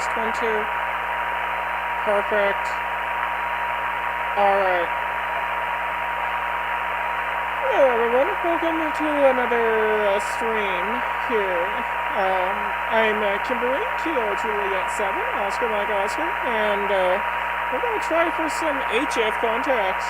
test 1, 2. Perfect. Alright. Hello everyone, welcome to another stream here. I'm Kimberly, Kilo Juliet 7, Oscar Mike Oscar, and we're going to try for some HF contacts.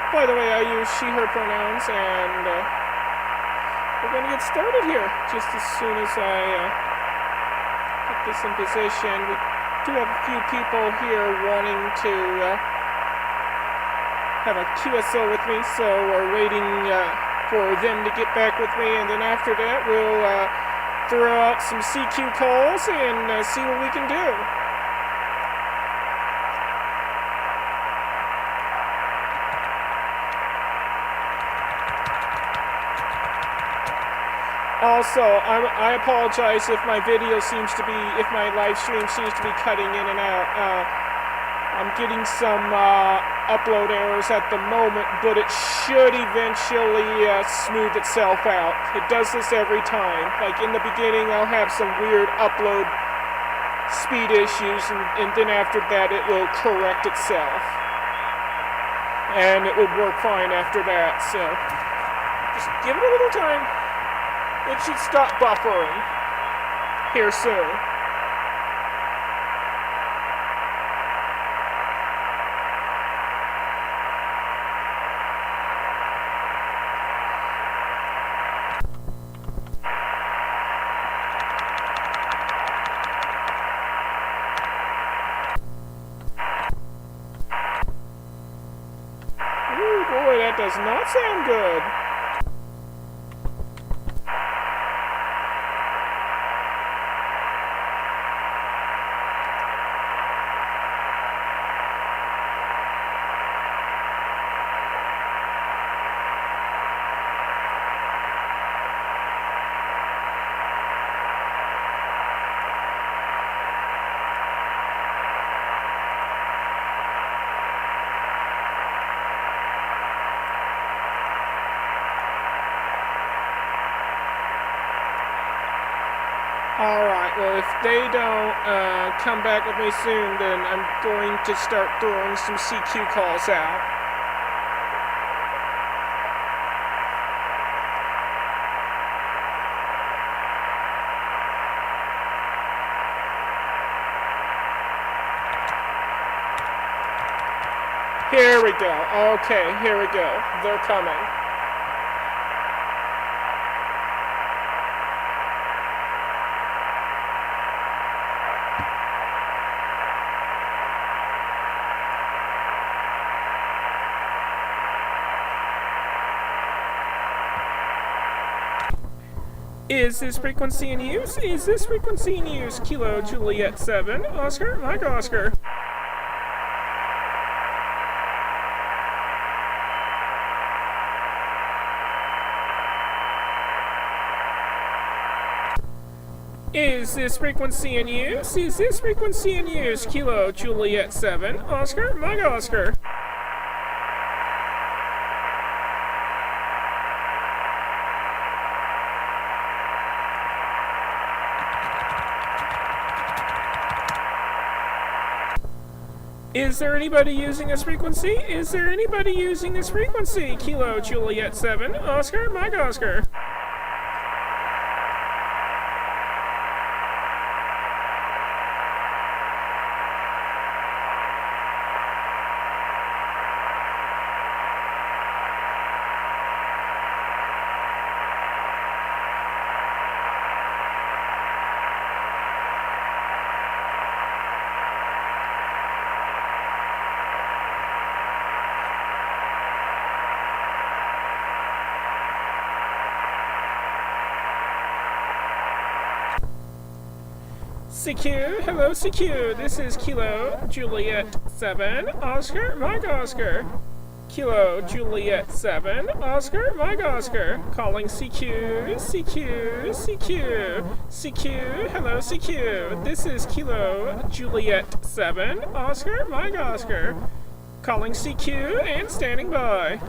By the way, I use she, her pronouns, and we're going to get started here just as soon as I get this in position. We do have a few people here wanting to have a QSO with me, so we're waiting for them to get back with me, and then after that we'll throw out some CQ calls and see what we can do. Also, I apologize if my video seems to be, if my live stream seems to be cutting in and out. I'm getting some upload errors at the moment, but it should eventually smooth itself out. It does this every time. Like in the beginning, I'll have some weird upload speed issues, and then after that, it will correct itself. And it will work fine after that, so just give it a little time. It should stop buffering here soon. Ooh, boy, that does not sound good. Alright, well if they don't come back with me soon, then I'm going to start throwing some CQ calls out. Here we go. Okay, here we go. They're coming. Is this frequency in use? Is this frequency in use? Kilo Juliet 7, Oscar, Mike Oscar. Is this frequency in use? Is this frequency in use? Kilo Juliet 7, Oscar, Mike Oscar. Is there anybody using this frequency? Is there anybody using this frequency? Kilo Juliet 7, Oscar, Mike Oscar. CQ, hello CQ, this is Kilo Juliet 7, Oscar, Mike Oscar. Kilo Juliet 7, Oscar, Mike Oscar. Calling CQ, CQ, CQ, CQ, hello CQ. This is Kilo Juliet 7, Oscar, Mike Oscar. Calling CQ and standing by.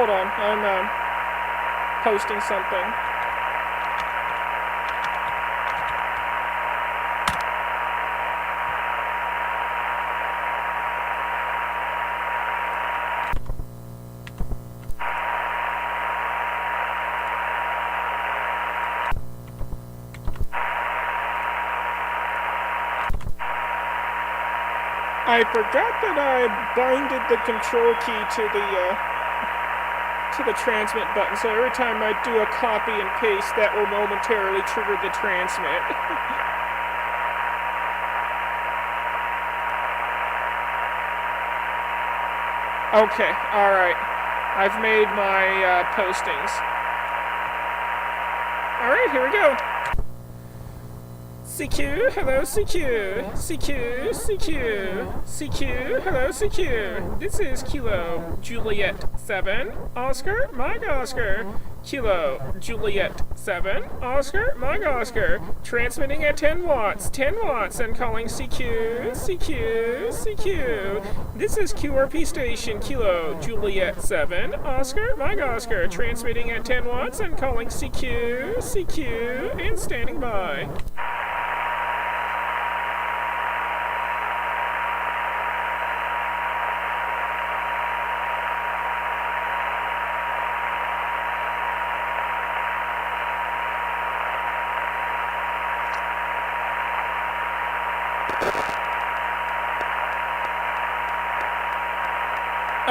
hold on. I'm posting something. I forgot that I binded the control key to the transmit button, so every time I do a copy and paste, that will momentarily trigger the transmit. Okay, alright. I've made my postings. Alright, here we go. CQ, hello CQ, CQ, CQ, CQ, hello CQ. This is Kilo Juliet 7, Oscar, Mike Oscar. Kilo Juliet 7, Oscar, Mike Oscar. Transmitting at 10 watts, and calling CQ, CQ, CQ. This is QRP station, Kilo Juliet 7, Oscar, Mike Oscar. Transmitting at 10 watts and calling CQ, CQ, and standing by.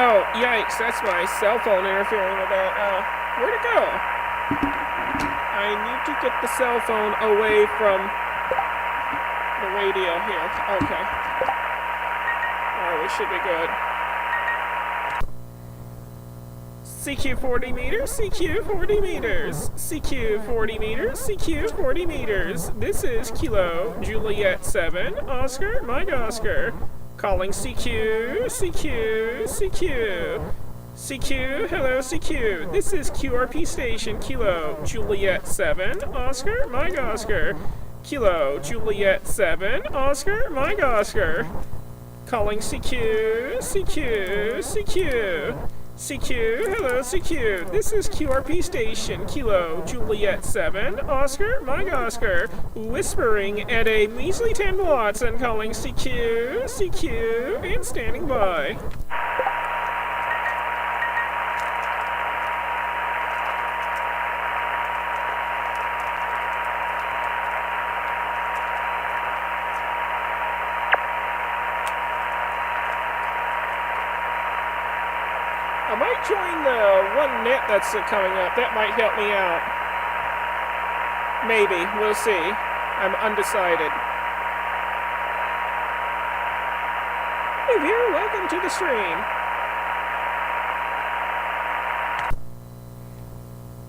Oh, yikes, that's my cell phone interfering with that. Where'd it go? I need to get the cell phone away from the radio here. Okay. Alright, we should be good. CQ 40 meters, CQ 40 meters, CQ 40 meters, CQ 40 meters. This is Kilo Juliet 7, Oscar, Mike Oscar. Calling CQ, CQ, CQ. CQ, hello CQ. This is QRP station, Kilo Juliet 7, Oscar, Mike Oscar. Kilo Juliet 7, Oscar, Mike Oscar. Calling CQ, CQ, CQ. CQ, hello CQ. This is QRP station, Kilo Juliet 7, Oscar, Mike Oscar. Whispering at a measly 10 watts and calling CQ, CQ, and standing by. I might join the one net that's coming up. That might help me out. Maybe. We'll see. I'm undecided. Hey viewer, welcome to the stream.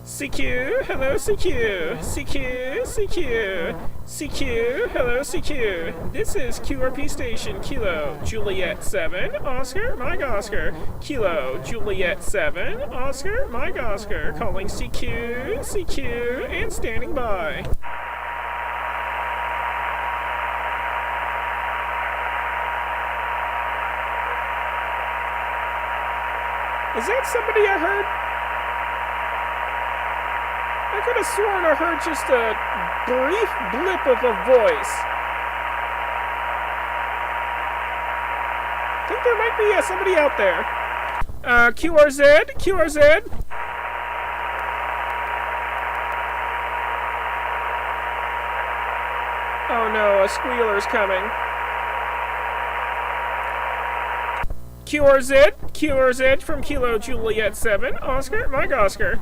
CQ, hello CQ, CQ, CQ, CQ, hello CQ. This is QRP station, Kilo Juliet 7, Oscar, Mike Oscar. Kilo Juliet 7, Oscar, Mike Oscar. Calling CQ, CQ, and standing by. Is that somebody I heard? I could have sworn I heard just a brief blip of a voice. I think there might be somebody out there. QRZ? QRZ? Oh no, a squealer's coming. QRZ? QRZ from Kilo Juliet 7, Oscar, Mike Oscar.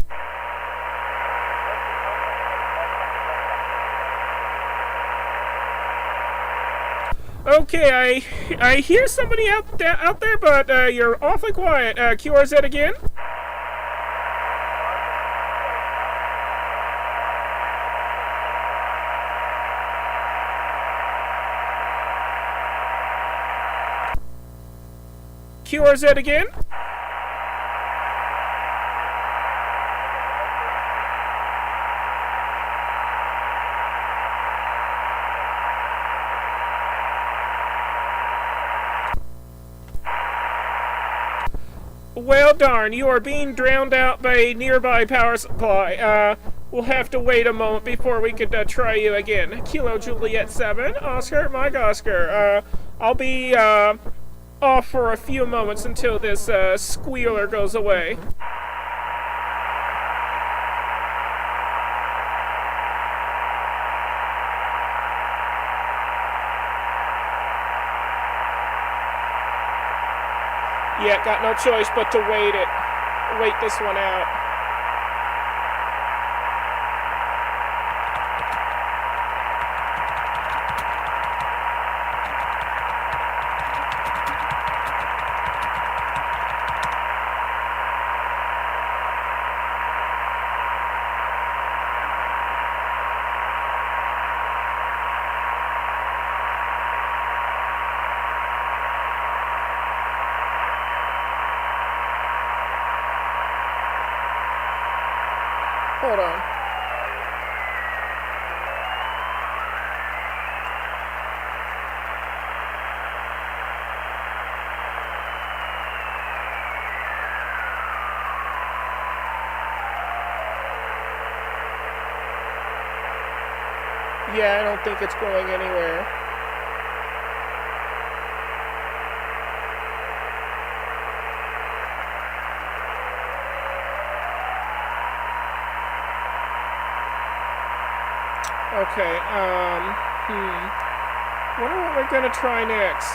Okay, I hear somebody out there, but you're awfully quiet. QRZ again? QRZ again? Well, darn, you are being drowned out by a nearby power supply. We'll have to wait a moment before we could try you again. Kilo Juliet 7, Oscar, Mike Oscar. I'll be off for a few moments until this squealer goes away. Yeah, got no choice but to wait this one out. Hold on. Yeah, I don't think it's going anywhere. Okay, wonder what we're gonna try next.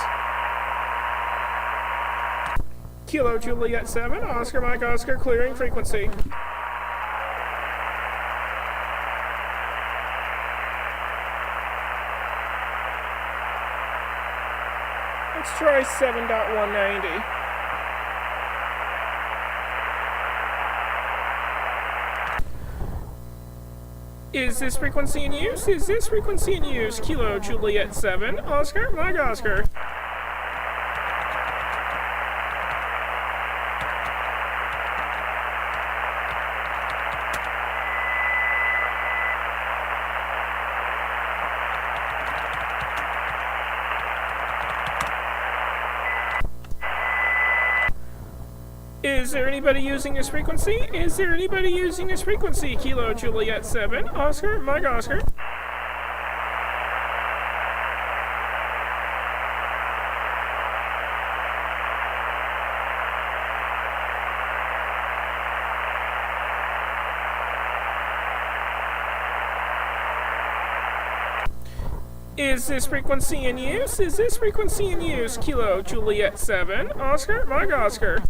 Kilo Juliet 7, Oscar Mike Oscar, clearing frequency. Let's try 7.190. Is this frequency in use? Is this frequency in use? Kilo Juliet 7, Oscar, Mike Oscar. Is there anybody using this frequency? Is there anybody using this frequency? Kilo Juliet 7, Oscar, Mike Oscar. Is this frequency in use? Is this frequency in use? Kilo Juliet 7, Oscar, Mike Oscar.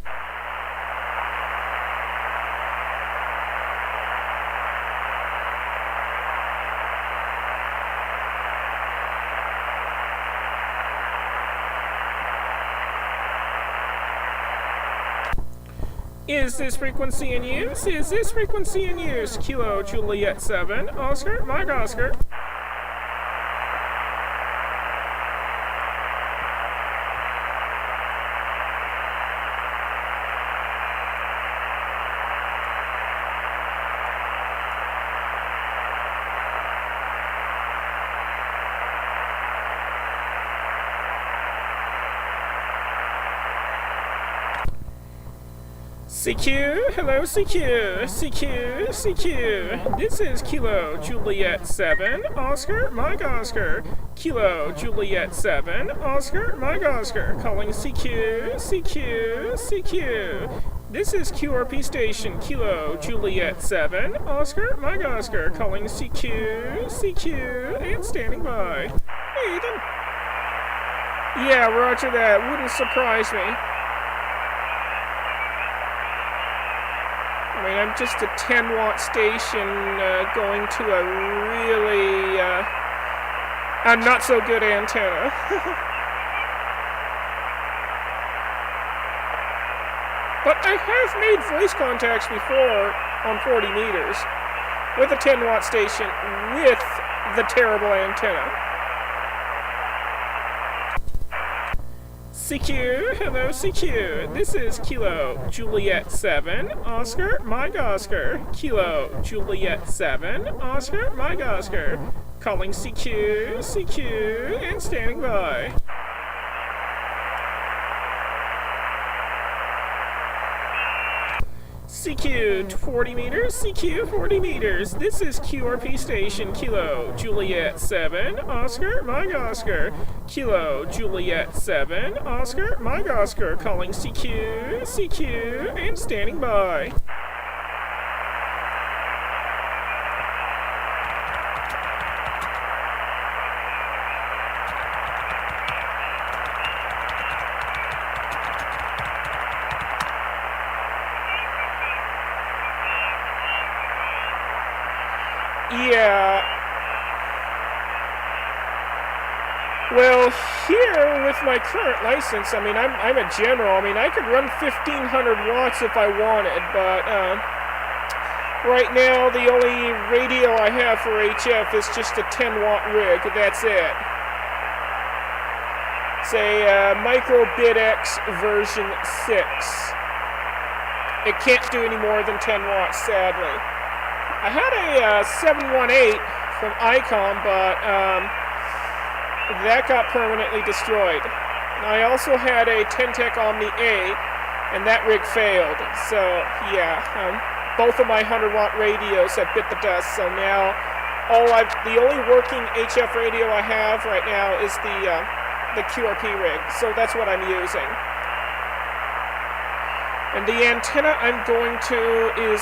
Is this frequency in use? Is this frequency in use? Kilo Juliet 7, Oscar, Mike Oscar. CQ, hello CQ, CQ, CQ. This is Kilo Juliet 7, Oscar, Mike Oscar. Kilo Juliet 7, Oscar, Mike Oscar. Calling CQ, CQ, CQ. This is QRP station, Kilo Juliet 7, Oscar, Mike Oscar. Calling CQ, CQ, and standing by. Hey, Ethan. Yeah, roger that. Wouldn't surprise me. I mean, I'm just a 10-watt station going to a really a not-so-good antenna. But I have made voice contacts before on 40 meters with a 10-watt station with the terrible antenna. CQ, hello CQ. This is Kilo Juliet 7, Oscar, Mike Oscar. Kilo Juliet 7, Oscar, Mike Oscar. Calling CQ, CQ, and standing by. CQ 40 meters, CQ 40 meters. This is QRP station, Kilo Juliet 7, Oscar, Mike Oscar. Kilo Juliet 7, Oscar, Mike Oscar, calling CQ, CQ, and standing by. Yeah. Well, here with my current license, I mean, I'm a general. I mean, I could run 1,500 watts if I wanted, but right now the only radio I have for HF is just a 10-watt rig. That's it. It's a Micro BitX version 6. It can't do any more than 10 watts, sadly. I had a 718 from Icom, but that got permanently destroyed. I also had a Ten-Tec Omni A, and that rig failed. So, yeah, both of my 100-watt radios have bit the dust. So now, the only working HF radio I have right now is the QRP rig. So that's what I'm using. And the antenna I'm going to is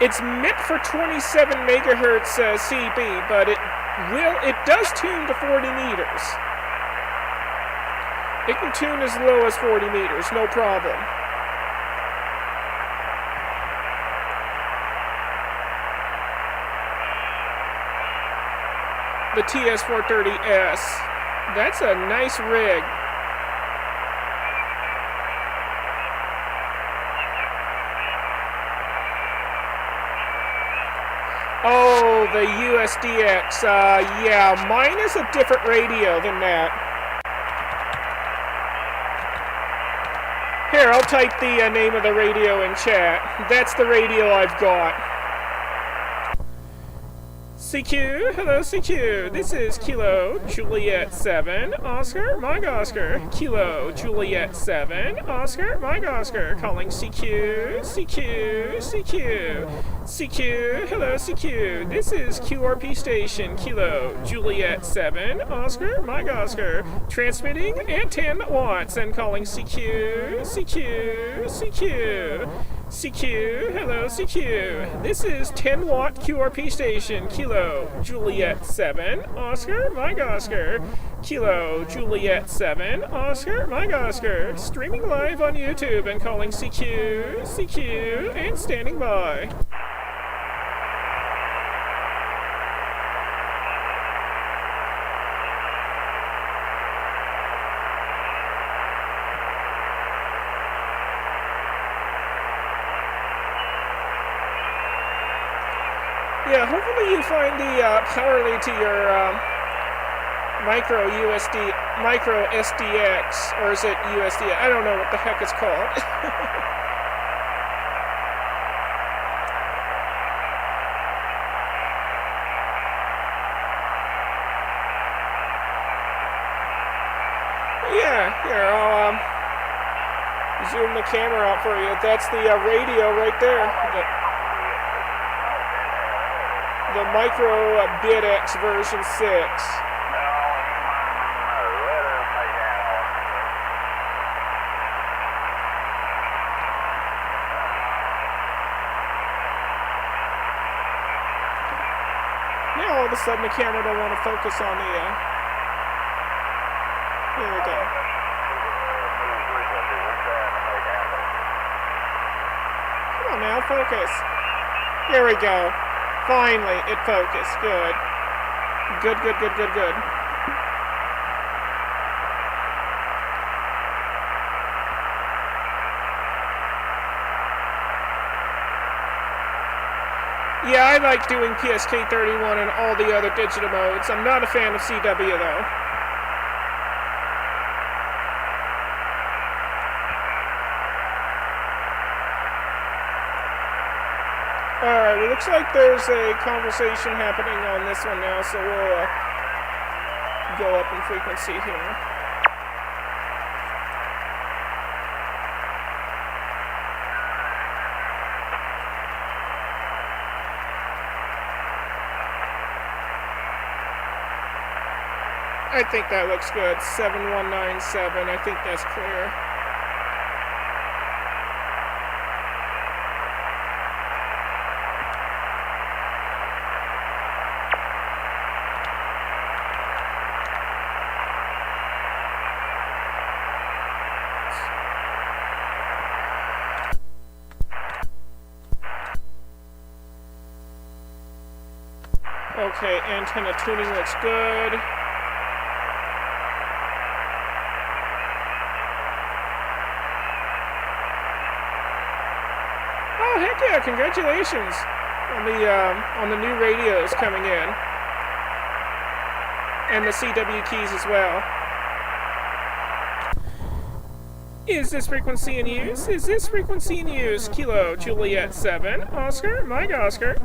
it's meant for 27 megahertz CB, but it does tune to 40 meters. It can tune as low as 40 meters, no problem. The TS430S. That's a nice rig. Oh, the USDX. Yeah, mine is a different radio than that. Here, I'll type the name of the radio in chat. That's the radio I've got. CQ, hello CQ. This is Kilo Juliet 7, Oscar, Mike Oscar. Kilo Juliet 7, Oscar, Mike Oscar. Calling CQ, CQ, CQ. CQ, hello CQ. This is QRP station, Kilo Juliet 7, Oscar, Mike Oscar. Transmitting at 10 watts and calling CQ, CQ, CQ. CQ, hello CQ. This is 10 watt QRP station, Kilo Juliet 7, Oscar, Mike Oscar. Kilo Juliet 7, Oscar, Mike Oscar. Streaming live on YouTube and calling CQ, CQ, and standing by. Yeah, hopefully you find the power lead to your micro SDX, or is it USD? I don't know what the heck it's called. Yeah, here, I'll zoom the camera out for you. That's the radio right there. The Micro BitX version 6. Now all of a sudden the camera don't want to focus on the here we go. Come on now, focus. Here we go. Finally, it focused. Good. Good, good, good, good, good. Yeah, I like doing PSK31 and all the other digital modes. I'm not a fan of CW, though. Alright, it looks like there's a conversation happening on this one now, so we'll go up in frequency here. I think that looks good. 7197. I think that's clear. Okay, antenna tuning looks good. Oh, heck yeah, congratulations on the new radios coming in. And the CW keys as well. Is this frequency in use? Is this frequency in use? Kilo Juliet 7, Oscar, Mike Oscar.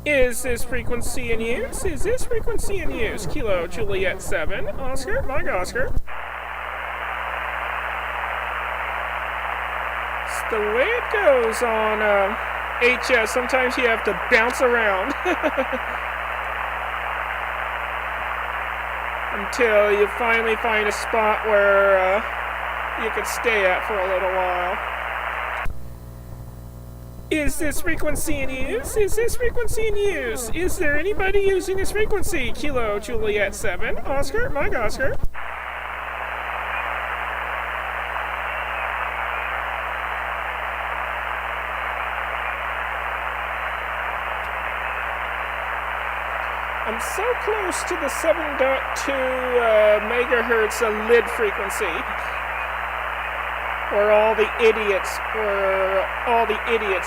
Is this frequency in use? Is this frequency in use? Kilo Juliet 7, Oscar, Mike Oscar. It's the way it goes on HS. Sometimes you have to bounce around until you finally find a spot where you could stay at for a little while. Is this frequency in use? Is this frequency in use? Is there anybody using this frequency? Kilo Juliet 7, Oscar, Mike Oscar. I'm so close to the 7.2 megahertz lid frequency. Where all the idiots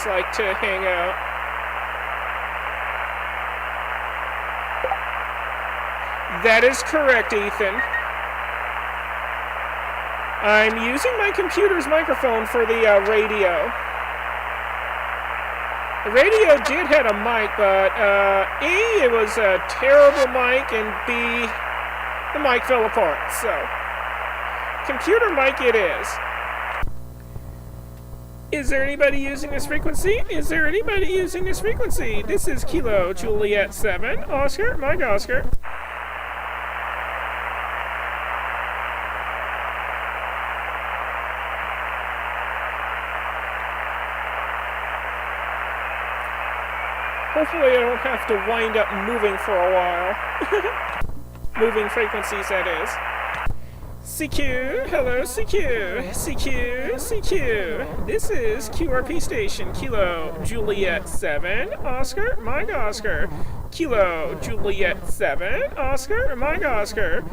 like to hang out. That is correct, Ethan. I'm using my computer's microphone for the radio. The radio did have a mic, but A, it was a terrible mic, and B, the mic fell apart, so computer mic it is. Is there anybody using this frequency? Is there anybody using this frequency? This is Kilo Juliet 7, Oscar, Mike Oscar. Hopefully I don't have to wind up moving for a while. Moving frequencies, that is. CQ, hello CQ, CQ, CQ. This is QRP station, Kilo Juliet 7, Oscar, Mike Oscar. Kilo Juliet 7, Oscar, Mike Oscar.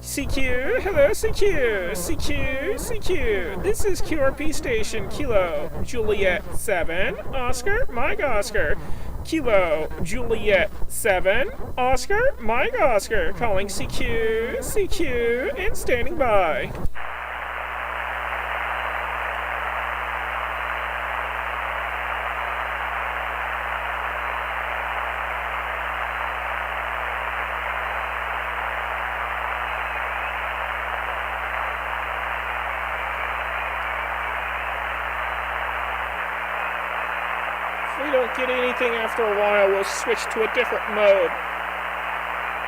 CQ, hello CQ, CQ, CQ. This is QRP station, Kilo Juliet 7, Oscar, Mike Oscar. Kilo Juliet 7, Oscar, Mike Oscar, calling CQ, CQ, and standing by. If we don't get anything after a while, we'll switch to a different mode.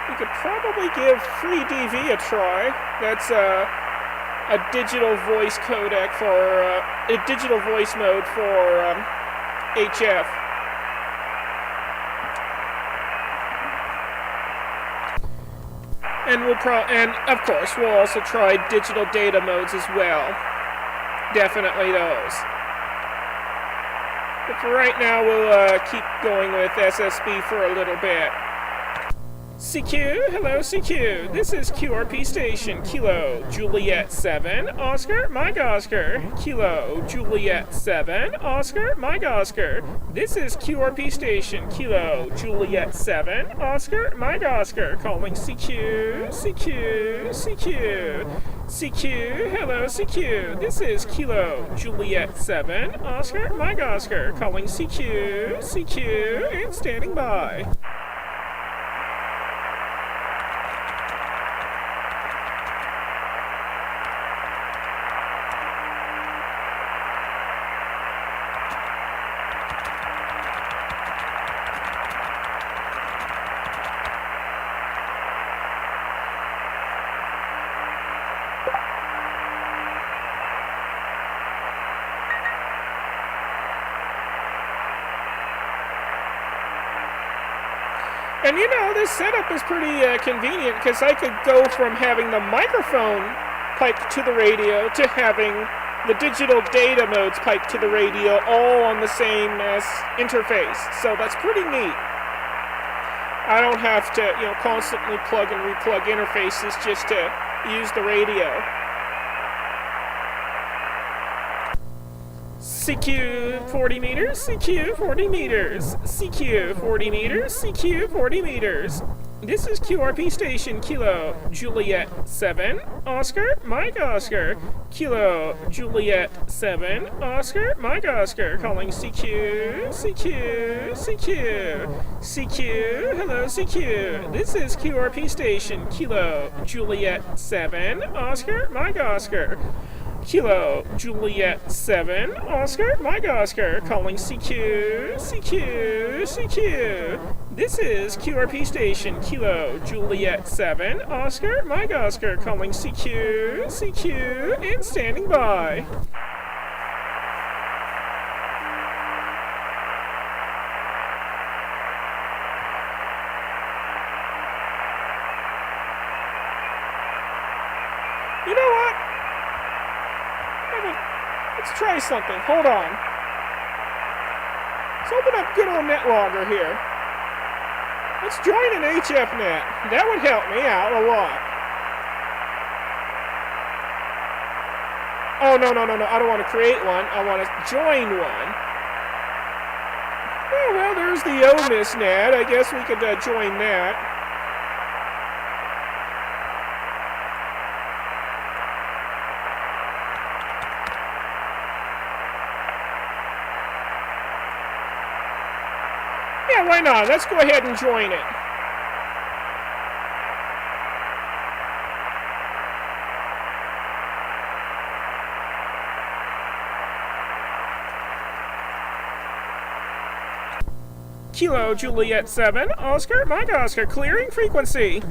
We could probably give FreeDV a try. That's a digital voice codec for a digital voice mode for HF. And and of course we'll also try digital data modes as well. Definitely those. But for right now, we'll keep going with SSB for a little bit. CQ, hello CQ. This is QRP station, Kilo Juliet 7, Oscar, Mike Oscar. Kilo Juliet 7, Oscar, Mike Oscar. This is QRP station, Kilo Juliet 7, Oscar, Mike Oscar. Calling CQ, CQ, CQ. CQ, hello CQ. This is Kilo Juliet 7, Oscar, Mike Oscar. Calling CQ, CQ, and standing by. And you know, this setup is pretty convenient because I could go from having the microphone piped to the radio to having the digital data modes piped to the radio all on the same interface. So that's pretty neat. I don't have to, constantly plug and replug interfaces just to use the radio. CQ 40 meters, CQ 40 meters, CQ 40 meters, CQ 40 meters. This is QRP station, Kilo Juliet 7, Oscar, Mike Oscar. Kilo Juliet 7, Oscar, Mike Oscar. Calling CQ, CQ, CQ. CQ, hello CQ. This is QRP station, Kilo Juliet 7, Oscar, Mike Oscar. Kilo Juliet 7, Oscar, Mike Oscar. Calling CQ, CQ, CQ. This is QRP station, Kilo Juliet 7, Oscar, Mike Oscar. Calling CQ, CQ, and standing by. You know what? Let's try something. Hold on. Let's open up good old NetLogger here. Let's join an HFNet. That would help me out a lot. Oh, no. I don't want to create one. I want to join one. Oh, well, there's the OMISNet. I guess we could join that. Yeah, why not? Let's go ahead and join it. Kilo Juliet 7, Oscar, Mike Oscar, clearing frequency.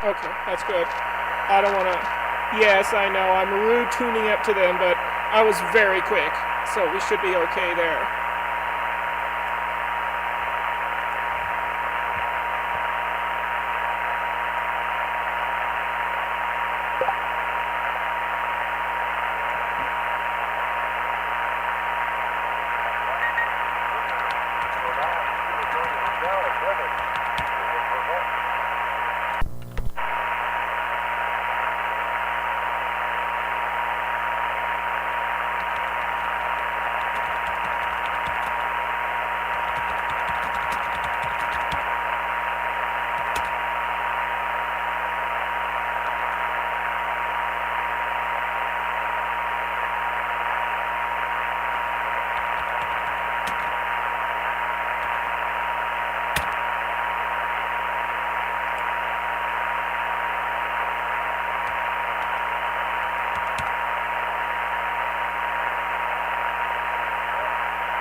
Okay, that's good. I don't want to... Yes, I know, I'm rude tuning up to them, but I was very quick, so we should be okay there.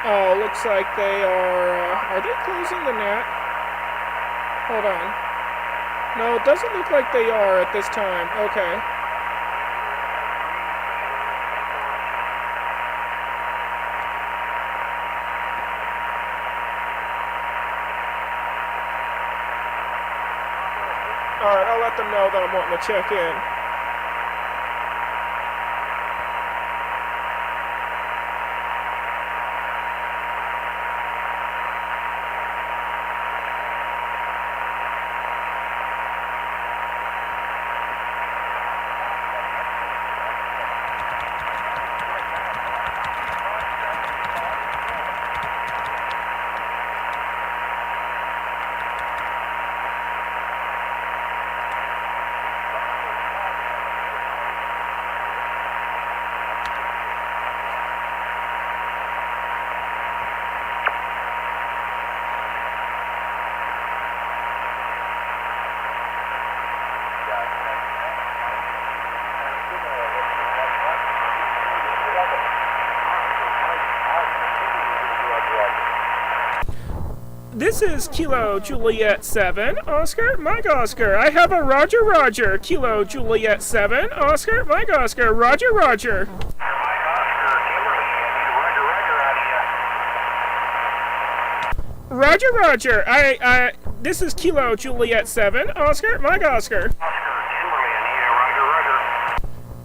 Oh, looks like they are they closing the net? Hold on. No, it doesn't look like they are at this time. Okay. Alright, I'll let them know that I'm wanting to check in. This is Kilo Juliet 7, Oscar, Mike Oscar. I have a Roger Roger. Kilo Juliet 7, Oscar, Mike Oscar, Roger Roger. Roger Roger. This is Kilo Juliet 7, Oscar, Mike Oscar.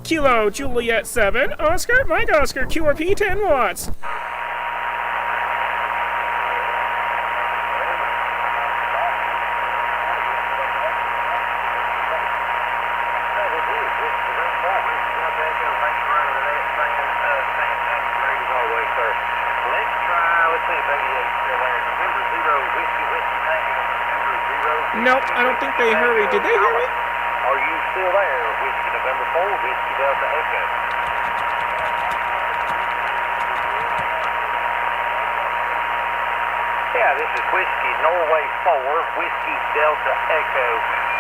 Kilo Juliet 7, Oscar, Mike Oscar, QRP 10 watts. Nope, I don't think they hurried. Did they hurry? Are you still there? Whiskey November 4, Whiskey Delta Echo. Yeah, this is Whiskey Norway 4, Whiskey Delta Echo.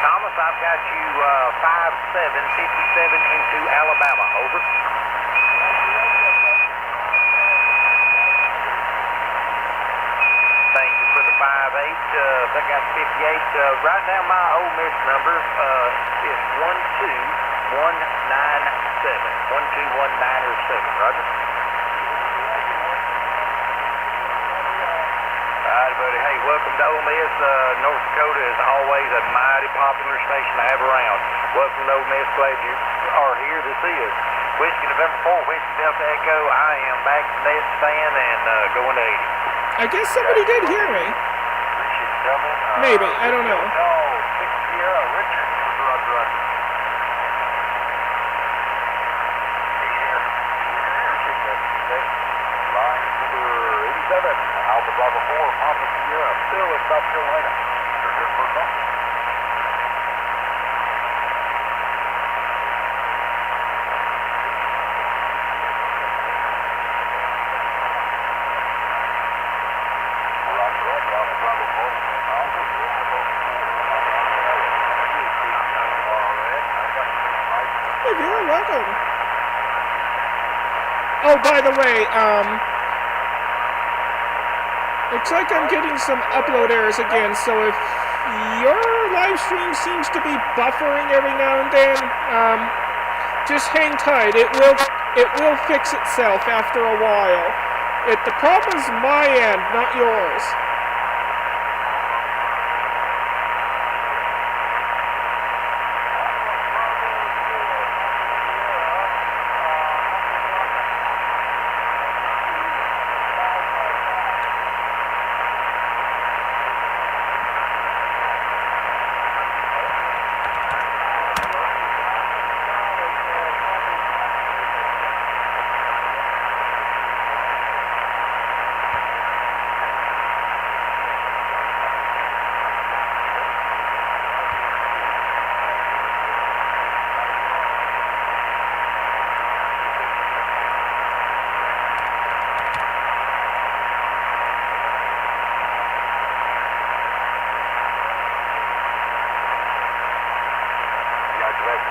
Thomas, I've got you 5757 into Alabama. Over. Thank you for the 5-8. I got 58. Right now, my Ole Miss number is 12197. 12197. Roger. All right, buddy. Hey, welcome to Ole Miss. North Dakota is always a mighty popular station to have around. Welcome to Ole Miss. Glad you are here. This is Whiskey November 4, Whiskey Delta Echo. I am back to net fan and going to 80. I guess somebody did hear me. Maybe, I don't know. Richard. Line number 87, Alpha Bravo 4, Papa Sierra, still in South Carolina. You're here for something. You're very welcome. Oh, by the way, looks like I'm getting some upload errors again, so if your live stream seems to be buffering every now and then, just hang tight. It will fix itself after a while. The problem's my end, not yours.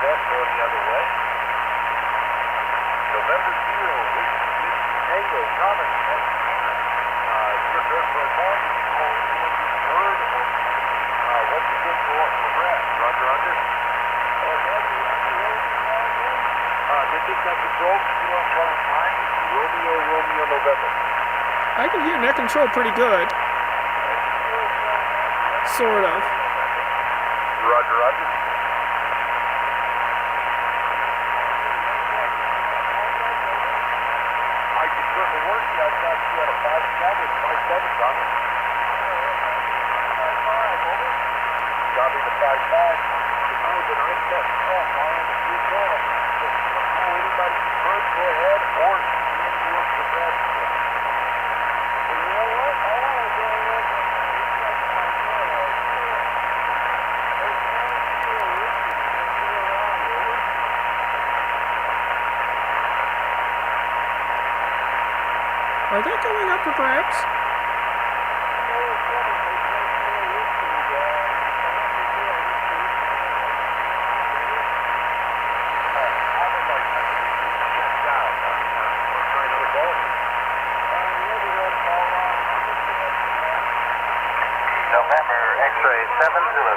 That's going the other way. November 0, Whiskey Tango, Thomas. you're good for a call. Word. What's the good for Brad? Roger, Roger. This is net control. Kilo Charlie 9, Romeo, Romeo, November. I can hear net control pretty good. Sort of. Roger, Roger. I can certainly work you. I've got you at a 5-7, 5-7, Tommy. Copy the 5-5. The 9-7. Oh, fine. The 3-12. Anybody preferred, go ahead, or you look for that. Are they going up for grabs? November, X-ray 7 Zulu.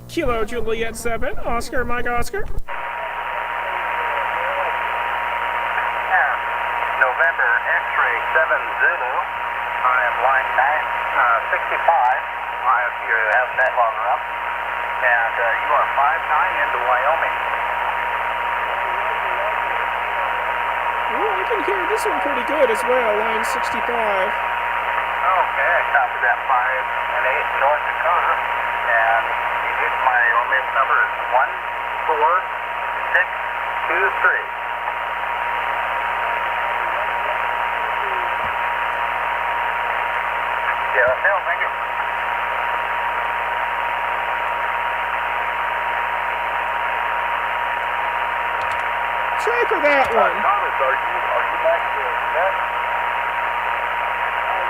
Kilo Juliet 7, Oscar Mike Oscar. November, X-ray 7 Zulu. I am line 965. I have you have that longer up. And you are 5-9 into Wyoming. Oh, I can hear this one pretty good as well, line 65. Okay, I copy that 5 and 8 North Dakota. And you get my OMIS number is 14623. Yeah, Phil, thank you. Try for that one. Thomas, are you back to net?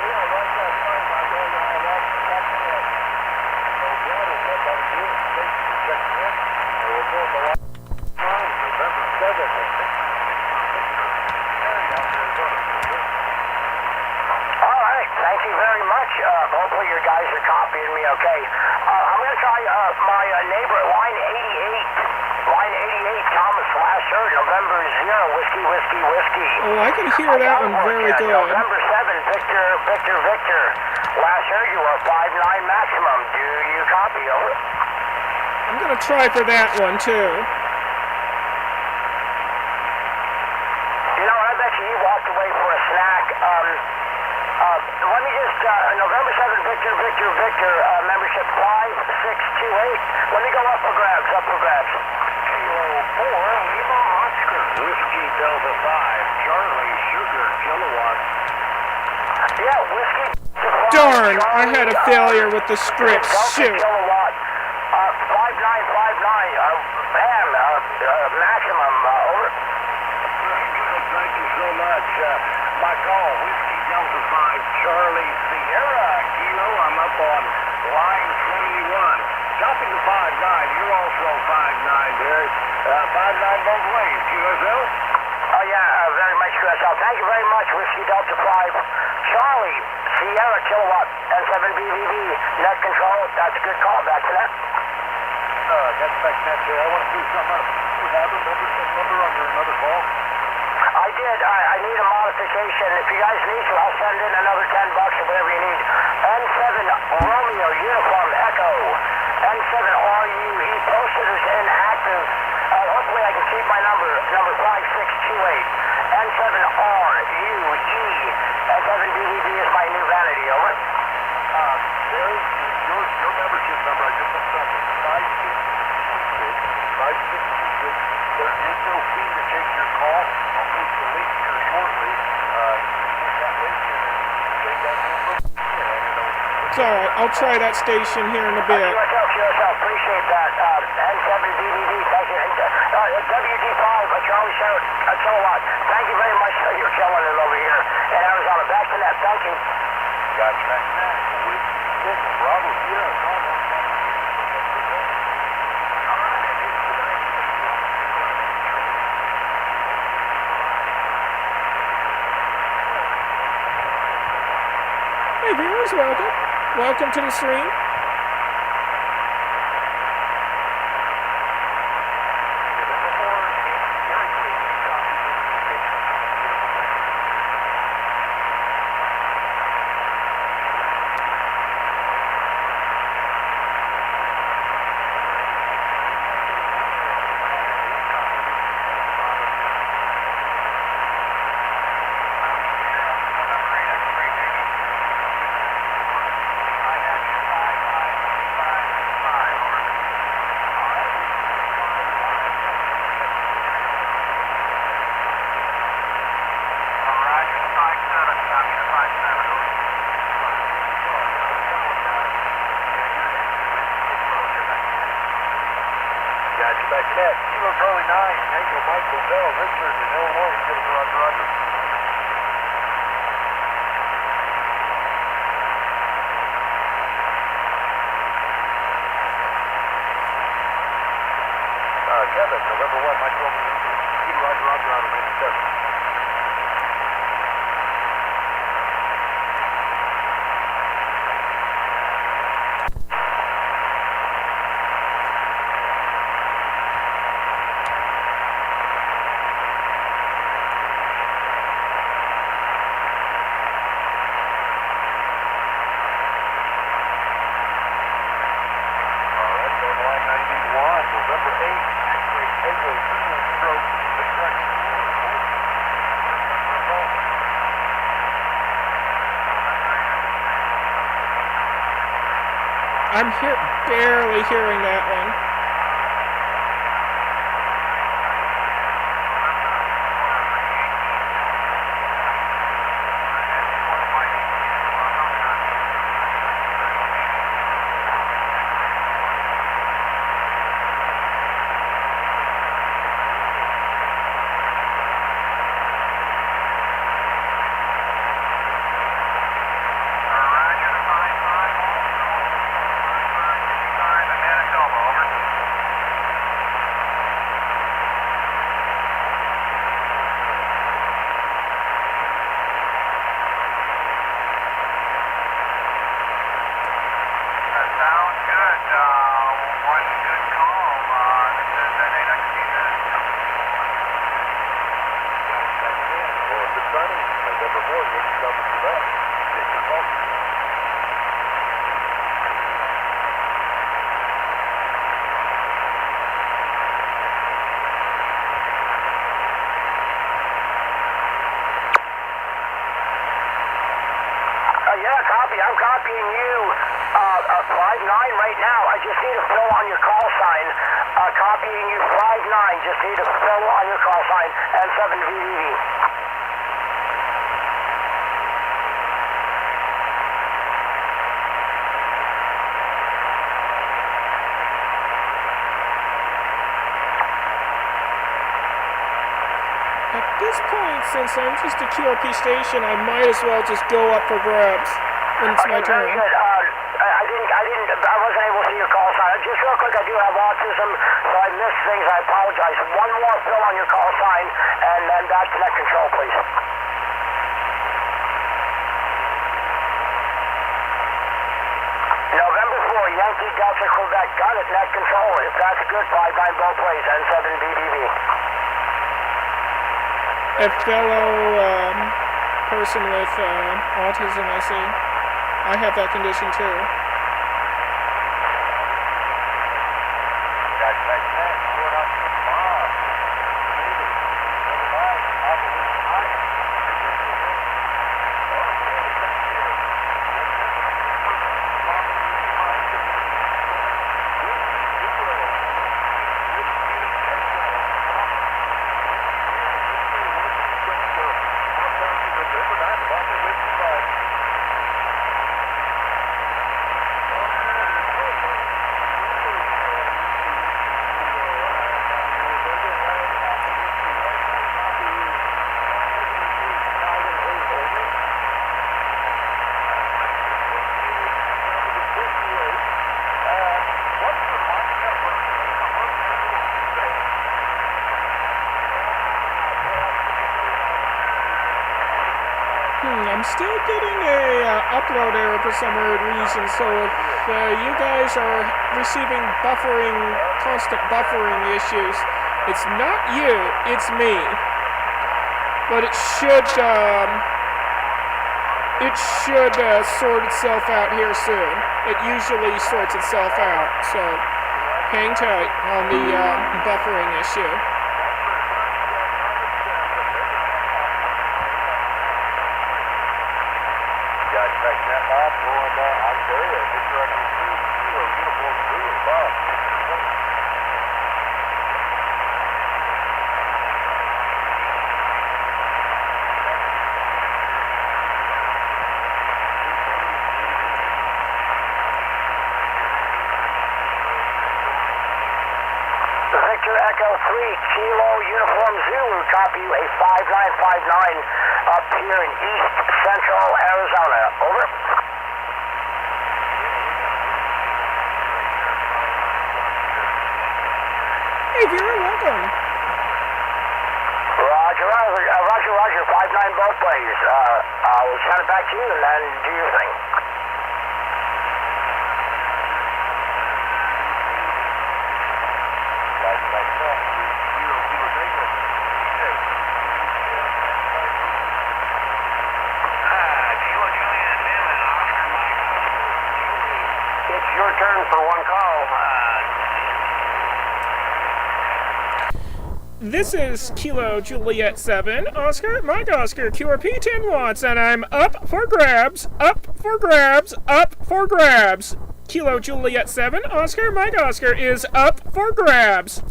Yeah, right that time. I go down last second. No problem. That's how we do it. Thank you for checking in. We'll go the last time. November 7th. All right. Thank you very much. Hopefully your guys are copying me okay. I'm going to try my neighbor at line 88. Line 88, Thomas Lasher, November 0, Whiskey, Whiskey, Whiskey. Oh, I can hear that one very good. November 7, Victor, Victor, Victor. Lasher, you are 5-9 maximum. Do you copy? Over. I'm gonna try for that one too. You know, I bet you walked away for a snack. Let me just, November 7, Victor, Victor, Victor, membership 5628. Let me go up for grabs, Kilo 4, Lima Oscar. Whiskey Delta 5, Charlie Sugar Kilowatt. Yeah, Whiskey Delta 5. Darn, I Charlie, had a failure with the script. Shoot. Kilowatt. 5959, maximum, over. Thank you so much. My call, Whiskey Delta 5, Charlie Sierra Kilo. I'm up on line 71. Copy the 5-9. You're also 5-9 there. 5-9 both ways. QSL? Oh, yeah, very much QSL. Thank you very much, Whiskey Delta 5. Charlie Sierra Kilowatt, N7 BVB, net control. That's a good call. Back to that. That's back to that, sir. I want to do something. You have a number on your another call? I did. I need a modification. If you guys need to, I'll send in another $10 or whatever you need. N7 Romeo Uniform Echo. N7 RUE posted is inactive. Hopefully I can keep my number 5628. N7 RUE. N7 DVD is my new vanity. Over. There's your membership number. I just looked up. 5626. There is no fee to take your call. I'll post the link here shortly. Click that link and take that number. It's alright, I'll try that station here in a bit. QSL, appreciate that. N7 DVD, thank you. WD5, Charlie Shout, a kilowatt. Thank you very much. You're killing it over here in Arizona. Back to that, thank you. Gotcha. Back to that. Bravo, yeah. course, welcome. Welcome to the stream. Kilo Charlie 9, Tango Michael Bell, Richard in Illinois, Roger. Kevin, November 1, Mike Roman, Roger, Randy 7. I'm barely hearing that one. I'm copying you 5-9 right now. I just need a fill on your call sign. Copying you 5-9. Just need a fill on your call sign and 7 VDV. At this point, since I'm just a QRP station, I might as well just go up for grabs when it's my turn. Very good. I wasn't able to see your call sign. Just real quick, I do have autism, so I missed things. I apologize. One more fill on your call sign, and then back to net control, please. November 4, Yankee Delta Quebec. Got it, net control. If that's good, 5-9 both ways, and 7 BBB. A fellow person with autism, I see. I have that condition too. I'm still getting a upload error for some weird reason, so if you guys are receiving constant buffering issues, it's not you, it's me. But it should sort itself out here soon. It usually sorts itself out, so hang tight on the buffering issue. Victor Echo 3, Kilo Uniform Zulu, copy you, a 5959 up here in East Central Arizona. Over. Hey, Vera, welcome. Roger, Roger, 59 both ways. I'll send it back to you and then do your thing. It's your turn for one call. This is Kilo Juliet 7, Oscar, Mike Oscar, QRP 10 watts, and I'm up for grabs, up for grabs, up for grabs. Kilo Juliet 7, Oscar, Mike Oscar is up for grabs.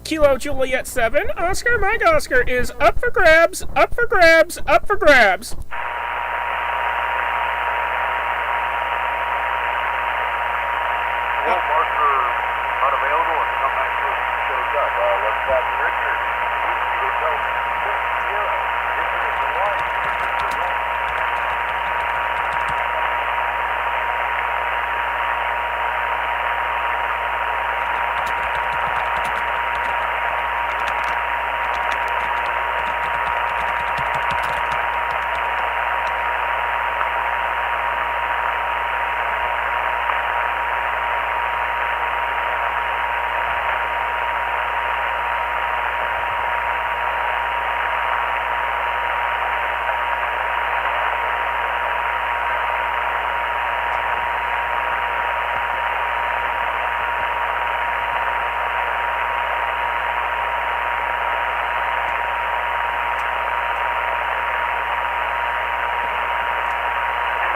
Kilo Juliet 7, Oscar, Mike Oscar is up for grabs, up for grabs, up for grabs. Well, marker unavailable and come back to us when it shows up. Let's stop Richard. Here we go. 6-0. This is the one.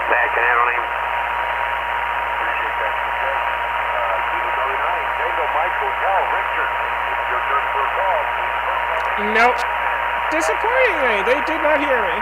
Back to handle him. Appreciate that, TJ. Kilo 39, Tango Mike Hotel, Richard. It's your turn for a call. Nope. Disappointingly, they did not hear me.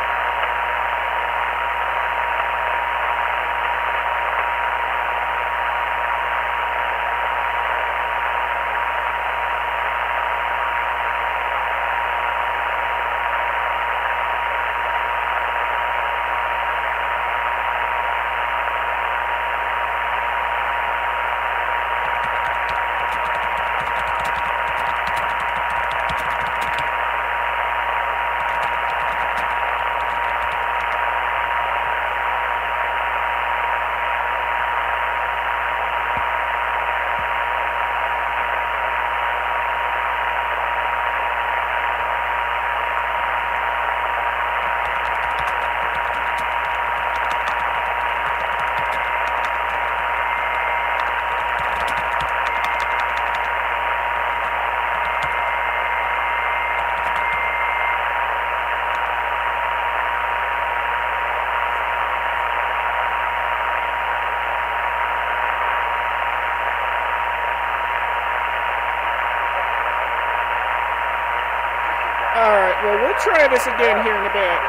Alright, well, we'll try this again here in a bit.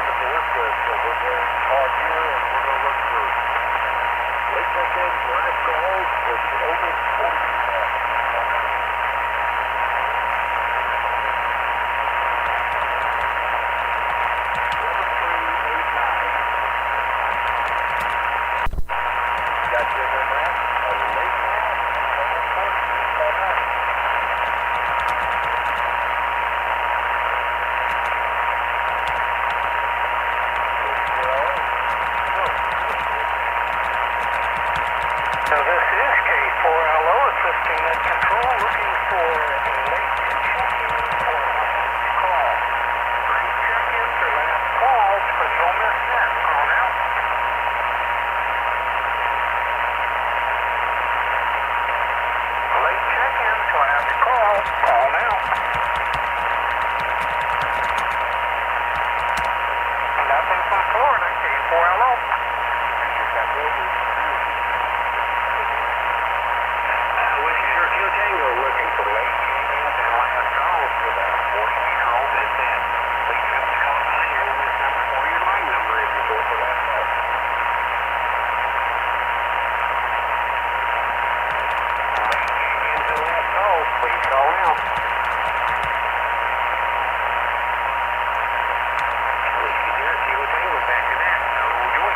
Christina. Control looking for late check-in or last call. Late check-ins or last calls for the Ole Miss Net. Call now. Late check-ins, last call. Call now. Nothing from Florida. K4LO. Whiskey Churchill Tango looking for late check-ins and last calls for the 40-meter Ole Miss Net. Please have the call sign, your Ole Miss number, or your line number if you go for last call. Late check-ins and last calls, please call now. Whiskey Churchill Tango back to that. No joy.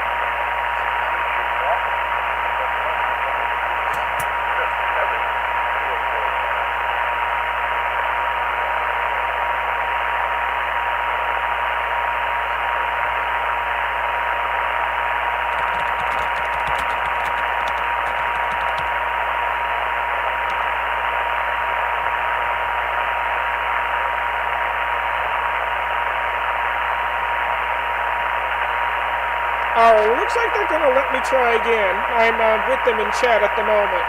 Oh, looks like they're gonna let me try again. I'm with them in chat at the moment.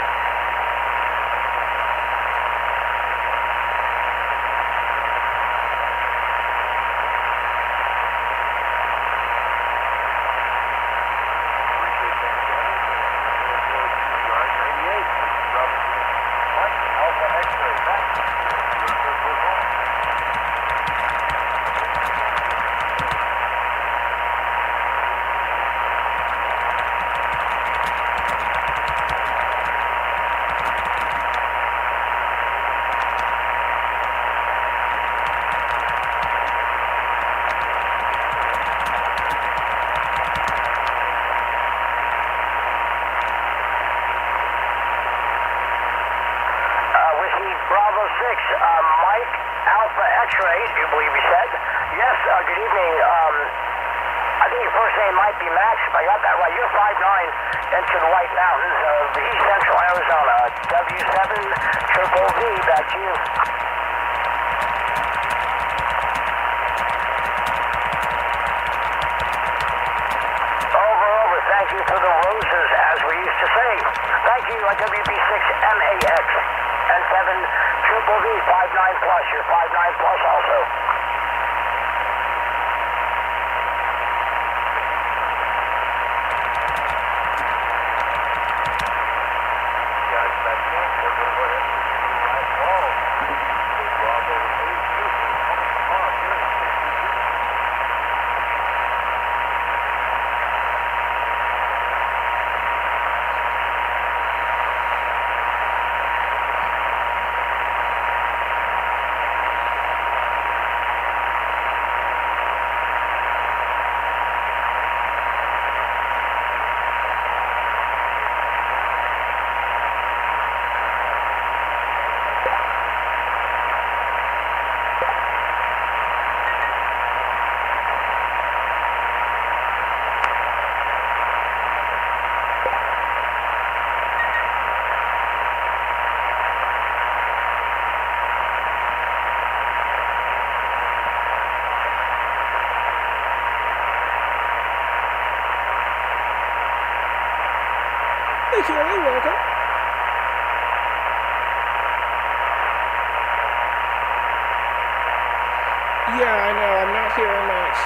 Bravo 6, Mike Alpha X-ray, do you believe you said? Yes, good evening. I think your first name might be Max, if I got that right. You're 5'9", into the White Mountains of East Central Arizona. W7 Triple V, back to you. Over, thank you for the roses, as we used to say. Thank you, WB6MAX. And 7 Triple V, 5'9 plus. You're 5'9 plus also. Hey, Keely, welcome. Yeah, I know, I'm not hearing much.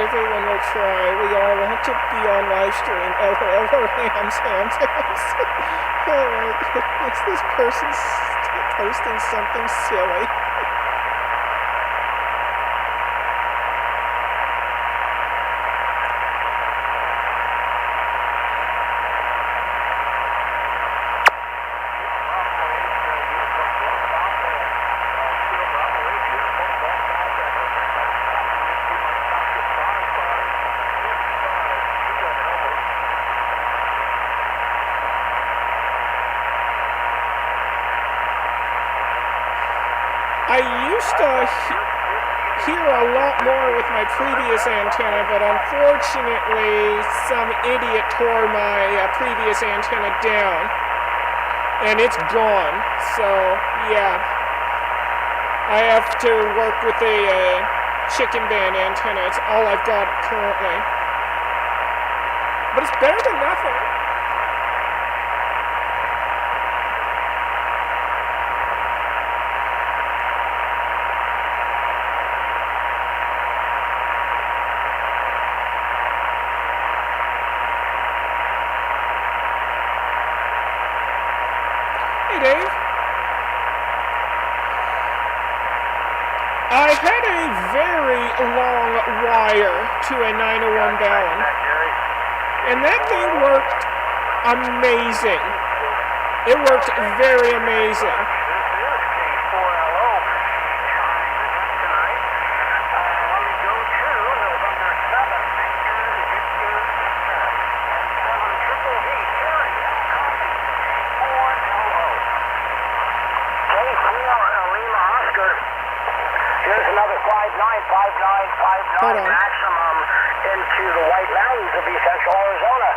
Everyone will try. We all want to be on live stream. LOL, hams. Oh my goodness, this person's posting something silly. hear a lot more with my previous antenna, but unfortunately, some idiot tore my previous antenna down, and it's gone. So, yeah, I have to work with a chicken band antenna. It's all I've got currently. But it's better than nothing. Hey, Dave. I had a very long wire to a 901 Ballon, and that thing worked amazing. It worked very amazing. Here's another 595959 Hold on. maximum into the White Mountains of East Central Arizona.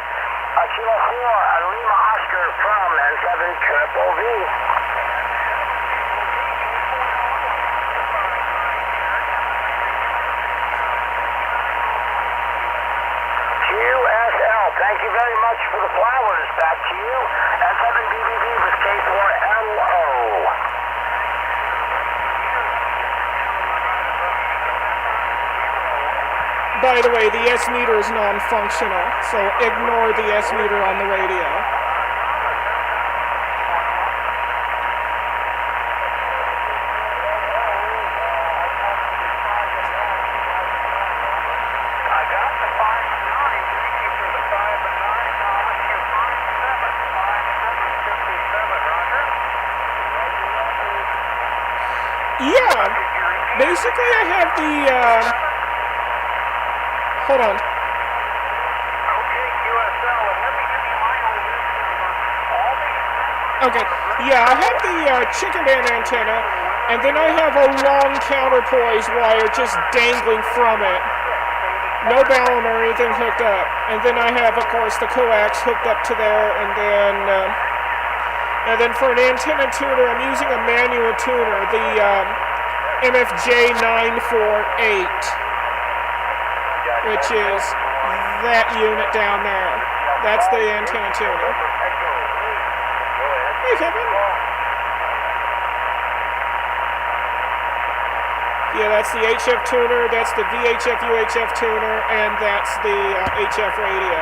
Kilo 4, Lima Oscar from N7 Triple V. QSL, thank you very much for the flowers. Back to you. N7 BBB with K4LO. By the way, the S meter is non-functional, so ignore the S meter on the radio. I got the 5 and 9. Thank you for the 5 and 9. Thomas, you're 5 7. 5 7 57, Roger. Yeah, basically I have the, hold on. Okay, QSL, and let me give you my own number. All these... Okay, yeah, I have the chicken band antenna, and then I have a long counterpoise wire just dangling from it. No Ballon or anything hooked up. And then I have, of course, the coax hooked up to there, and then for an antenna tuner, I'm using a manual tuner, the MFJ 948, which is that unit down there. That's the antenna tuner. Hey, Kevin. Yeah, that's the HF tuner, that's the VHF UHF tuner, and that's the HF radio.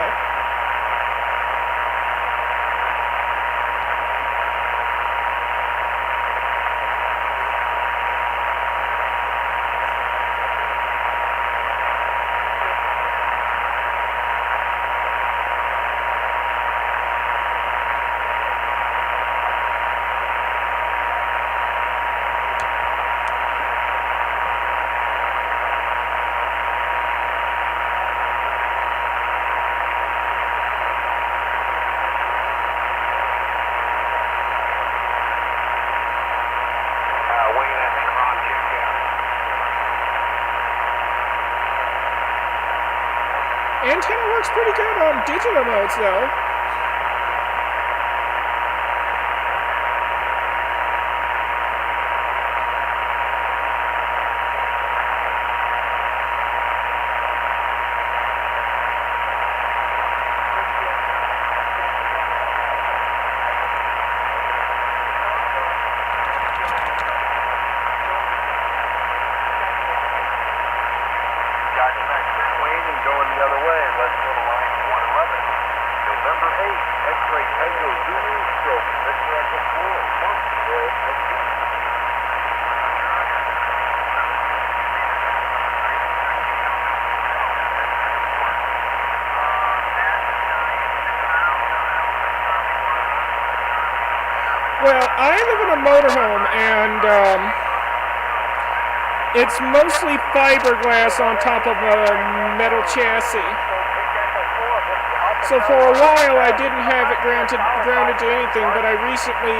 Antenna works pretty good on digital modes, though. Going the other way, let's go to line 111. November 8th, X-ray Tango Zulu stroke, Victor Echo 4. Well, I live in a motorhome, and it's mostly fiberglass on top of a metal chassis. So for a while I didn't have it grounded to anything, but I recently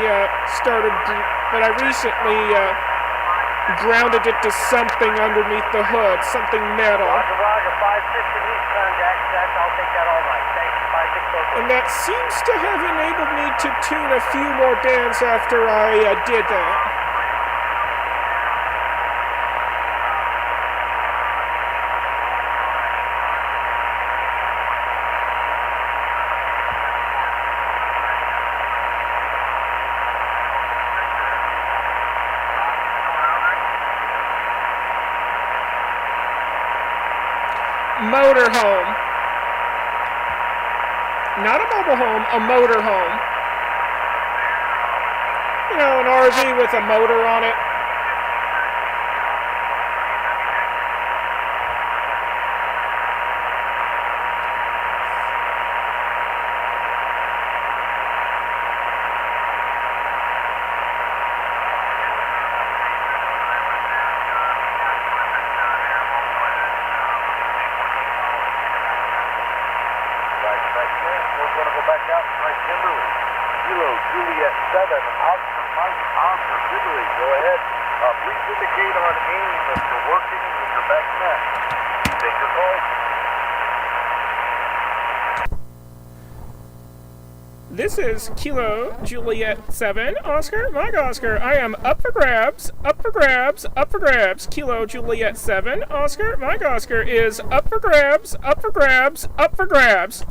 grounded it to something underneath the hood, something metal. Roger, Roger, 5-6 in Eastern, Jack, I'll take that all night. Thanks, 5-6 over. And that seems to have enabled me to tune a few more dams after I did that. Motorhome. Not a mobile home, a motorhome. You know, an RV with a motor on it. We're going to go back out and try Kimberly. Kilo Juliet 7, Oscar Mike, Oscar Kimberly. Go ahead. Please indicate on AIM if you're working and you're back net. Take your call. This is Kilo Juliet 7, Oscar, Mike Oscar. I am up for grabs, up for grabs, up for grabs. Kilo Juliet 7, Oscar, Mike Oscar is up for grabs, up for grabs, up for grabs.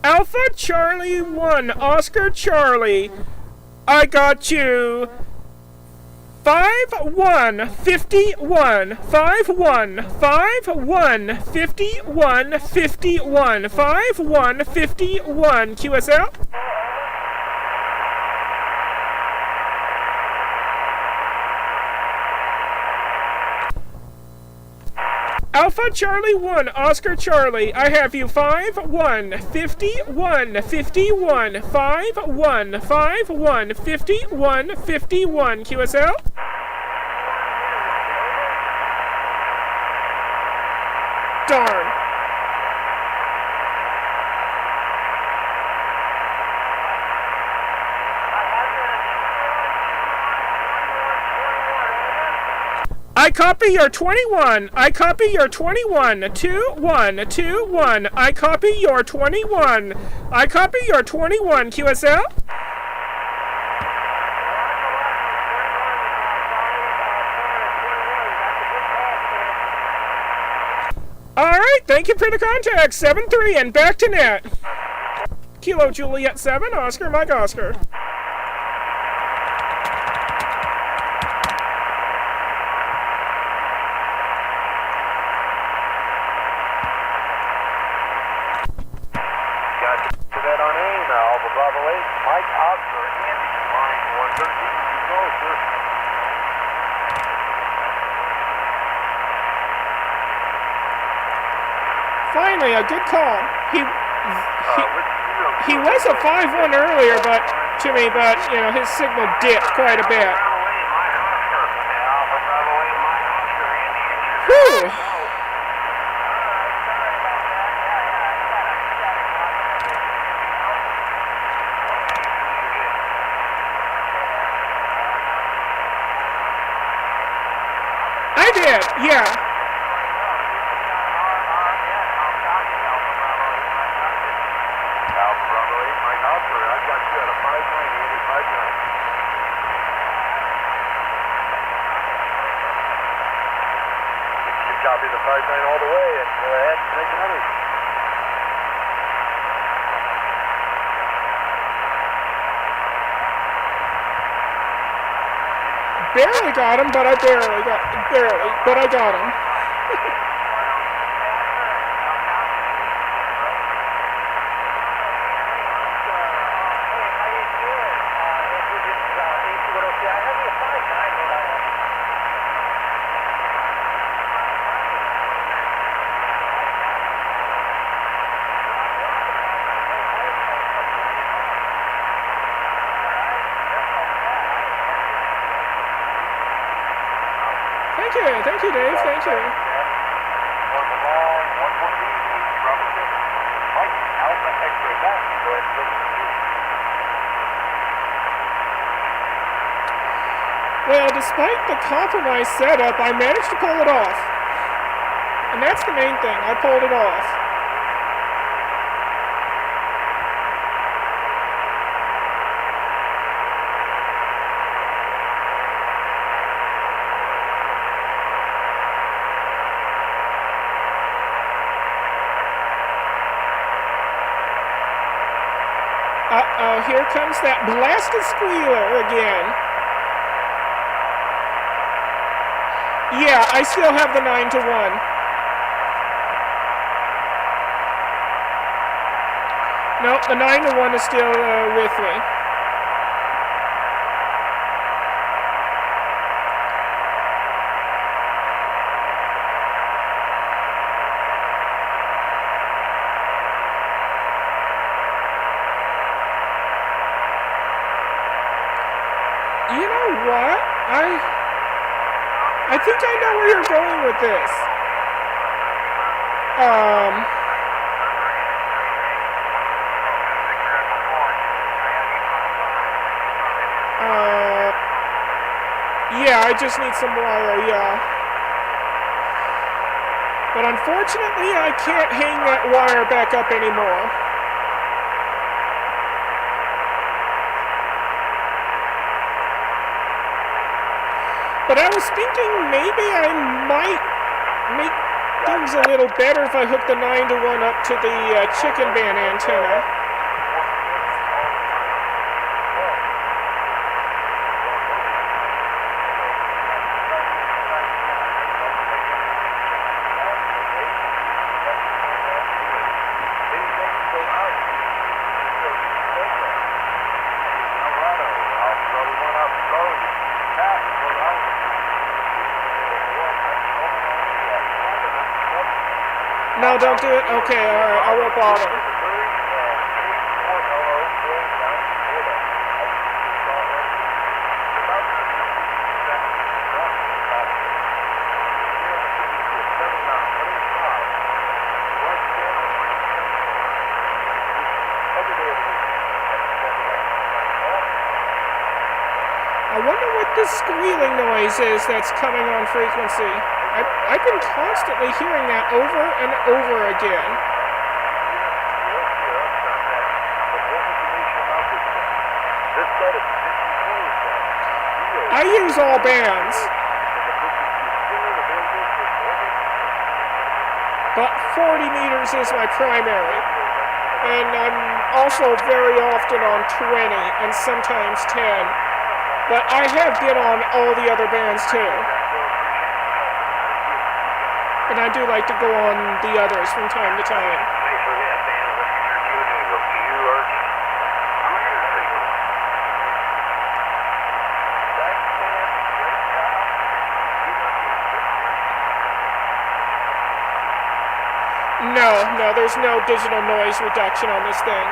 Alpha Charlie 1, Oscar Charlie. I got you. 5-1, 51, 5-1, 5-1, 51, 51, 5-1, 51. QS out. Alpha Charlie 1, Oscar Charlie, I have you 5-1, 51, 51, 5-1, 5-1, 51, 51. QS out. Darn. I copy your 21. I copy your 21. 2-1, 2-1. I copy your 21. I copy your 21. QSL. All right. Thank you for the contact. 7-3 and back to net. Kilo Juliet 7, Oscar Mike Oscar. Finally, a good call. He was a 5-1 earlier, but you know his signal dipped quite a bit. Whew. I did, yeah. Copy the 5-9 all the way and go ahead and take another. Barely got him, but I got him. Thank you, Dave. Thank you. One for long, one for easy. Mike Alpha X-ray back, you go ahead and look at the view. Well, despite the compromised setup, I managed to pull it off. And that's the main thing. I pulled it off. Uh-oh, here comes that blasted squealer again. Yeah, I still have the 9-1. No, the 9-1 is still with me. You know what? I think I know where you're going with this. Yeah, I just need some wire, yeah. But unfortunately, I can't hang that wire back up anymore. But I was thinking maybe I might make things a little better if I hook the 9-1 up to the chicken band antenna. No, don't do it? Okay, alright, I won't bother. I wonder what this squealing noise is that's coming on frequency. I've been constantly hearing that over and over again. I use all bands, but 40 meters is my primary. And I'm also very often on 20 and sometimes 10. But I have get on all the other bands too. And I do like to go on the others from time to time. Thanks for that, man. Let's get your cue and go viewers. No, there's no digital noise reduction on this thing.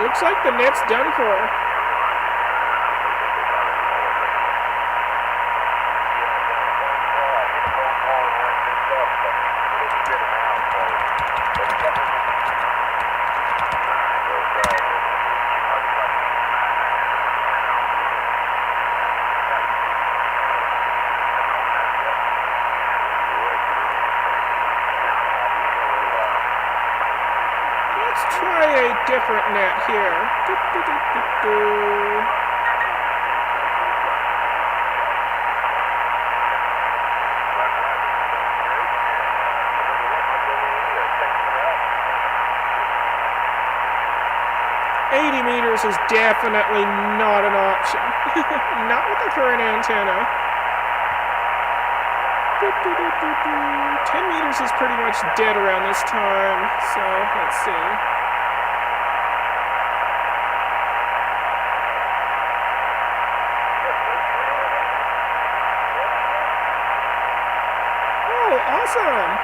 Looks like the net's done for. Let's try a different net here. $80 meters is definitely not an option. Not with the current antenna. 10 meters is pretty much dead around this time, so let's see. Oh, awesome!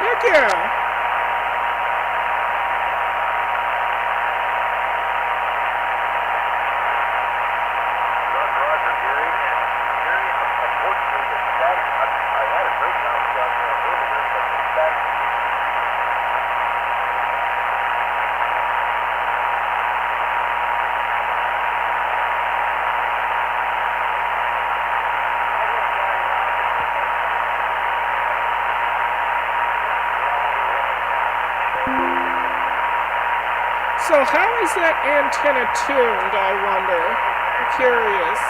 Heck yeah! So how is that antenna tuned, I wonder? I'm curious.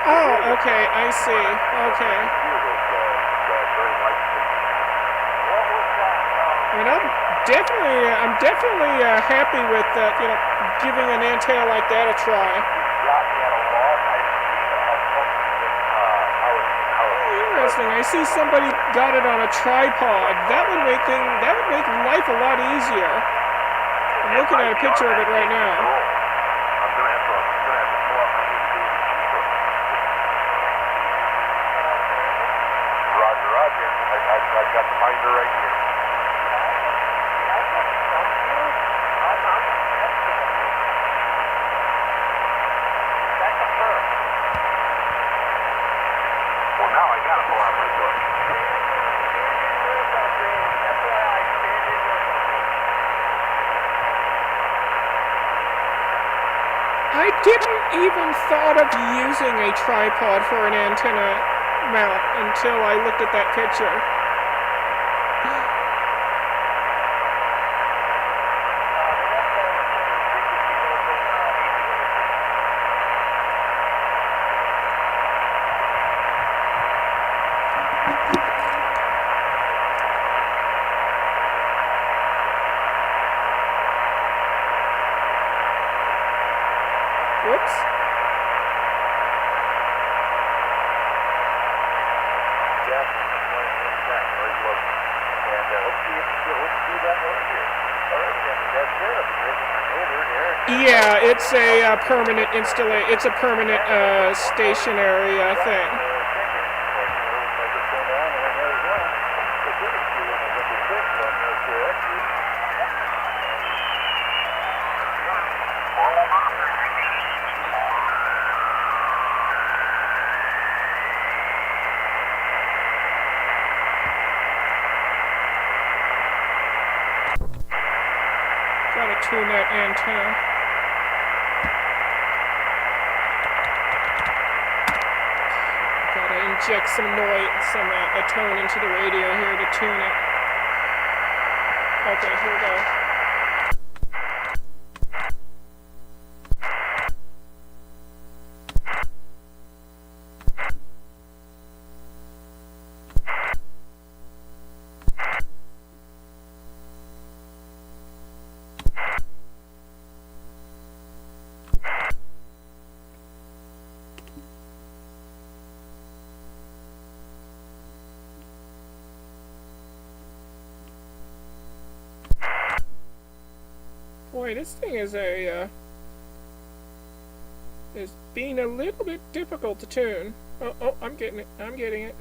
Oh, okay, I see. Okay. I mean, I'm definitely happy with giving an antenna like that a try. Oh, interesting. I see somebody got it on a tripod. That would make life a lot easier. I'm looking at a picture of it right now. I've got the binder right here. Well, now I gotta pull out my book. I didn't even thought of using a tripod for an antenna mount until I looked at that picture. Whoops. Yeah, it's a permanent installation. It's a permanent stationary thing. Gotta tune that antenna. Gotta inject some noise, a tone into the radio here to tune it. Okay, here we go. Boy, this thing is is being a little bit difficult to tune. Oh, I'm getting it. I'm getting it.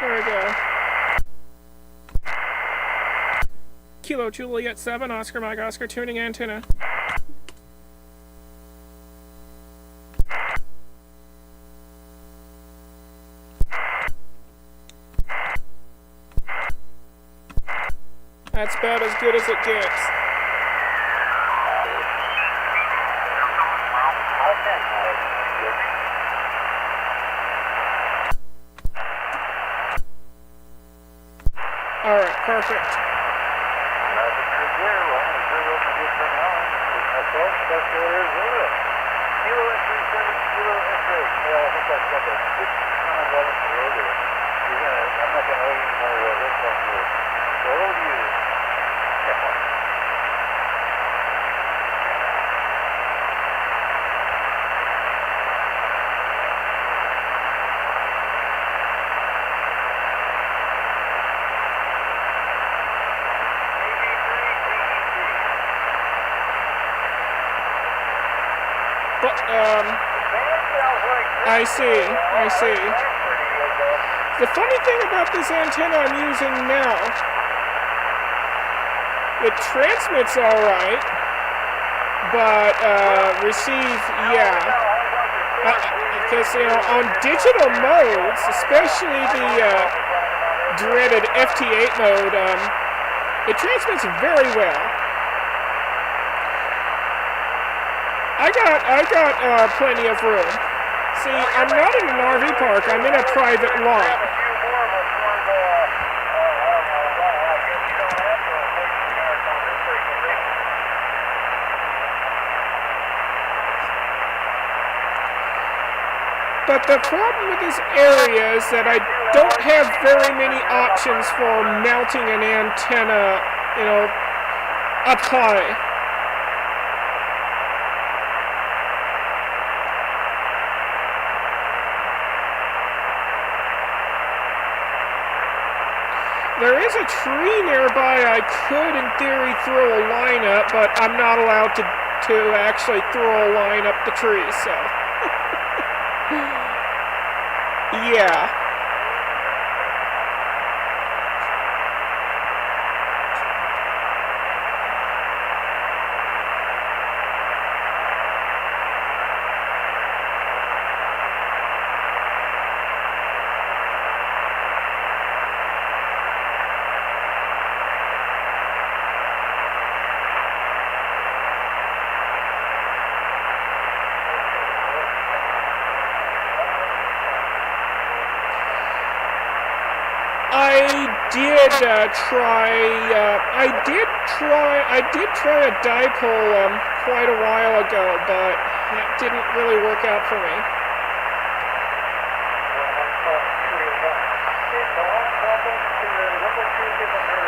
There we go. Kilo Juliet 7, Oscar Mike Oscar, tuning antenna. That's about as good as it gets. Alright, perfect. But, I see. The funny thing about this antenna I'm using now, it transmits alright, but, receive, yeah. Because, you know, on digital modes, especially the, dreaded FT8 mode, it transmits very well. I got plenty of room. See, I'm not in an RV park, I'm in a private lot. But the problem with this area is that I don't have very many options for mounting an antenna, you know, up high. There is a tree nearby I could, in theory, throw a line up, but I'm not allowed to actually throw a line up the tree, so... yeah. I did try a dipole quite a while ago, but that didn't really work out for me.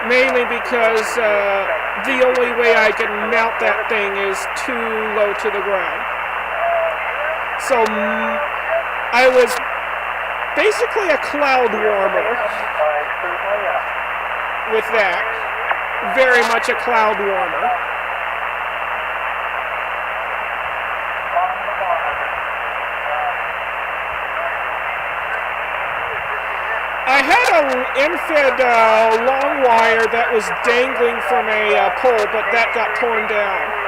Mainly because the only way I can mount that thing is too low to the ground. So I was basically a cloud warmer with that. Very much a cloud warmer. I had an end-fed long wire that was dangling from a pole, but that got torn down.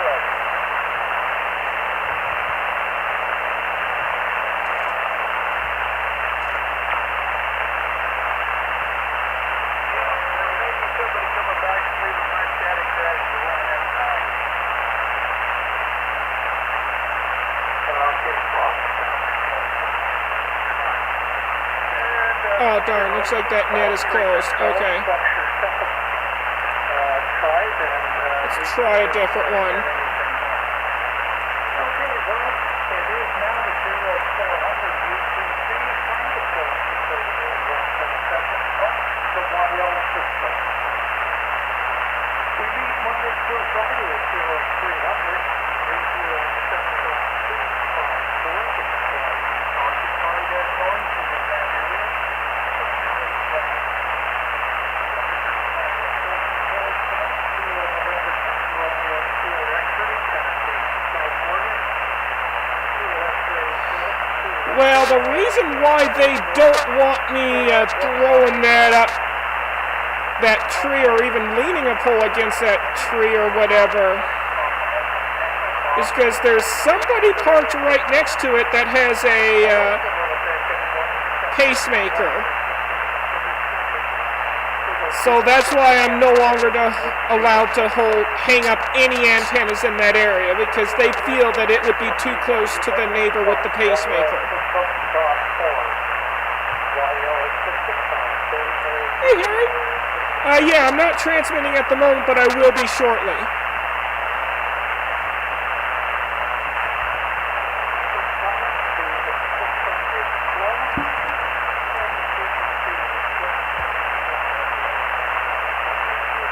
Oh darn, looks like that net is closed. Okay. Let's try a different one. Well, the reason why they don't want me throwing that tree or even leaning a pole against that tree or whatever is because there's somebody parked right next to it that has a pacemaker. So that's why I'm no longer allowed to hang up any antennas in that area, because they feel that it would be too close to the neighbor with the pacemaker. Hey, Harry. Yeah, I'm not transmitting at the moment, but I will be shortly.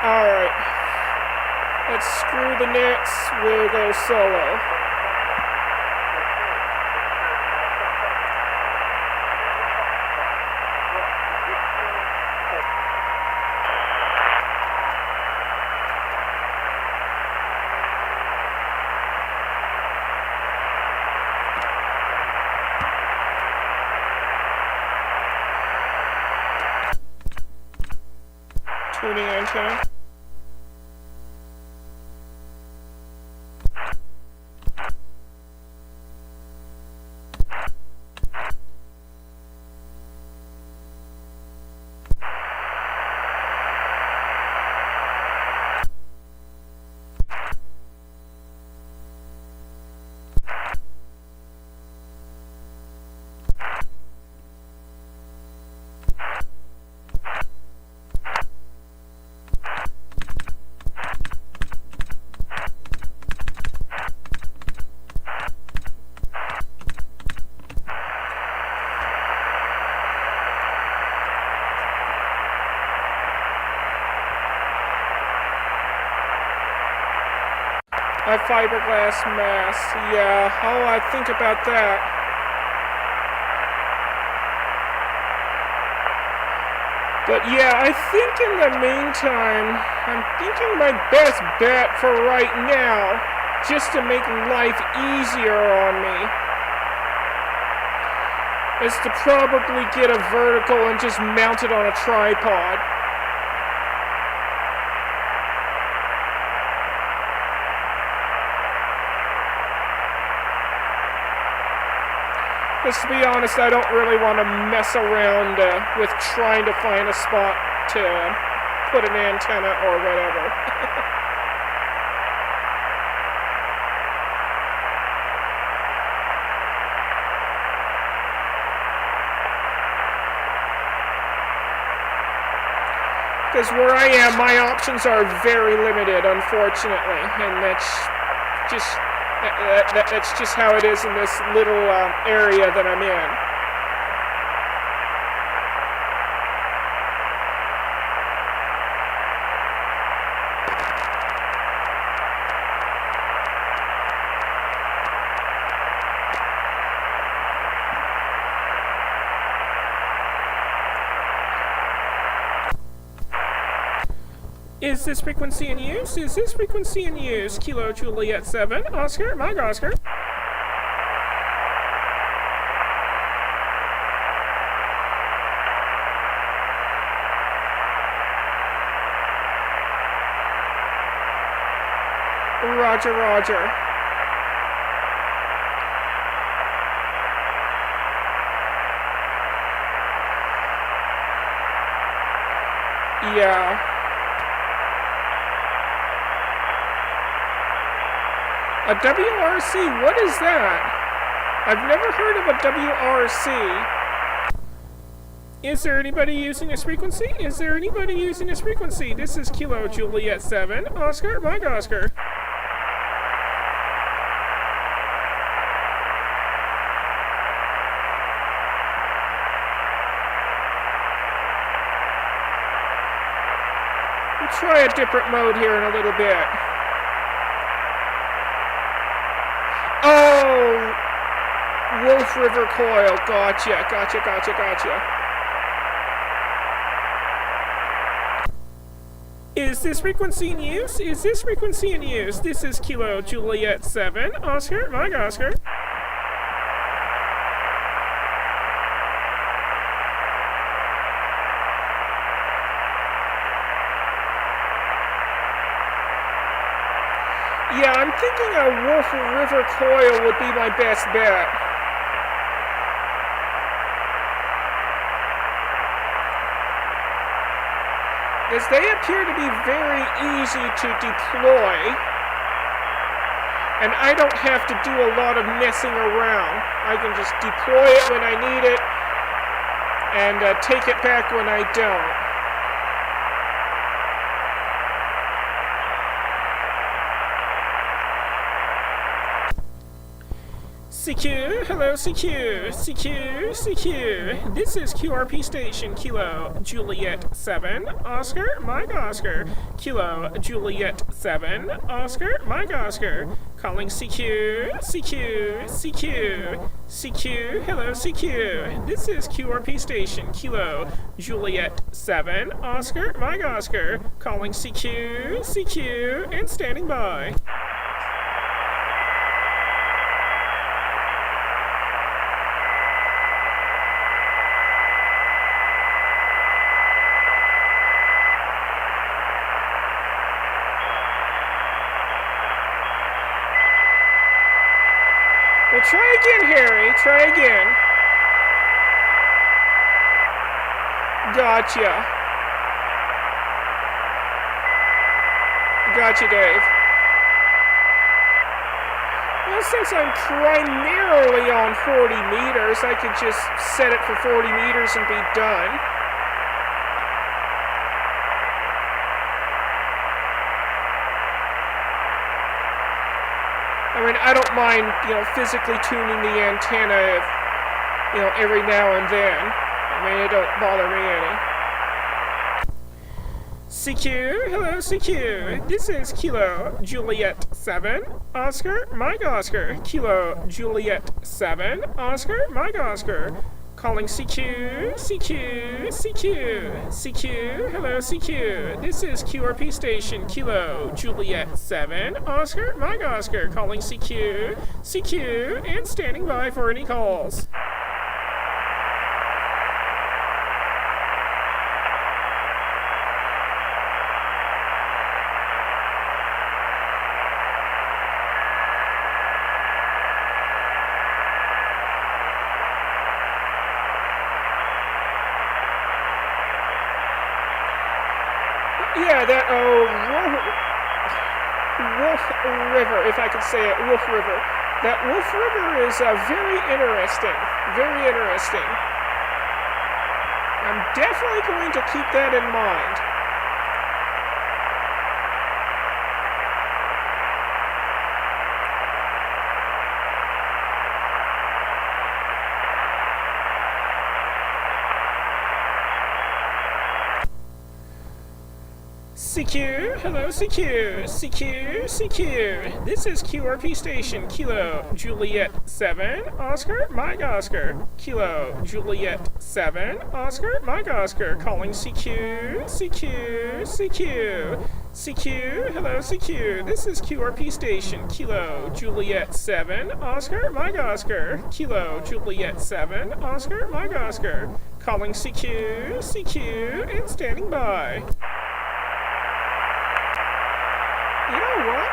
Alright. Let's screw the nets. We'll go solo. Tuning antenna. A fiberglass mask. Yeah, how I think about that. But yeah, I think in the meantime, I'm thinking my best bet for right now, just to make life easier on me, is to probably get a vertical and just mount it on a tripod. Because to be honest, I don't really want to mess around with trying to find a spot to put an antenna or whatever. Because where I am, my options are very limited, unfortunately, and that's just how it is in this little area that I'm in. Is this frequency in use? Is this frequency in use? Kilo Juliet 7, Oscar, Mike Oscar. Roger, roger. Yeah. A WRC? What is that? I've never heard of a WRC. Is there anybody using this frequency? Is there anybody using this frequency? This is Kilo Juliet 7, Oscar, Mike Oscar. We'll try a different mode here in a little bit. Oh! Wolf River Coil. Gotcha, gotcha, gotcha, gotcha. Is this frequency in use? Is this frequency in use? This is Kilo Juliet 7, Oscar, Mike Oscar. thinking a Wolf River coil would be my best bet. As they appear to be very easy to deploy, and I don't have to do a lot of messing around. I can just deploy it when I need it, and take it back when I don't. CQ, hello CQ, CQ, CQ. This is QRP Station, Kilo Juliet 7, Oscar, Mike Oscar. Kilo Juliet 7, Oscar, Mike Oscar. Calling CQ, CQ, CQ, CQ, hello CQ. This is QRP Station, Kilo Juliet 7, Oscar, Mike Oscar. Calling CQ, CQ, and standing by. Well, try again, Harry. Try again. Gotcha. Gotcha, Dave. Well, since I'm primarily on 40 meters, I could just set it for 40 meters and be done. I mean, I don't mind, physically tuning the antenna, every now and then. I mean, it don't bother me any. CQ, hello CQ. This is Kilo Juliet 7, Oscar, Mike Oscar. Kilo Juliet 7, Oscar, Mike Oscar. Calling CQ, CQ, CQ, CQ, hello CQ. This is QRP Station, Kilo Juliet 7, Oscar, Mike Oscar. Calling CQ, CQ, and standing by for any calls. Yeah, that, Wolf River, if I could say it, Wolf River. That Wolf River is very interesting. Very interesting. I'm definitely going to keep that in mind. CQ, hello CQ, CQ, CQ. This is QRP Station, Kilo Juliet 7, Oscar, Mike Oscar. Kilo Juliet 7, Oscar, Mike Oscar. Calling CQ, CQ, CQ. CQ, hello CQ. This is QRP Station, Kilo Juliet 7, Oscar, Mike Oscar. Kilo Juliet 7, Oscar, Mike Oscar. Calling CQ, CQ, and standing by. You know what?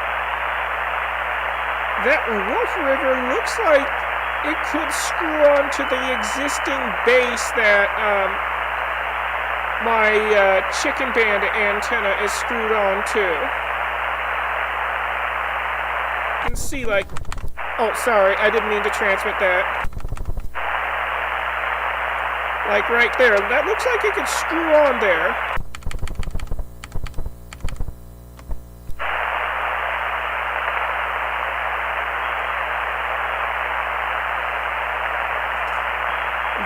That Wolf River looks like it could screw on to the existing base that my Chicken Band antenna is screwed on to. You can see, like, oh, sorry, I didn't mean to transmit that. Like right there, that looks like it could screw on there.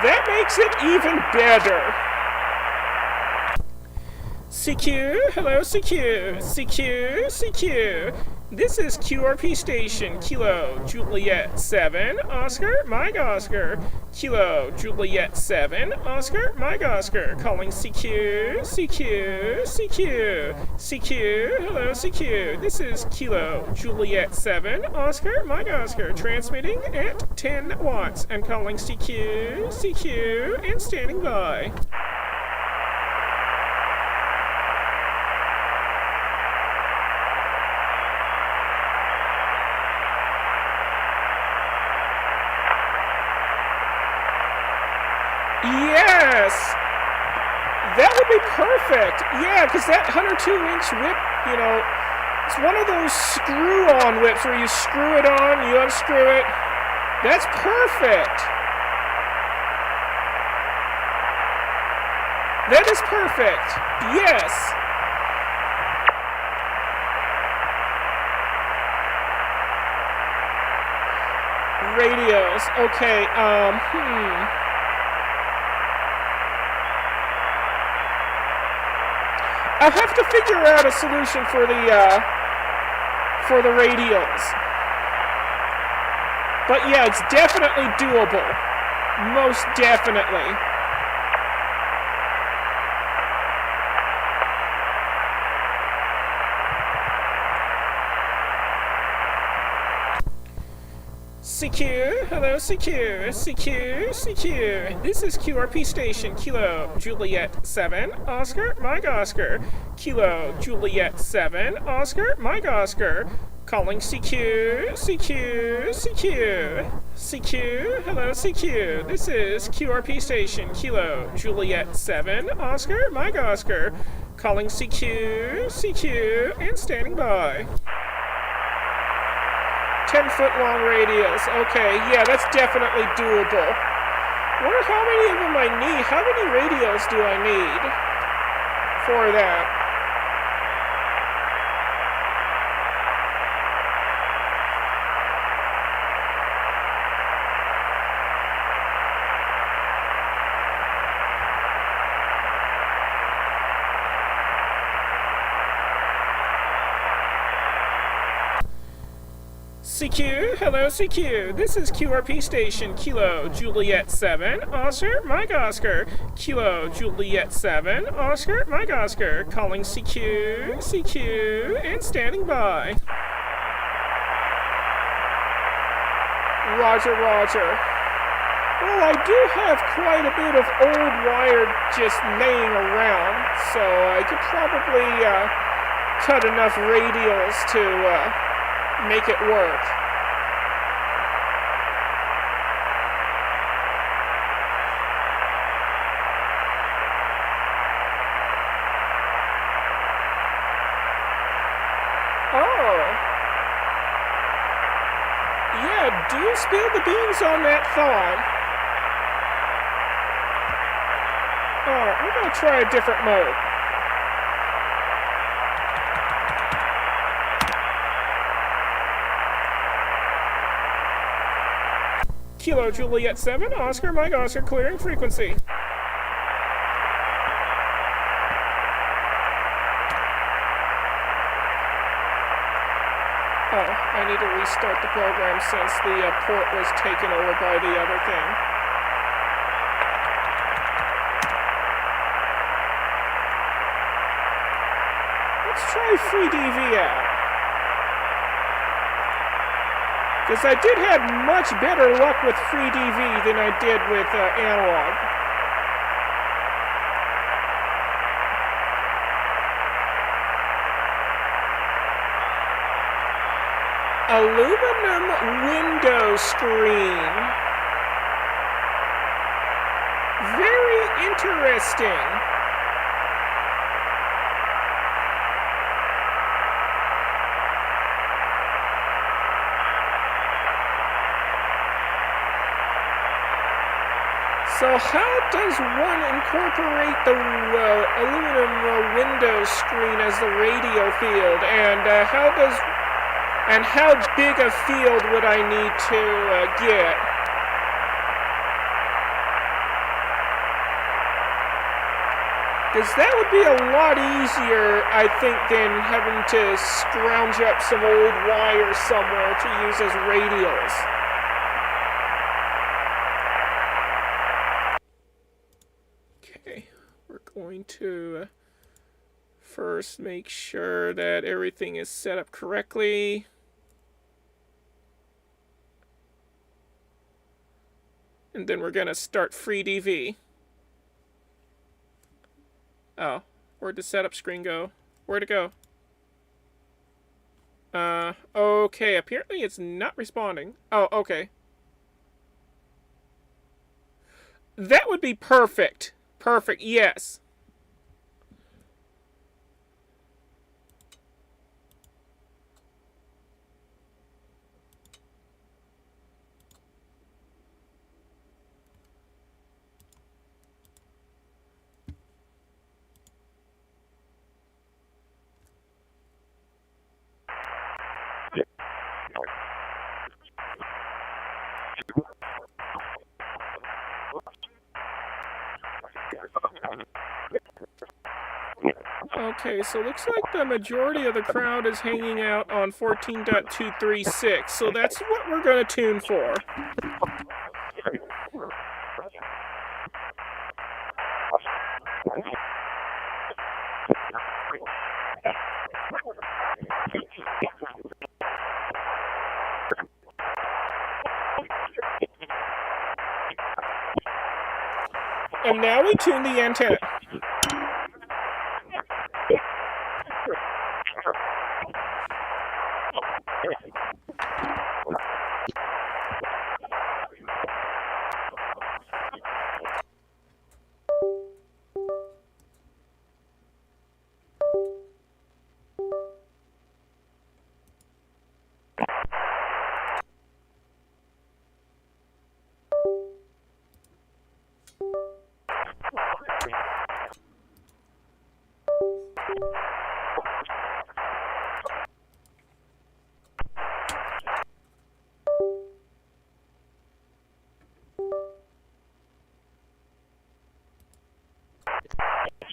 That makes it even better. CQ, hello CQ, CQ, CQ. This is QRP Station, Kilo Juliet 7, Oscar, Mike Oscar. Kilo Juliet 7, Oscar, Mike Oscar. Calling CQ, CQ, CQ, CQ, hello CQ. This is Kilo Juliet 7, Oscar, Mike Oscar. Transmitting at 10 watts and calling CQ, CQ, and standing by. Yes. That would be perfect. Yeah, because that 102-inch whip, you know, it's one of those screw-on whips where you screw it on, you unscrew it. That's perfect. That is perfect. Yes. Radios. Okay, I'll have to figure out a solution for the radios. But yeah, it's definitely doable. Most definitely. Secure, hello, secure, secure, secure. This is QRP station, Kilo Juliet 7, Oscar, Mike Oscar. Kilo Juliet 7, Oscar, Mike Oscar. Calling secure, secure, secure. Secure, hello, secure. This is QRP station, Kilo Juliet 7, Oscar, Mike Oscar. Calling secure, secure, and standing by. 10-foot long radius. Okay, yeah, that's definitely doable. Wonder how many of them I need. How many radios do I need for that? CQ, hello CQ. This is QRP station, Kilo Juliet 7, Oscar, Mike Oscar. Kilo Juliet 7, Oscar, Mike Oscar. Calling CQ, CQ, and standing by. Roger, roger. Well, I do have quite a bit of old wire just laying around, so I could probably cut enough radials to make it work. Oh. Yeah, do spill the beans on that thought. Alright, we're gonna try a different mode. Kilo Juliet 7, Oscar, Mike Oscar, clearing frequency. Oh, I need to restart the program since the port was taken over by the other thing. Let's try FreeDV out. Because I did have much better luck with FreeDV than I did with analog. Aluminum window screen. Very interesting. So how does one incorporate the aluminum window screen as the radio field, and how big a field would I need to get? Because that would be a lot easier, I think, than having to scrounge up some old wires somewhere to use as radials. We're going to first make sure that everything is set up correctly. And then we're going to start FreeDV. Oh, where'd the setup screen go? Where'd it go? Okay, apparently it's not responding. Oh, okay. That would be perfect. Perfect, yes. Okay, so looks like the majority of the crowd is hanging out on 14.236, so that's what we're going to tune for. And now we tune the antenna.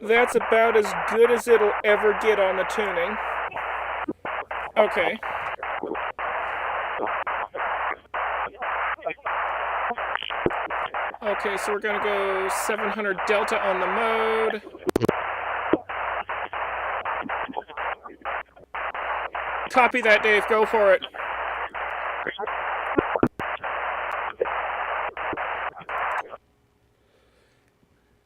That's about as good as it'll ever get on the tuning. Okay. Okay, so we're gonna go 700 delta on the mode. Copy that, Dave. Go for it.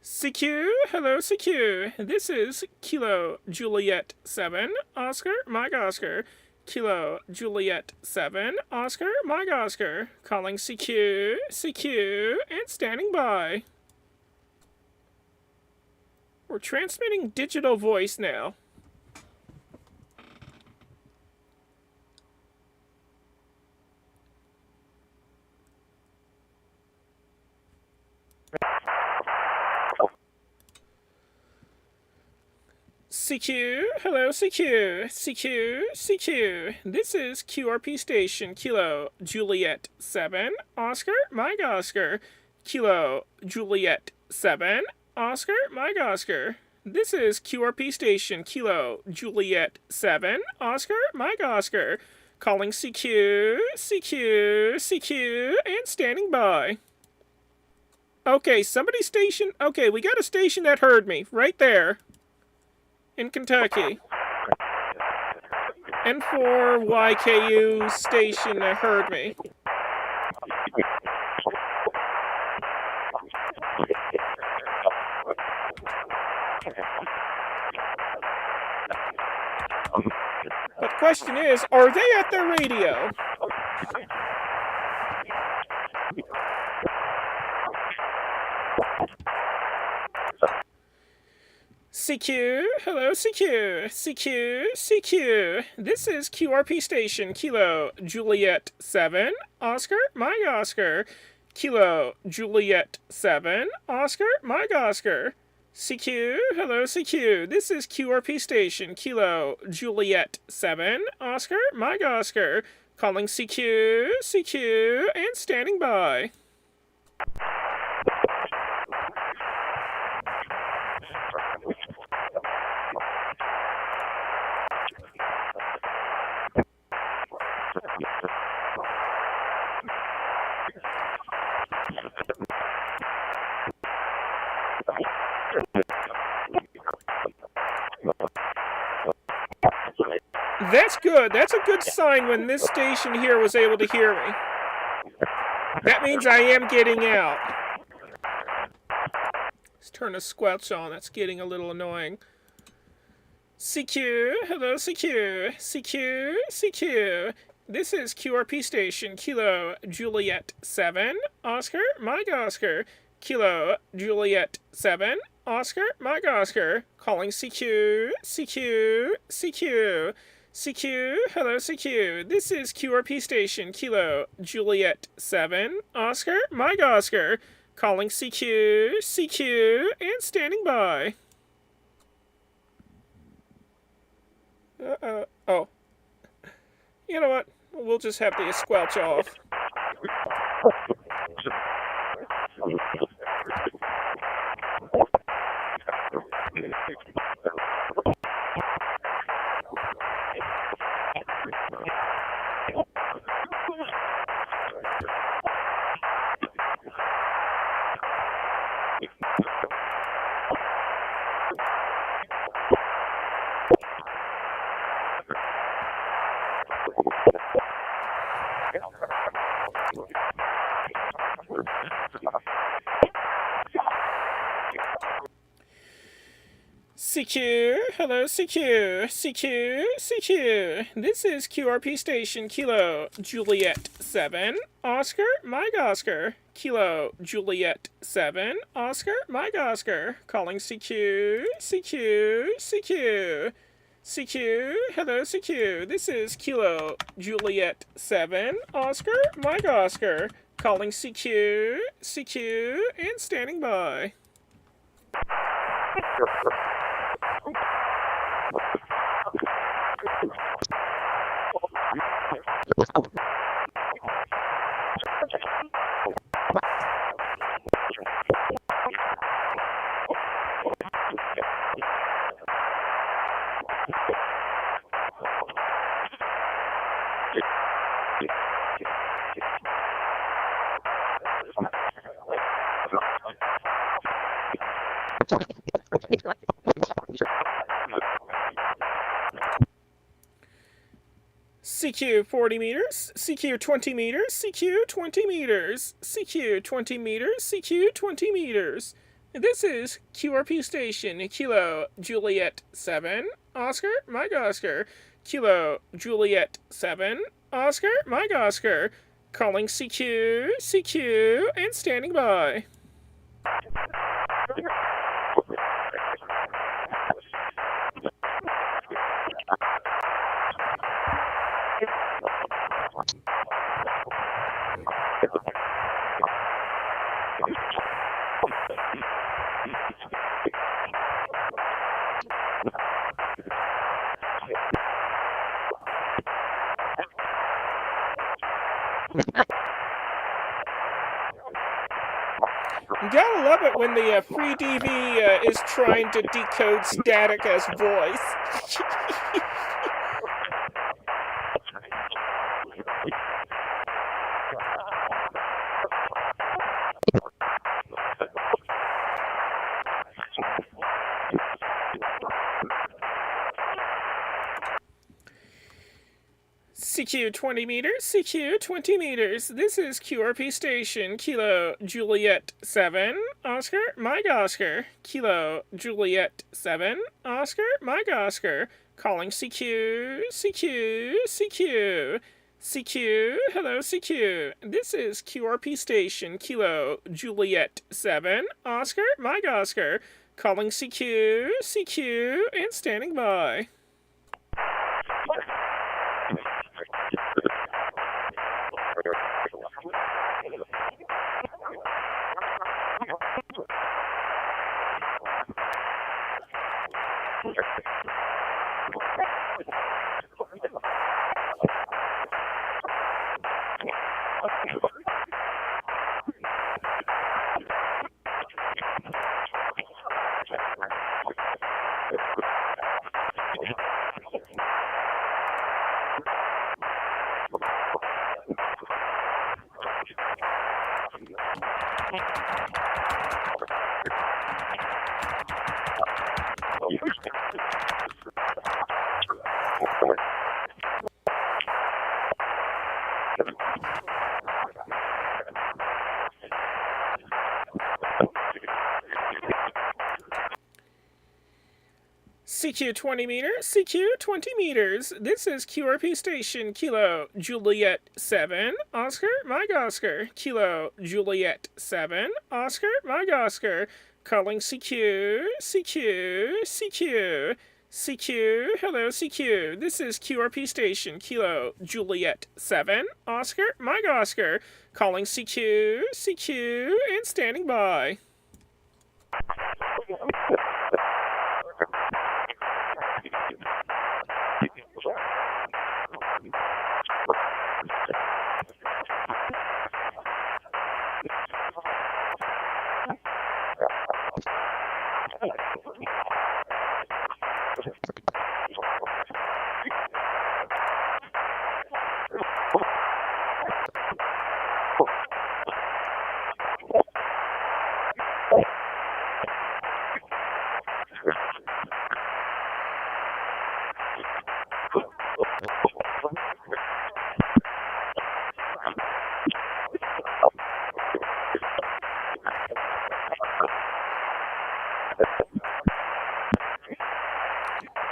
CQ, hello CQ. This is Kilo Juliet 7, Oscar, Mike Oscar. Kilo Juliet 7, Oscar, Mike Oscar. Calling CQ, CQ, and standing by. We're transmitting digital voice now. CQ, hello CQ, CQ, CQ. This is QRP station, Kilo Juliet 7, Oscar, Mike Oscar. Kilo Juliet 7, Oscar, Mike Oscar. This is QRP station, Kilo Juliet 7, Oscar, Mike Oscar. Calling CQ, CQ, CQ, and standing by. Okay, somebody station. Okay, we got a station that heard me, right there. In Kentucky. N4YKU station that heard me. But the question is, are they at their radio? CQ, hello CQ, CQ, CQ. This is QRP station, Kilo Juliet 7, Oscar, Mike Oscar. Kilo Juliet 7, Oscar, Mike Oscar. CQ, hello CQ. This is QRP station, Kilo Juliet 7, Oscar, Mike Oscar. Calling CQ, CQ, and standing by. That's good. That's a good sign when this station here was able to hear me. That means I am getting out. Let's turn the squelch on. That's getting a little annoying. CQ, hello CQ, CQ, CQ. This is QRP station, Kilo Juliet 7, Oscar, Mike Oscar. Kilo Juliet 7, Oscar, Mike Oscar, calling CQ, CQ, CQ, CQ, hello CQ, this is QRP station, Kilo, Juliet 7, Oscar, Mike Oscar, calling CQ, CQ, and standing by. Oh. You know what? We'll just have the squelch off. CQ, hello CQ, CQ, CQ. This is QRP station, Kilo, Juliet 7, Oscar, Mike Oscar, Kilo, Juliet 7, Oscar, Mike Oscar, calling CQ, CQ, CQ. CQ, hello CQ, this is Kilo, Juliet 7, Oscar, Mike Oscar, calling CQ, CQ, and standing by. CQ 40 meters, CQ 20 meters, CQ 20 meters, CQ 20 meters, CQ 20 meters. This is QRP station, Kilo, Juliet 7, Oscar, Mike Oscar, Kilo, Juliet 7, Oscar, Mike Oscar, calling CQ, CQ, and standing by. You gotta love it when the free DV is trying to decode static as voice. CQ 20 meters, CQ 20 meters. This is QRP station, Kilo, Juliet 7, Oscar, Mike Oscar, Kilo, Juliet 7, Oscar, Mike Oscar, calling CQ, CQ, CQ. CQ, hello CQ. This is QRP station, Kilo, Juliet 7, Oscar, Mike Oscar, calling CQ, CQ, and standing by. CQ 20 meters, CQ 20 meters. This is QRP station, Kilo, Juliet 7, Oscar, Mike Oscar, Kilo, Juliet 7, Oscar, Mike Oscar, Calling CQ, CQ, CQ, CQ, hello CQ. This is QRP Station, Kilo Juliet 7, Oscar, Mike Oscar. Calling CQ, CQ, and standing by.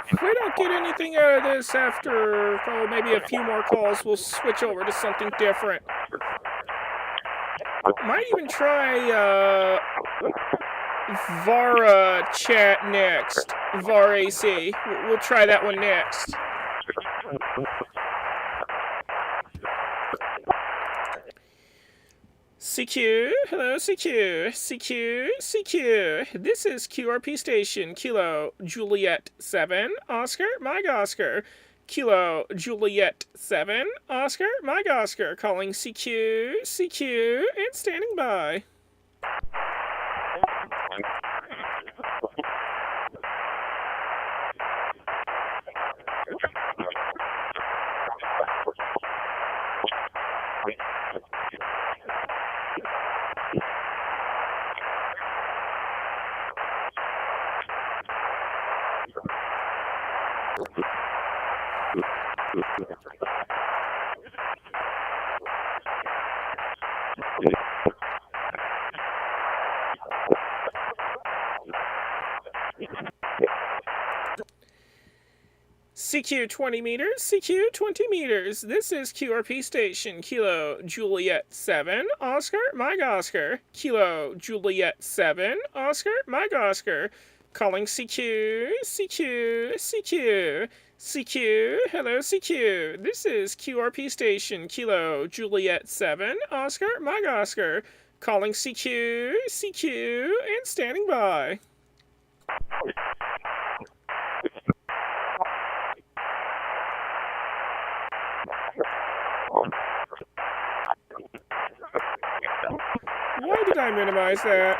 If we don't get anything out of this after, maybe a few more calls, we'll switch over to something different. Might even try, VAR chat next. VAR AC. We'll try that one next. CQ, hello CQ, CQ, CQ. This is QRP Station, Kilo Juliet 7, Oscar, Mike Oscar. Kilo Juliet 7, Oscar, Mike Oscar. Calling CQ, CQ, and standing by. CQ 20 meters, CQ 20 meters. This is QRP Station, Kilo Juliet 7, Oscar, Mike Oscar. Kilo Juliet 7, Oscar, Mike Oscar. Calling CQ, CQ, CQ. CQ, hello CQ. This is QRP Station, Kilo Juliet 7, Oscar, Mike Oscar. Calling CQ, CQ, and standing by. Why did I minimize that?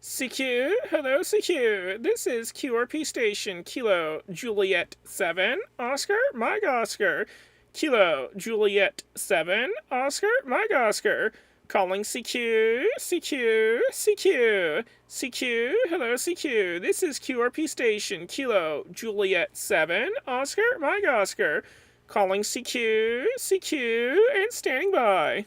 CQ, hello CQ. This is QRP Station, Kilo Juliet 7, Oscar, Mike Oscar. Kilo Juliet 7, Oscar, Mike Oscar. Calling CQ, CQ, CQ. CQ, hello CQ. This is QRP Station, Kilo Juliet 7, Oscar, Mike Oscar. Calling CQ, CQ, and standing by.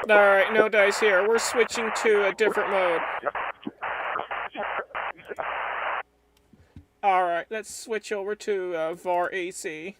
Alright, no dice here. We're switching to a different mode. Alright, let's switch over to VAR AC.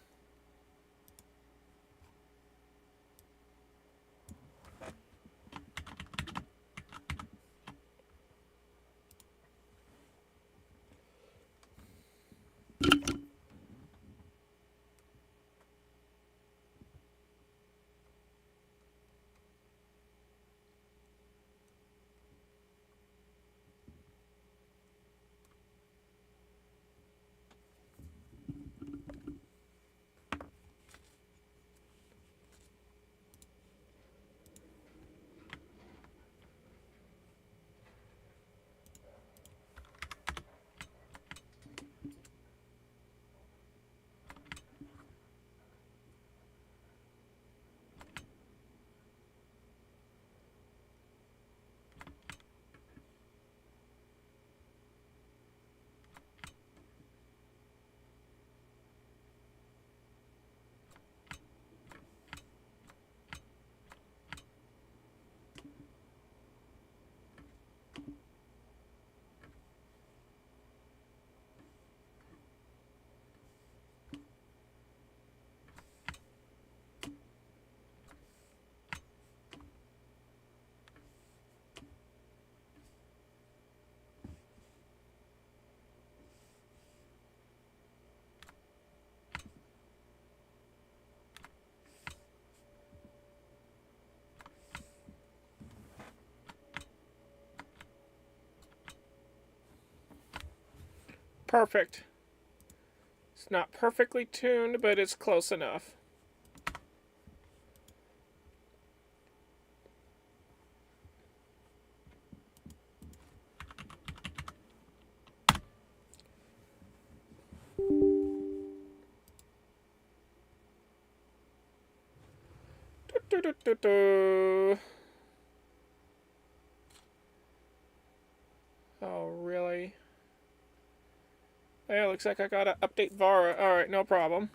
Perfect. It's not perfectly tuned, but it's close enough. Oh, really? Yeah, looks like I gotta update Vara. Alright, no problem.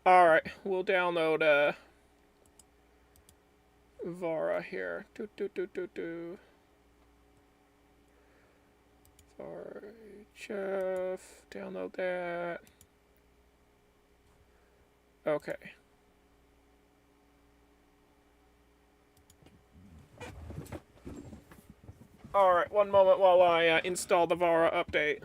Alright, we'll download Vara here. Vara HF, download that. Okay. Alright, one moment while I install the Vara update.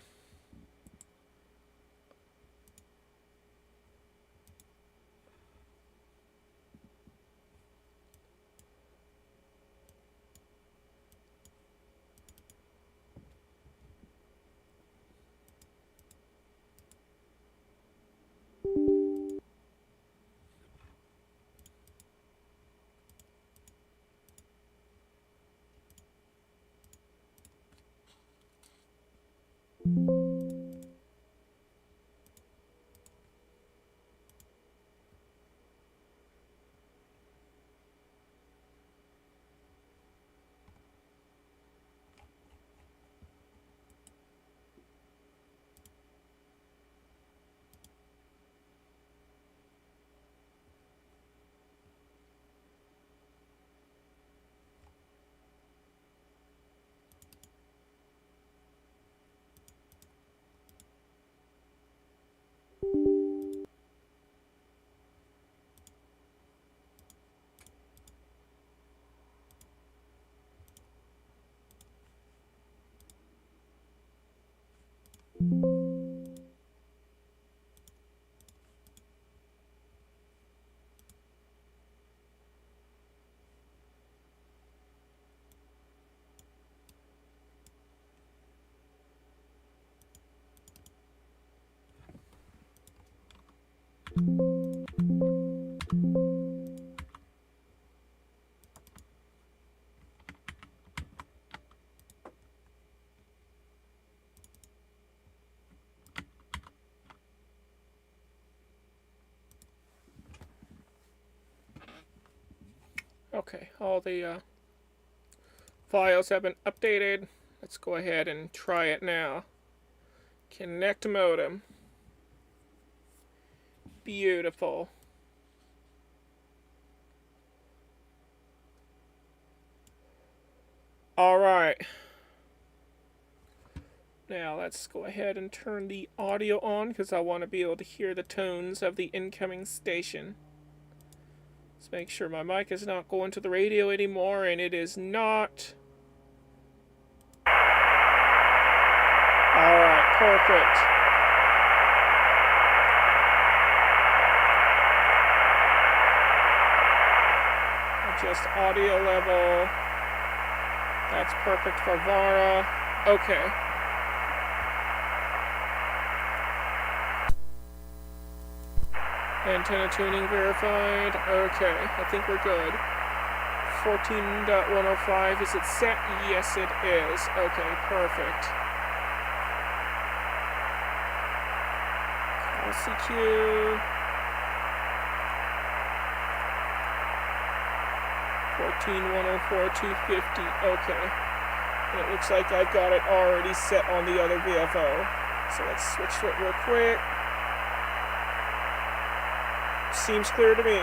Okay, all the files have been updated. Let's go ahead and try it now. Connect modem. Beautiful. Alright. Now let's go ahead and turn the audio on because I want to be able to hear the tones of the incoming station. Let's make sure my mic is not going to the radio anymore, and it is not. Alright, perfect. Adjust audio level. That's perfect for Vara. Okay. Antenna tuning verified. Okay, I think we're good. 14.105, is it set? Yes, it is. Okay, perfect. LCQ. 14.104.250. Okay. And it looks like I've got it already set on the other VFO. So let's switch to it real quick. Seems clear to me.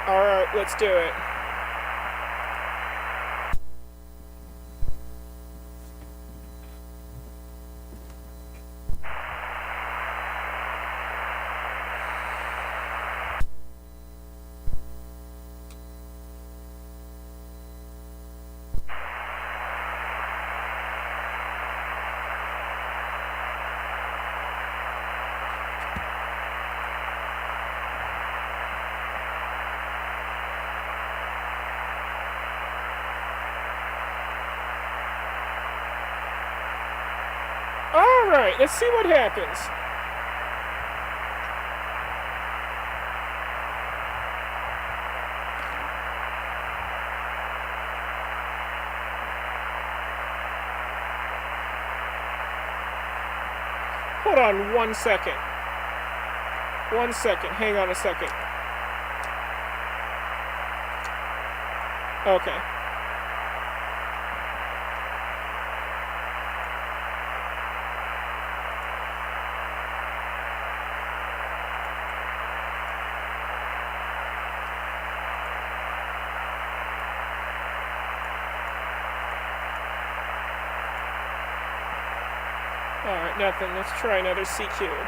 Alright, let's do it. Alright, let's see what happens. Hold on 1 second. 1 second. Hang on a second. Okay. Alright, nothing. Let's try another CQ.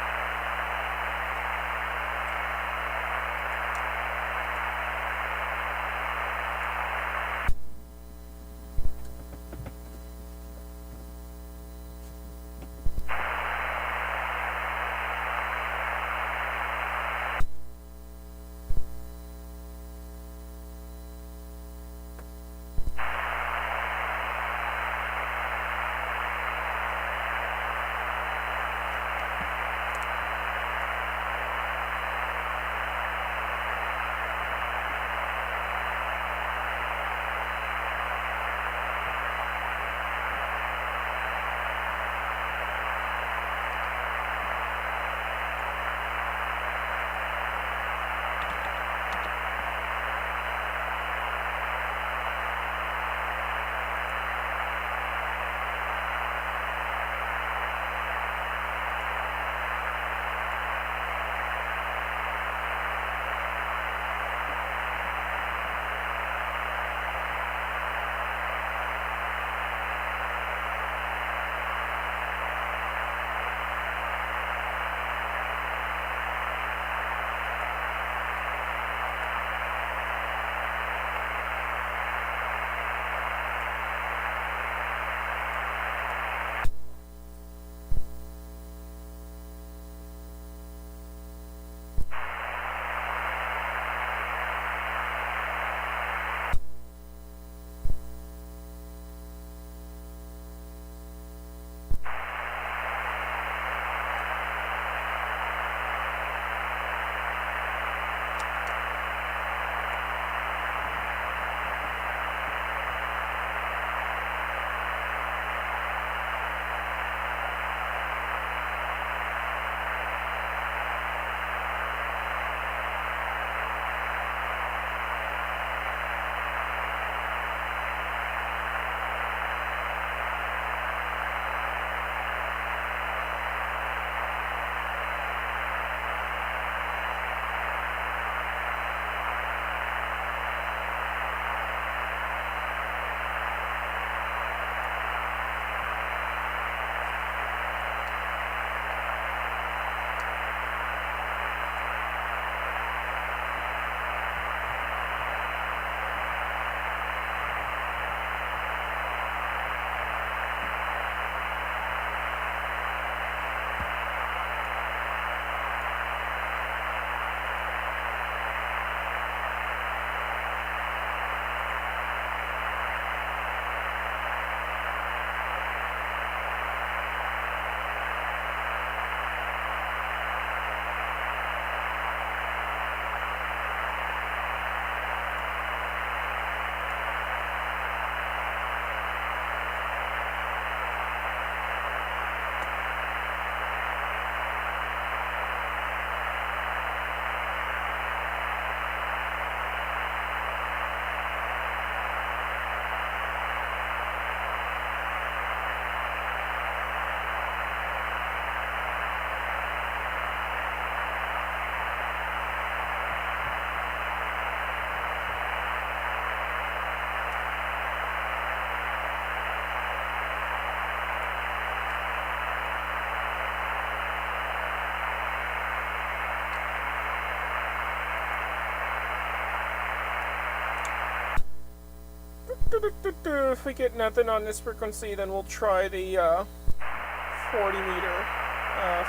If we get nothing on this frequency, then we'll try the 40 meter,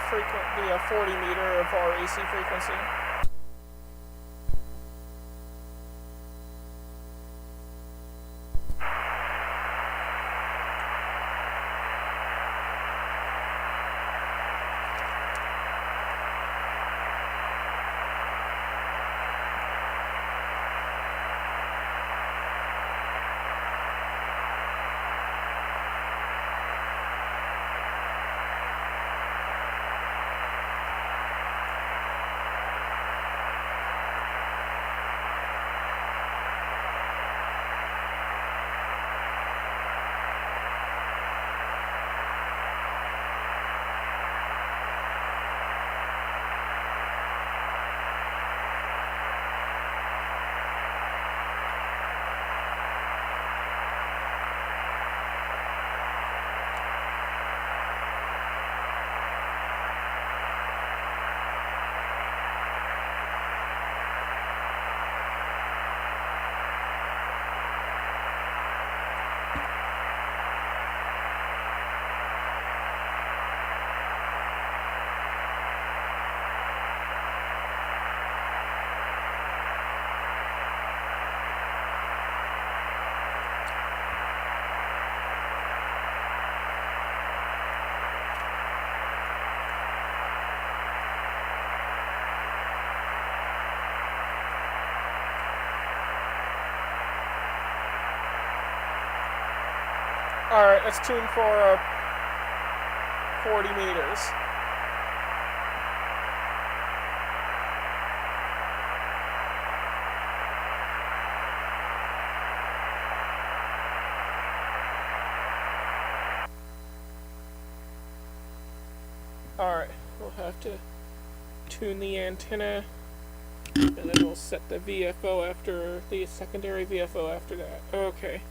40 meter of our AC frequency. Alright, let's tune for 40 meters. Alright, we'll have to tune the antenna, and then we'll set the VFO after, the secondary VFO after that. Okay.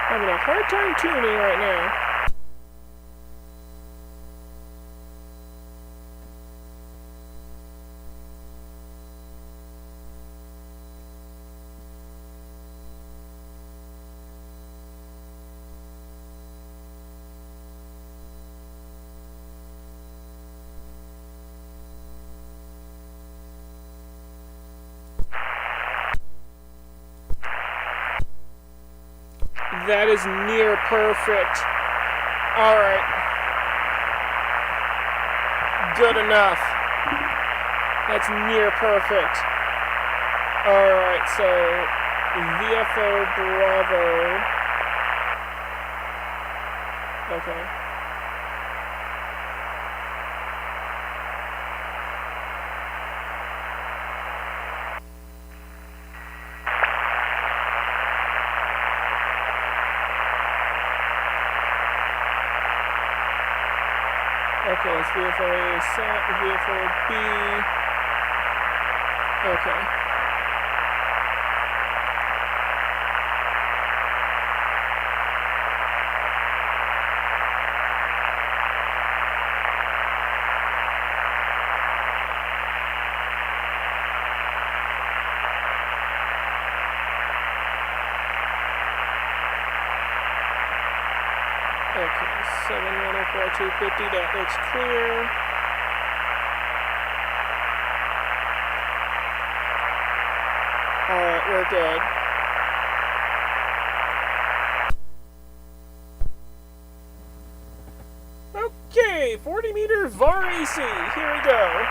Having a hard time tuning right now. That is near perfect. Alright. Good enough. That's near perfect. Alright, so VFO Bravo. Okay. Okay, it's VFO A set, VFO B. Okay. Okay, 7104250, that looks clear. Alright, we're good. Okay, 40 meter VAR AC, here we go.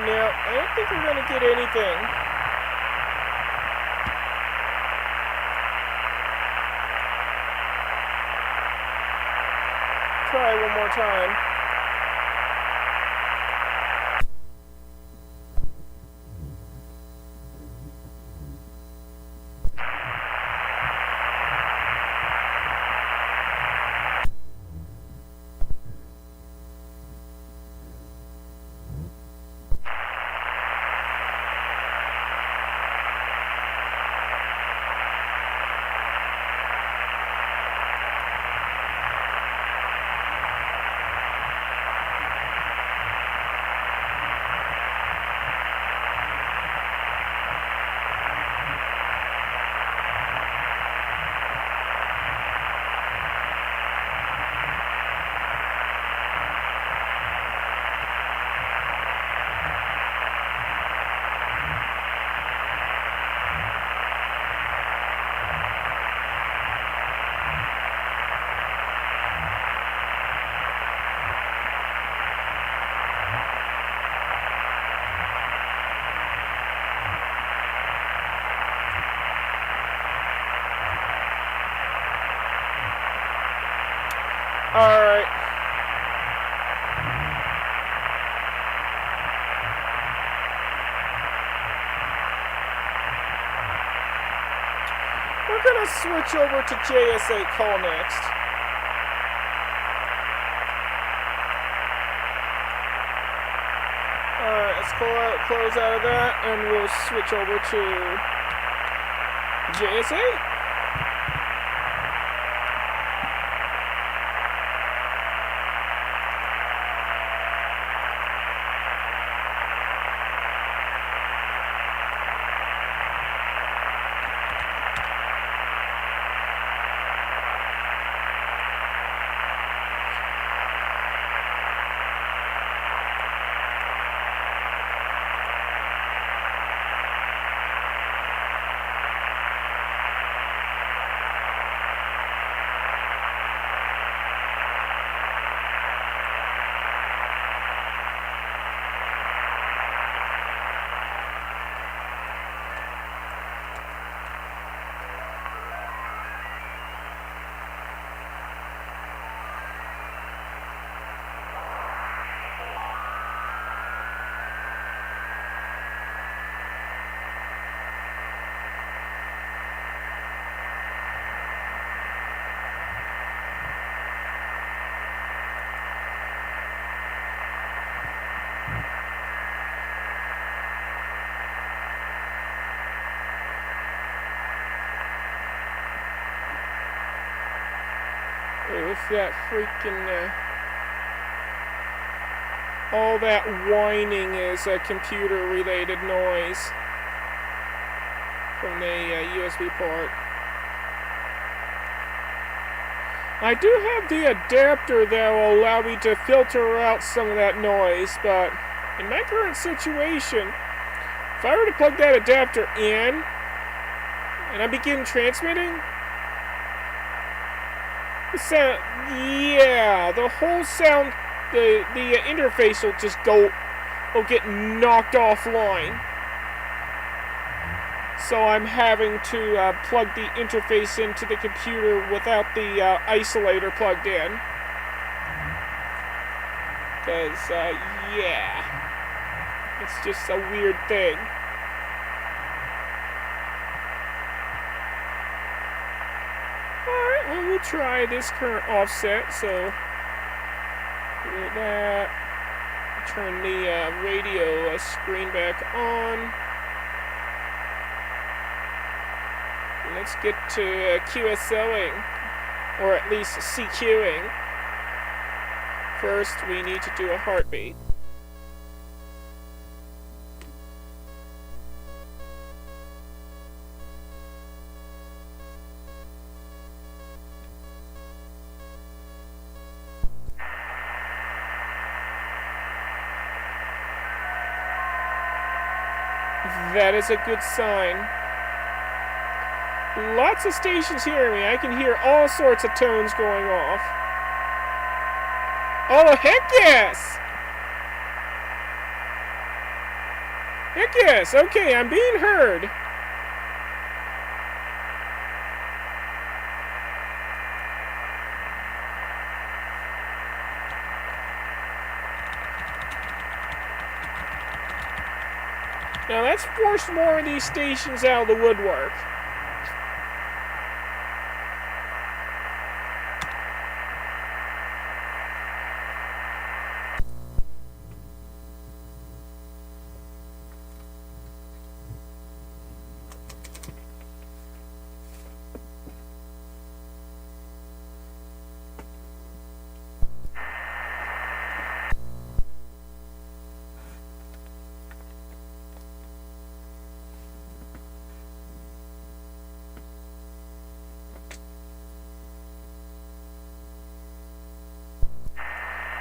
No, I don't think we're gonna get anything. Try one more time. Alright. We're gonna switch over to JS8 call next. Alright, let's close out of that and we'll switch over to JS8. What's that freaking, all that whining is a computer-related noise from the USB port. I do have the adapter that will allow me to filter out some of that noise, but in my current situation, if I were to plug that adapter in and I begin transmitting, the sound, yeah, the whole sound, the interface will just will get knocked offline. So I'm having to plug the interface into the computer without the isolator plugged in. Because, yeah, it's just a weird thing. Alright, well, we'll try this current offset, so do that. Turn the radio screen back on. Let's get to QSOing, or at least CQing. First, we need to do a heartbeat. That is a good sign. Lots of stations hear me. I can hear all sorts of tones going off. Oh, heck yes! Heck yes, okay, I'm being heard. Now let's force more of these stations out of the woodwork.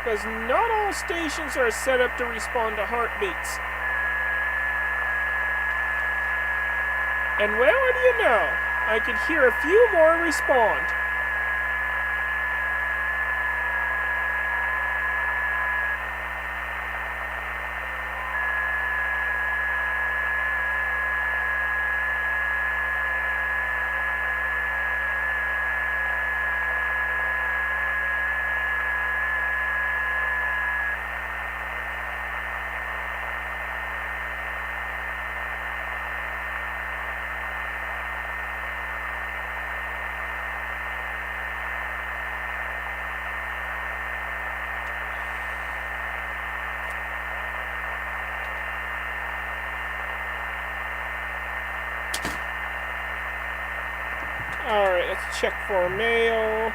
Because not all stations are set up to respond to heartbeats. And well, what do you know? I could hear a few more respond. Alright, let's check for mail.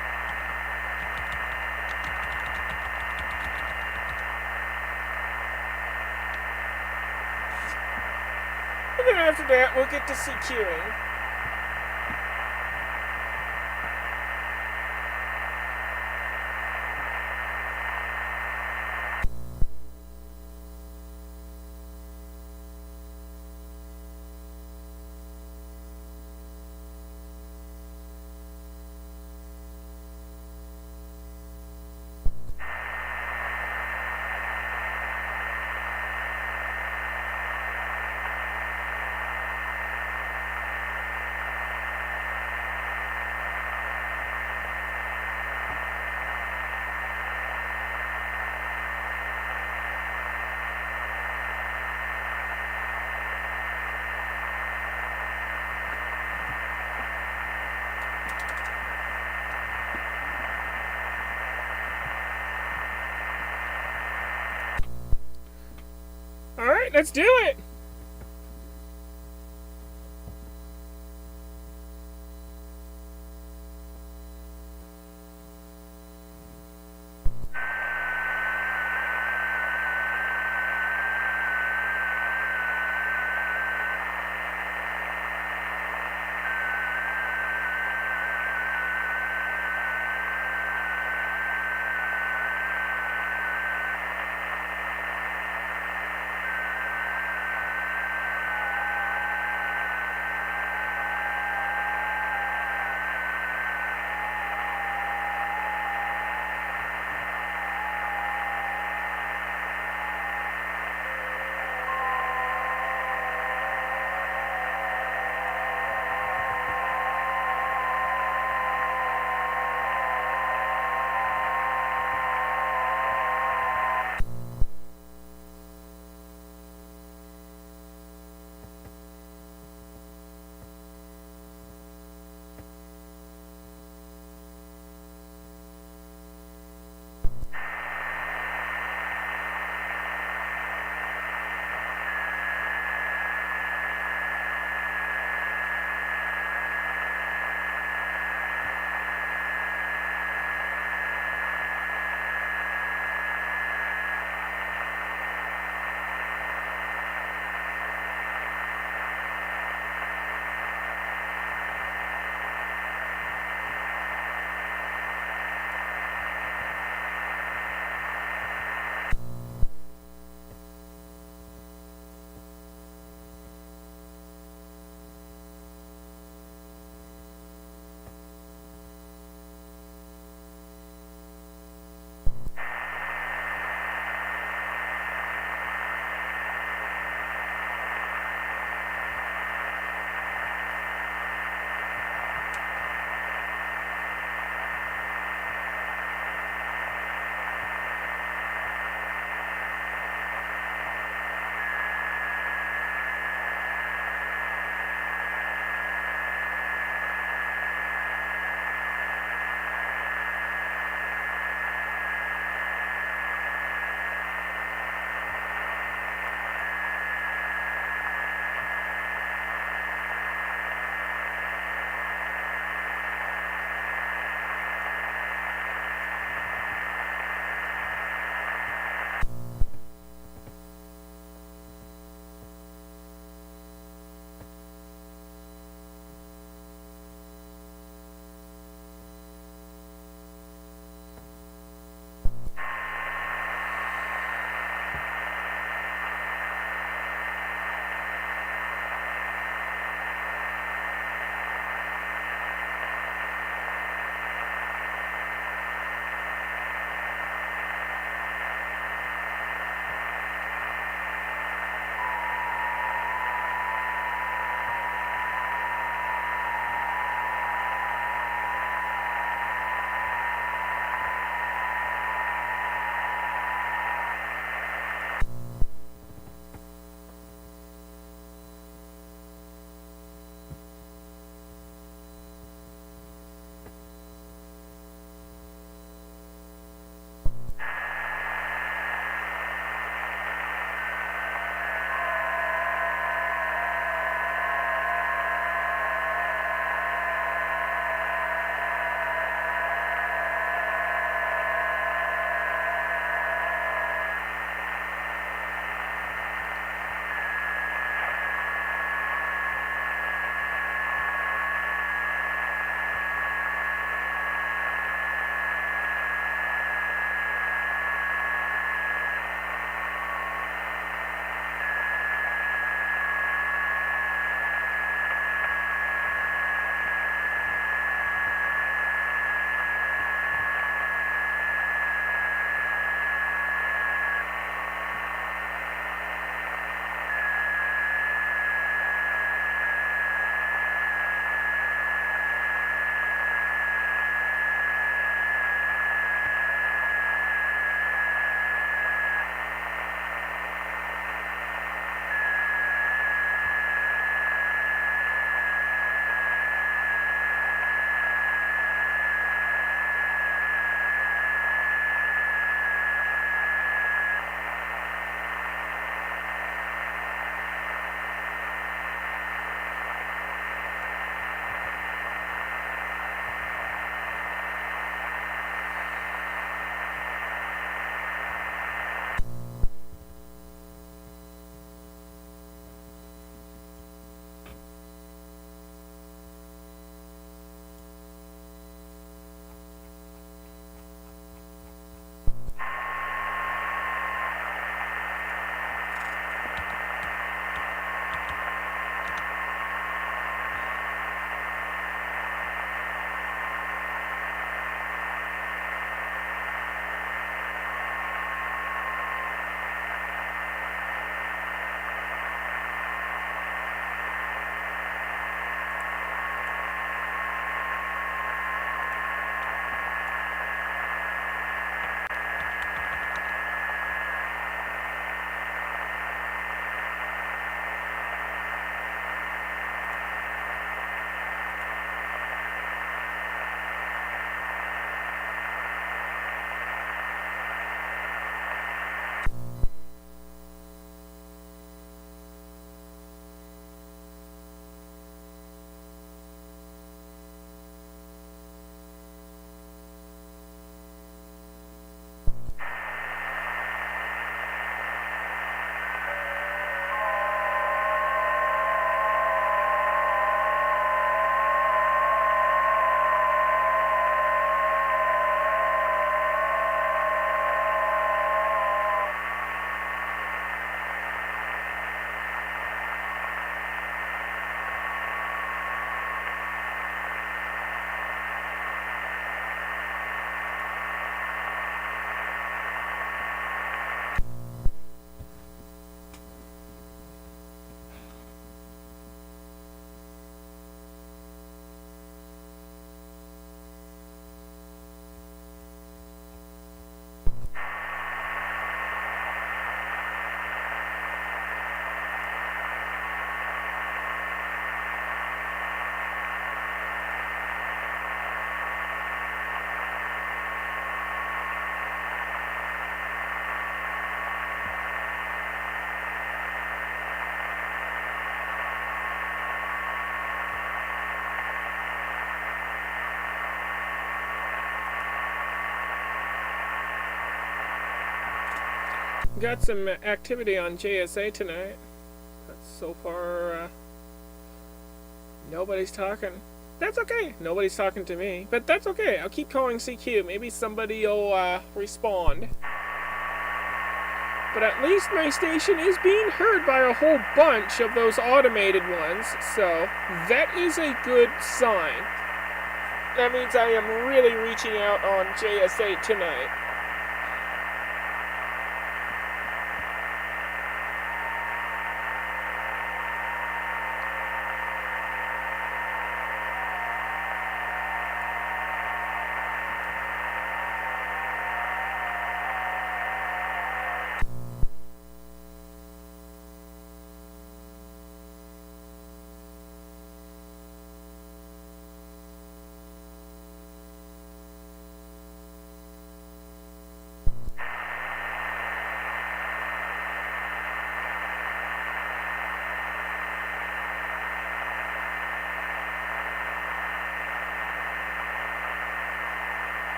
And then after that, we'll get to securing. Alright, let's do it! got some activity on JSA tonight. But so far, nobody's talking. That's okay. Nobody's talking to me. But that's okay. I'll keep calling CQ. Maybe somebody will respond. But at least my station is being heard by a whole bunch of those automated ones. So that is a good sign. That means I am really reaching out on JSA tonight.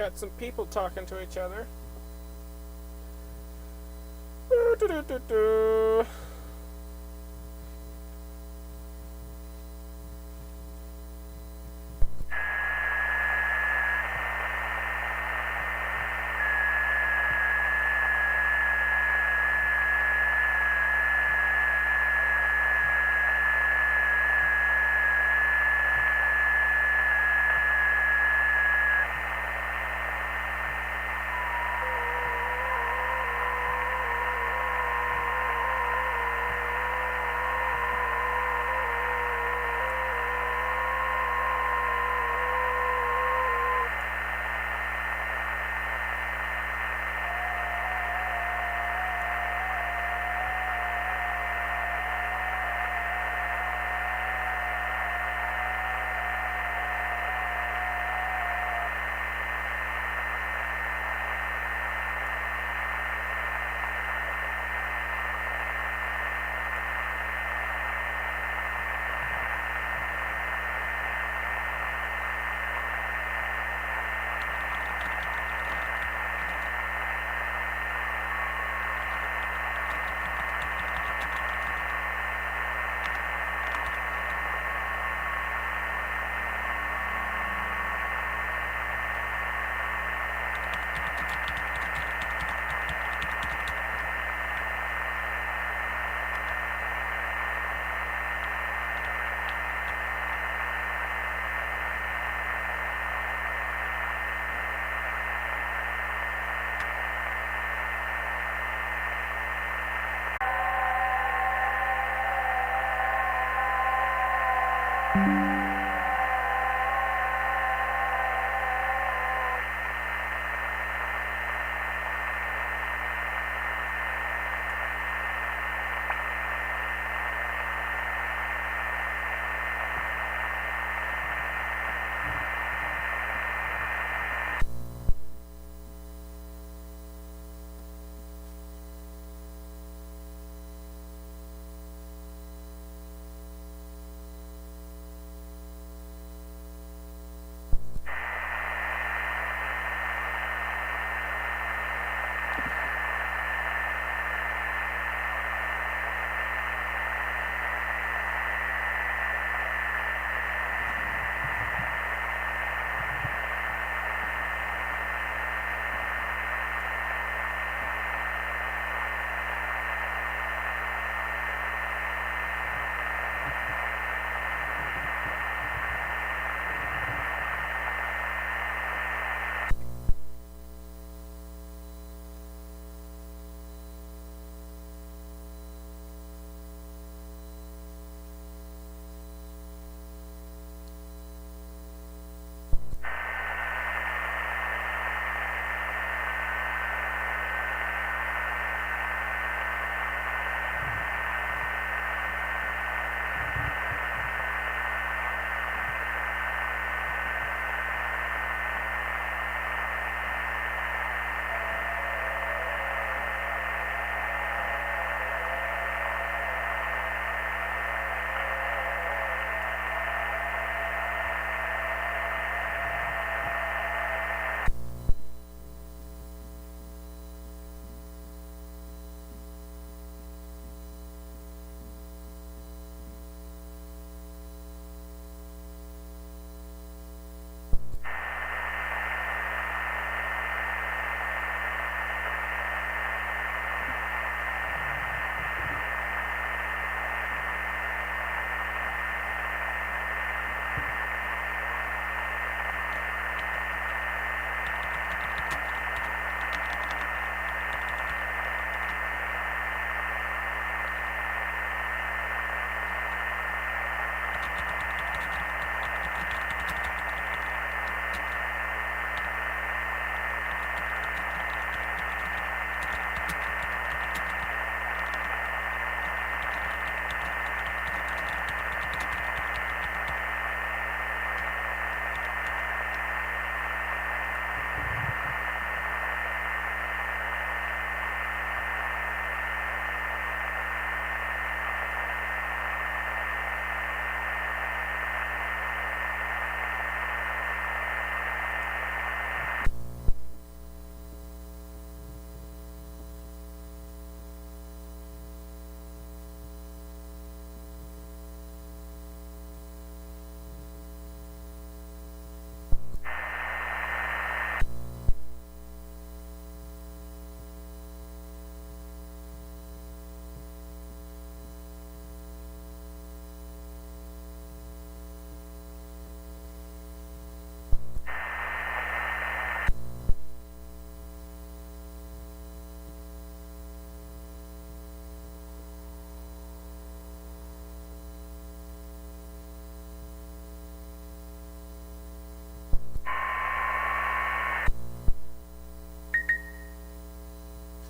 got some people talking to each other.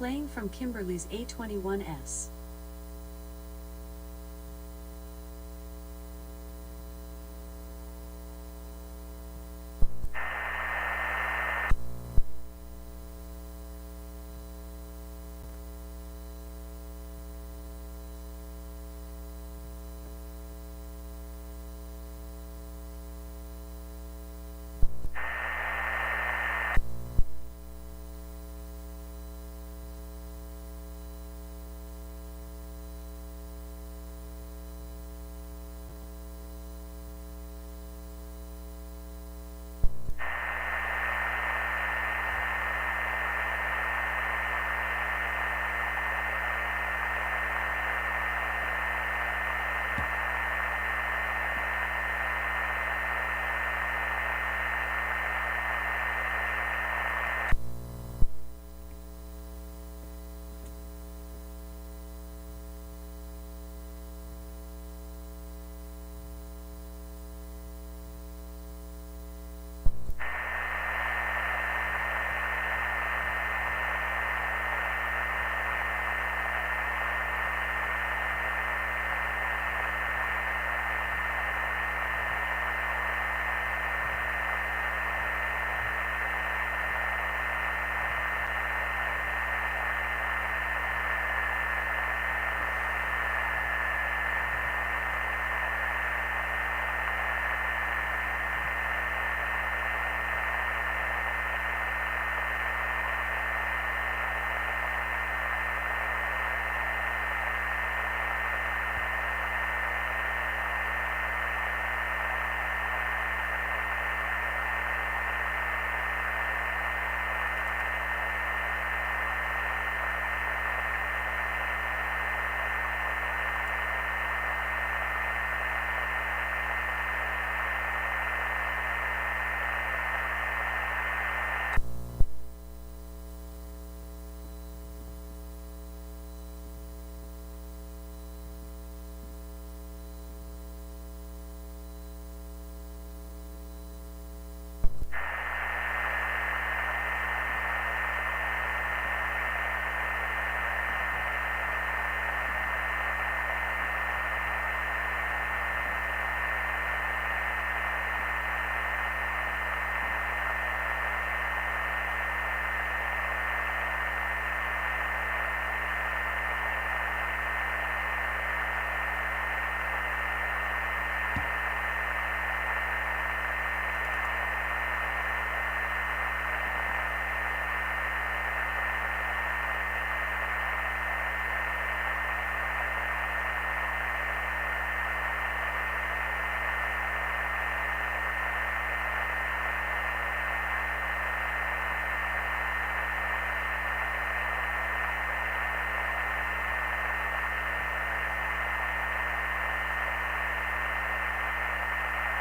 Playing from Kimberly's A21S.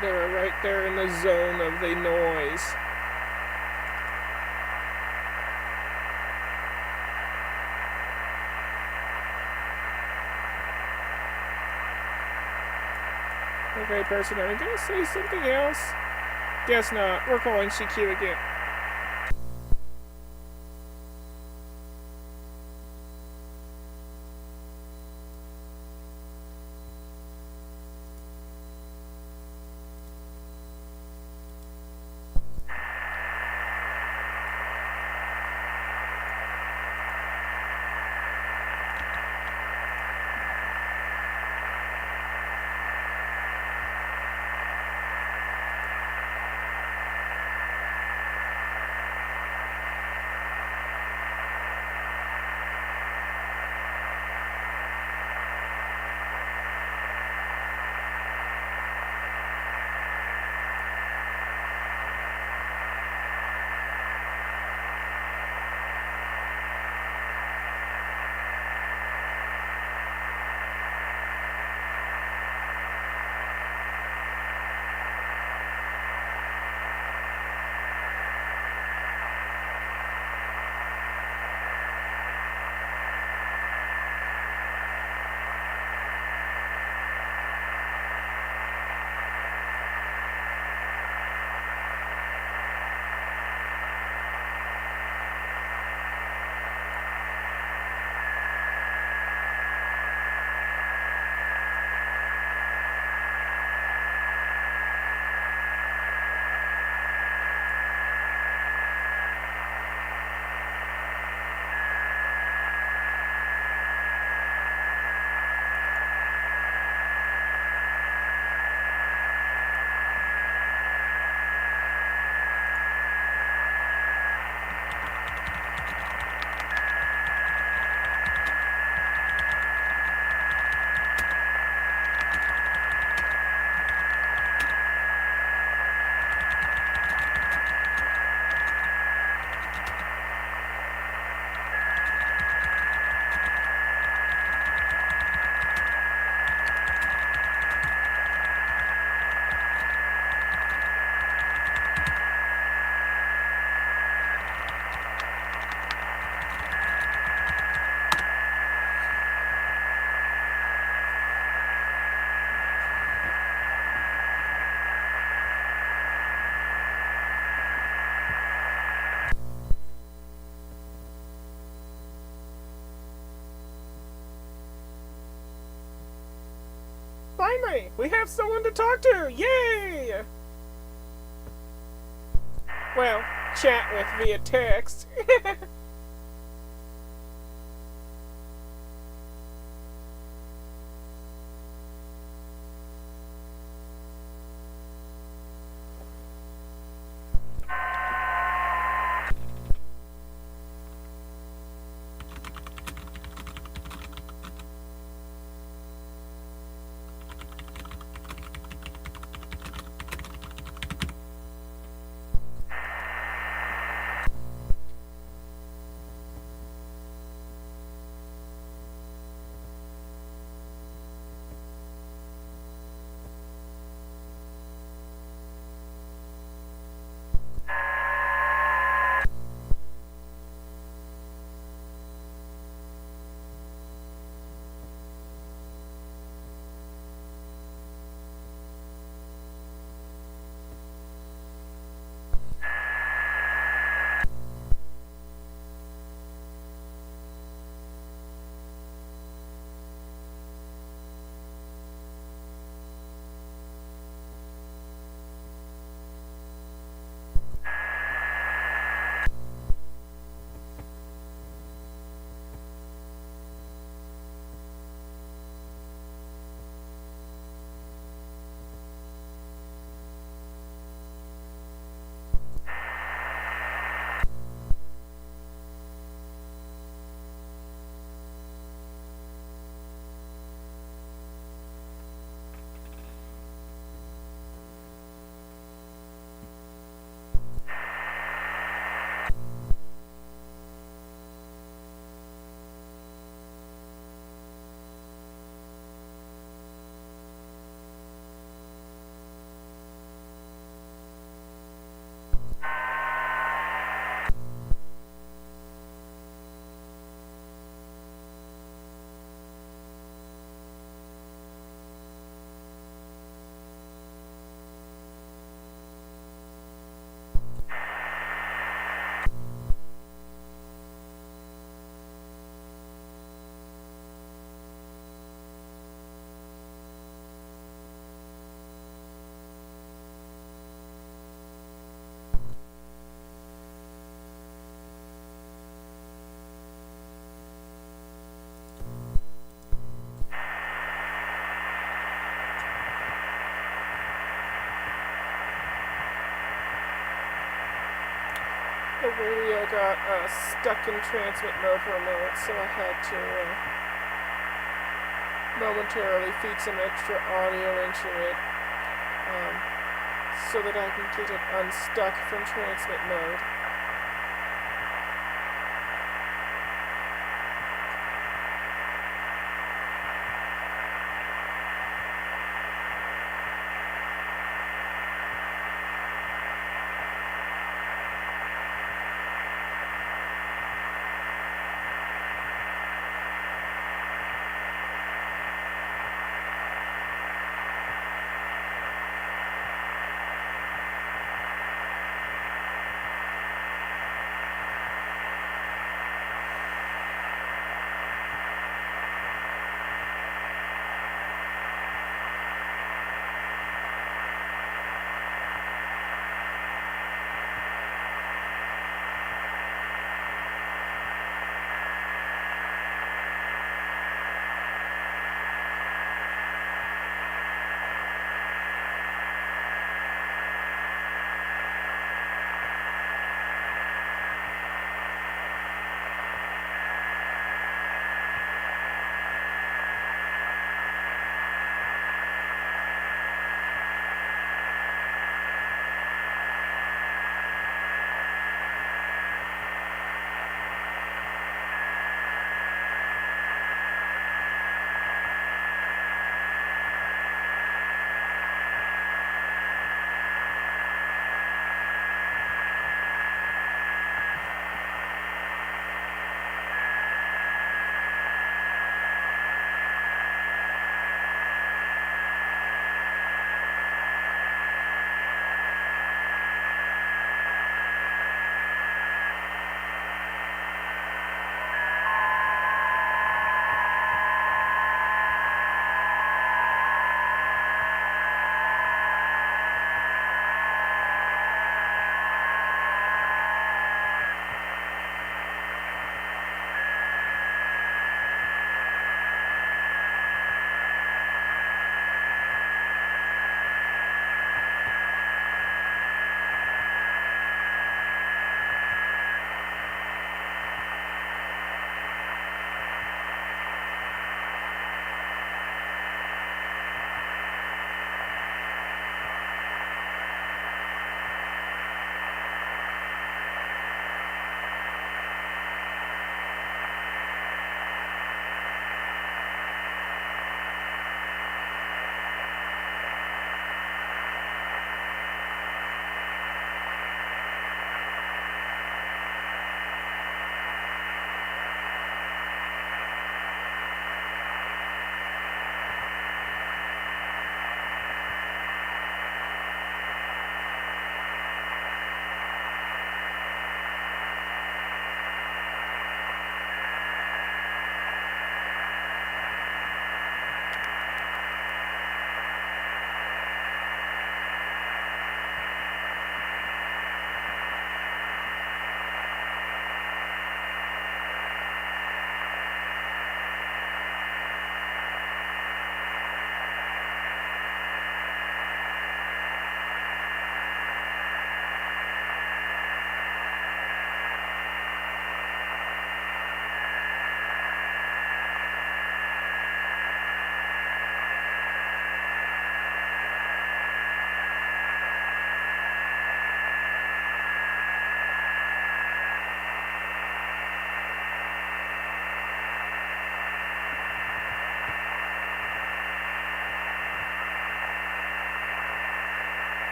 They're right there in the zone of the noise. Okay, person, are you gonna say something else? Guess not. We're calling CQ again. finally! We have someone to talk to! Yay! Well, chat with via text. The radio got stuck in transmit mode for a moment, so I had to momentarily feed some extra audio into it so that I can get it unstuck from transmit mode.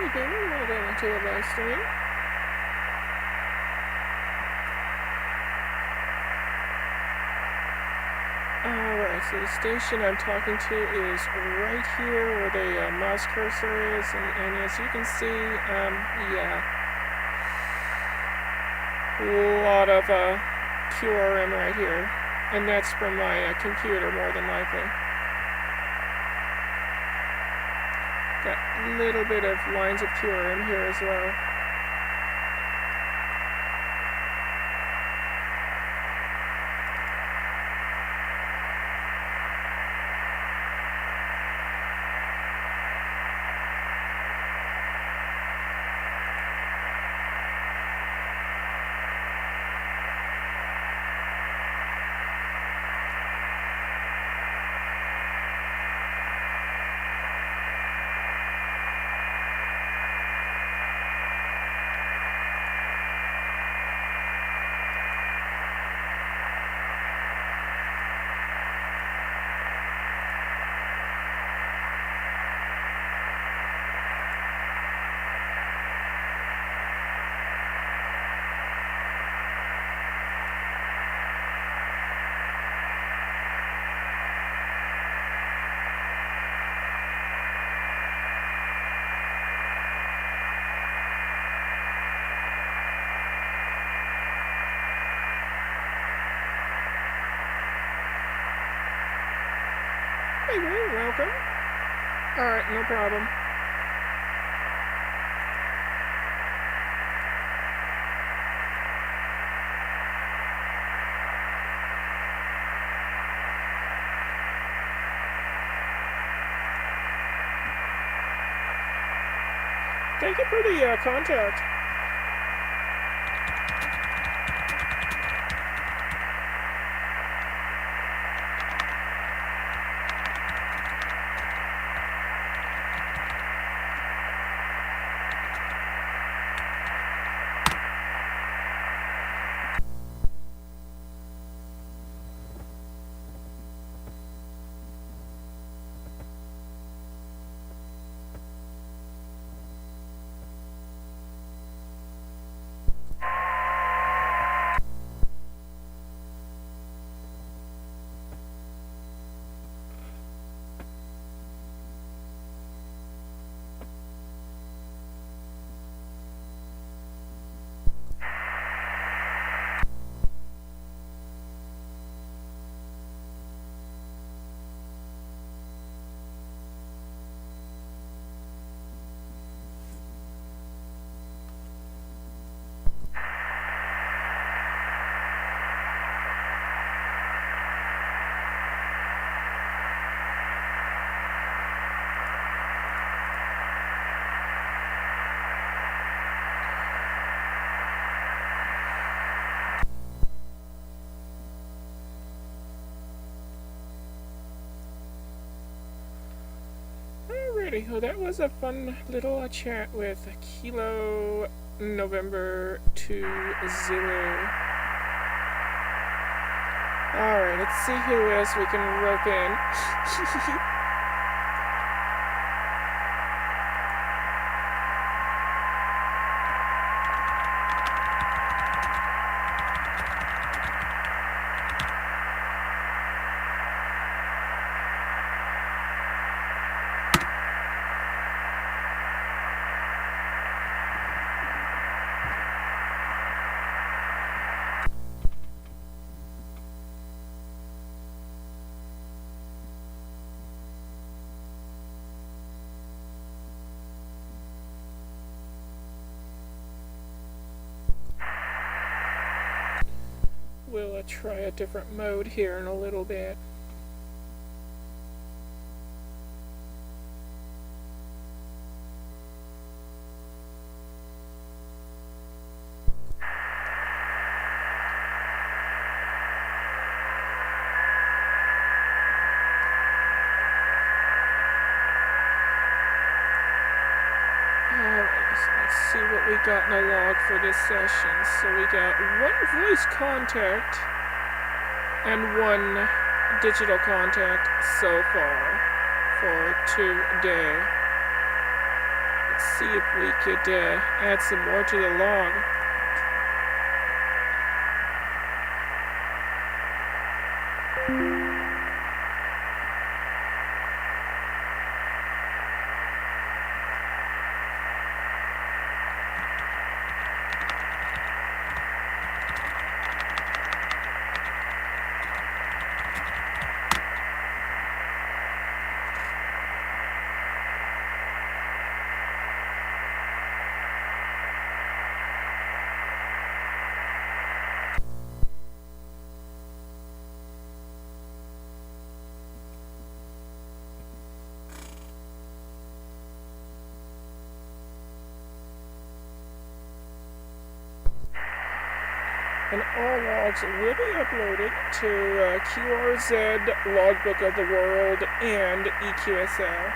Hey Boomer, welcome to the live stream. Alright, so the station I'm talking to is right here where the mouse cursor is, and as you can see, yeah, a lot of QRM right here, and that's from my computer more than likely. Got a little bit of lines of QRM here as well. Hey, Ray, welcome. Alright, no problem. Thank you for the contact. Alrighty, well that was a fun little chat with Kilo November 2 Zulu. Alright, let's see who else we can rope in. We'll try a different mode here in a little bit. Let's see what we got in the log for this session. So we got one voice contact and one digital contact so far for today. Let's See if we could add some more to the log. And all logs will be uploaded to QRZ, Logbook of the World, and EQSL.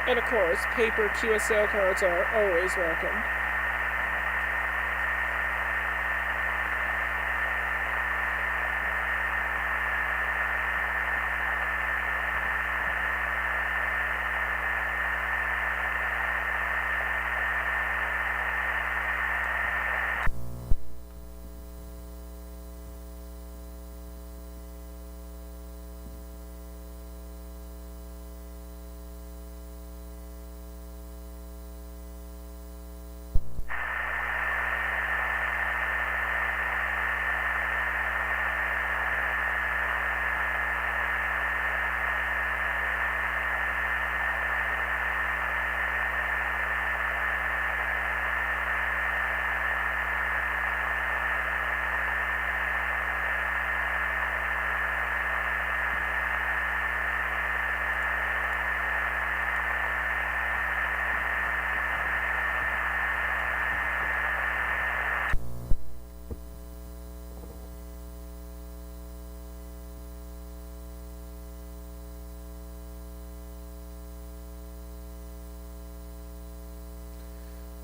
And of course, paper QSL cards are always welcome.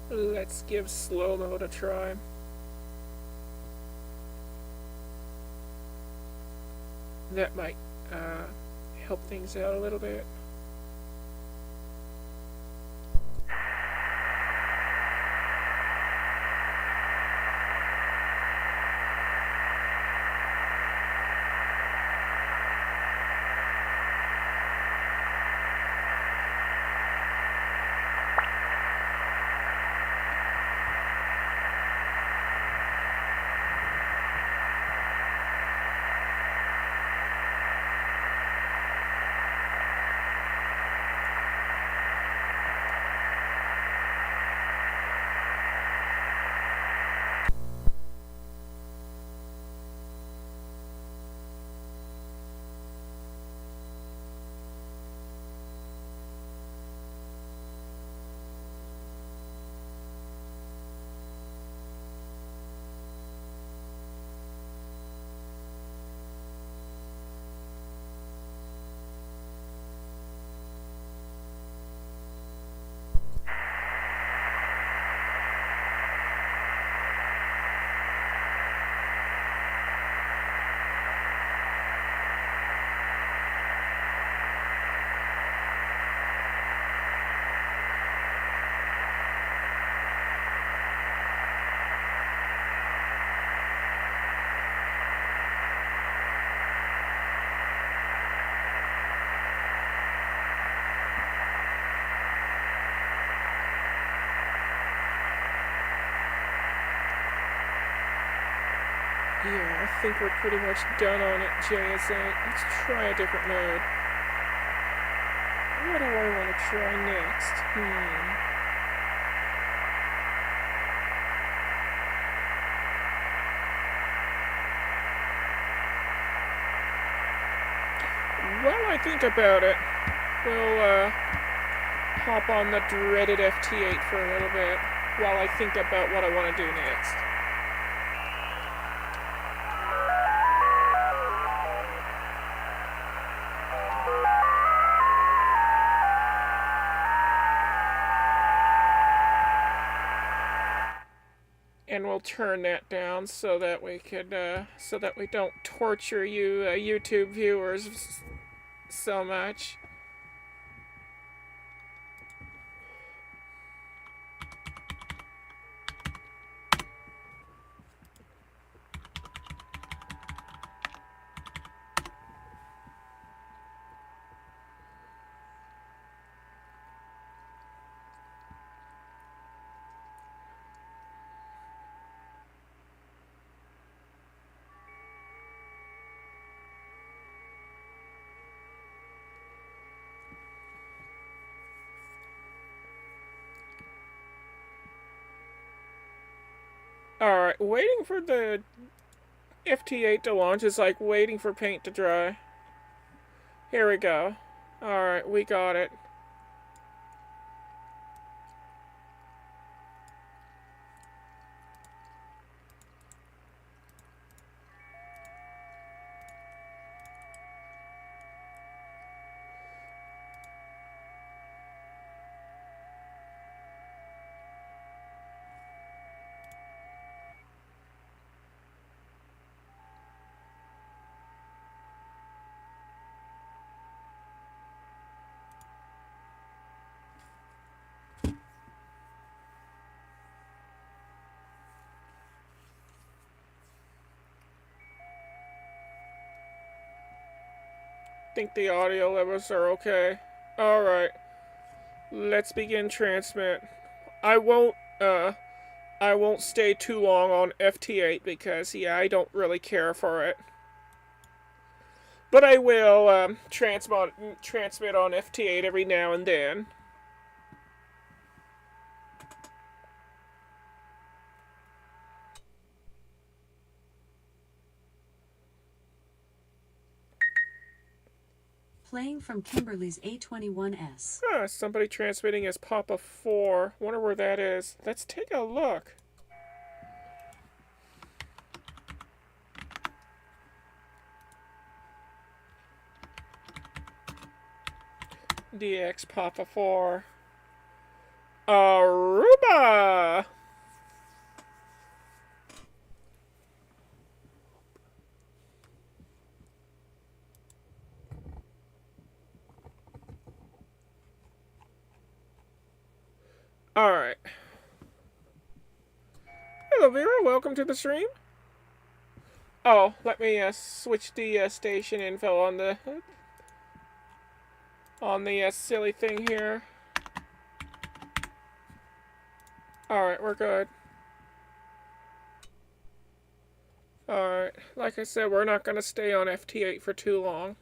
Let's give slow mode a try. That might help things out a little bit. Yeah, I think we're pretty much done on it, JSA. Let's try a different mode. What do I want to try next? While I think about it, we'll hop on the dreaded FT8 for a little bit while I think about what I want to do next. And we'll turn that down so that we could, so that we don't torture you, YouTube viewers, so much. Alright, waiting for the FT8 to launch is like waiting for paint to dry. Here we go. Alright, we got it. Think the audio levels are okay. Alright. Let's begin transmit. I won't stay too long on FT8 because yeah, I don't really care for it. But I will transmit on FT8 every now and then. Playing from Kimberly's A21S. Somebody transmitting as Papa 4. Wonder where that is. Let's take a look. DX Papa 4. Aruba! Alright. Hello, Vera. Welcome to the stream. Oh, let me switch the station info on the silly thing here. Alright, we're good. Alright, like I said, we're not going to stay on FT8 for too long.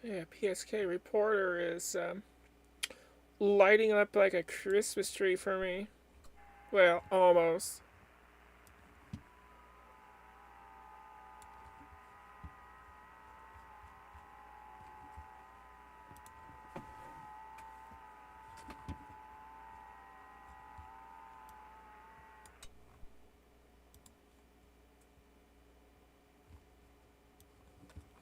Yeah, PSK Reporter is lighting up like a Christmas tree for me. Well, almost.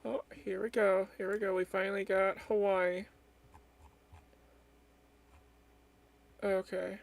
Oh, here we go. Here we go. We finally got Hawaii. Okay.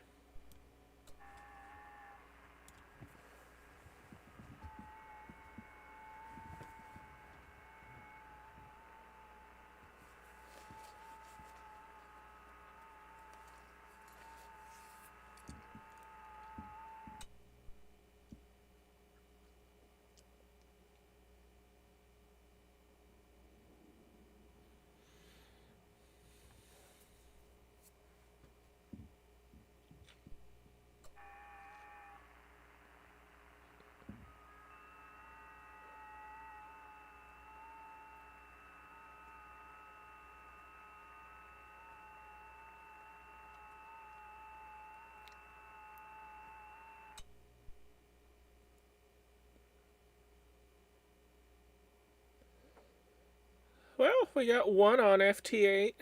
Well, we got one on FT8.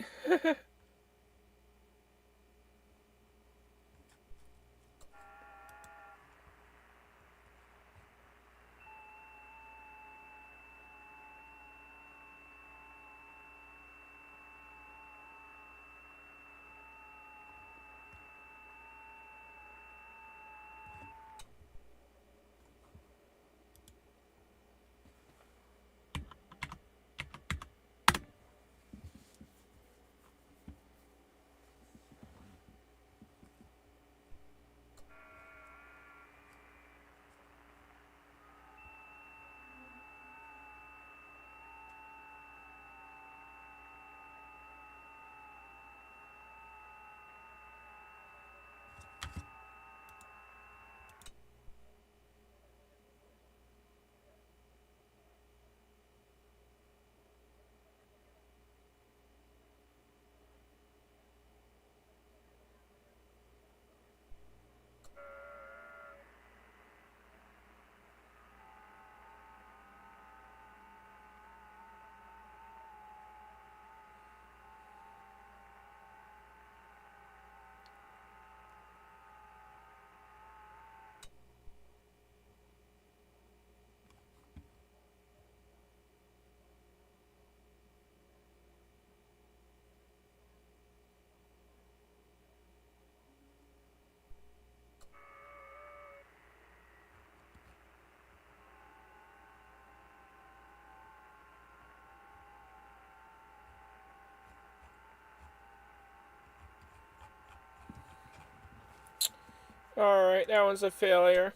Alright, that one's a failure.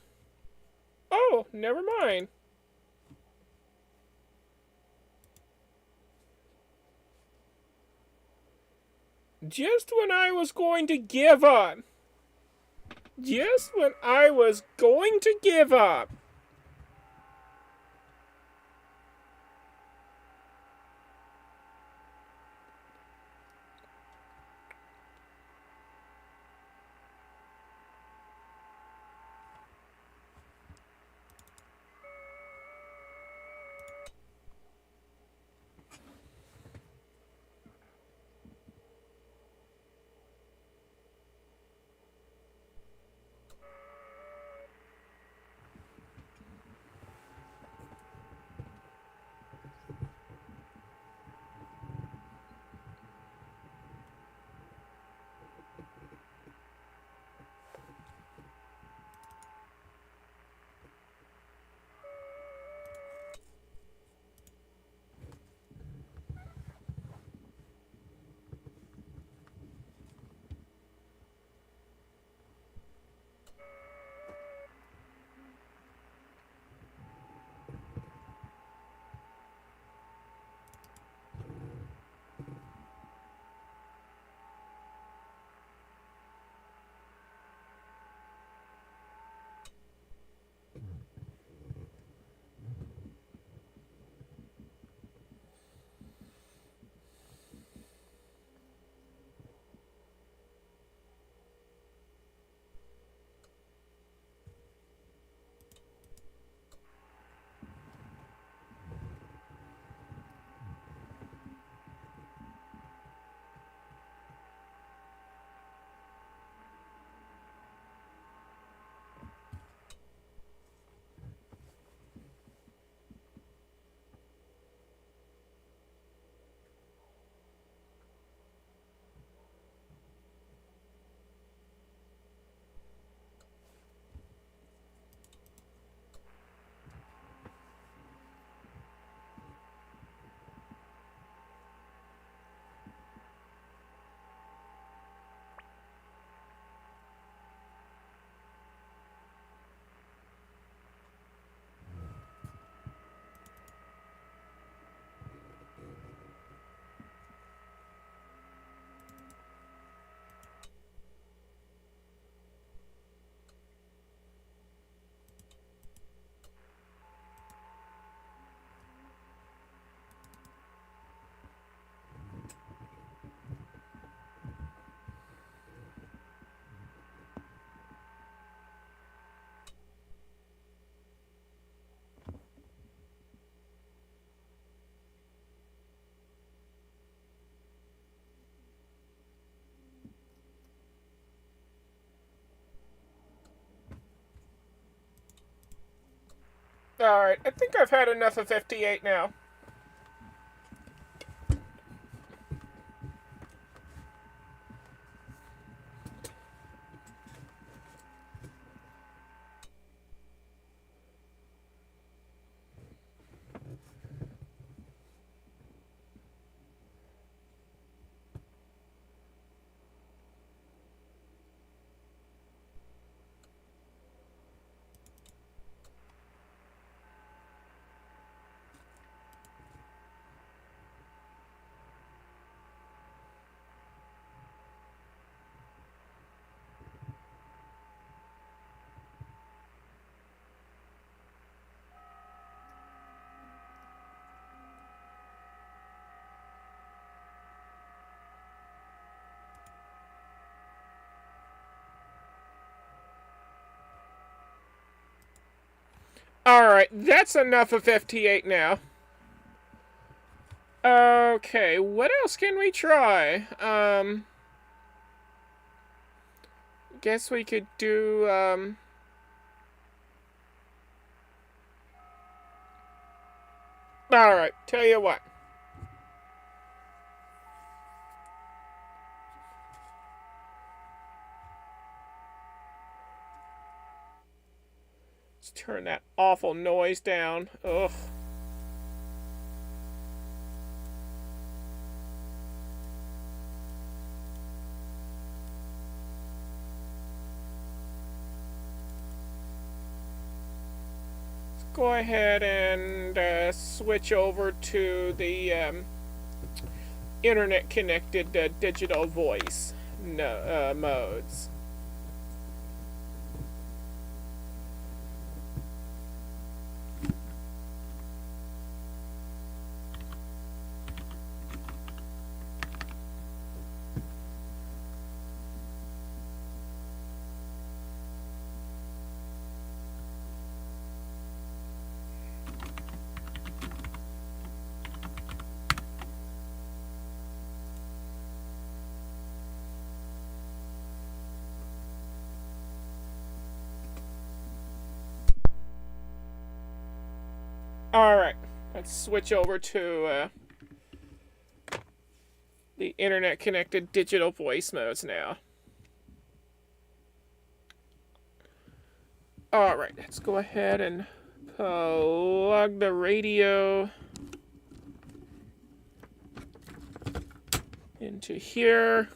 Oh, never mind. Just when I was going to give up. Just when I was going to give up. Alright, I think I've had enough of 58 now. Alright, that's enough of 58 now. Okay, what else can we try? Guess we could do, Alright, tell you what. Let's turn that awful noise down. Ugh. ahead and switch over to the internet connected digital voice modes. Alright, let's switch over to the internet connected digital voice modes now. Alright, let's go ahead and plug the radio into here.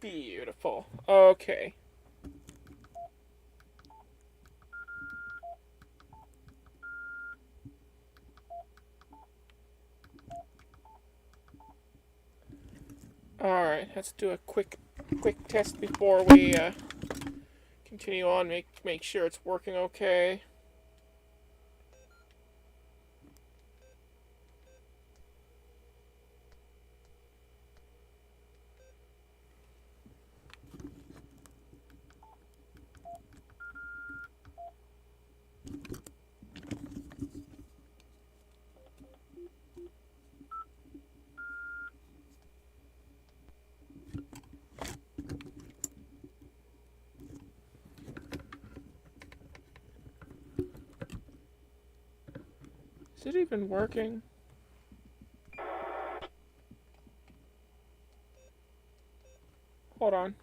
Beautiful. Okay. Alright, let's do a quick test before we continue on. Make sure it's working okay. Is it even working? Hold on.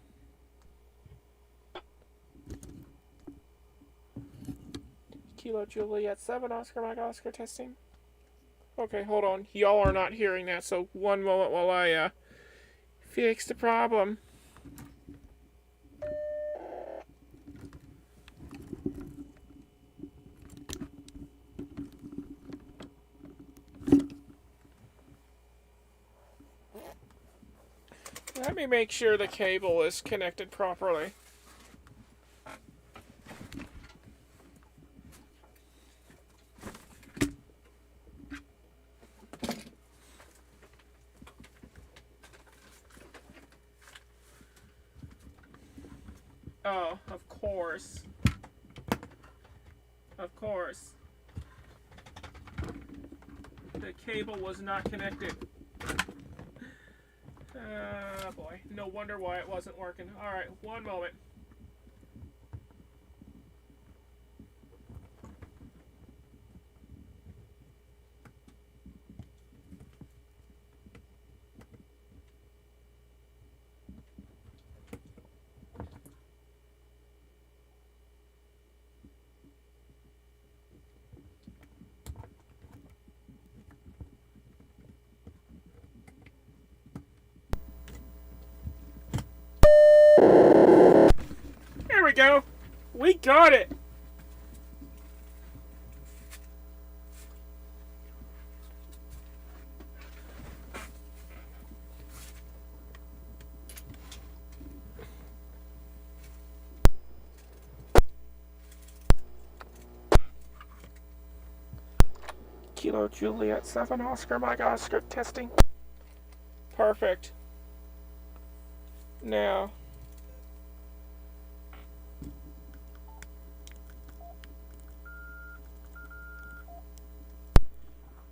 Kilo Juliet 7, Oscar Mike Oscar testing. Okay, hold on. Y'all are not hearing that, so one moment while I fix the problem. Let me make sure the cable is connected properly. Oh, of course. Of course. The cable was not connected. Oh boy, no wonder why it wasn't working. Alright, one moment. There we go. We got it. Kilo Juliet 7, Oscar Mike Oscar testing. Perfect. Now.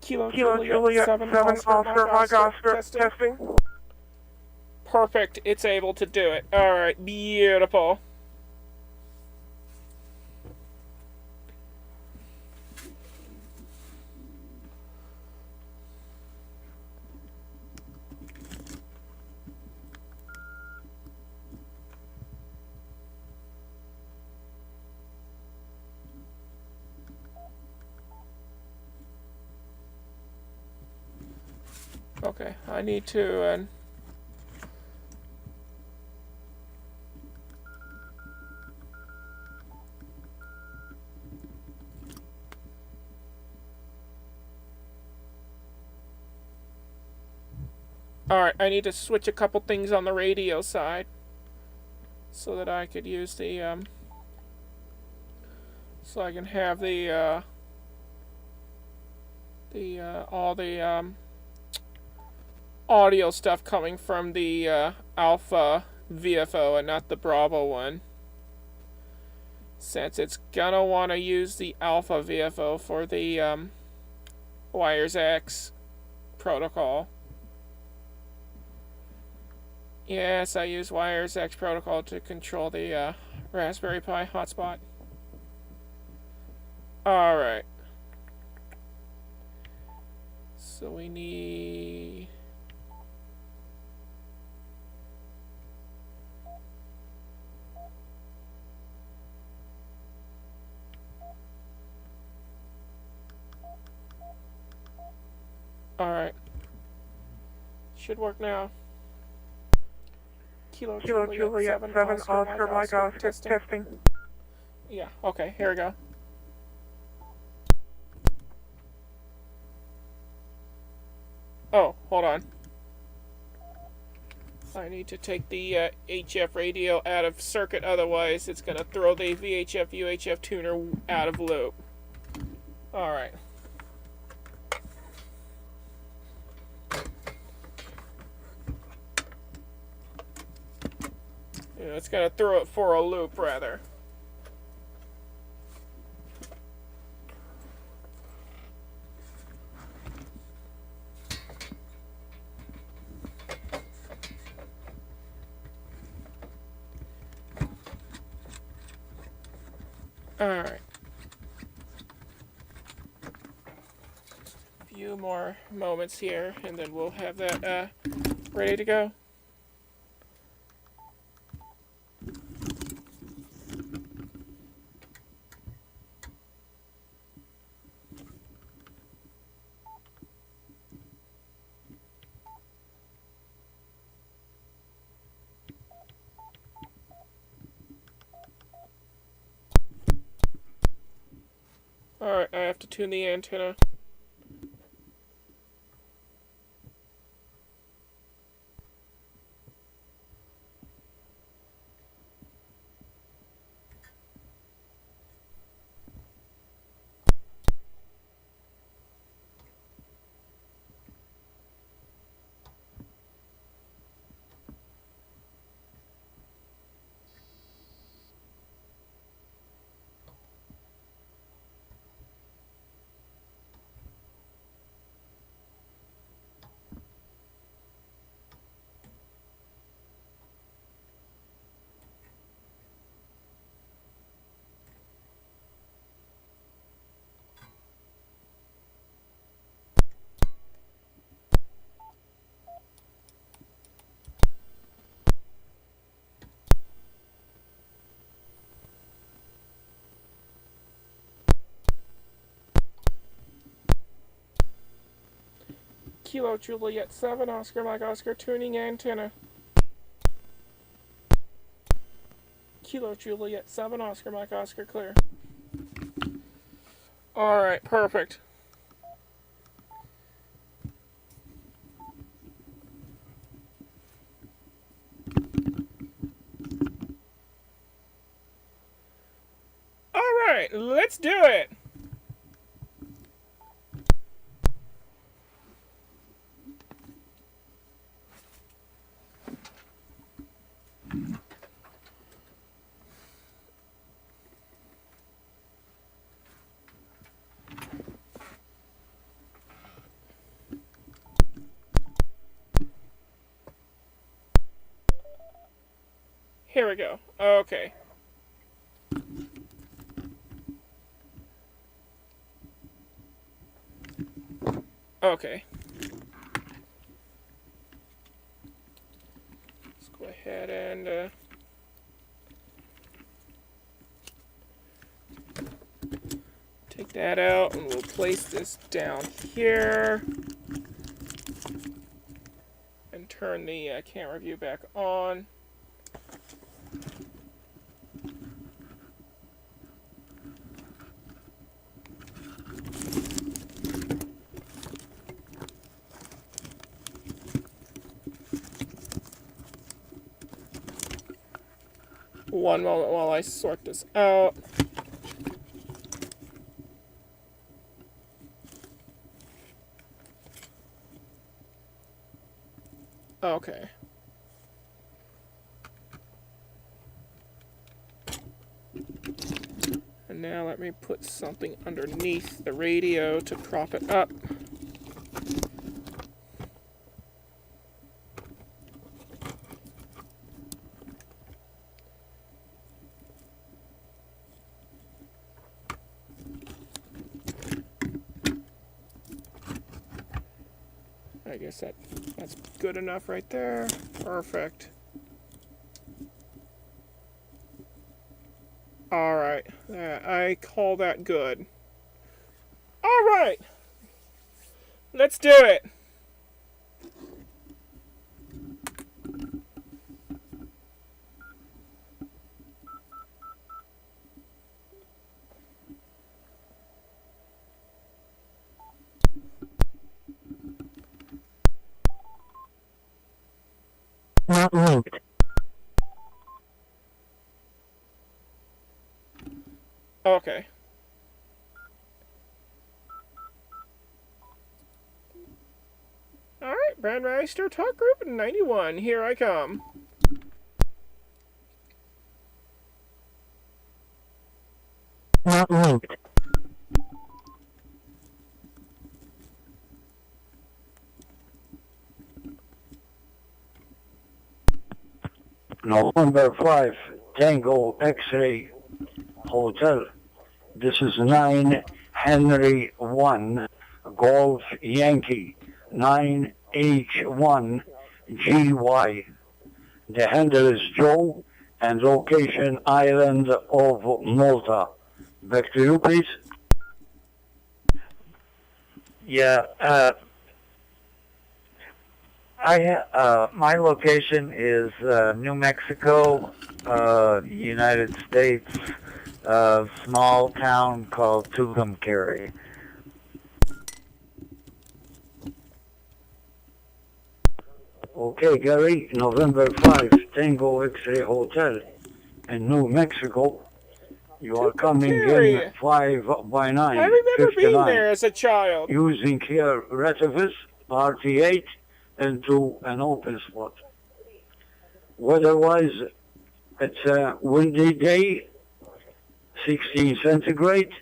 Kilo Juliet 7 Oscar Mike Oscar testing. Perfect. It's able to do it. Alright, beautiful. Okay, I need to Alright, I need to switch a couple things on the radio side so that I could use the, so I can have the, all the, audio stuff coming from the, Alpha VFO and not the Bravo one. Since it's gonna want to use the Alpha VFO for the, WiresX protocol. Yes, I use WiresX protocol to control the Raspberry Pi hotspot. Alright. So we need... Alright. Should work now. Kilo Juliet 7 Oscar Mike Oscar testing. Yeah, okay, here we go. Oh, hold on. I need to take the HF radio out of circuit, otherwise it's going to throw the VHF UHF tuner out of loop. Alright. Yeah, it's going to throw it for a loop, rather. Alright. A few more moments here, and then we'll have that ready to go. Alright, I have to tune the antenna. Kilo Juliet 7 Oscar Mike Oscar tuning antenna. Kilo Juliet 7 Oscar Mike Oscar clear. Alright, perfect. Alright, let's do it! Here we go. Okay. Okay. Let's go ahead and take that out, and we'll place this down here and turn the camera view back on. One moment while I sort this out. Okay. And now let me put something underneath the radio to prop it up. I guess that's good enough right there. Perfect. Alright, I call that good. Alright! Let's do it! Not moved. Okay. Alright, Brandmeister Talk Group 91, here I come. Not moved. November 5, Tango X-Ray Hotel. This is 9 Henry 1 Golf Yankee 9H1 GY. The handle is Joe and location island of Malta. Back to you, please. Yeah, my location is New Mexico, United States, a small town called Tucumcari. Okay, Gary, November 5, Tango X-Ray Hotel in New Mexico. You are coming Tucumcari. in 5 by 9, I remember being 59, there as a child. using here Retevis, RT8, into an open spot. Weather-wise, it's a windy day, 16 centigrade,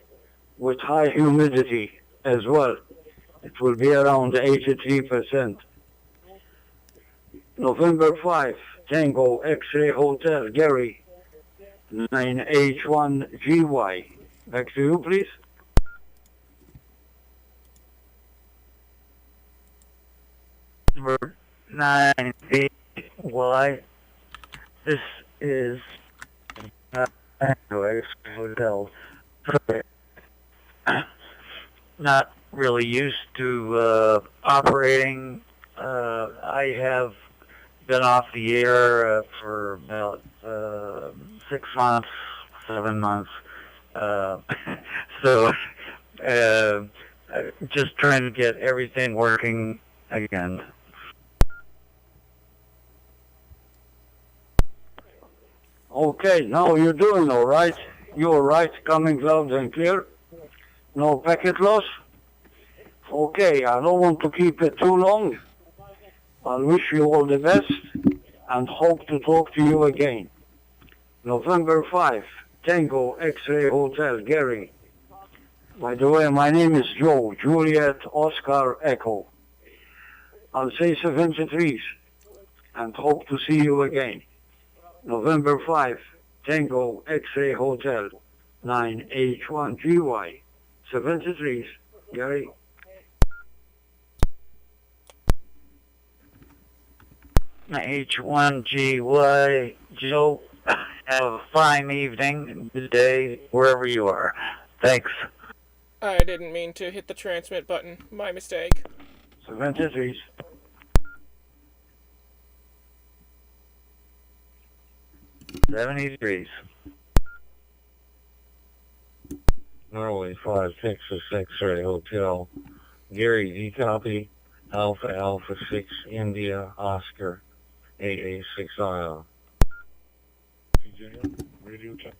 with high humidity as well. It will be around 83%. November 5, Tango X-Ray Hotel, Gary, 9H1GY. Back to you, please. Number 9HY. This is Tango X-Ray Hotel. Not really used to operating. I have been off the air for about 6 months, 7 months. So just trying to get everything working again. Okay, now you're doing all right. You're right, coming loud and clear. No packet loss. Okay, I don't want to keep it too long. I wish you all the best and hope to talk to you again. November 5, Tango X-Ray Hotel, Gary. By the way, my name is Joe, Juliet Oscar Echo. I'll say 73s and hope to see you again. November 5, Tango X-Ray Hotel, 9H1GY, 73s, Gary. H1GY, Joe, have a fine evening, good day, wherever you are. Thanks. I didn't mean to hit the transmit button. My mistake. 73s. $70. Norway 566 X-Ray Hotel, Gary D copy, Alpha Alpha 6 India Oscar, AA 6 Isle. Junior. Radio check.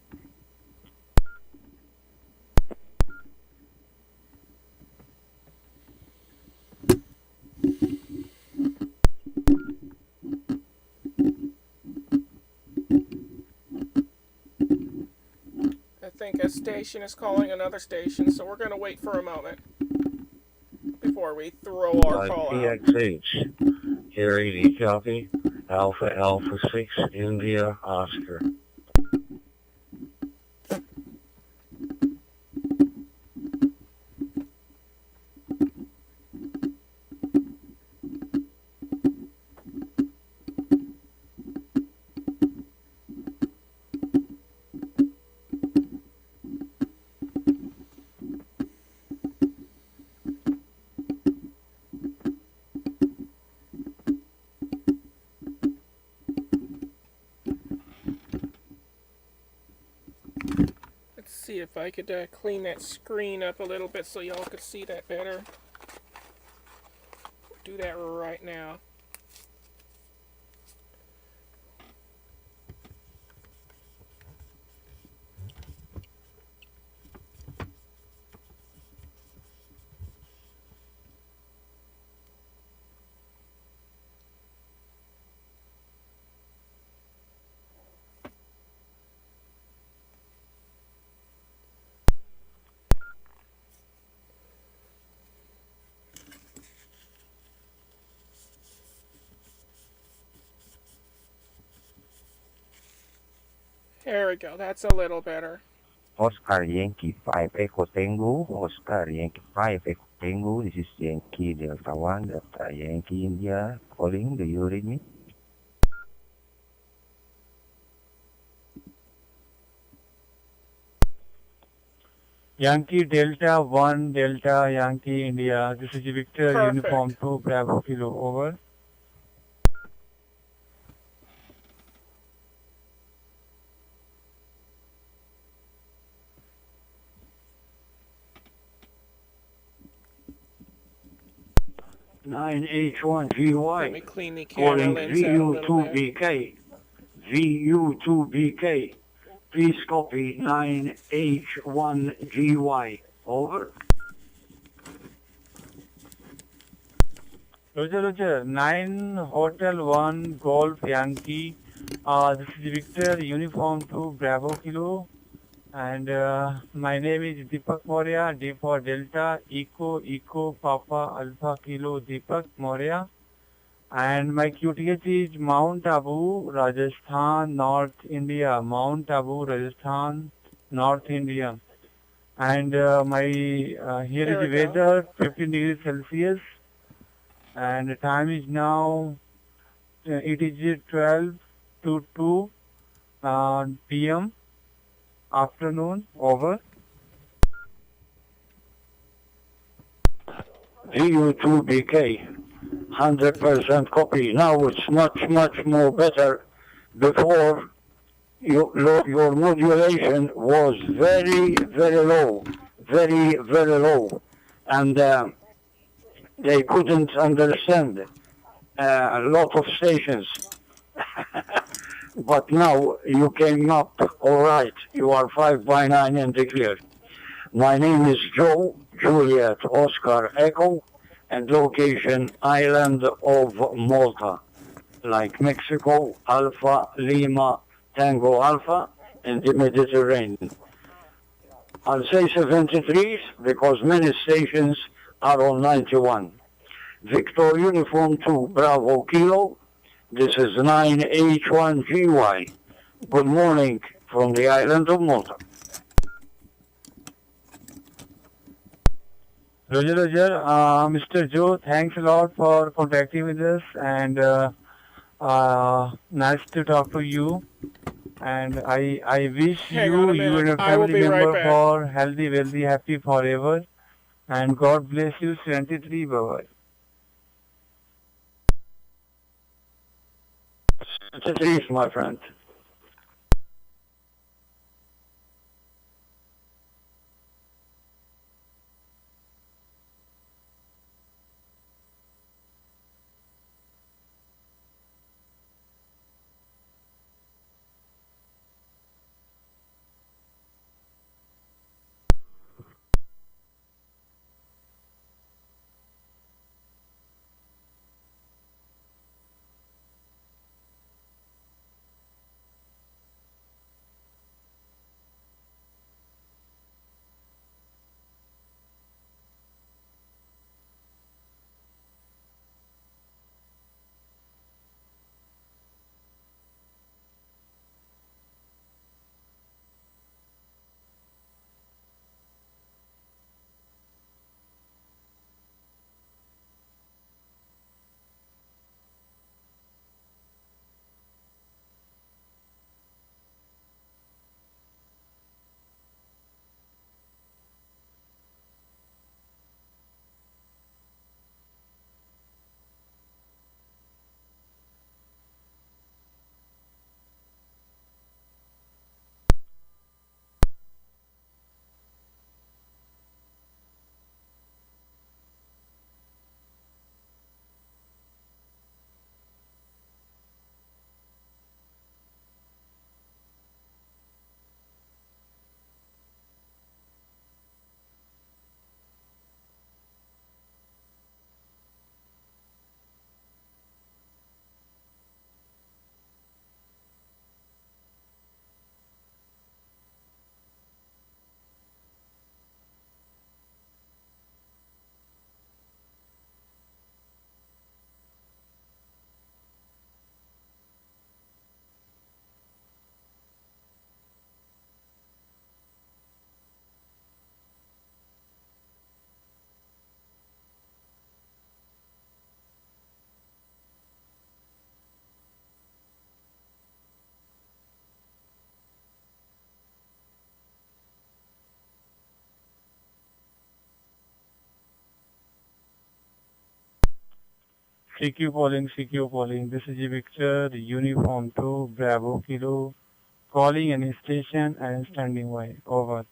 I think a station is calling another station, so we're going to wait for a moment before we throw our call out. PXH. Here 80 copy. Alpha Alpha 6 India Oscar. Let's see if I could clean that screen up a little bit so y'all could see that better. Do that right now. There we go, that's a little better. Oscar Yankee 5 Echo Tango, Oscar Yankee 5 Echo Tango, this is Yankee Delta 1, Delta Yankee India calling, do you read me? Yankee Delta 1, Delta Yankee India, this is Victor Perfect. Uniform 2, Bravo Kilo, over. Nine H1 Let me GY. clean the camera Calling lens out a little bit. VU2BK. VU2BK. Please copy 9H1GY. Over. Roger, 9 Hotel 1 Golf Yankee, this is Victor Uniform 2, Bravo Kilo, and my name is Deepak Maurya, D for Delta, Eco Papa Alpha Kilo Deepak Maurya, and my QTH is Mount Abu, Rajasthan, North India, Mount Abu, Rajasthan, North India, and here There is we the go. weather, 15 degrees Celsius, and the time is now, it is 12 to 2 p.m. afternoon, over. VU2BK. 100% copy. Now it's much more better. Before, your modulation was very low. Very low. And they couldn't understand a lot of stations. But now you came up all right. You are 5 by 9 and clear. My name is Joe, Juliet, Oscar, Echo, and location island of Malta, like Mexico, Alpha, Lima, Tango Alpha, and the Mediterranean. I'll say 73 because many stations are on 91. Victor Uniform 2, Bravo Kilo. This is 9H1GY. Good morning from the island of Malta. Roger, Mr. Joe, thanks a lot for contacting with us, and nice to talk to you. And I wish Hang on a you and minute. your I will family be right member back. for healthy, wealthy, happy forever. And God bless you, 73, bye-bye. 73, my friend. CQ calling. This is Victor, Uniform 2, Bravo Kilo, calling any station and standing by. Over.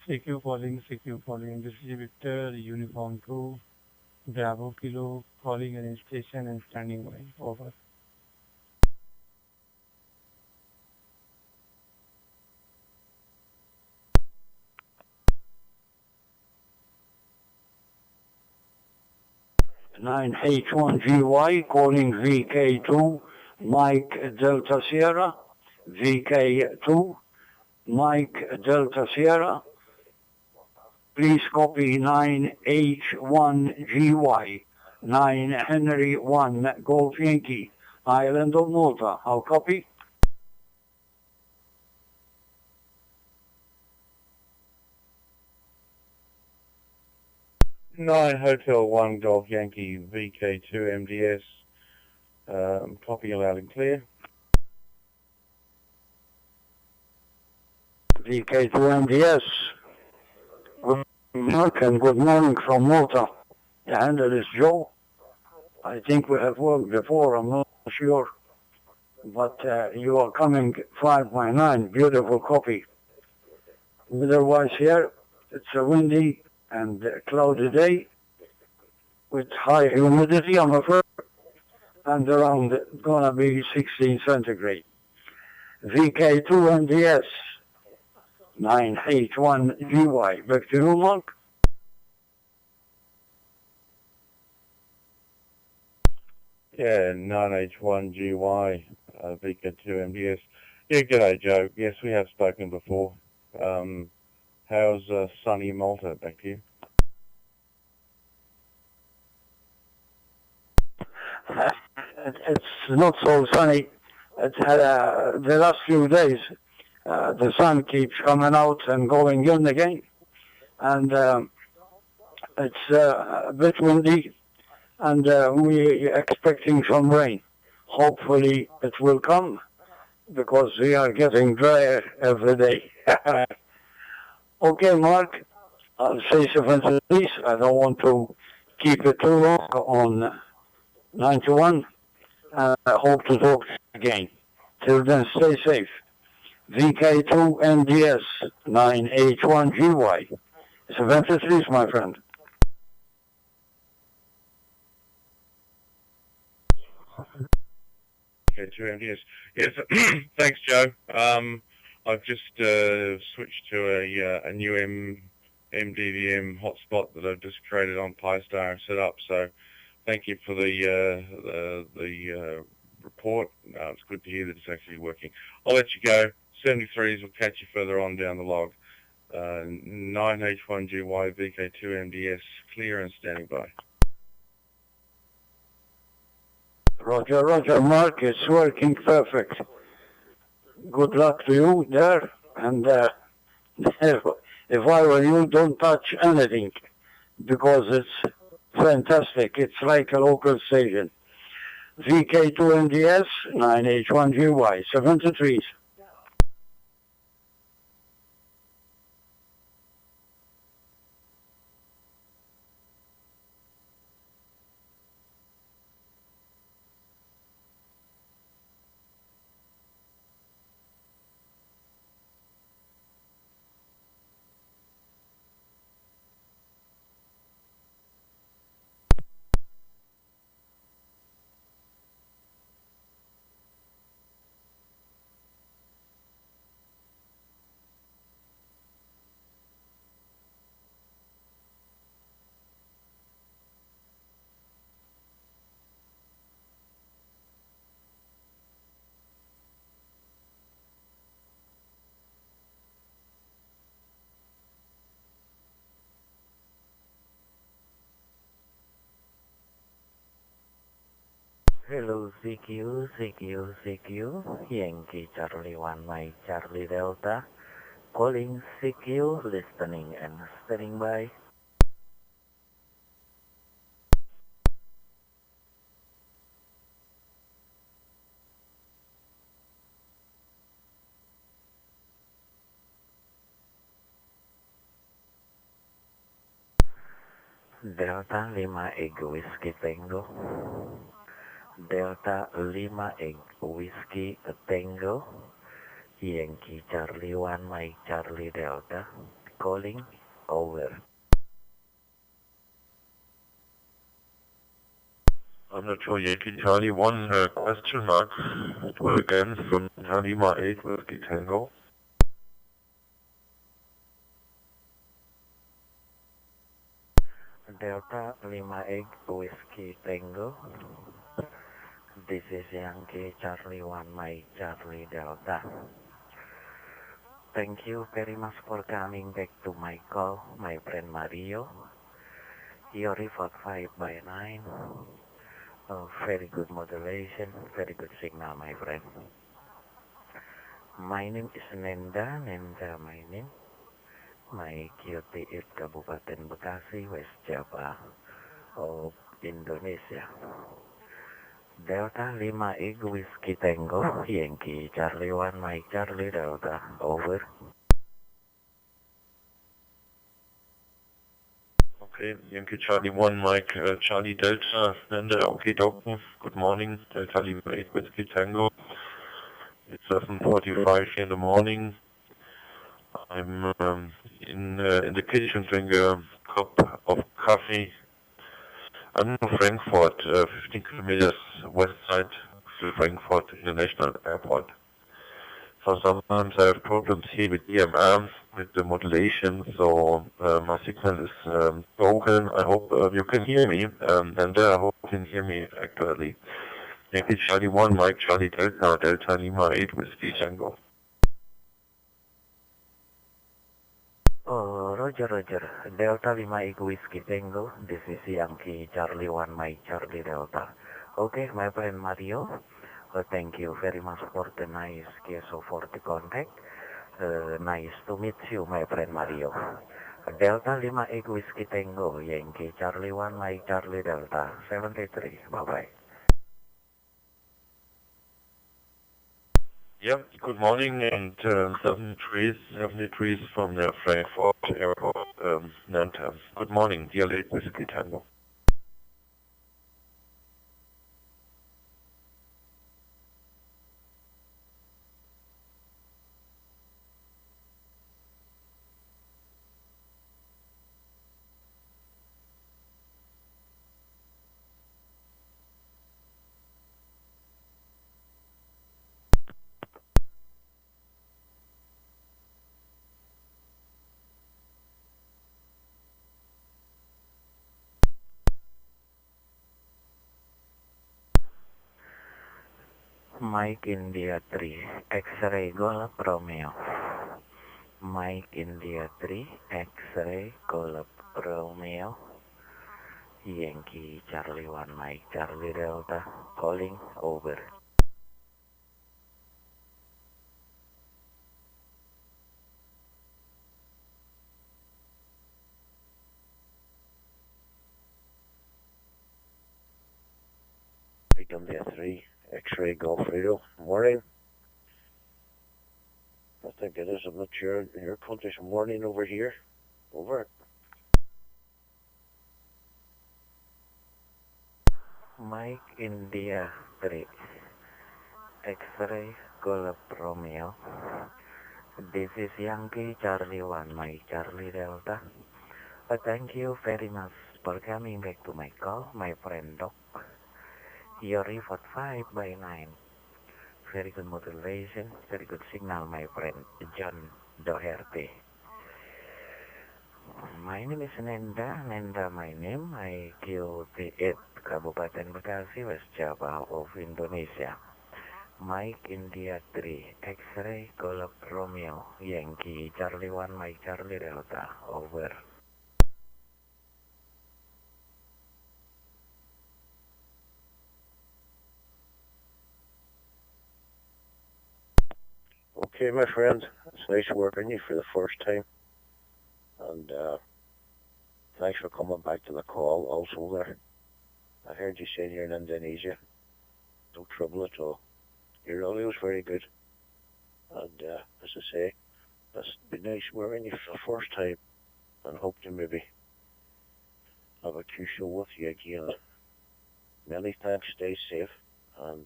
CQ calling. This is Victor, Uniform 2, Bravo Kilo, calling any station and standing by. Over. Nine H1GY calling VK2, Mike Delta Sierra, VK2, Mike Delta Sierra. Please copy 9H1GY, 9 Henry 1 Golf Yankee, Island of Malta. How copy? Nine Hotel 1 Golf Yankee VK2 MDS. Copy loud and clear. VK2 MDS. Good morning, good morning from Malta. The handle is Joe. I think we have worked before, I'm not sure. But you are coming 5.9, beautiful copy. Weather-wise here, it's a windy and cloudy day with high humidity, I'm afraid, and around gonna be 16 centigrade. VK2 MDS, 9H1GY. Back to you, Mark. Yeah, 9H1GY, VK2 MDS. Yeah, g'day, Joe. Yes, we have spoken before. How's sunny Malta? Back to you. It's not so sunny. It's had the last few days. The sun keeps coming out and going in again, and it's a bit windy, and we're expecting some rain. Hopefully it will come, because we are getting drier every day. Okay, Mark, I'll say something, please. I don't want to keep it too long on 91. I hope to talk again. Till then, stay safe. VK2 MDS 9H1GY. It's a venture, please, my friend. VK2 MDS. Yes, thanks, Joe. I've just switched to a new MDVM hotspot that I've just created on Pi-Star and set up. So thank you for the report. It's good to hear that it's actually working. I'll let you go. 73s will catch you further on down the log. 9H1GY VK2MDS, clear and standing by. Roger, Roger, Mark, it's working perfect. Good luck to you there, and if I were you, don't touch anything, because it's fantastic. It's like a local station. VK2MDS, 9H1GY, 73s. Hello, CQ, Yankee Charlie 1, Mike Charlie Delta, calling CQ, listening and standing by. Delta 5 Ego Whiskey Tango. Delta 5 Egg Whiskey Tango, Yankee Charlie 1 Mike Charlie Delta, calling, over. I'm not sure, Yankee Charlie 1, question mark, again from Lima 8 Whiskey Tango. Delta 5 Egg Whiskey Tango. This is Yankee Charlie 1 Mike Charlie Delta. Thank you very much for coming back to my call, my friend Mario. Your report 5 by 9. Very good modulation, very good signal, my friend. My name is Nenda my name. My QT is Kabupaten Bekasi, West Java of Indonesia. Delta 5 Ego Whiskey Tango, Yankee Charlie 1 Mike Charlie Delta, over. Okay, Yankee Charlie 1 Mike Charlie Delta, Nanda, okay, Doctor. Good morning, Delta 5 8 Whiskey Tango. It's 7:45 in the morning. I'm in the kitchen drinking a cup of coffee. I'm in Frankfurt, 15 kilometers west side of Frankfurt International Airport. So sometimes I have problems here with EMR, with the modulation, so my signal is broken. I hope you can hear me, and I hope you can hear me accurately. Yankee Charlie 1, Mike Charlie Delta, Delta 5 8 Whiskey Tango. Oh, Roger, Delta 5 Ego Whiskey Tango, this is Yankee Charlie 1 Mike Charlie Delta. Okay, my friend Mario, thank you very much for the nice QSO for the contact. Nice to meet you, my friend Mario. Delta 5 Ego Whiskey Tango, Yankee Charlie 1 Mike Charlie Delta, 73, bye-bye. Yeah, good morning, and 73 from the Frankfurt Airport, Nanta. Good morning, dear late Whiskey Tango. Mike India 3, X-ray Golf Romeo. Mike India 3, X-ray Golf Romeo. Yankee Charlie 1, Mike Charlie Delta, calling over. Mike India 3, X-ray Golf Radio. Morning. I think it is. I'm not sure. In your country's morning over here. Over. Mike India 3, X-ray Golf Romeo. This is Yankee Charlie 1, Mike Charlie Delta. Thank you very much for coming back to my call, my friend Doc. Your report 5 by 9. Very good modulation, very good signal, my friend John Doherty. My name is Nenda my name. I QT8, Kabupaten Bekasi, West Java of Indonesia. Mike India 3, X-ray Golf Romeo, Yankee Charlie 1, Mike Charlie Delta, over. Okay, my friend. It's nice working you for the first time. And thanks for coming back to the call also there. I heard you saying you're in Indonesia. No trouble at all. Your audio was very good. And as I say, it's been nice working you for the first time. And hope to maybe have a Q show with you again. Many thanks, stay safe, and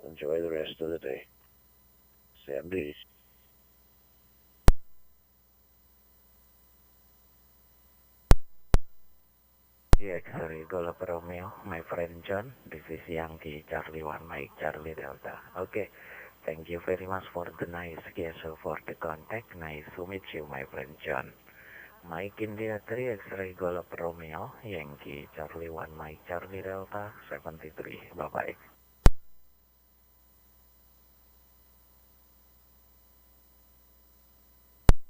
enjoy the rest of the day. Same to you. X-ray Golf Romeo, my friend John. This is Yankee Charlie 1, Mike Charlie Delta. Okay, thank you very much for the nice gesture for the contact. Nice to meet you, my friend John. Mike India 3, X-ray Golf Romeo, Yankee Charlie 1, Mike Charlie Delta, 73. Bye-bye.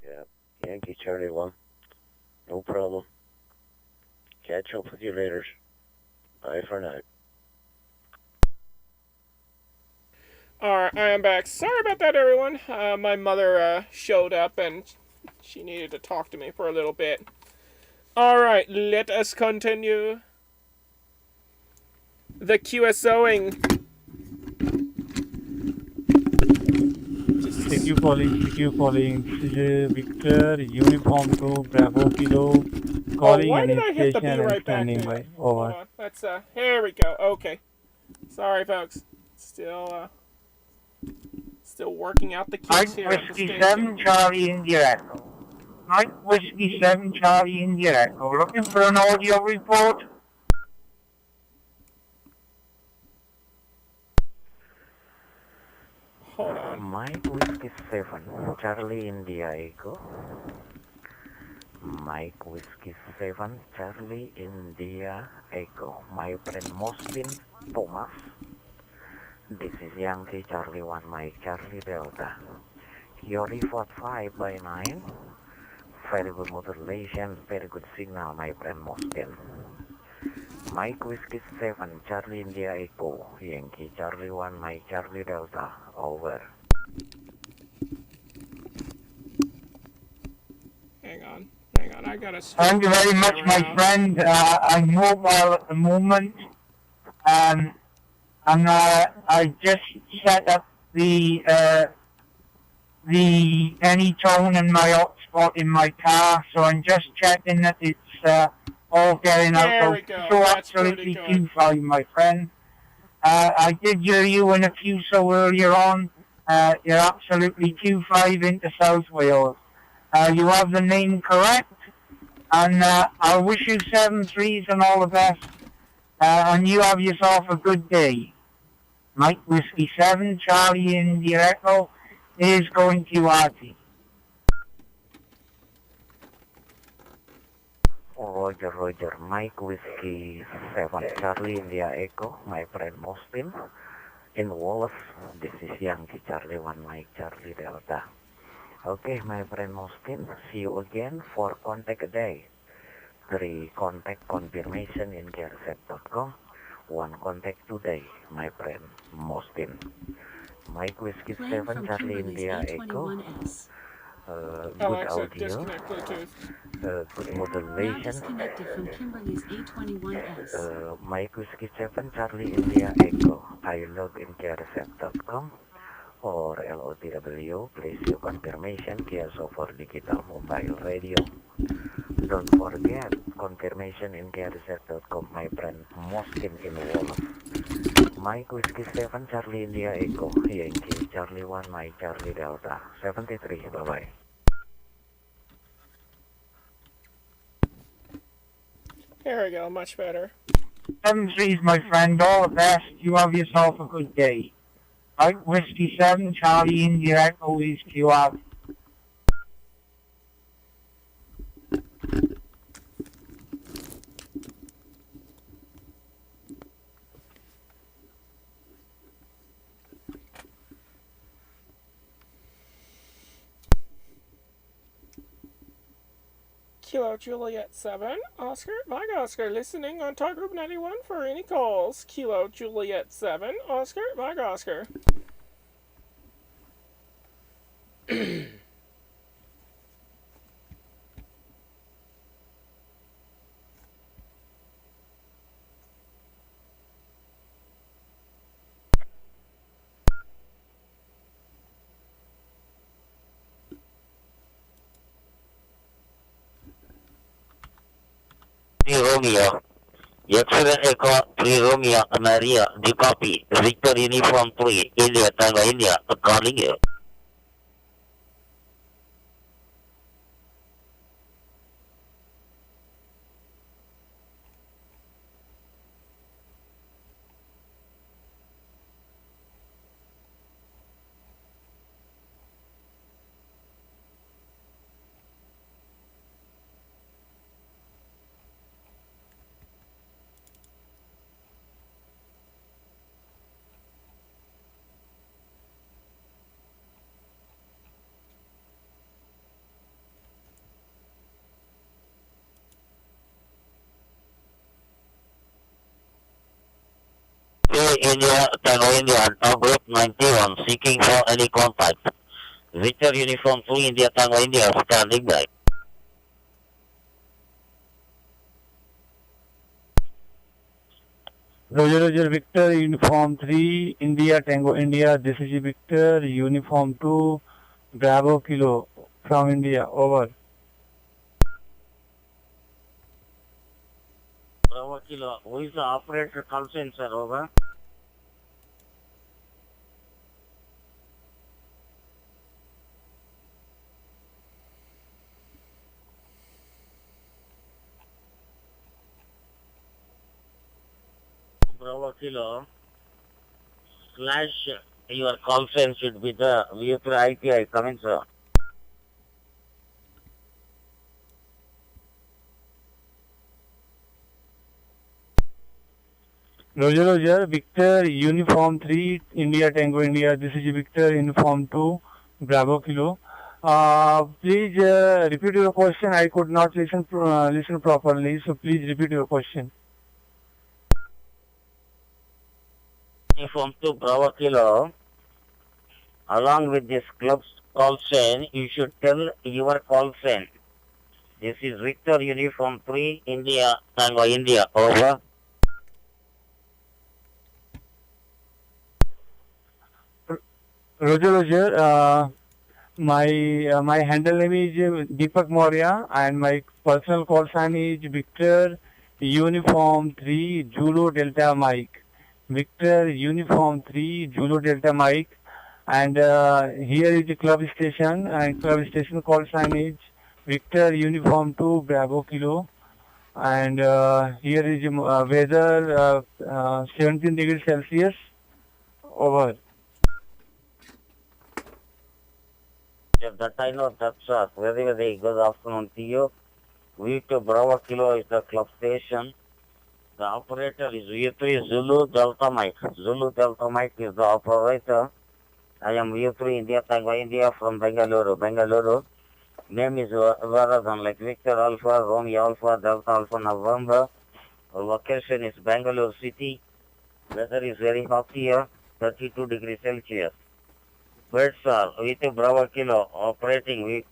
Yeah, Yankee Charlie 1. No problem. Catch up with you later. Bye for now. Alright, I am back. Sorry about that, everyone. My mother showed up and she needed to talk to me for a little bit. Alright, let us continue the QSOing. Thank you calling. This is Victor, Uniform 2, Bravo Kilo, calling why any did I hit the station B and right back standing there? by. Hold Over. on. Let's, here we go. Okay. Sorry, folks. Still working out the kinks here at the Whiskey station. 7 Charlie India Echo. Mike Whiskey 7 Charlie India Echo. Looking for an audio report? Hold on. Mike Whiskey 7, Charlie India Echo. Mike Whiskey 7, Charlie India Echo. My friend Mostin Thomas. This is Yankee Charlie 1, Mike Charlie Delta. Your report 5 by 9. Very good modulation, very good signal, my friend Mostin. Mike Whiskey 7, Charlie India Echo, Yankee Charlie 1, Mike Charlie Delta, over. Hang on, I gotta... Thank you very much, my friend. I'm mobile at the moment. And I just set up the any tone in my hotspot in my car, so I'm just checking that it's all getting out. There we go. So That's absolutely pretty good. Q5, my friend. I did hear you in a Q so earlier on. You're absolutely Q5 into South Wales. You have the name correct, and I wish you 7 threes and all the best. And you have yourself a good day. Mike Whiskey 7, Charlie India Echo is going to Artie. Roger, Roger. Mike Whiskey 7 Charlie India Echo, my friend Mostin. In Wallace, this is Yankee Charlie 1 Mike Charlie Delta. Okay, my friend Mostin, see you again for contact a day. 3 contact confirmation in careset.com. 1 contact today, my friend Mostin. Mike Whiskey Playing 7 from Charlie Kimberly's India Echo. A21S. Good Alexa, audio, disconnect Bluetooth. good Now modulation. disconnected from Kimberly's A21S. Mike Whiskey 7 Charlie India Echo. I log in careset.com or LOTW. Please your confirmation Gears over digital mobile radio. Don't forget confirmation in careset.com, my friend Mostin in Wallace. Mike Whiskey 7 Charlie India Echo. Yankee Charlie 1 Mike Charlie Delta 73. Bye bye. There we go, much better. 7-3, my friend. All the best. You have yourself a good day. Mike Whiskey 7, Charlie India Echo, is Q out. Kilo Juliet 7, Oscar, Mike Oscar, listening on Talk Group 91 for any calls. Kilo Juliet 7, Oscar, Mike Oscar. Romeo. Excellent Echo 3 Romeo Maria di copy. Victor Uniform 3 India Tango India calling you. India, Tango India, Top Group 91, seeking for any contact. Victor Uniform 2, India, Tango India, standing by. Roger, Roger, Victor Uniform 3, India, Tango India, this is Victor Uniform 2, Bravo Kilo from India, over. Bravo Kilo, who is the operator consent, sir, over? Bravo Kilo, slash your call sign should be the V3 IPI coming, sir. Roger, Roger, Victor Uniform 3, India, Tango India, this is Victor Uniform 2, Bravo Kilo. Please repeat your question. I could not listen properly, so please repeat your question. Uniform 2 Bravo Kilo, along with this club's call sign, you should tell your call sign. This is Victor Uniform 3, India, Tango India, over. Roger, Roger, my handle name is Deepak Maurya and my personal call sign is Victor Uniform 3, Zulu Delta Mike. Victor Uniform 3, Zulu Delta Mike, and here is the club station, and club station call sign is Victor Uniform 2, Bravo Kilo, and here is weather 17 degrees Celsius, over. That I know, that's very, very good afternoon to you. Victor Bravo Kilo is the club station. The operator is V3 Zulu Delta Mike. Zulu Delta Mike is the operator. I am V3 India Tango India from Bengaluru. Bengaluru. Name is Varadhan, like Victor Alpha, Romeo Alpha, Delta Alpha November. Our location is Bangalore City. Weather is very hot here, 32 degrees Celsius. Birds are with Bravo Kilo operating with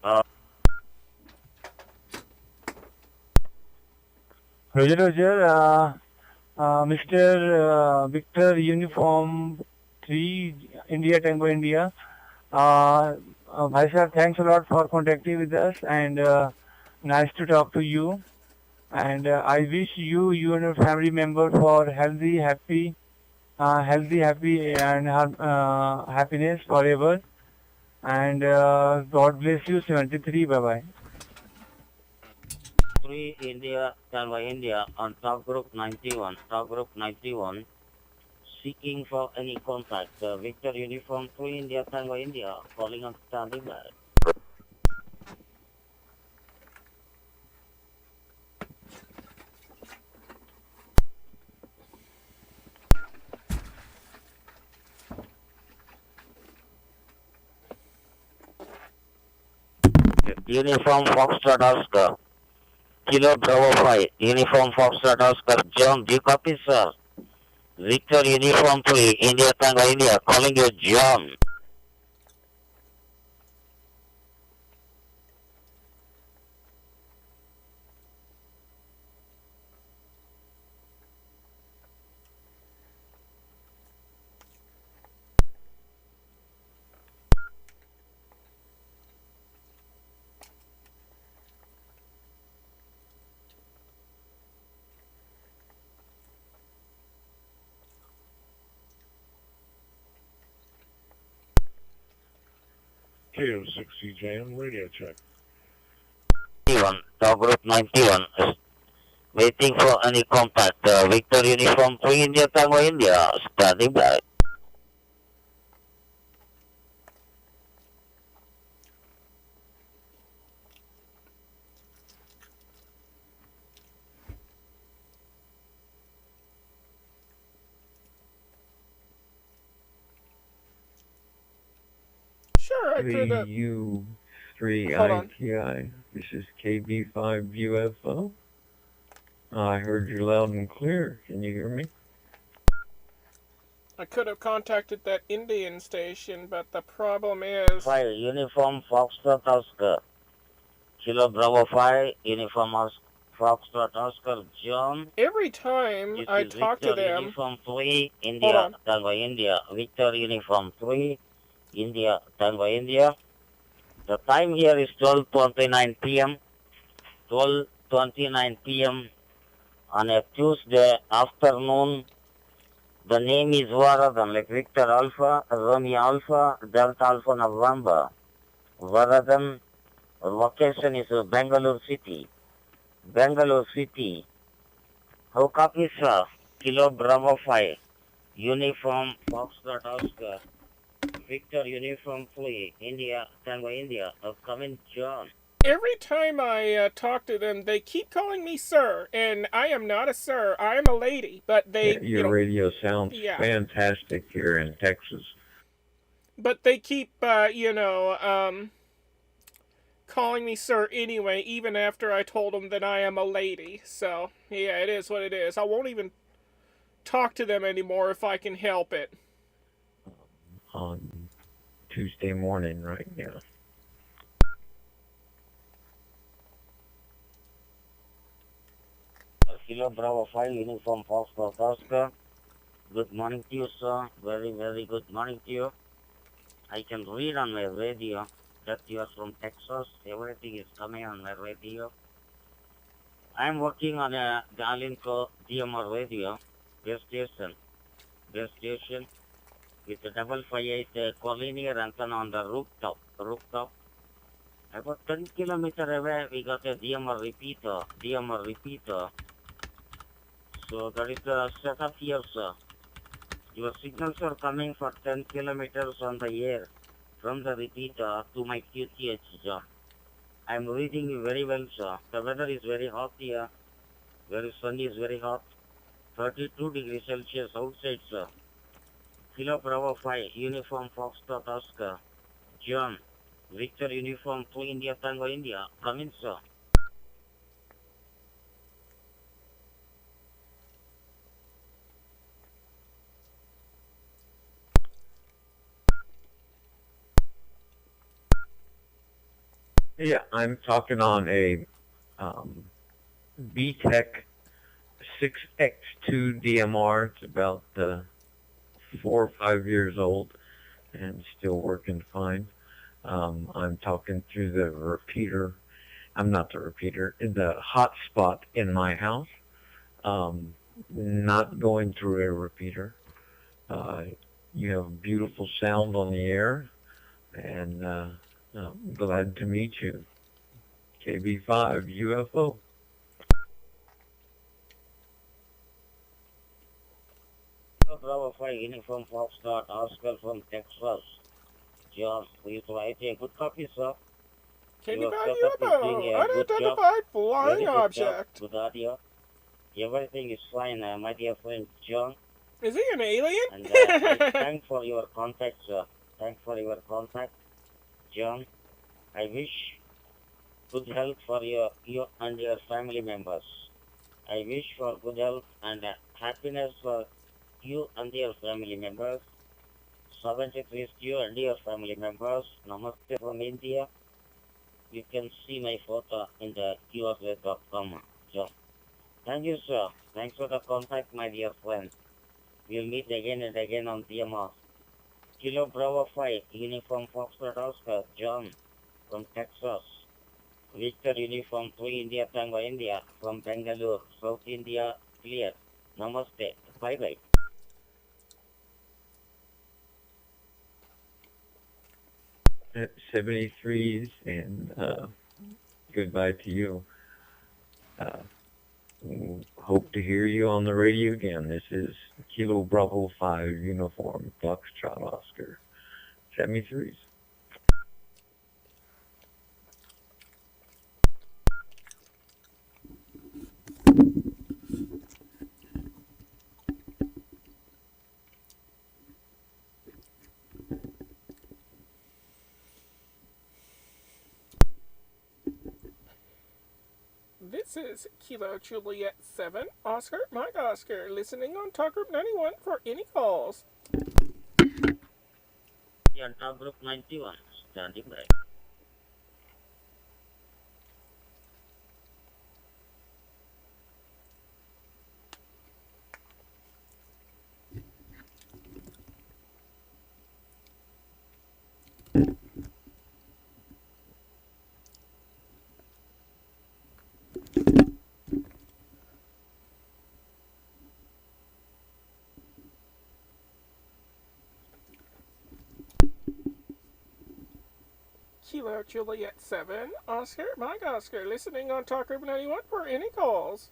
Roger, Roger. Mr. Victor Uniform 3, India Tango India. Bhai sir, thanks a lot for contacting with us, and nice to talk to you. And I wish you and your family members for healthy, happy, and happiness forever. And God bless you. 73. Bye bye. 3 India Tango India on top group 91. Top group 91. Seeking for any contact. Victor Uniform 3 India Tango India calling on standing by. Uniform Foxtrot Oscar. Kilo Bravo 5. Uniform Foxtrot Oscar. John, do you copy, sir? Victor Uniform 3, India Tango India, calling you John. KO6CJM radio check. 91, top group 91, waiting for any contact. Victor Uniform 3 India Tango India, standing by. Sure, I could. 3U3ITI. This is KB5 UFO. I heard you loud and clear. Can you hear me? I could have contacted that Indian station, but the problem is... 5, Uniform Foxtrot Oscar. Kilo Bravo 5, Uniform Foxtrot Oscar, John. Every time This I is talk Victor to them... Uniform 3, Hold India, on. Tango India. Victor Uniform 3, India, Tango India. The time here is 12:29 p.m. 12:29 p.m. on a Tuesday afternoon. The name is Varadhan, like Victor Alpha, Romeo Alpha, Delta Alpha November. Varadhan, location is Bangalore City. Bangalore City. How copy, sir? Kilo Bravo 5. Uniform Foxtrot Oscar. Victor Uniform 3. India, Tango India. Coming, John. Every time I talk to them, they keep calling me sir, and I am not a sir. I am a lady, but they... Your radio sounds yeah. fantastic here in Texas. But they keep, calling me sir anyway, even after I told them that I am a lady. So, yeah, it is what it is. I won't even talk to them anymore if I can help it. On Tuesday morning right now. Kilo Bravo 5, Uniform Foxtrot Oscar. Good morning to you, sir. Very, very good morning to you. I can read on my radio that you are from Texas. Everything is coming on my radio. I am working on a Galinco DMR radio, base station, with a 558 collinear antenna on the rooftop. About 10 kilometers away, we got a DMR repeater. So that is the setup here, sir. Your signals are coming for 10 kilometers on the air from the repeater to my QTH, sir. I'm reading you very well, sir. The weather is very hot here. Very sun is very hot. 32 degrees Celsius outside, sir. Kilo Bravo 5, Uniform Foxtrot Oscar. John, Victor Uniform 2 India Tango India. Come in, sir. Yeah, I'm talking on a BTEC 6X2 DMR. It's about 4 or 5 years old and still working fine. I'm talking through the repeater. I'm not the repeater, the hotspot in my house. Not going through a repeater. You have beautiful sound on the air, and I'm glad to meet you. KB5 UFO. Kilo Bravo 5, Uniform Foxtrot Oscar from Texas. John, please write a good copy, sir. KB5 Your setup is doing UFO, a good job. unidentified flying Very good job. object. Good audio. Everything is fine, my dear friend John. Is he an alien? And I thank for your contact, sir. Thank for your contact, John. I wish good health for you and your family members. I wish for good health and happiness for you and your family members. 73 to you and your family members. Namaste from India. You can see my photo in the USA.com, John. Thank you, sir. Thanks for the contact, my dear friend. We'll meet again and again on TMR. Kilo Bravo 5, Uniform Foxtrot Oscar, John, from Texas. Victor Uniform 3 India Tango India, from Bangalore, South India, clear. Namaste. Bye-bye. At 73s, and goodbye to you. Hope to hear you on the radio again. This is Kilo Bravo 5 Uniform Foxtrot Oscar. 73s. This is Kilo Juliet 7, Oscar, Mike Oscar, listening on Talk Group 91 for any calls. Yeah, Talk Group 91, standing by. Kilo Juliet 7, Oscar, Mike Oscar, listening on Talk Group 91 for any calls.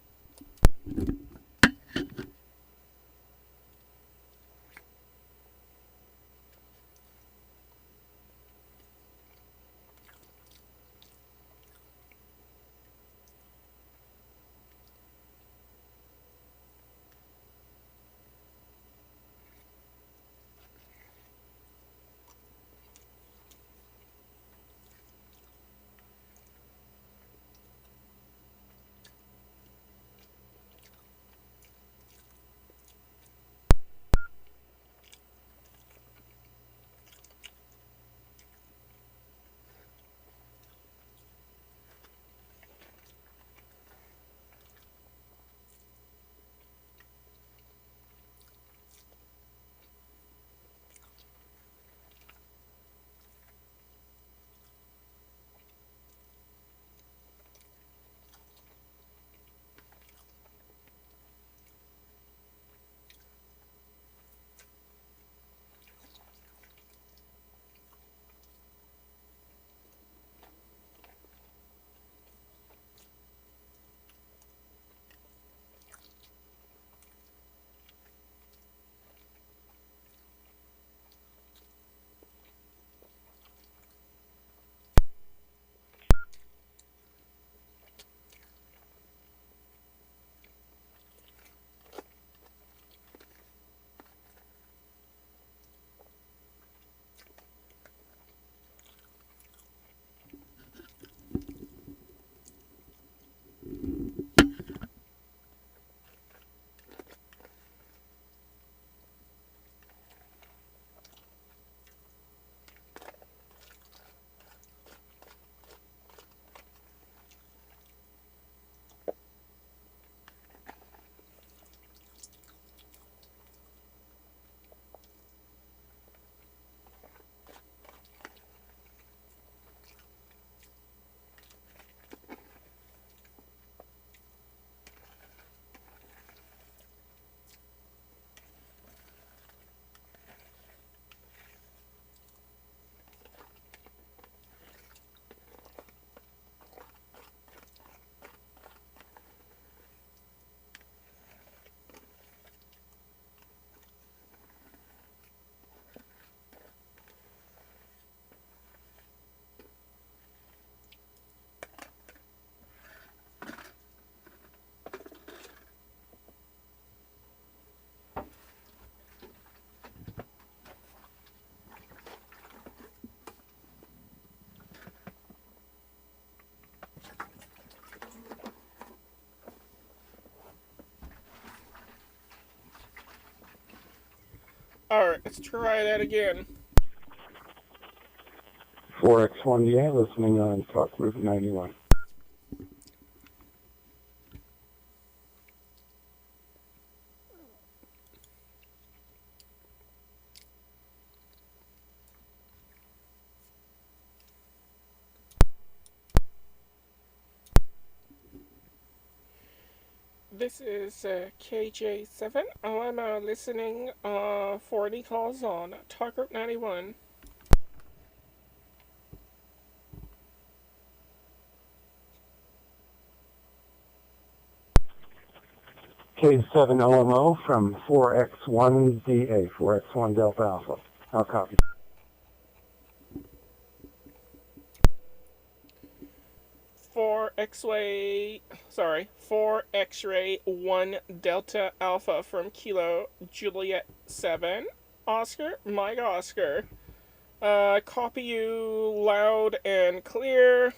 Alright, let's try that again. 4X1DA listening on Talk Route 91. This is KJ7. I'm listening for any calls on Talk Group 91. K7OMO from 4X1DA, 4X1 Delta Alpha. I'll copy. For X-ray 1 Delta Alpha from Kilo Juliet 7. Oscar, Mike Oscar. Copy you loud and clear.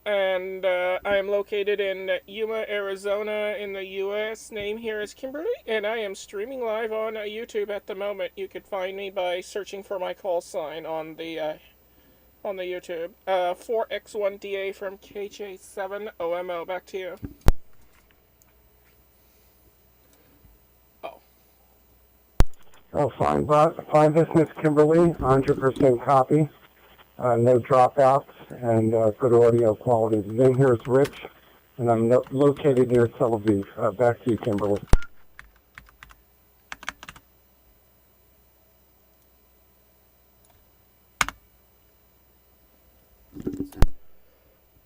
And I am located in Yuma, Arizona in the U.S. Name here is Kimberly, and I am streaming live on YouTube at the moment. You could find me by searching for my call sign on the YouTube. 4X1DA from KJ7OMO. Back to you. Oh, fine. Fine business, Kimberly. 100% copy. No dropouts and good audio quality. The name here is Rich, and I'm located near Tel Aviv. Back to you, Kimberly.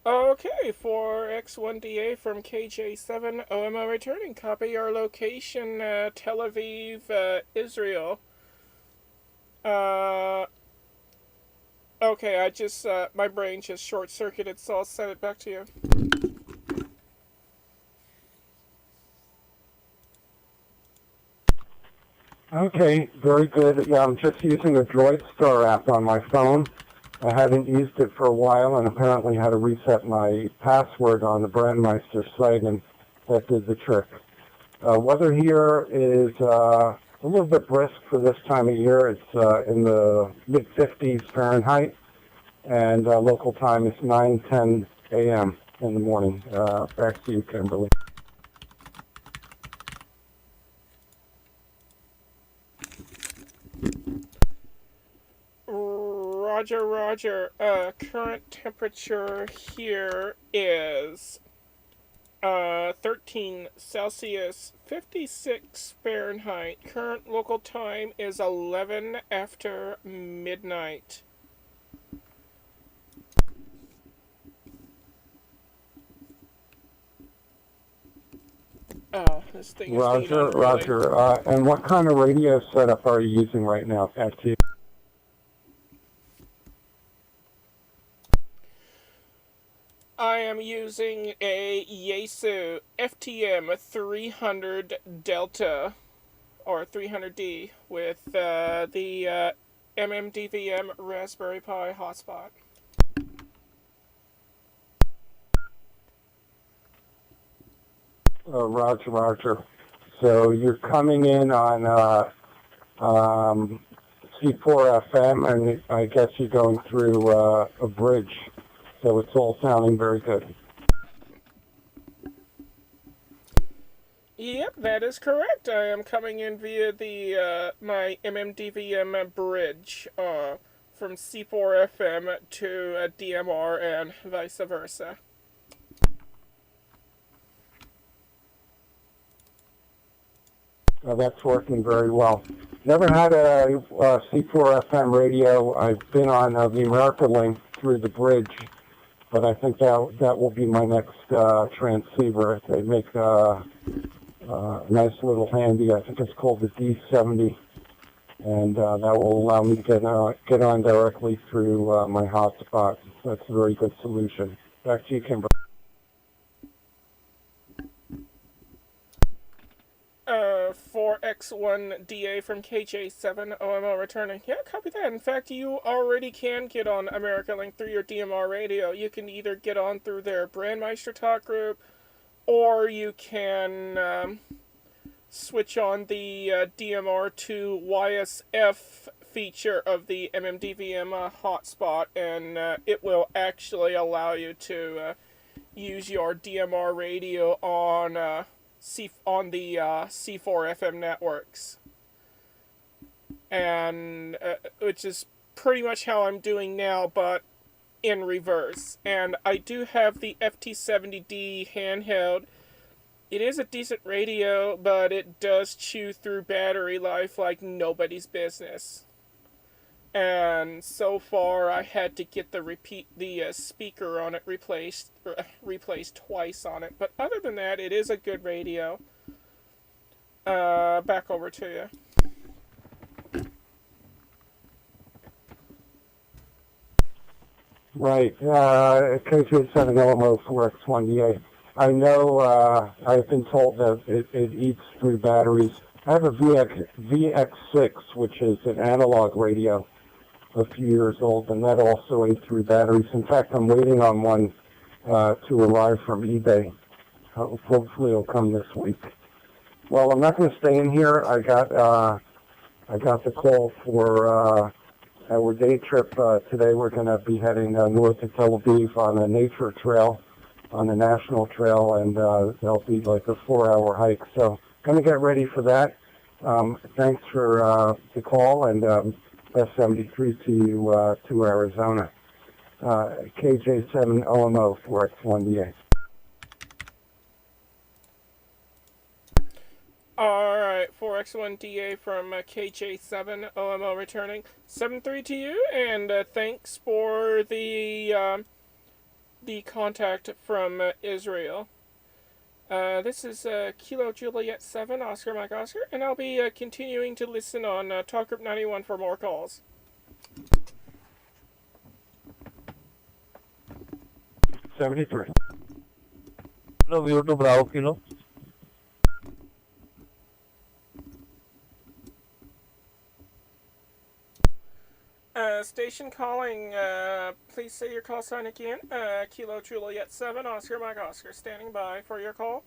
Okay, 4X1DA from KJ7OMO returning. Copy your location, Tel Aviv, Israel. Okay, I just, my brain just short-circuited, so I'll send it back to you. Okay, very good. Yeah, I'm just using a Droid Star app on my phone. I hadn't used it for a while and apparently had to reset my password on the Brandmeister site, and that did the trick. Weather here is a little bit brisk for this time of year. It's in the mid-50s Fahrenheit, and local time is 9:10 a.m. in the morning. Back to you, Kimberly. Roger, Roger. Current temperature here is 13 Celsius, 56 Fahrenheit. Current local time is 11 after midnight. Oh, this thing is Roger, Roger. And what kind of radio setup are you using right now? Back to you. I am using a Yaesu FTM 300 Delta, or 300D, with the MMDVM Raspberry Pi hotspot. Roger, Roger. So you're coming in on C4 FM, and I guess you're going through a bridge. So it's all sounding very good. Yep, that is correct. I am coming in via the my MMDVM bridge from C4 FM to DMR and vice versa. That's working very well. Never had a C4 FM radio. I've been on the America Link through the bridge, but I think that will be my next transceiver. They make a nice little handy, I think it's called the D70, and that will allow me to get on directly through my hotspot. That's a very good solution. Back to you, Kimber. 4X1DA from KJ7OMO returning. Yeah, copy that. In fact, you already can get on America Link through your DMR radio. You can either get on through their Brandmeister talk group, or you can switch on the DMR to YSF feature of the MMDVM hotspot, and it will actually allow you to use your DMR radio on the C4 FM networks, and which is pretty much how I'm doing now, but in reverse. And I do have the FT70D handheld. It is a decent radio, but it does chew through battery life like nobody's business. And so far, I had to get the speaker on it replaced twice on it. But other than that, it is a good radio. Back over to you. Right. KJ7 Alamo 4X1DA. I know I've been told that it eats through batteries. I have a VX6, which is an analog radio, a few years old, and that also ate through batteries. In fact, I'm waiting on one to arrive from eBay. Hopefully it'll come this week. Well, I'm not going to stay in here. I got the call for our day trip. Today we're going to be heading north to Tel Aviv on a nature trail, on the national trail, and there'll be like a 4-hour hike. So going to get ready for that. Thanks for the call, and S73 to you to Arizona. KJ7 OMO 4X1DA. Alright, 4X1DA from KJ7 OMO returning. 73 to you, and thanks for the contact from Israel. This is Kilo Juliet 7, Oscar Mike Oscar, and I'll be continuing to listen on Talk Group 91 for more calls. 73. Kilo View to Bravo Kilo. Station calling, please say your call sign again. Kilo Juliet 7, Oscar Mike Oscar, standing by for your call.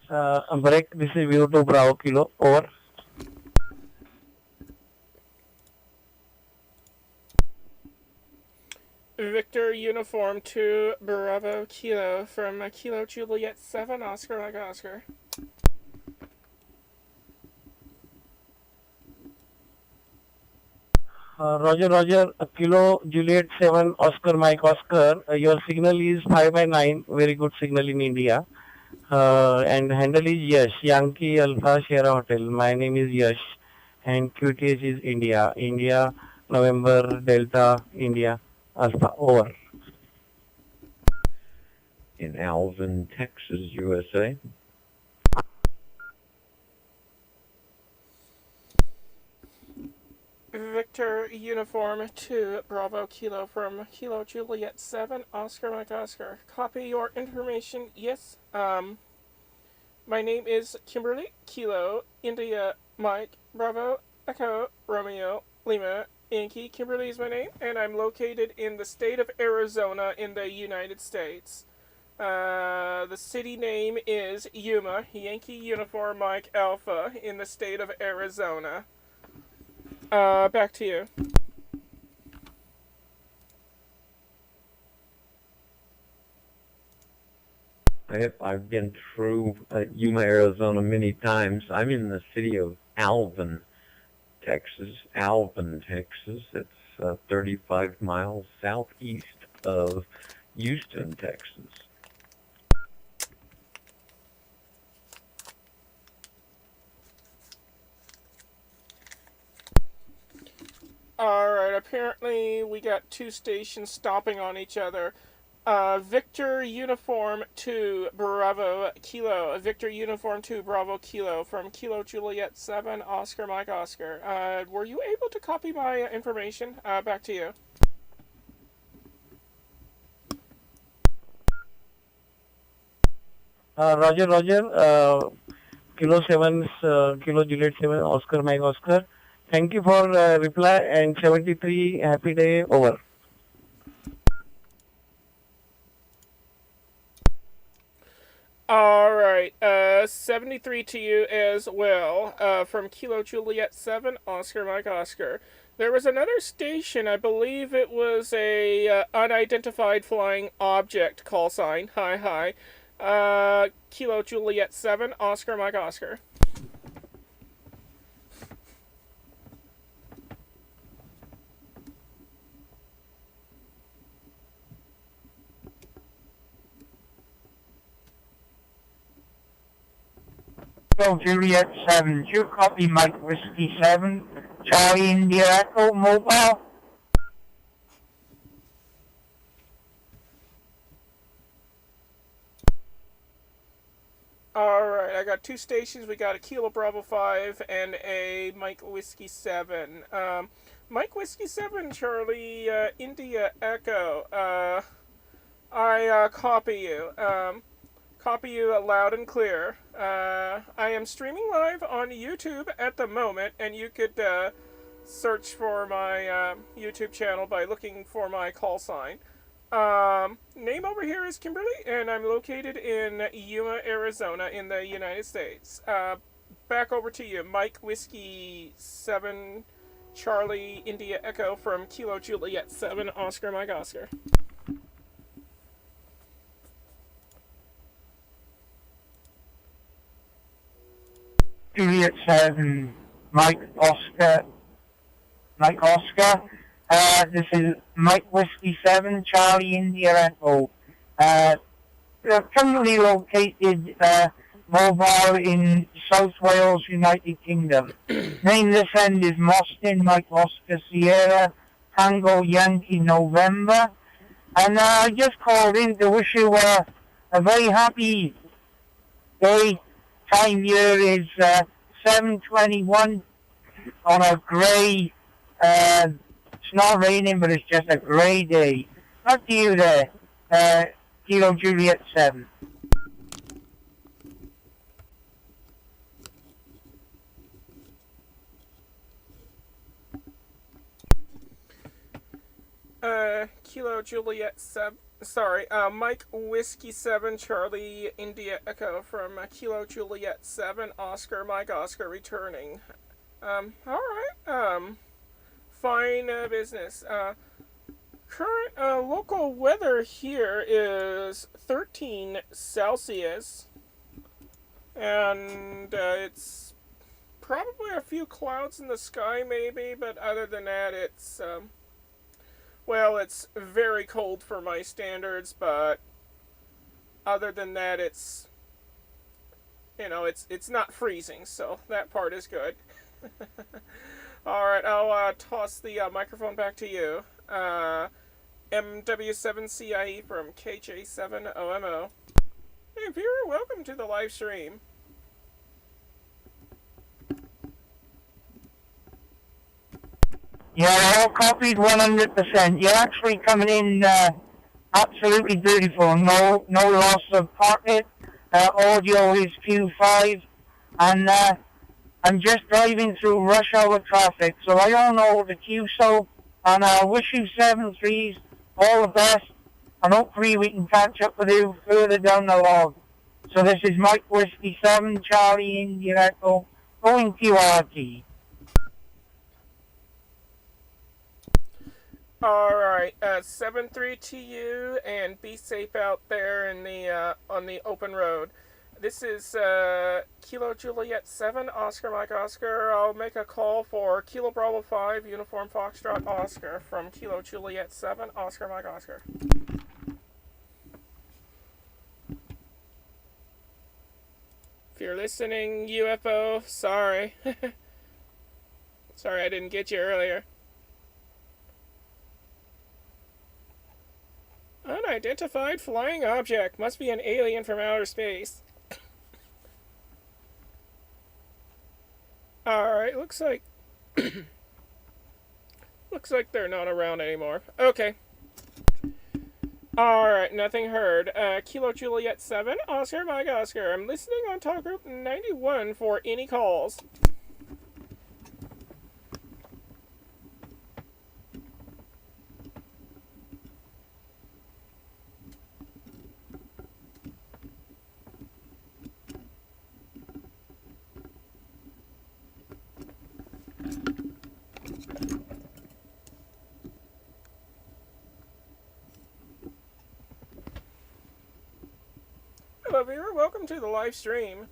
Break, this is View to Bravo Kilo, over. Victor Uniform 2, Bravo Kilo, from Kilo Juliet 7, Oscar Mike Oscar. Roger, Roger, Kilo Juliet 7, Oscar Mike Oscar. Your signal is 5/9, very good signal in India. And handle is Yash, Yankee Alpha Sierra Hotel. My name is Yash, and QTH is India. India, November, Delta, India, Alpha, over. In Alvin, Texas, USA. Victor Uniform 2, Bravo Kilo, from Kilo Juliet 7, Oscar Mike Oscar. Copy your information, yes. My name is Kimberly, Kilo, India, Mike, Bravo, Echo, Romeo, Lima, Yankee. Kimberly is my name, and I'm located in the state of Arizona in the United States. The city name is Yuma, Yankee Uniform Mike Alpha, in the state of Arizona. Back to you. I've been through Yuma, Arizona many times. I'm in the city of Alvin, Texas. Alvin, Texas. It's 35 miles southeast of Houston, Texas. Alright, apparently we got two stations stopping on each other. Victor Uniform 2, Bravo Kilo. Victor Uniform 2, Bravo Kilo, from Kilo Juliet 7, Oscar Mike Oscar. Were you able to copy my information? Back to you. Roger, Roger. Kilo 7, Kilo Juliet 7, Oscar Mike Oscar. Thank you for reply, and 73, happy day, over. Alright, 73 to you as well, from Kilo Juliet 7, Oscar Mike Oscar. There was another station, I believe it was a unidentified flying object call sign. Hi. Kilo Juliet 7, Oscar Mike Oscar. Kilo Juliet 7, you copy Mike Whiskey 7, Charlie India Echo Mobile. Alright, I got two stations. We got a Kilo Bravo 5 and a Mike Whiskey 7. Mike Whiskey 7, Charlie India Echo. I copy you. Copy you loud and clear. I am streaming live on YouTube at the moment, and you could search for my YouTube channel by looking for my call sign. Name over here is Kimberly, and I'm located in Yuma, Arizona, in the United States. Back over to you, Mike Whiskey 7, Charlie India Echo from Kilo Juliet 7, Oscar Mike Oscar. Juliet 7, Mike Oscar. This is Mike Whiskey 7, Charlie India Echo. Currently located mobile in South Wales, United Kingdom. Name this end is Moston, Mike Oscar Sierra, Tango Yankee November. And I just called in to wish you a very happy day. Time here is 7:21 on a grey, it's not raining, but it's just a grey day. Up to you there, Kilo Juliet 7. Kilo Juliet 7. Sorry, Mike Whiskey 7, Charlie India Echo from Kilo Juliet 7, Oscar Mike Oscar returning. Alright, fine business. Current local weather here is 13 Celsius, and it's probably a few clouds in the sky maybe, but other than that it's, well, it's very cold for my standards, but other than that, it's, you know, it's not freezing, so that part is good. Alright, I'll toss the microphone back to you. MW7CIE from KJ7OMO. Hey, viewer, welcome to the live stream. Yeah, all copied 100%. You're actually coming in absolutely beautiful. No loss of pocket. Audio is Q5. And I'm just driving through rush hour traffic, so I don't know the QSO. And I wish you 7-3s all the best. And hopefully we can catch up with you further down the log. So this is Mike Whiskey 7, Charlie India Echo, going QRT. Alright, 7-3 to you, and be safe out there in the on the open road. This is Kilo Juliet 7, Oscar Mike Oscar. I'll make a call for Kilo Bravo 5, Uniform Foxtrot Oscar from Kilo Juliet 7, Oscar Mike Oscar. If you're listening, UFO, sorry. Sorry I didn't get you earlier. Unidentified flying object. Must be an alien from outer space. Alright, looks like... looks like they're not around anymore. Okay. Alright, nothing heard. Kilo Juliet 7, Oscar Mike Oscar. I'm listening on Talk Group 91 for any calls. Hello, viewer. Welcome to the live stream.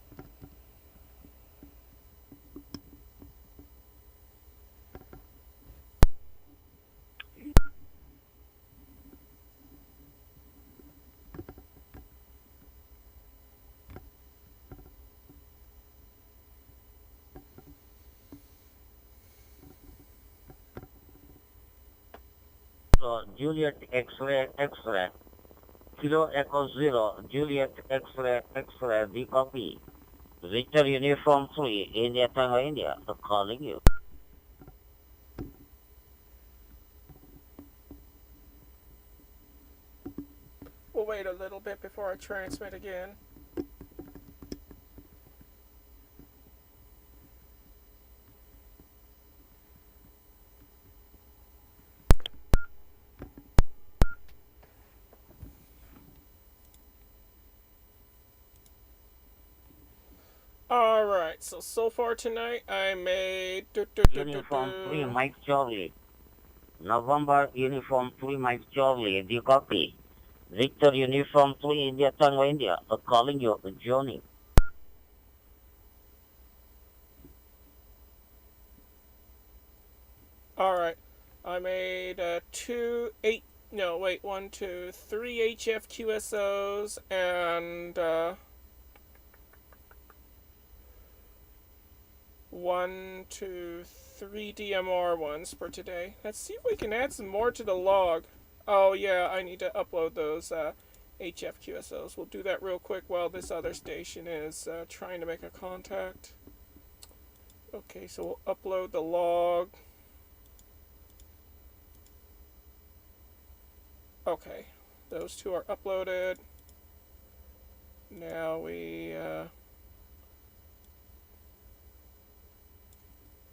So, Juliet X-ray, X-ray. Kilo Echo Zero, Juliet X-ray, X-ray, the copy. Victor Uniform 3, India, Tango, India, calling you. We'll wait a little bit before I transmit again. Alright, so far tonight I made... Uniform 3, Mike Charlie. November Uniform 3, Mike Charlie, the copy. Victor Uniform 3, India, Tango, India, calling you, Johnny. Alright, I made 3 HF QSOs and 3 DMR ones for today. Let's see if we can add some more to the log. Oh yeah, I need to upload those HF QSOs. We'll do that real quick while this other station is trying to make a contact. Okay, so we'll upload the log. Okay, those two are uploaded. Now we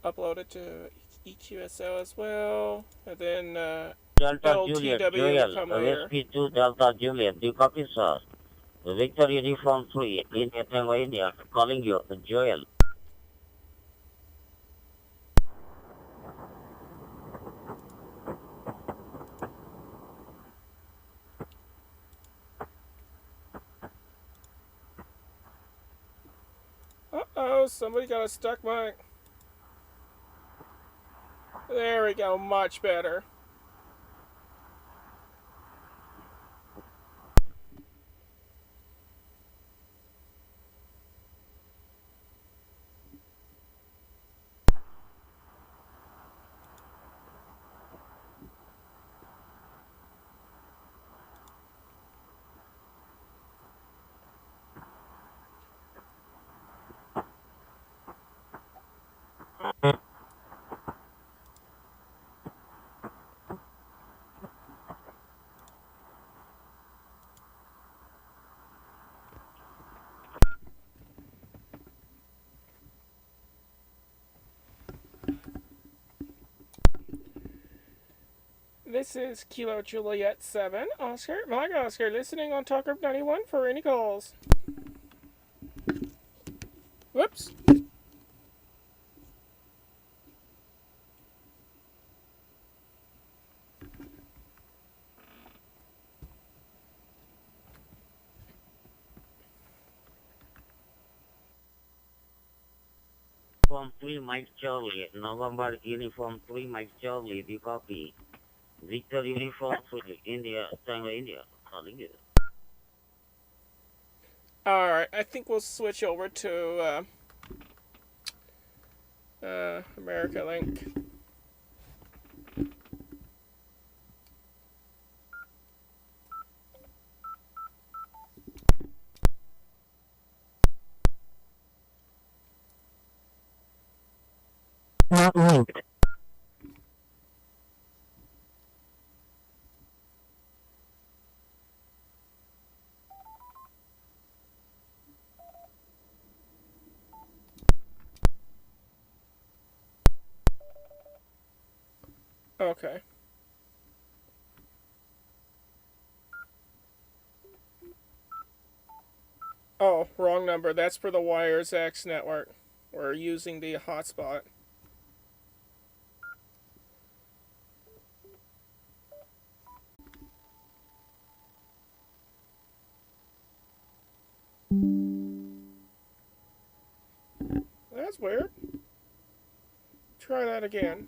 upload it to EQSO as well, and then Delta Juliet, Joel, SP2 Delta Juliet, do you copy, sir? Victor Uniform 3, India, Tango, India, calling you, Joel. Uh-oh, somebody got a stuck mic. There we go, much better. This is Kilo Juliet 7, Oscar, Mike Oscar, listening on Talk Group 91 for any calls. Whoops. Uniform 3, Mike Charlie, November Uniform 3, Mike Charlie, the copy. Victor Uniform 3, India, Tango, India, calling you. Alright, I think we'll switch over to America Link. Not linked. Okay. Oh, wrong number. That's for the Wires X network. We're using the hotspot. That's weird. Try that again.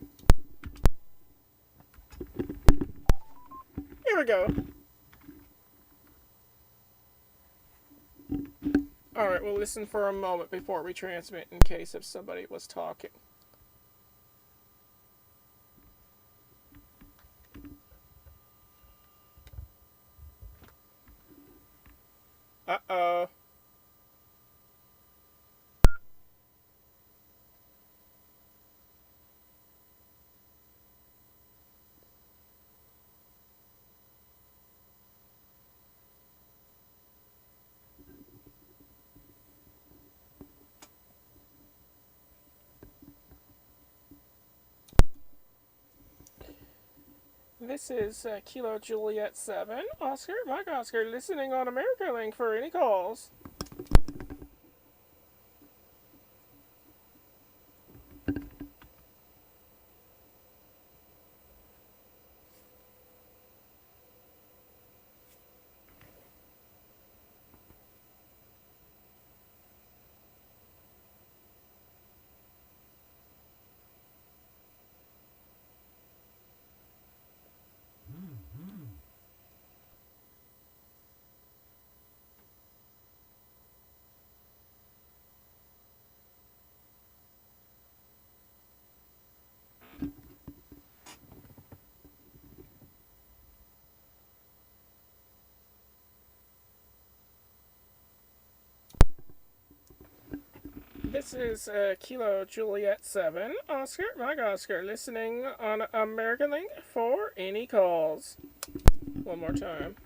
Here we go. Alright, we'll listen for a moment before we transmit in case if somebody was talking. Uh-oh. This is Kilo Juliet 7, Oscar, Mike Oscar, listening on America Link for any calls. This is Kilo Juliet 7, Oscar, Mike Oscar, listening on American Link for any calls. One more time.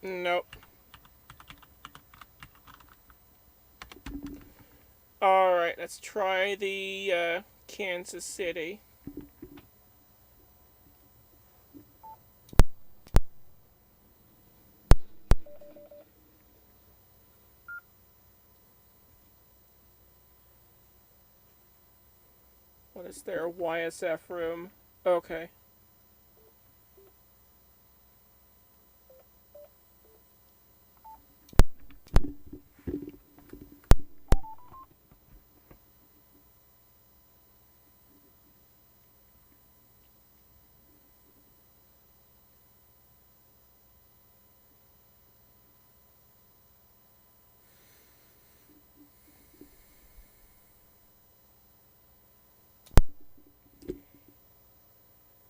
Nope. Alright, let's try the Kansas City. What is there? YSF room. Okay.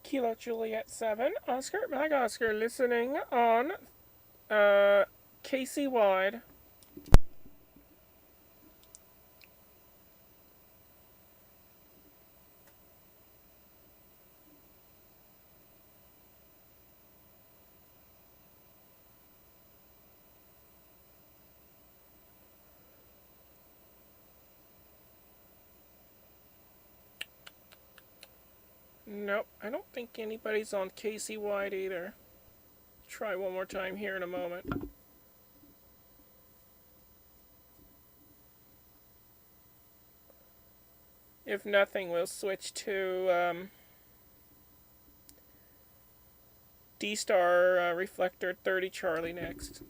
Kilo Juliet 7, Oscar, Mike Oscar, listening on Casey Wide. Nope, I don't think anybody's on Casey Wide either. Try one more time here in a moment. If nothing, we'll switch to D-Star Reflector 30 Charlie next.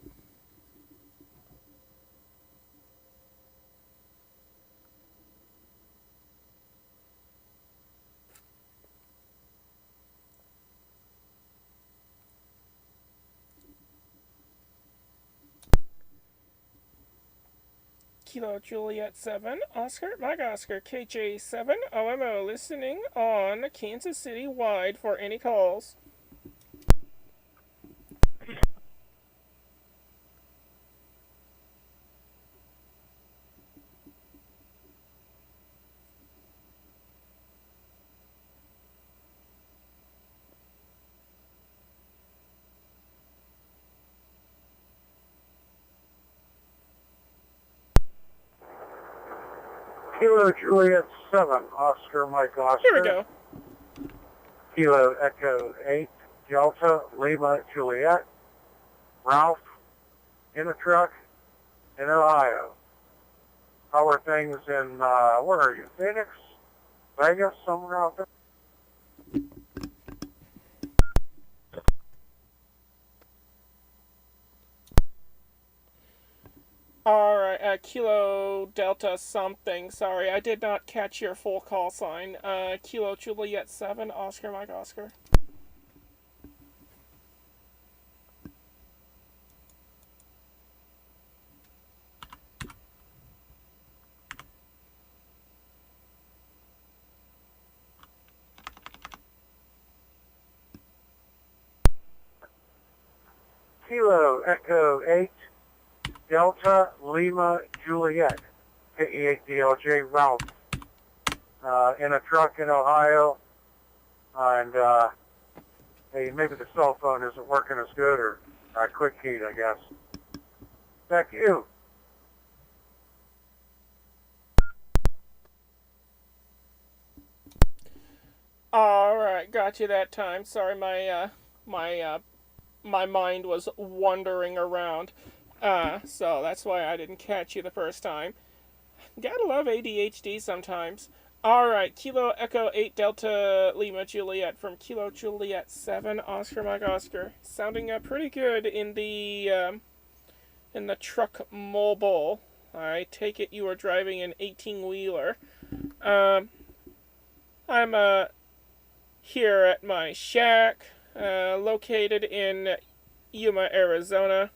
Kilo Juliet 7, Oscar, Mike Oscar, KJ7, OMO, listening on Kansas City Wide for any calls. Kilo Juliet 7, Oscar Mike Oscar. Here we go. Kilo Echo 8, Delta Lima Juliet, Ralph, in a truck, in Ohio. How are things in, where are you, Phoenix? Vegas, somewhere out there? Alright, Kilo Delta something. Sorry, I did not catch your full call sign. Kilo Juliet 7, Oscar Mike Oscar. Kilo Echo 8, Delta Lima Juliet, KE8DLJ Ralph, in a truck in Ohio, and hey, maybe the cell phone isn't working as good, or quick heat, I guess. Back to you. Alright, got you that time. Sorry, my mind was wandering around. So that's why I didn't catch you the first time. Gotta love ADHD sometimes. Alright, Kilo Echo 8 Delta Lima Juliet from Kilo Juliet 7 Oscar Mike Oscar. Sounding pretty good in the truck mobile. I take it you are driving an 18-wheeler. I'm here at my shack, located in Yuma, Arizona.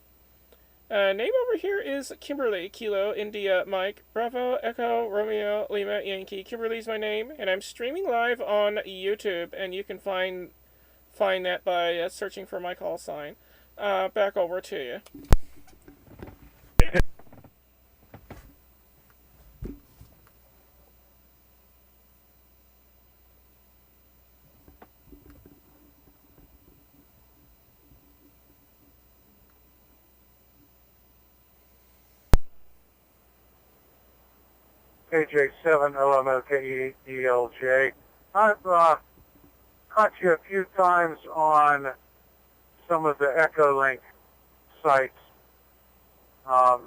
Name over here is Kimberly, Kilo, India, Mike, Bravo, Echo, Romeo, Lima, Yankee. Kimberly's my name, and I'm streaming live on YouTube, and you can find that by searching for my call sign. Back over to you. KJ7LMOKEDLJ. I've caught you a few times on some of the Echolink sites. I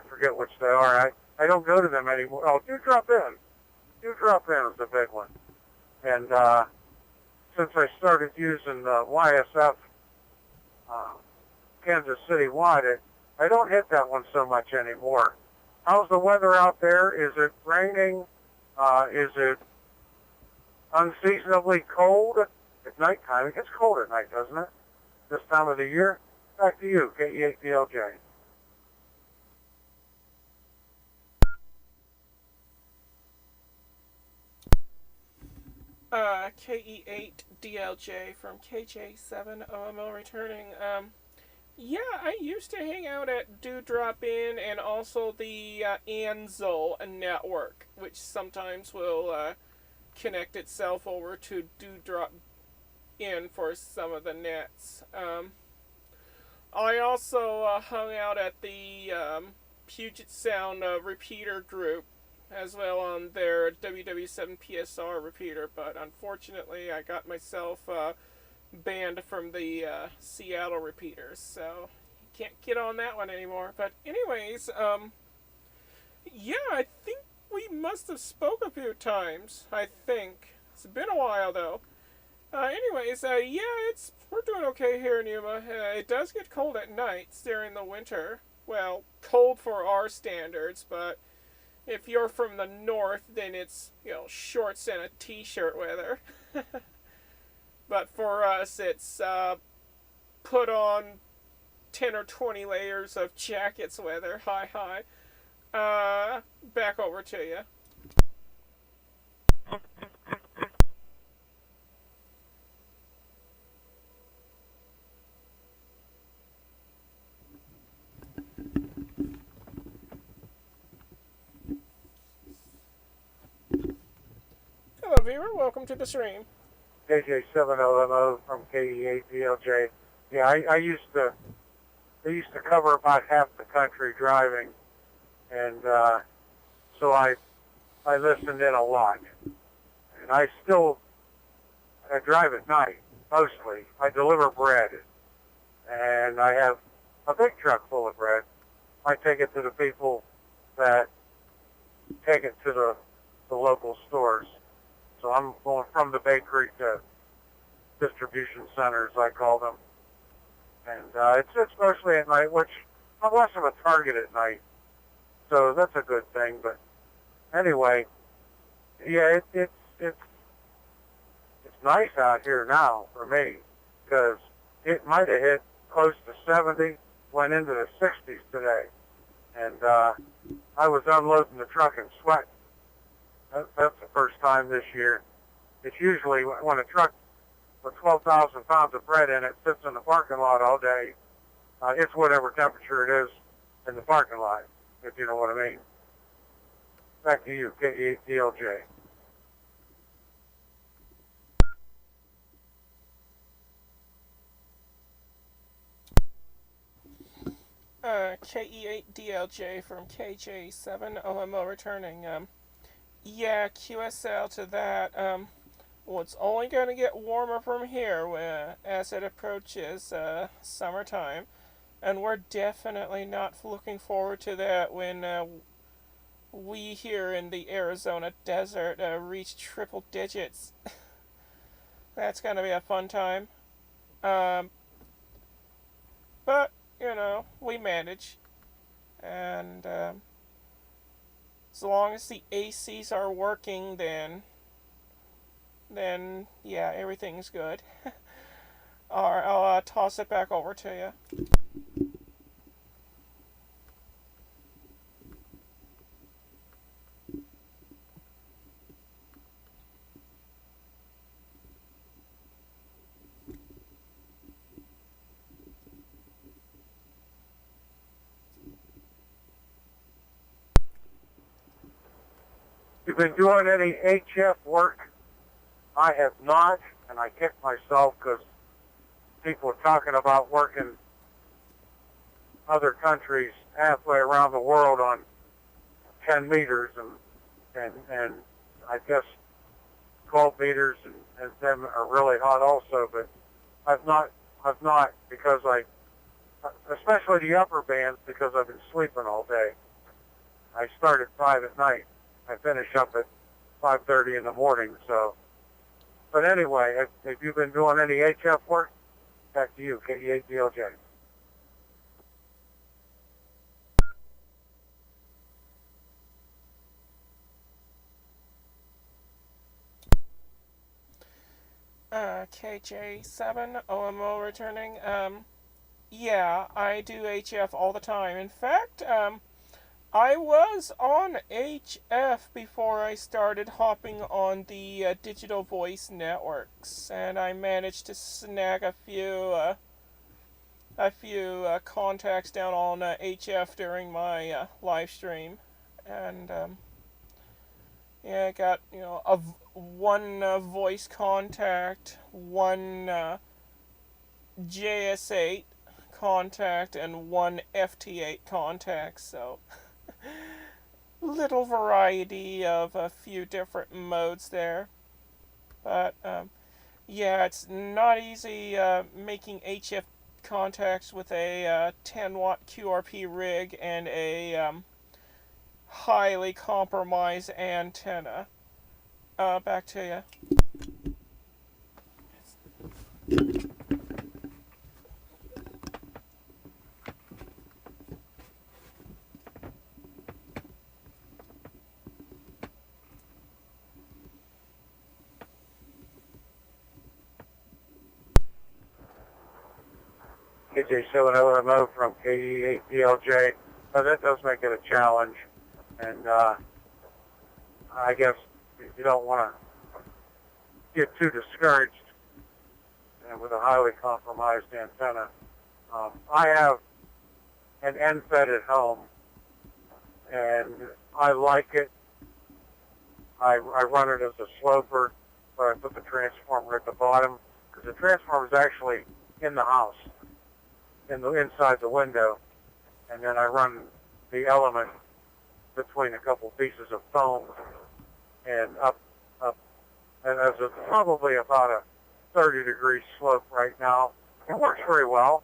forget which they are. I don't go to them anymore. Oh, Do Drop In. Do Drop In is the big one. And since I started using YSF Kansas City wide, I don't hit that one so much anymore. How's the weather out there? Is it raining? Is it unseasonably cold at nighttime? It gets cold at night, doesn't it? This time of the year? Back to you, KE8DLJ. KE8DLJ from KJ7OML returning. Yeah, I used to hang out at Do Drop In and also the Anzel network, which sometimes will connect itself over to Do Drop In for some of the nets. I also hung out at the Puget Sound repeater group as well on their WW7PSR repeater, but unfortunately I got myself banned from the Seattle repeaters, so can't get on that one anymore. But anyways, yeah, I think we must have spoke a few times. I think it's been a while though. Anyways, yeah, we're doing okay here in Yuma. It does get cold at nights during the winter. Well, cold for our standards, but if you're from the north, then it's, shorts and a t-shirt weather. But for us, it's put on 10 or 20 layers of jackets weather. Hi. Back over to you. Hello, viewer. Welcome to the stream. KJ7LMO from KE8DLJ. Yeah, I used to cover about half the country driving, and so I listened in a lot. And I drive at night, mostly. I deliver bread, and I have a big truck full of bread. I take it to the people that take it to the local stores. So I'm going from the bakery to distribution centers, I call them. And it's mostly at night, which I'm less of a target at night. So that's a good thing. But anyway, yeah, it's nice out here now for me, because it might have hit close to 70, went into the 60s today. And I was unloading the truck and sweating. That's the first time this year. It's usually when a truck with 12,000 pounds of bread in it sits in the parking lot all day, it's whatever temperature it is in the parking lot, if you know what I mean. Back to you, KE8DLJ. KE8DLJ from KJ7OMO returning. Yeah, QSL to that. Well, it's only going to get warmer from here as it approaches summertime, and we're definitely not looking forward to that when we here in the Arizona desert reach triple digits. That's going to be a fun time. But, you know, we manage. And as long as the ACs are working, then yeah, everything's good. Alright, I'll toss it back over to you. You've been doing any HF work? I have not, and I kick myself because people are talking about working other countries halfway around the world on 10 meters and I guess 12 meters and them are really hot also, but I've not because especially the upper bands, because I've been sleeping all day. I start at 5 at night. I finish up at 5:30 in the morning, so. But anyway, have you been doing any HF work? Back to you, KE8DLJ. KJ7OMO returning. Yeah, I do HF all the time. In fact, I was on HF before I started hopping on the digital voice networks, and I managed to snag a few contacts down on HF during my live stream, and yeah, I got one voice contact, one JS8 contact, and one FT8 contact, so little variety of a few different modes there. But yeah, it's not easy making HF contacts with a 10-watt QRP rig and a highly compromised antenna. Back to you. KJ7OMO from KE8DLJ. That does make it a challenge, and I guess you don't want to get too discouraged with a highly compromised antenna. I have an end-fed at home, and I like it. I run it as a sloper, but I put the transformer at the bottom, because the transformer is actually in the house, inside the window, and then I run the element between a couple pieces of foam and up, and there's probably about a 30-degree slope right now. It works very well.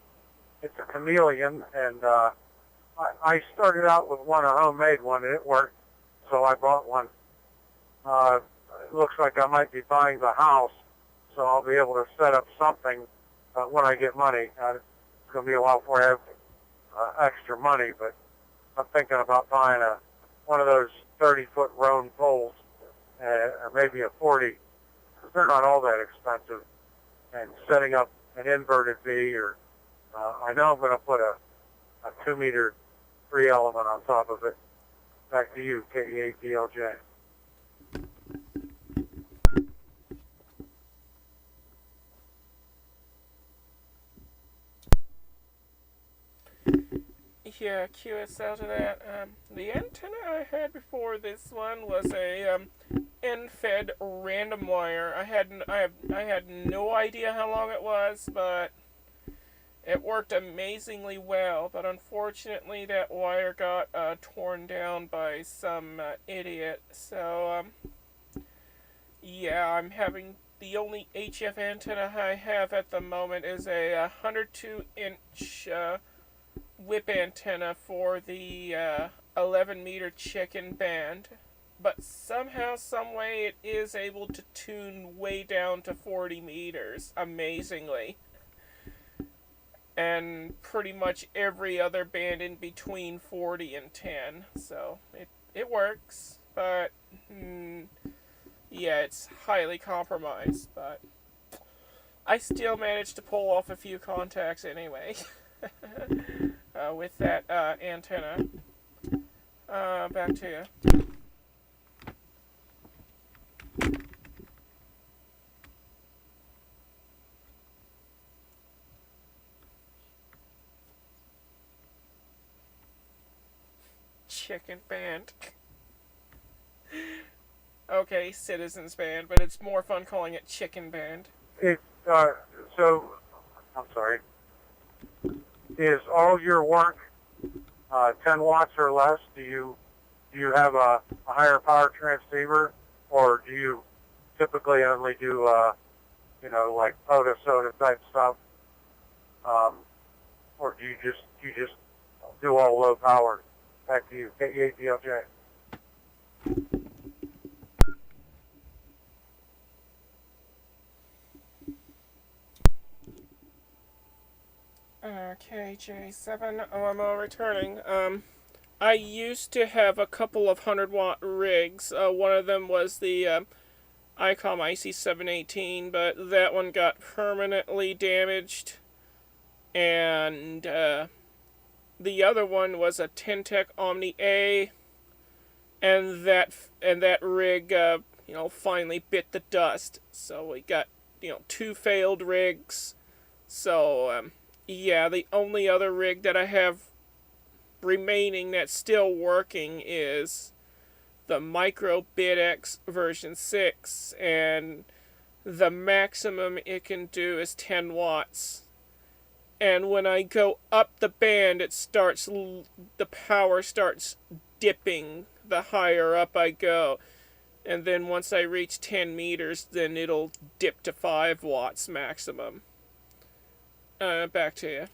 It's a chameleon, and I started out with a homemade one, and it worked, so I bought one. It looks like I might be buying the house, so I'll be able to set up something when I get money. It's going to be a while before I have extra money, but I'm thinking about buying one of those 30-foot roan poles, or maybe a 40, because they're not all that expensive, and setting up an inverted V, or I know I'm going to put a 2-meter 3-element on top of it. Back to you, KE8DLJ. Yeah, QSL to that. The antenna I had before this one was a end-fed random wire. I had no idea how long it was, but it worked amazingly well. But unfortunately, that wire got torn down by some idiot. So yeah, I'm having the only HF antenna I have at the moment is a 102-inch whip antenna for the 11-meter chicken band, but somehow, someway, it is able to tune way down to 40 meters, amazingly, and pretty much every other band in between 40 and 10, so it works, but yeah, it's highly compromised, but I still managed to pull off a few contacts anyway. With that antenna. Back to you. Chicken band. Okay, Citizens Band, but it's more fun calling it Chicken Band. So, I'm sorry. Is all your work 10 watts or less? Do you have a higher power transceiver, or do you typically only do like POTA-SOTA type stuff, or do you just do all low power? Back to you, KE8DLJ. KJ7 OMO returning. I used to have a couple of 100-watt rigs. One of them was the ICOM IC718, but that one got permanently damaged. And the other one was a Tentec Omni A, and that rig, finally bit the dust. So we got, 2 failed rigs. So yeah, the only other rig that I have remaining that's still working is the Micro BitX version 6, and the maximum it can do is 10 watts. And when I go up the band, the power starts dipping the higher up I go. And then once I reach 10 meters, then it'll dip to 5 watts maximum. Back to you.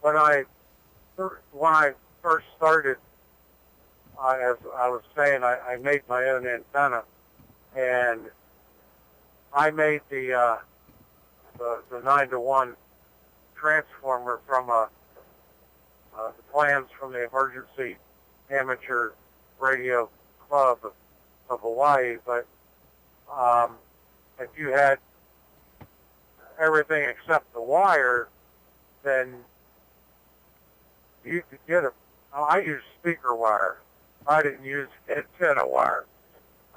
When I first started, as I was saying, I made my own antenna, and I made the 9-to-1 transformer from the plans from the Emergency Amateur Radio Club of Hawaii. But if you had everything except the wire, then you could get I used speaker wire. I didn't use antenna wire.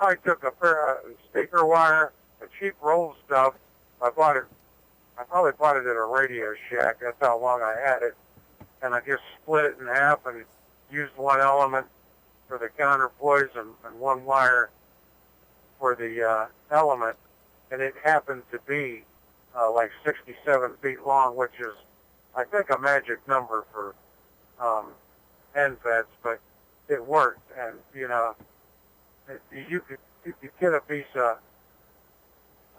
I took a pair of speaker wire, the cheap roll stuff. I probably bought it at a Radio Shack. That's how long I had it. And I just split it in half and used one element for the counterpoise and one wire for the element. and it happened to be like 67 feet long, which is, I think, a magic number for NFETs, but it worked, and you could get a piece of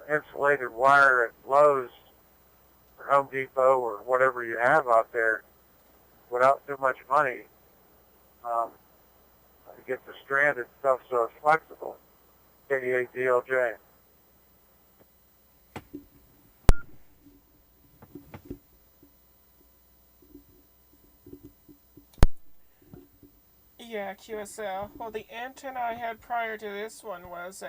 insulated wire at Lowe's or Home Depot or whatever you have out there without too much money. To get the stranded stuff so it's flexible. K8DLJ. Yeah, QSL. Well, the antenna I had prior to this one was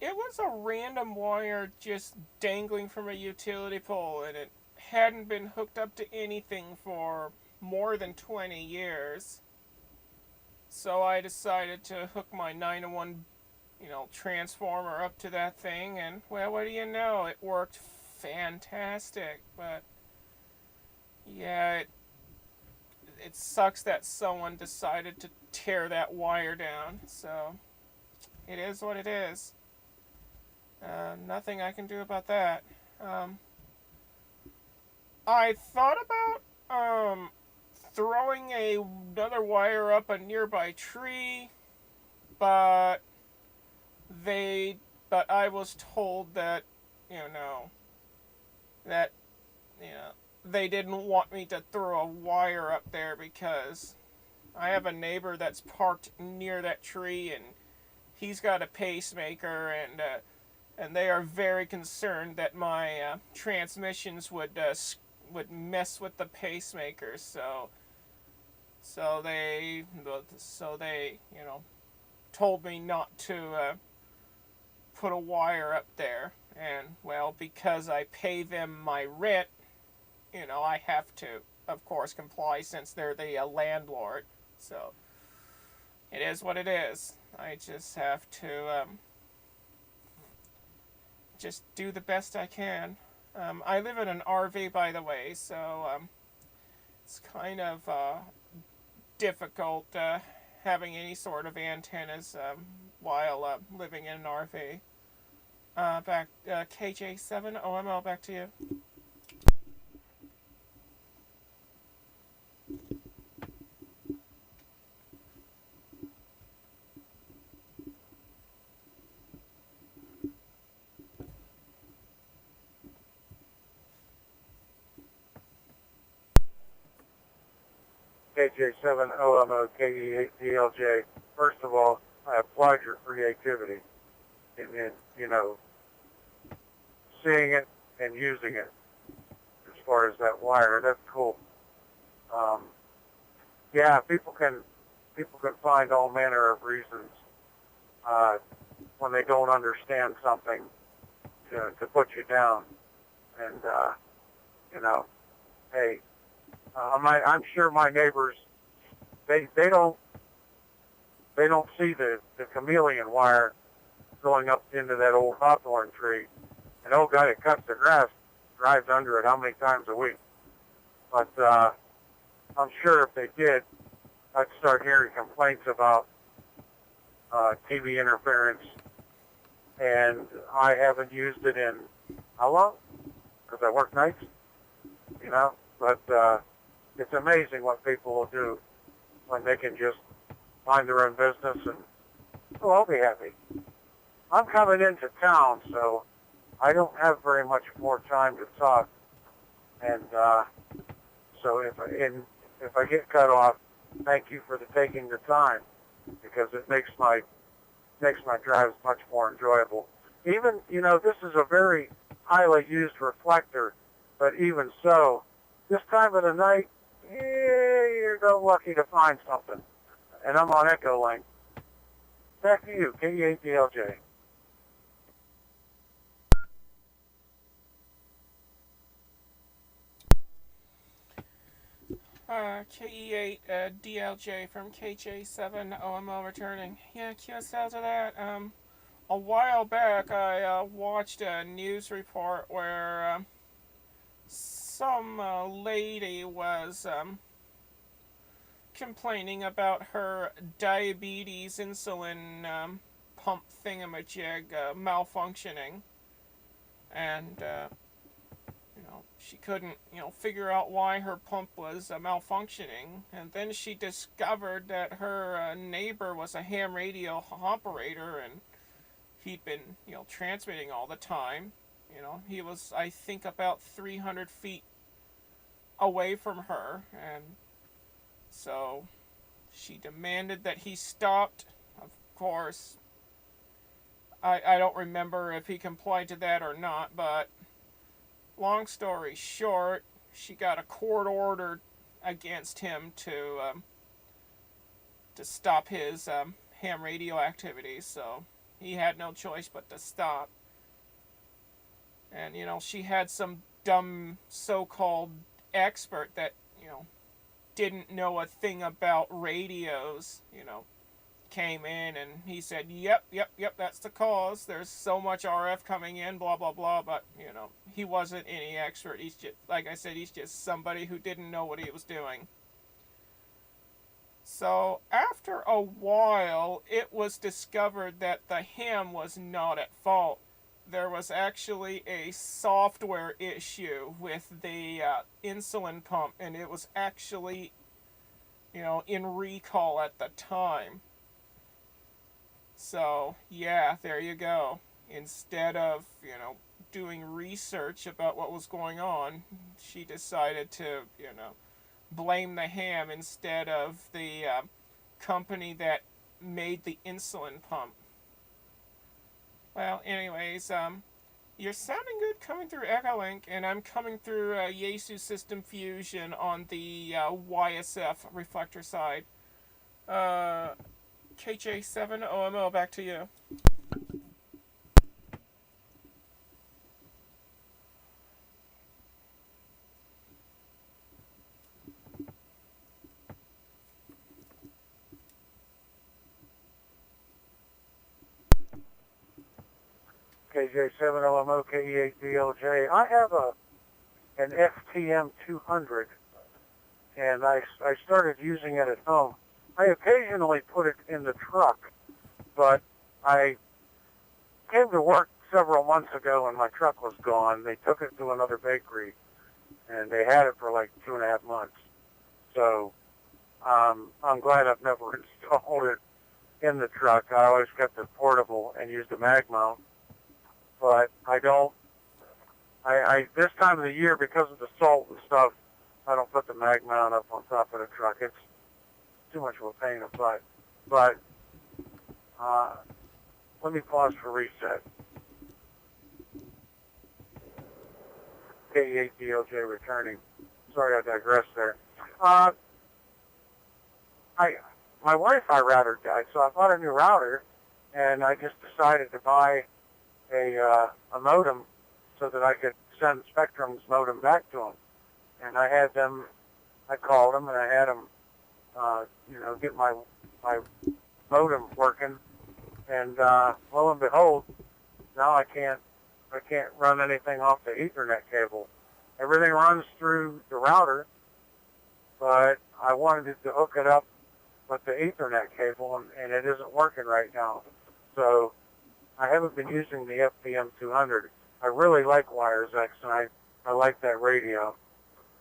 it was a random wire just dangling from a utility pole, and it hadn't been hooked up to anything for more than 20 years. So I decided to hook my 9-to-1, transformer up to that thing, and, well, what do you know? It worked fantastic, but, yeah, it sucks that someone decided to tear that wire down, so it is what it is. Nothing I can do about that. I thought about throwing another wire up a nearby tree, but I was told that they didn't want me to throw a wire up there because I have a neighbor that's parked near that tree, and he's got a pacemaker, and they are very concerned that my transmissions would mess with the pacemaker. So they told me not to put a wire up there, and, well, because I pay them my rent, I have to, of course, comply since they're the landlord. So it is what it is. I just have to just do the best I can. I live in an RV, by the way, so it's kind of difficult having any sort of antennas while living in an RV. Back KJ7 OML, back to you. KJ7 OMO KE8DLJ. First of all, I applaud your creativity in seeing it and using it as far as that wire. That's cool. Yeah, people can find all manner of reasons when they don't understand something to put you down. And hey, I'm sure my neighbors they don't see the chameleon wire going up into that old hawthorn tree. And old guy that cuts the grass drives under it how many times a week? But I'm sure if they did, I'd start hearing complaints about TV interference. And I haven't used it in how long? Because I work nights, But it's amazing what people will do when they can just mind their own business and, I'll be happy. I'm coming into town, so I don't have very much more time to talk. And so if I get cut off, thank you for taking the time, because it makes my drives much more enjoyable. Even, this is a very highly used reflector, but even so, this time of the night, you're so lucky to find something. And I'm on Echolink. Back to you, KE8DLJ. KE8 DLJ from KJ7 OMO returning. Yeah, QSL to that. A while back, I watched a news report where some lady was complaining about her diabetes insulin pump thingamajig malfunctioning, and she couldn't figure out why her pump was malfunctioning. And then she discovered that her neighbor was a ham radio operator, and he'd been transmitting all the time. He was, I think, about 300 feet away from her, and so she demanded that he stopped. Of course, I don't remember if he complied to that or not, but long story short, she got a court order against him to stop his ham radio activities, so he had no choice but to stop. And, she had some dumb so-called expert that, didn't know a thing about radios, came in and he said, yep, that's the cause. There's so much RF coming in, blah, blah, blah. But, he wasn't any expert. He's just, like I said, he's just somebody who didn't know what he was doing. So, after a while, it was discovered that the ham was not at fault. There was actually a software issue with the insulin pump, and it was actually, in recall at the time. So, yeah, there you go. Instead of, doing research about what was going on, she decided to, blame the ham instead of the company that made the insulin pump. Well, anyways, you're sounding good coming through Echolink, and I'm coming through Yaesu System Fusion on the YSF reflector side. KJ7OMO, back to you. KJ7OMOKE8DLJ. I have an FTM 200, and I started using it at home. I occasionally put it in the truck, but I came to work several months ago and my truck was gone. They took it to another bakery, and they had it for like 2.5 months. So I'm glad I've never installed it in the truck. I always kept it portable and used a mag mount. But I this time of the year, because of the salt and stuff, I don't put the mag mount up on top of the truck. It's too much of a pain in the butt. But let me pause for reset. K8DOJ returning. Sorry I digressed there. My Wi-Fi router died, so I bought a new router, and I just decided to buy a modem so that I could send Spectrum's modem back to them. And I called them and I had them, get my modem working. And lo and behold, now I can't run anything off the Ethernet cable. Everything runs through the router, but I wanted to hook it up with the Ethernet cable, and it isn't working right now. So I haven't been using the FPM 200. I really like WiresX, and I like that radio.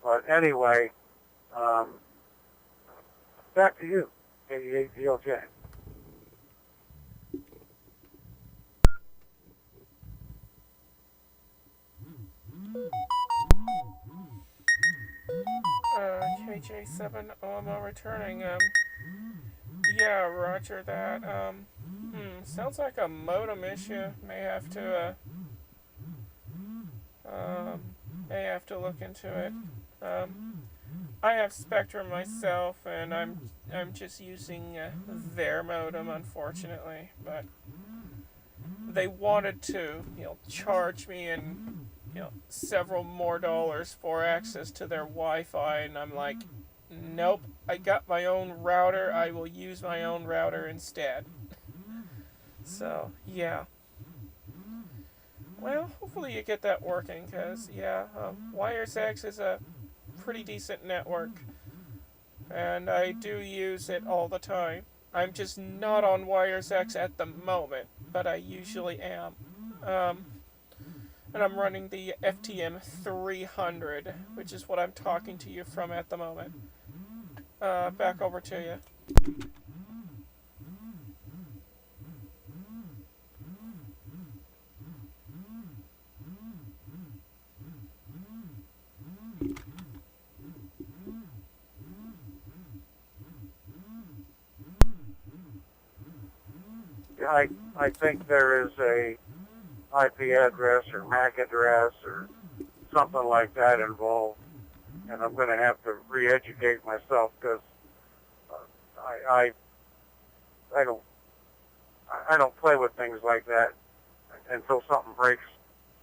But anyway, back to you, 88DLJ. KJ7OMO returning. Yeah, roger that. Sounds like a modem issue. May have to look into it. I have Spectrum myself, and I'm just using their modem, unfortunately. But they wanted to, charge me and several more dollars for access to their Wi-Fi, and I'm like, nope, I got my own router, I will use my own router instead. So, yeah. Well, hopefully you get that working, because, yeah, WiresX is a pretty decent network, and I do use it all the time. I'm just not on WiresX at the moment, but I usually am. And I'm running the FTM 300, which is what I'm talking to you from at the moment. Back over to you. I think there is a IP address or MAC address or something like that involved, and I'm going to have to re-educate myself because I don't play with things like that until something breaks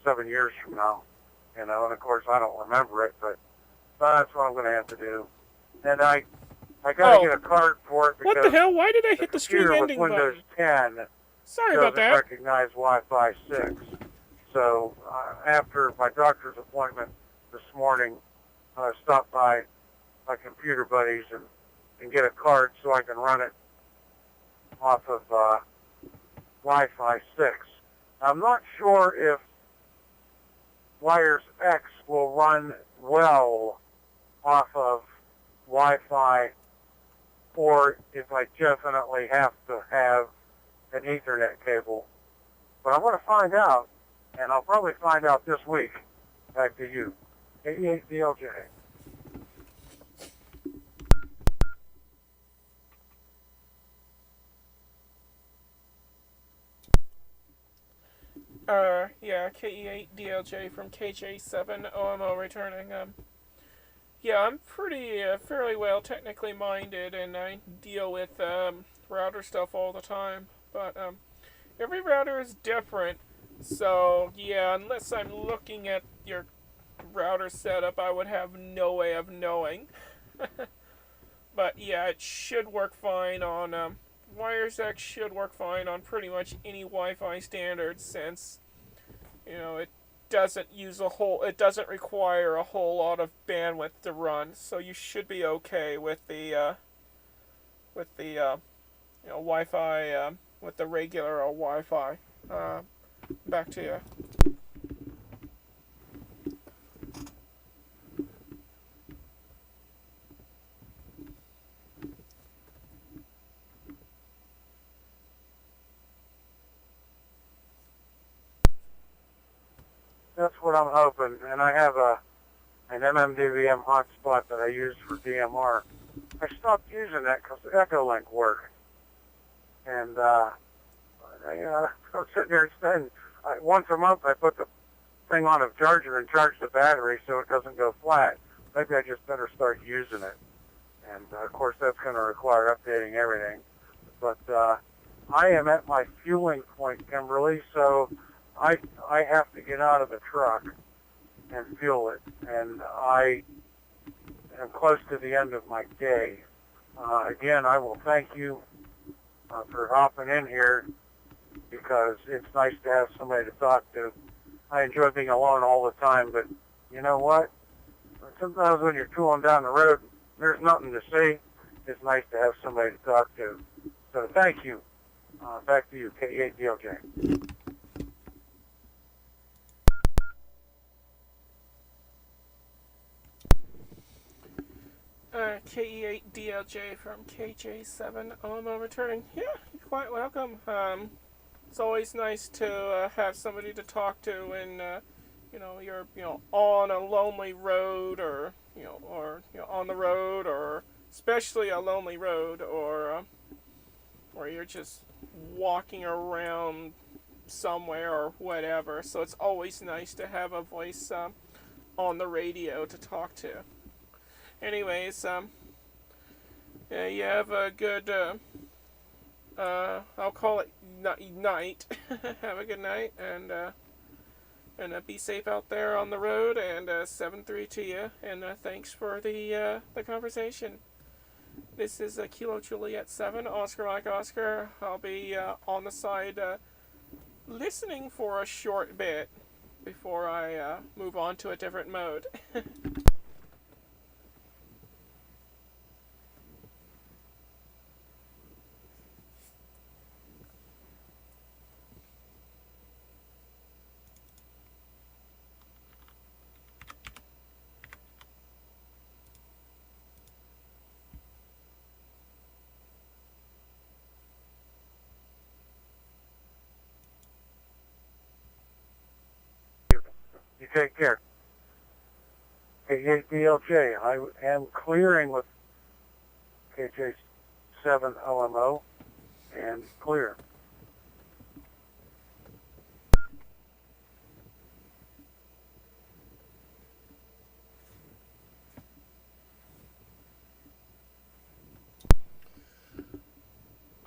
7 years from now, you know. And of course I don't remember it, but that's what I'm going to have to do. And I got to get a card for it because what the hell? Why did I hit the stream ending with Windows button? 10 Sorry about doesn't that. recognize Wi-Fi 6. So after my doctor's appointment this morning, I stopped by my computer buddies and get a card so I can run it off of Wi-Fi 6. I'm not sure if Wires X will run well off of Wi-Fi or if I definitely have to have an Ethernet cable. But I'm going to find out, and I'll probably find out this week. Back to you. 88DLJ. Yeah, KE8DLJ from KJ7 OMO returning. Yeah, I'm pretty, fairly well technically minded, and I deal with, router stuff all the time, but, every router is different, so, yeah, unless I'm looking at your router setup, I would have no way of knowing. But, yeah, it should work fine on, WiresX should work fine on pretty much any Wi-Fi standard, since, you know, it doesn't require a whole lot of bandwidth to run, so you should be okay with the you know, Wi-Fi, with the regular Wi-Fi. Back to you. That's what I'm hoping, and I have an MMDVM hotspot that I use for DMR. I stopped using that because the Echolink worked, and I'm sitting here saying once a month I put the thing on a charger and charge the battery so it doesn't go flat. Maybe I just better start using it, and of course that's going to require updating everything. But I am at my fueling point, Kimberly, so I have to get out of the truck and fuel it, and I am close to the end of my day. Again, I will thank you for hopping in here because it's nice to have somebody to talk to. I enjoy being alone all the time, but you know what? Sometimes when you're tooling down the road, there's nothing to see. It's nice to have somebody to talk to. So thank you. Back to you, K8DLJ. KE8DLJ from KJ7 OMO returning. Yeah, you're quite welcome. It's always nice to have somebody to talk to when you know, you're on a lonely road, or on the road, or especially a lonely road, or you're just walking around somewhere or whatever. So it's always nice to have a voice on the radio to talk to. Anyways, yeah, you have a good, I'll call it night. Have a good night, and be safe out there on the road, and 7-3 to you, and thanks for the conversation. This is Kilo Juliet 7, Oscar Mike Oscar. I'll be on the side listening for a short bit before I move on to a different mode. You take care. KJ I am clearing with KJ7OMO and clear.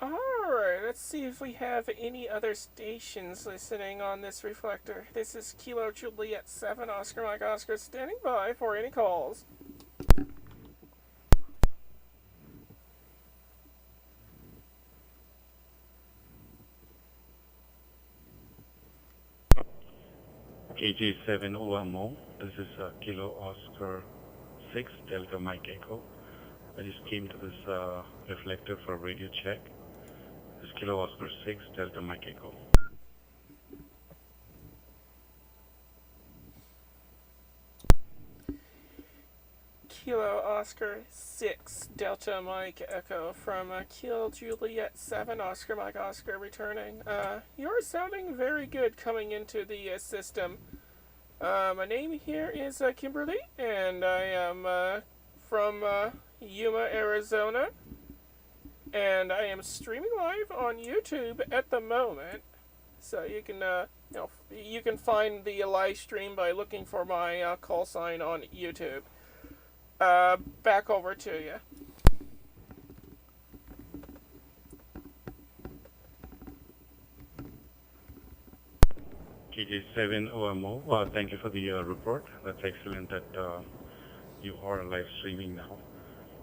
Alright, let's see if we have any other stations listening on this reflector. This is Kilo Juliet 7, Oscar Mike Oscar, standing by for any calls. KG7 OMO, this is Kilo Oscar 6 Delta Mike Echo. I just came to this reflector for radio check. This is Kilo Oscar 6 Delta Mike Echo. Kilo Oscar 6 Delta Mike Echo from Kilo Juliet 7 Oscar Mike Oscar returning. You're sounding very good coming into the system. My name here is Kimberly, and I am from Yuma, Arizona, and I am streaming live on YouTube at the moment. So you can, you can find the live stream by looking for my call sign on YouTube. Back over to you. KJ7 OMO, thank you for the report. That's excellent that you are live streaming now.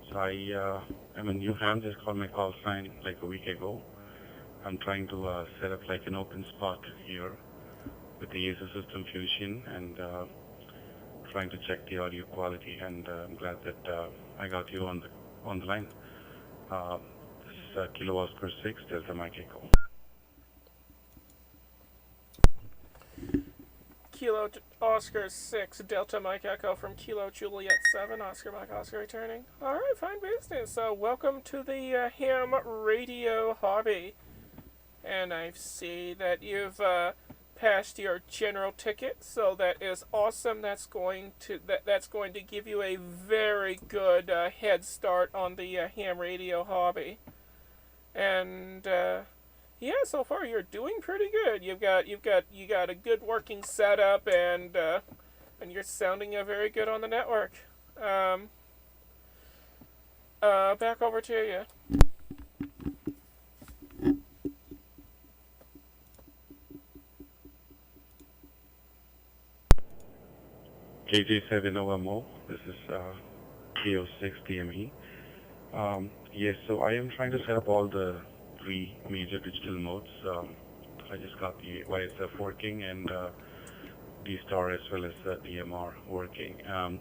So I'm in New Hampshire, just called my call sign like a week ago. I'm trying to set up like an open spot here with the Acer System Fusion and trying to check the audio quality, and I'm glad that I got you on the line. This is Kilo Oscar 6 Delta Mike Echo. Kilo Oscar 6 Delta Mike Echo from Kilo Juliet 7 Oscar Mike Oscar returning. Alright, fine business. So welcome to the ham radio hobby. And I see that you've passed your general ticket, so that is awesome. That's going to give you a very good head start on the ham radio hobby. And yeah, so far you're doing pretty good. You got a good working setup, and you're sounding very good on the network. Back over to you. KJ7 OMO, this is KO6 DME. Yes, so I am trying to set up all the 3 major digital modes. I just got the YSF working and D-Star as well as DMR working. So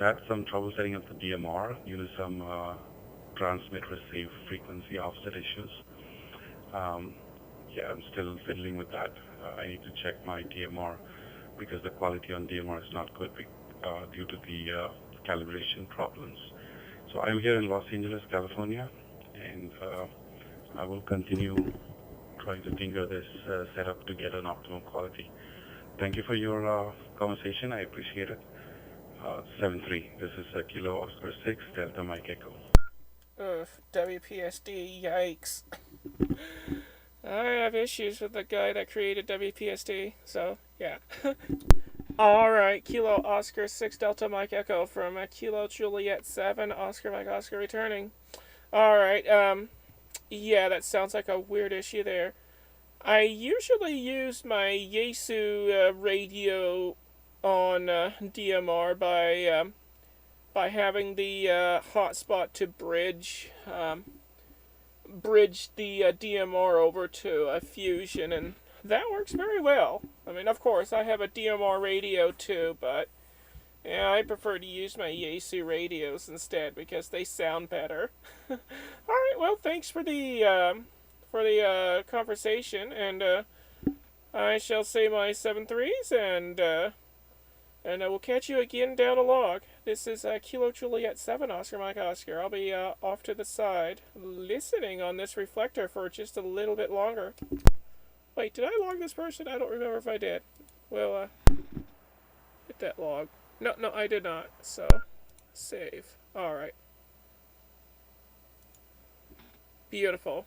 I had some trouble setting up the DMR due to some transmit-receive frequency offset issues. Yeah, I'm still fiddling with that. I need to check my DMR because the quality on DMR is not good due to the calibration problems. So I'm here in Los Angeles, California, and I will continue trying to tinker this setup to get an optimal quality. Thank you for your conversation. I appreciate it. 7-3. This is Kilo Oscar 6 Delta Mike Echo. Ugh, WPSD, yikes. I have issues with the guy that created WPSD, so yeah. Alright, Kilo Oscar 6 Delta Mike Echo from Kilo Juliet 7 Oscar Mike Oscar returning. Alright, yeah, that sounds like a weird issue there. I usually use my Yaesu radio on DMR by having the hotspot to bridge the DMR over to a Fusion, and that works very well. I mean, of course, I have a DMR radio too, but yeah, I prefer to use my Yaesu radios instead because they sound better. All right, well, thanks for the conversation, and I shall say my 7-3s, and I will catch you again down a log. This is Kilo Juliet 7 Oscar Mike Oscar. I'll be off to the side, listening on this reflector for just a little bit longer. Wait, did I log this person? I don't remember if I did. Well, that log. No, I did not. So, save. Alright. Beautiful.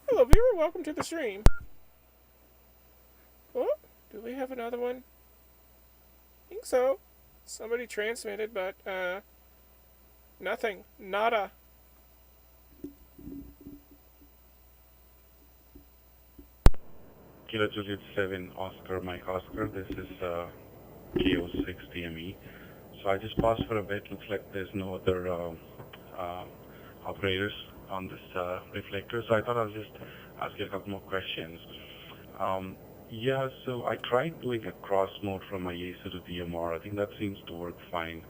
Hello, viewer. Welcome to the stream. Oh, do we have another one? I think so. Somebody transmitted, but, nothing. Nada. Kilo Juliet 7 Oscar Mike Oscar. This is KO6 DME. So I just paused for a bit. Looks like there's no other operators on this reflector. So I thought I'll just ask you a couple more questions. Yeah, so I tried doing a cross mode from my ASU to DMR. I think that seems to work fine.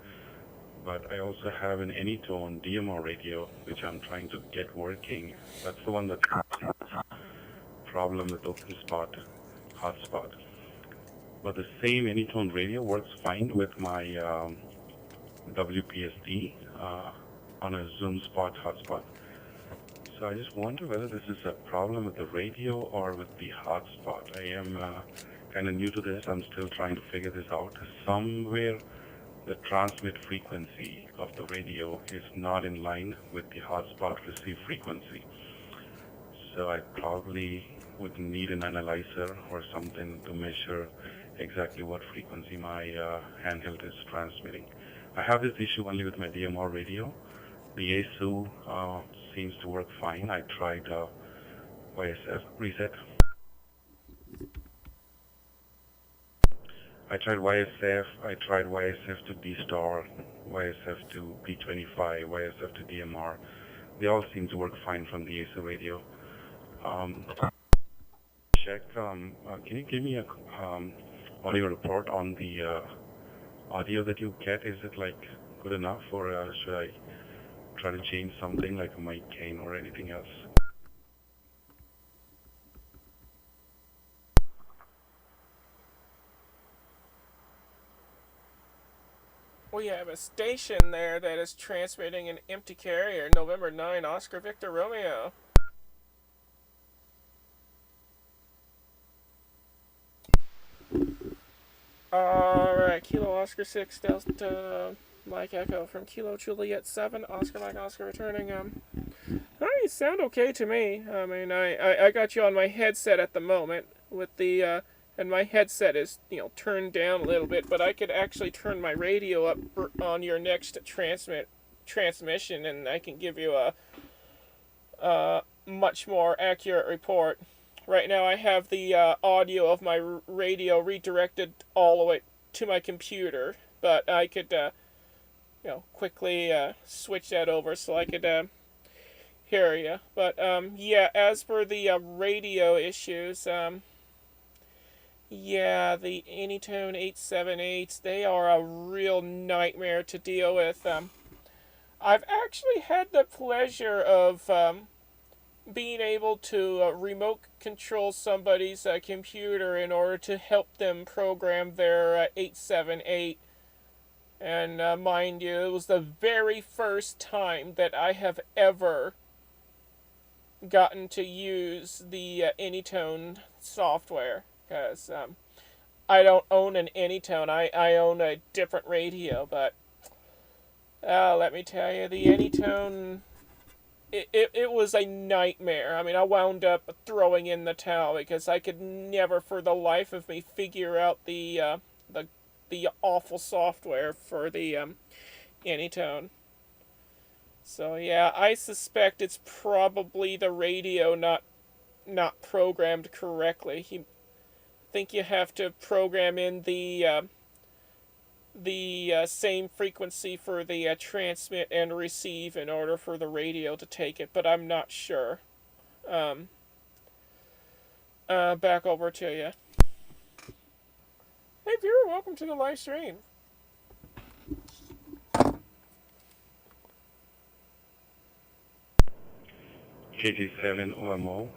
But I also have an Anytone DMR radio, which I'm trying to get working. That's the one that's problem with OpenSpot hotspot. But the same Anytone radio works fine with my WPSD on a Zoom Spot hotspot. So I just wonder whether this is a problem with the radio or with the hotspot. I am kind of new to this. I'm still trying to figure this out. Somewhere the transmit frequency of the radio is not in line with the hotspot receive frequency. So I probably would need an analyzer or something to measure exactly what frequency my handheld is transmitting. I have this issue only with my DMR radio. The ASU seems to work fine. I tried YSF reset. I tried YSF to D-Star, YSF to P25, YSF to DMR. They all seem to work fine from the ASU radio. Can you give me a audio report on the audio that you get? Is it like good enough, or should I try to change something like a mic gain or anything else? We have a station there that is transmitting an empty carrier, November 9, Oscar Victor Romeo. Alright, Kilo Oscar 6, Delta Mike Echo from Kilo Juliet 7, Oscar Mike Oscar returning. You sound okay to me. I mean, I got you on my headset at the moment with the, and my headset is, turned down a little bit, but I could actually turn my radio up on your next transmission, and I can give you a much more accurate report. Right now I have the audio of my radio redirected all the way to my computer, but I could, quickly switch that over so I could hear you. But, yeah, as for the radio issues, yeah, the Anytone 878s, they are a real nightmare to deal with. I've actually had the pleasure of being able to remote control somebody's computer in order to help them program their 878. And mind you, it was the very first time that I have ever gotten to use the Anytone software. Because I don't own an Anytone, I own a different radio, but let me tell you, the Anytone, it was a nightmare. I mean, I wound up throwing in the towel because I could never for the life of me figure out the awful software for the Anytone. So yeah, I suspect it's probably the radio not programmed correctly. I think you have to program in the same frequency for the transmit and receive in order for the radio to take it, but I'm not sure. Back over to you. Hey viewer, welcome to the live stream. KT7 OMO,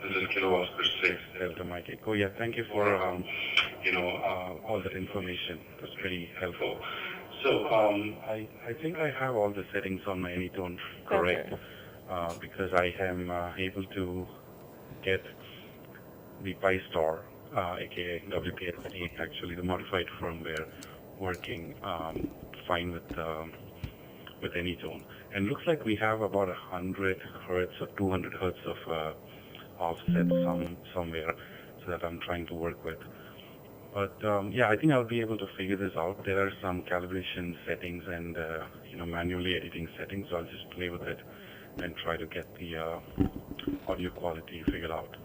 this is Kilo Oscar 6 Delta Mike Echo. Yeah, thank you for all that information. That's pretty helpful. So I think I have all the settings on my Anytone correct, because I am able to get the Pi-Star aka WPST, actually the modified firmware, working fine with any tone. And looks like we have about 100 hertz or 200 hertz of offset somewhere, so that I'm trying to work with. But yeah, I think I'll be able to figure this out. There are some calibration settings and manually editing settings, so I'll just play with it and try to get the audio quality figured out.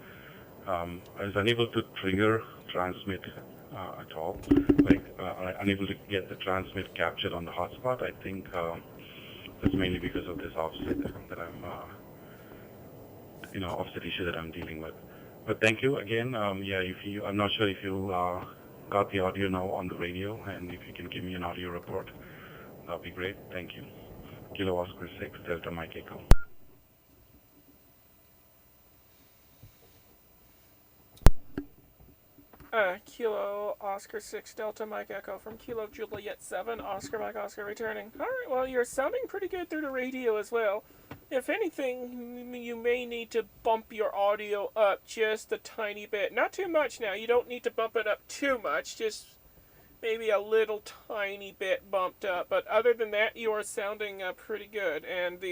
I was unable to trigger transmit at all, unable to get the transmit captured on the hotspot. I think that's mainly because of this offset that I'm, offset issue that I'm dealing with. But thank you again. Yeah, I'm not sure if you got the audio now on the radio, and if you can give me an audio report, that'd be great. Thank you. Kilo Oscar 6 Delta Mike Echo. Kilo Oscar 6 Delta Mike Echo from Kilo Juliet 7 Oscar Mike Oscar returning. Alright, well, you're sounding pretty good through the radio as well. If anything, you may need to bump your audio up just a tiny bit. Not too much now. You don't need to bump it up too much. Just maybe a little tiny bit bumped up. But other than that, you are sounding pretty good. And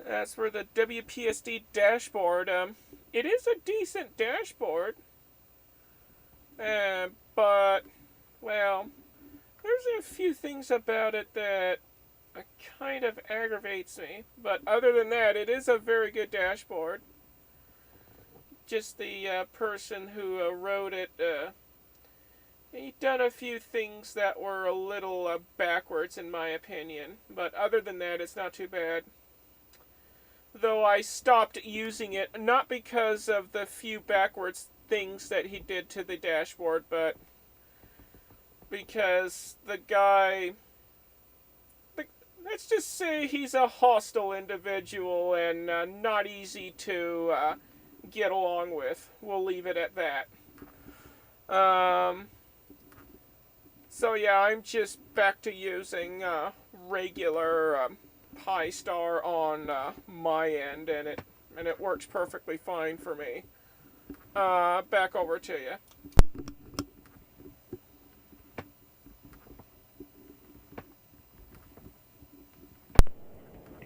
as for the WPSD dashboard, it is a decent dashboard. But, well, there's a few things about it that kind of aggravates me. But other than that, it is a very good dashboard. Just the person who wrote it, he done a few things that were a little backwards in my opinion. But other than that, it's not too bad. Though I stopped using it, not because of the few backwards things that he did to the dashboard, but because the guy, let's just say he's a hostile individual and not easy to get along with. We'll leave it at that. So yeah, I'm just back to using regular Pi-Star on my end, and it works perfectly fine for me. Back over to you.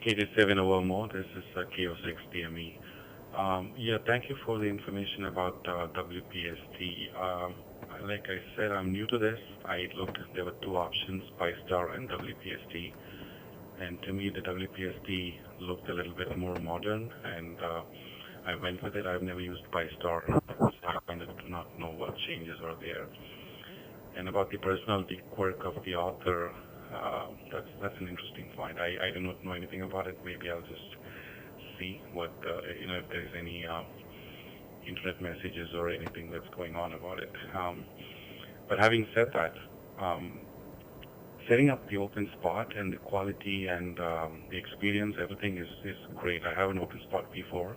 KD7 more. This is KO6 DME. Yeah, thank you for the information about WPST. Like I said, I'm new to this. I looked, there were two options, Pi-Star and WPST. And to me, the WPST looked a little bit more modern, and I went with it. I've never used Pi-Star, so I kind of do not know what changes are there. And about the personality quirk of the author, that's an interesting find. I do not know anything about it. Maybe I'll just see what, if there's any internet messages or anything that's going on about it. But having said that, setting up the OpenSpot and the quality and the experience, everything is great. I have an OpenSpot P4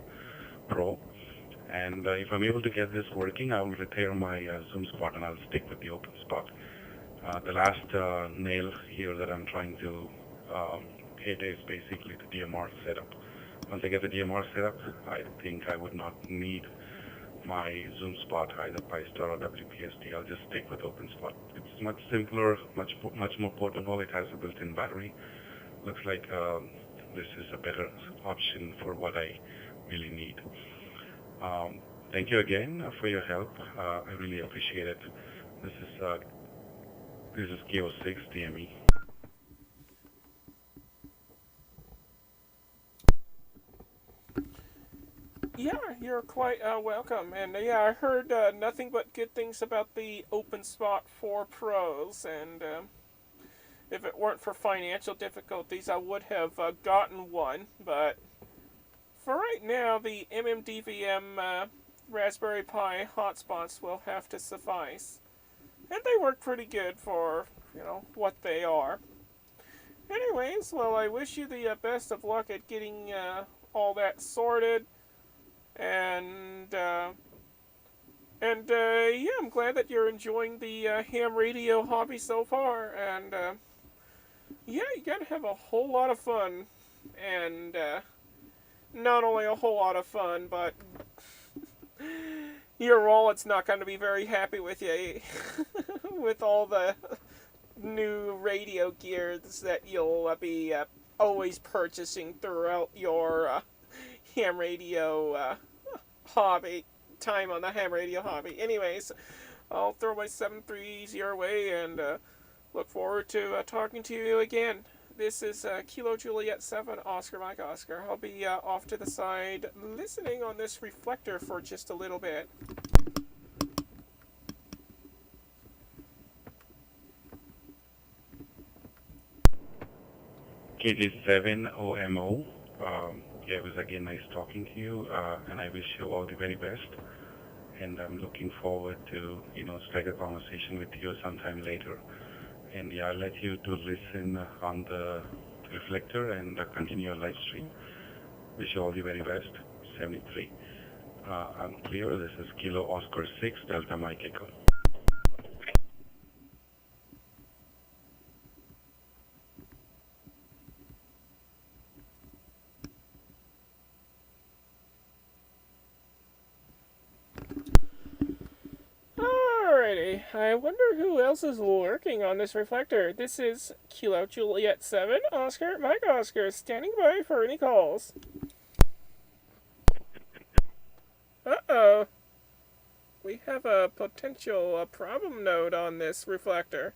Pro, and if I'm able to get this working, I will retire my Zoom Spot and I'll stick with the OpenSpot. The last nail here that I'm trying to hit is basically the DMR setup. Once I get the DMR set up, I think I would not need my Zoom Spot, either Pi-Star or WPST. I'll just stick with OpenSpot. It's much simpler, much more portable. It has a built-in battery. Looks like this is a better option for what I really need. Thank you again for your help. I really appreciate it. This is KO6 DME. Yeah, you're quite welcome. And yeah, I heard nothing but good things about the OpenSpot 4 Pros, and if it weren't for financial difficulties, I would have gotten one. But for right now, the MMDVM Raspberry Pi hotspots will have to suffice. And they work pretty good for, what they are. Anyways, well, I wish you the best of luck at getting all that sorted. And yeah, I'm glad that you're enjoying the ham radio hobby so far. And yeah, you gotta have a whole lot of fun. And not only a whole lot of fun, but your wallet's not going to be very happy with you with all the new radio gear that you'll be always purchasing throughout your ham radio hobby, time on the ham radio hobby. Anyways, I'll throw my 7-3s your way and look forward to talking to you again. This is Kilo Juliet 7, Oscar Mike Oscar. I'll be off to the side listening on this reflector for just a little bit. KG7OMO. Yeah, it was again nice talking to you, and I wish you all the very best. And I'm looking forward to, strike a conversation with you sometime later. And yeah, I'll let you to listen on the reflector and continue your live stream. Wish you all the very best. 73. I'm clear. This is Kilo Oscar 6 Delta Mike Echo. Alrighty, I wonder who else is lurking on this reflector. This is Kilo Juliet 7, Oscar Mike Oscar, standing by for any calls. Uh-oh. We have a potential problem node on this reflector.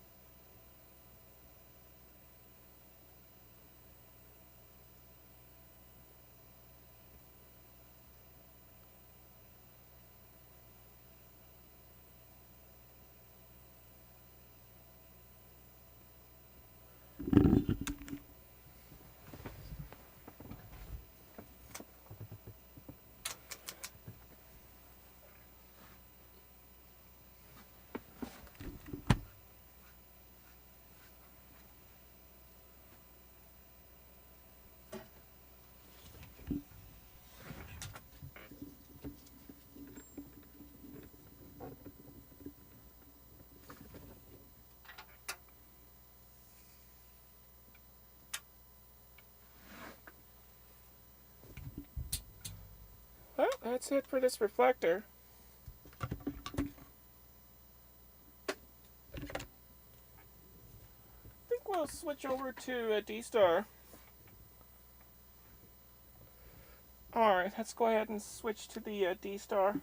Well, that's it for this reflector. I think we'll switch over to D-Star. Alright, let's go ahead and switch to the D-Star.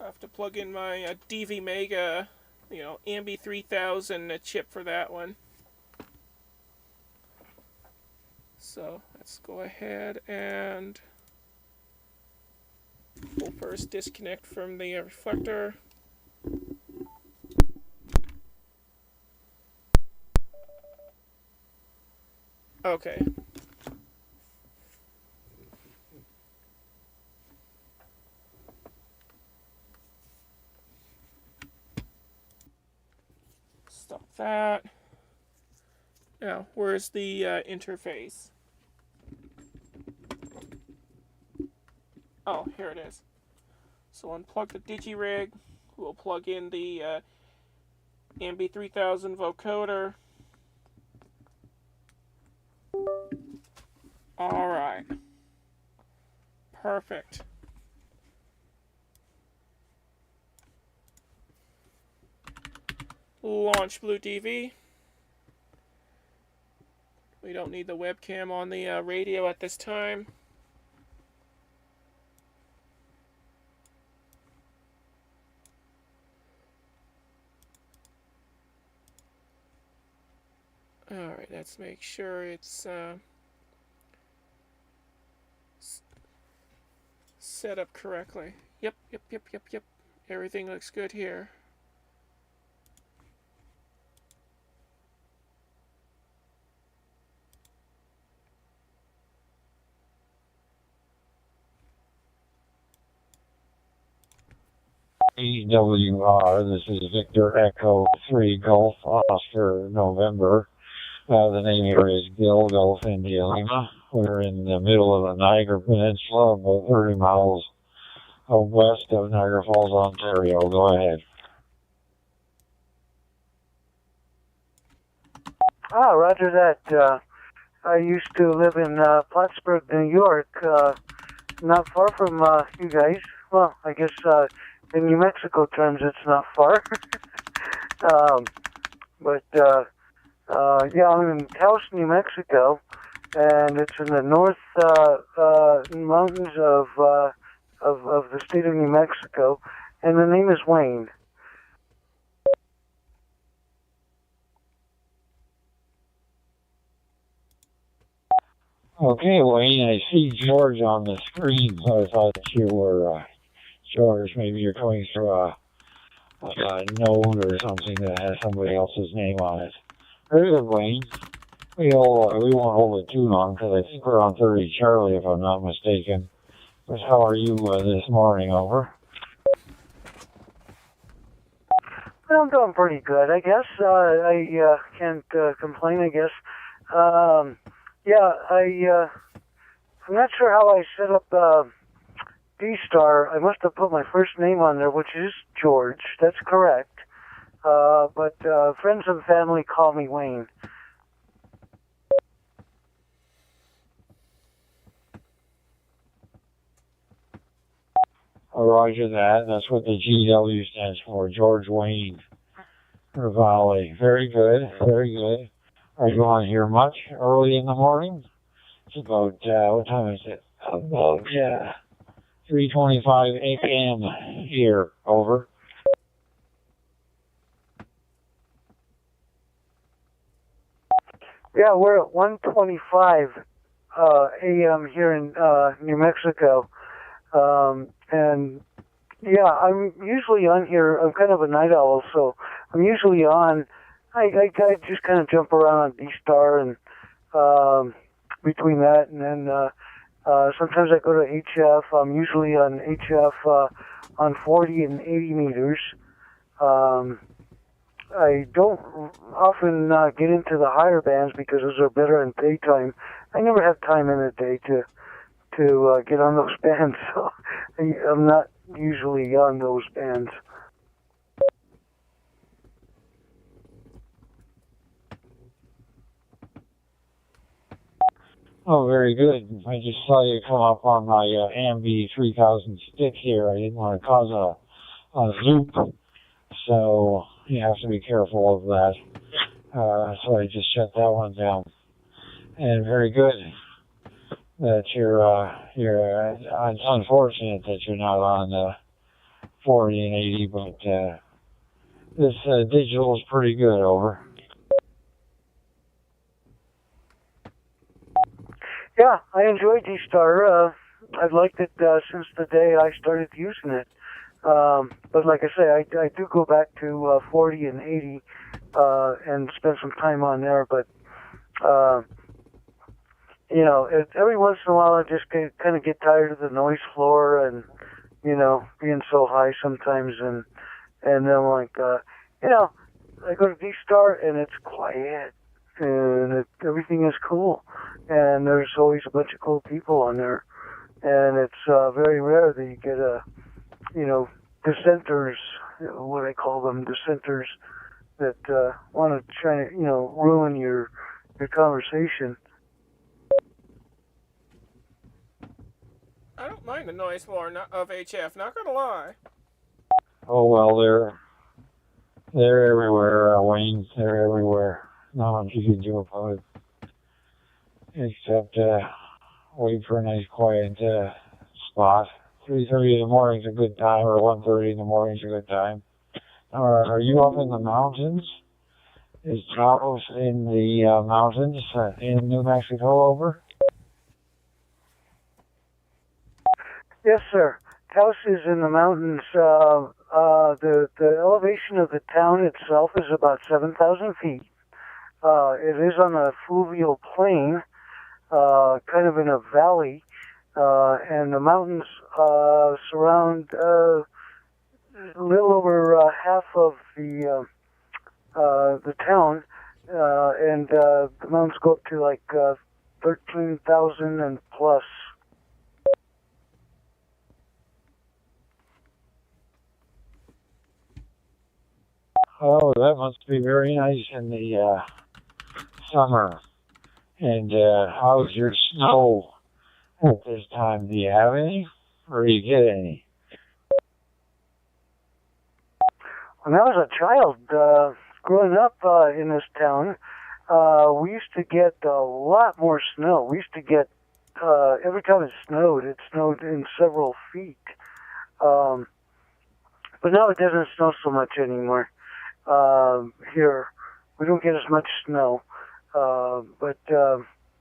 I have to plug in my DV Mega, Ambi 3000 chip for that one. So, let's go ahead and we'll first disconnect from the reflector. Okay. Stop that. Now, where's the interface? Oh, here it is. So unplug the DigiRig. We'll plug in the Ambi 3000 vocoder. Alright. Perfect. Launch Blue DV. We don't need the webcam on the radio at this time. Alright, let's make sure it's set up correctly. Yep. Everything looks good here. EWR, this is Victor Echo 3 Golf Oscar November. The name here is Gil Golf India Lima. We're in the middle of the Niagara Peninsula, about 30 miles west of Niagara Falls, Ontario. Go ahead. Roger that. I used to live in Plattsburgh, New York, not far from you guys. well, I guess in New Mexico terms, it's not far. But yeah, I'm in Taos, New Mexico, and it's in the north mountains of the state of New Mexico, and the name is Wayne. Okay, Wayne, I see George on the screen, so I thought you were George. Maybe you're going through a note or something that has somebody else's name on it. Very good, Wayne. We won't hold it too long because I think we're on 30 Charlie, if I'm not mistaken. But how are you this morning, over? Well, I'm doing pretty good, I guess. I can't complain, I guess. Yeah, I'm not sure how I set up D-Star. I must have put my first name on there, which is George. That's correct. But friends and family call me Wayne. Roger that. That's what the GW stands for, George Wayne Rivali. Very good, very good. Are you on here much early in the morning? It's about, what time is it? About, 3:25 a.m. here, over. Yeah, we're at 1:25 a.m. here in New Mexico. And yeah, I'm usually on here. I'm kind of a night owl, so I'm usually on. I just kind of jump around on D-Star and between that and then sometimes I go to HF. I'm usually on HF on 40 and 80 meters. I don't often get into the higher bands because those are better in daytime. I never have time in the day to get on those bands, so I'm not usually on those bands. Oh, very good. I just saw you come up on my AMB 3000 stick here. I didn't want to cause a loop, so you have to be careful of that. So I just shut that one down. And very good that it's unfortunate that you're not on 40 and 80, but this digital is pretty good, over. Yeah, I enjoy D-Star. I've liked it since the day I started using it. But like I say, I do go back to 40 and 80 and spend some time on there. But, you know, every once in a while I just kind of get tired of the noise floor and, you know, being so high sometimes. And then like, you know, I go to D-Star and it's quiet. And everything is cool, and there's always a bunch of cool people on there, and it's very rare that you get you know, dissenters, what I call them, dissenters, that want to try to, you know, ruin your conversation. I don't mind the noise floor of HF, not gonna lie. Oh, well, they're everywhere, Wayne. They're everywhere. Not much you can do about it, except wait for a nice quiet spot. 3:30 in the morning is a good time, or 1:30 in the morning is a good time. Are you up in the mountains? Is Taos in the mountains in New Mexico, over? Yes, sir. Taos is in the mountains. The elevation of the town itself is about 7,000 feet. It is on a fluvial plain, kind of in a valley, and the mountains surround a little over half of the town, and the mountains go up to like 13,000 and plus. Oh, that must be very nice in the summer. And how's your snow at this time? Do you have any, or do you get any? when I was a child, growing up in this town, we used to get a lot more snow. We used to get, every time it snowed in several feet. But now it doesn't snow so much anymore. Here, we don't get as much snow. But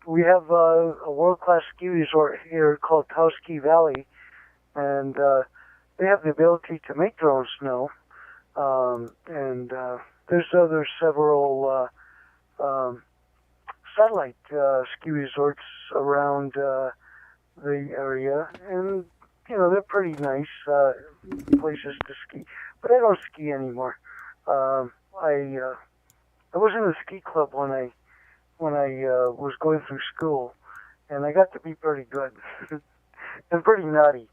we have a world-class ski resort here called Taos Ski Valley, and they have the ability to make their own snow. And there's several satellite ski resorts around the area, and they're pretty nice places to ski. But I don't ski anymore. I was in a ski club when I was going through school, and I got to be pretty good and pretty naughty.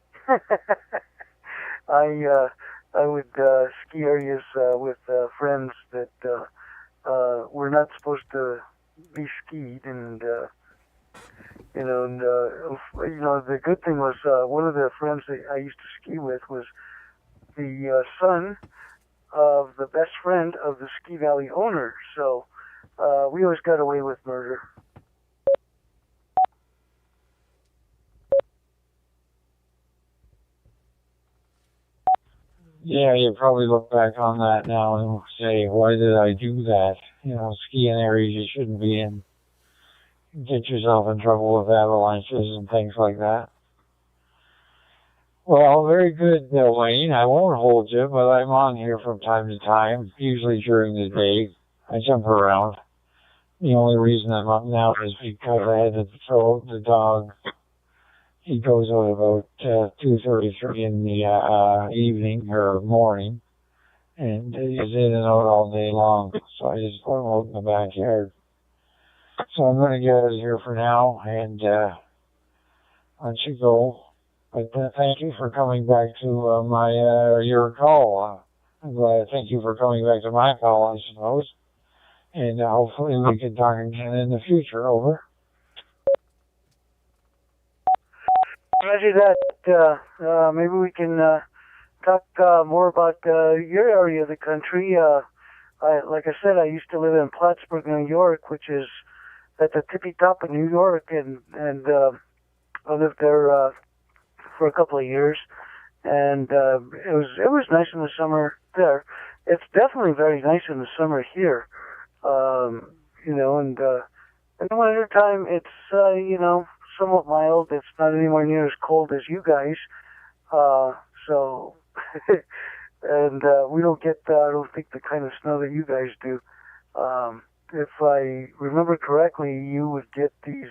I would ski areas with friends that were not supposed to be skied, and the good thing was one of the friends that I used to ski with was the son of the best friend of the Ski Valley owner, so we always got away with murder. Yeah, you probably look back on that now and say, why did I do that? Skiing areas you shouldn't be in. Get yourself in trouble with avalanches and things like that. Well, very good, Wayne. I won't hold you, but I'm on here from time to time, usually during the day. I jump around. The only reason I'm up now is because I had to throw out the dog. He goes out about 2:33 in the evening or morning, and he's in and out all day long. So I just put him out in the backyard. So I'm going to get out of here for now and let you go. But thank you for coming back to your call. I'm glad. Thank you for coming back to my call, I suppose. And hopefully we can talk again in the future. Over. Roger that. Maybe we can talk more about your area of the country. Like I said, I used to live in Plattsburgh, New York, which is at the tippy top of New York, and I lived there for a couple of years, and it was nice in the summer there. It's definitely very nice in the summer here, and in the winter time it's somewhat mild. It's not anywhere near as cold as you guys, so and we don't get I don't think the kind of snow that you guys do. If I remember correctly, you would get these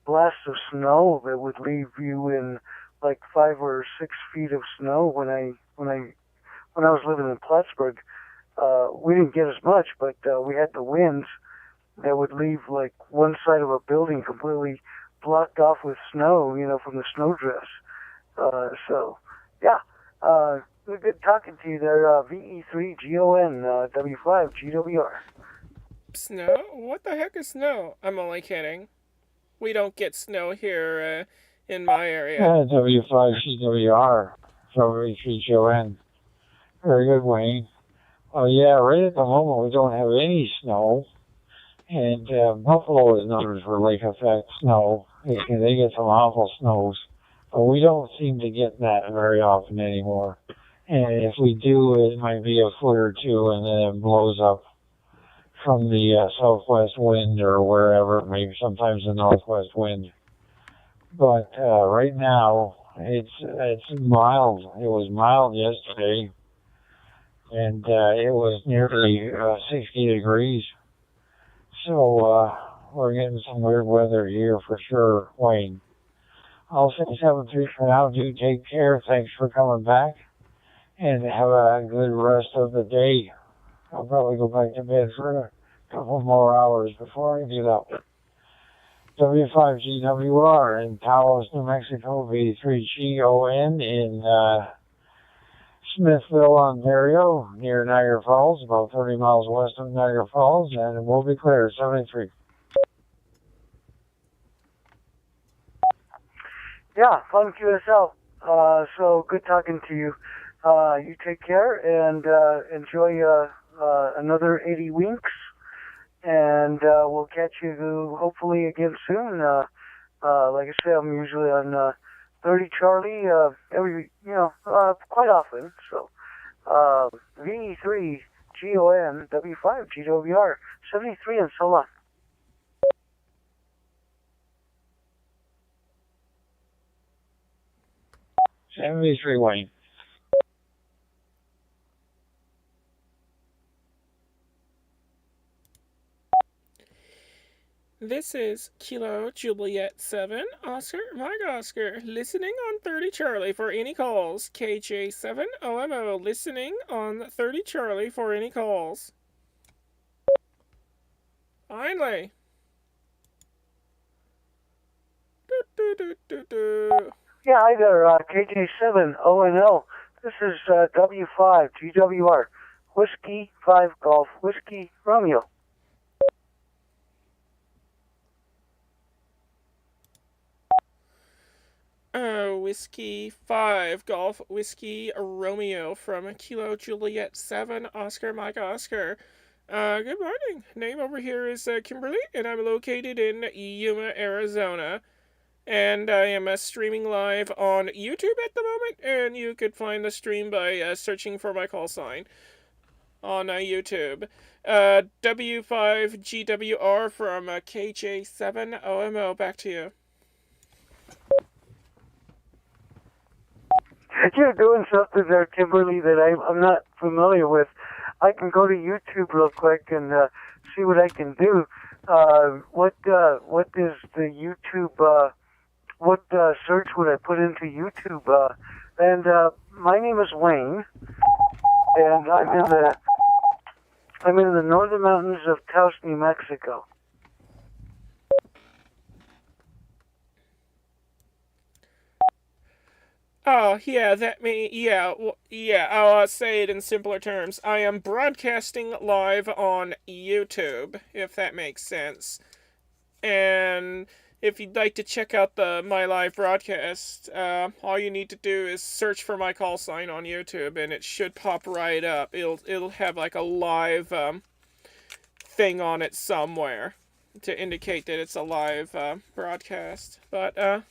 blasts of snow that would leave you in like 5 or 6 feet of snow. When I was living in Plattsburgh, we didn't get as much, but we had the winds that would leave like one side of a building completely blocked off with snow, from the snowdrifts. So, yeah, good talking to you there, VE3GON, W5GWR. Snow? What the heck is snow? I'm only kidding. We don't get snow here in my area. W5CWR, W3GON. Very good, Wayne. Oh, yeah, right at the moment we don't have any snow. And Buffalo is known for lake effect snow. They get some awful snows. But we don't seem to get that very often anymore. And if we do, it might be a foot or two, and then it blows up from the southwest wind or wherever, maybe sometimes the northwest wind. But right now, it's mild. It was mild yesterday, and it was nearly 60 degrees. So we're getting some weird weather here for sure, Wayne. I'll say 7-3 for now. Do take care. Thanks for coming back, and have a good rest of the day. I'll probably go back to bed for a couple more hours before I get up. W5GWR in Taos, New Mexico, V3GON in Smithville, Ontario, near Niagara Falls, about 30 miles west of Niagara Falls, and it will be clear, 73. Yeah, fun QSL. So good talking to you. You take care and enjoy another 80 winks. And we'll catch you hopefully again soon. Like I said, I'm usually on 30 Charlie quite often. So V3 GON W5 GWR 73 and so on. 73 Wayne. This is Kilo Juliet 7, Oscar Mike Oscar, listening on 30 Charlie for any calls. KJ7 OMO, listening on 30 Charlie for any calls. Finally. Yeah, hi there, KJ7 ONO. This is W5 GWR, Whiskey 5 Golf, Whiskey Romeo. Whiskey 5 Golf Whiskey Romeo from Kilo Juliet 7 Oscar Mike Oscar. Good morning. Name over here is Kimberly, and I'm located in Yuma, Arizona. And I am streaming live on YouTube at the moment, and you could find the stream by searching for my call sign on YouTube. W5GWR from KJ7 OMO. Back to you. You're doing something there, Kimberly, that I'm not familiar with. I can go to YouTube real quick and see what I can do. What is the YouTube? What search would I put into YouTube? And my name is Wayne, and I'm in the northern mountains of Taos, New Mexico. Oh, yeah, I'll say it in simpler terms. I am broadcasting live on YouTube, if that makes sense. And if you'd like to check out my live broadcast, all you need to do is search for my call sign on YouTube, and it should pop right up. It'll have like a live thing on it somewhere to indicate that it's a live broadcast. But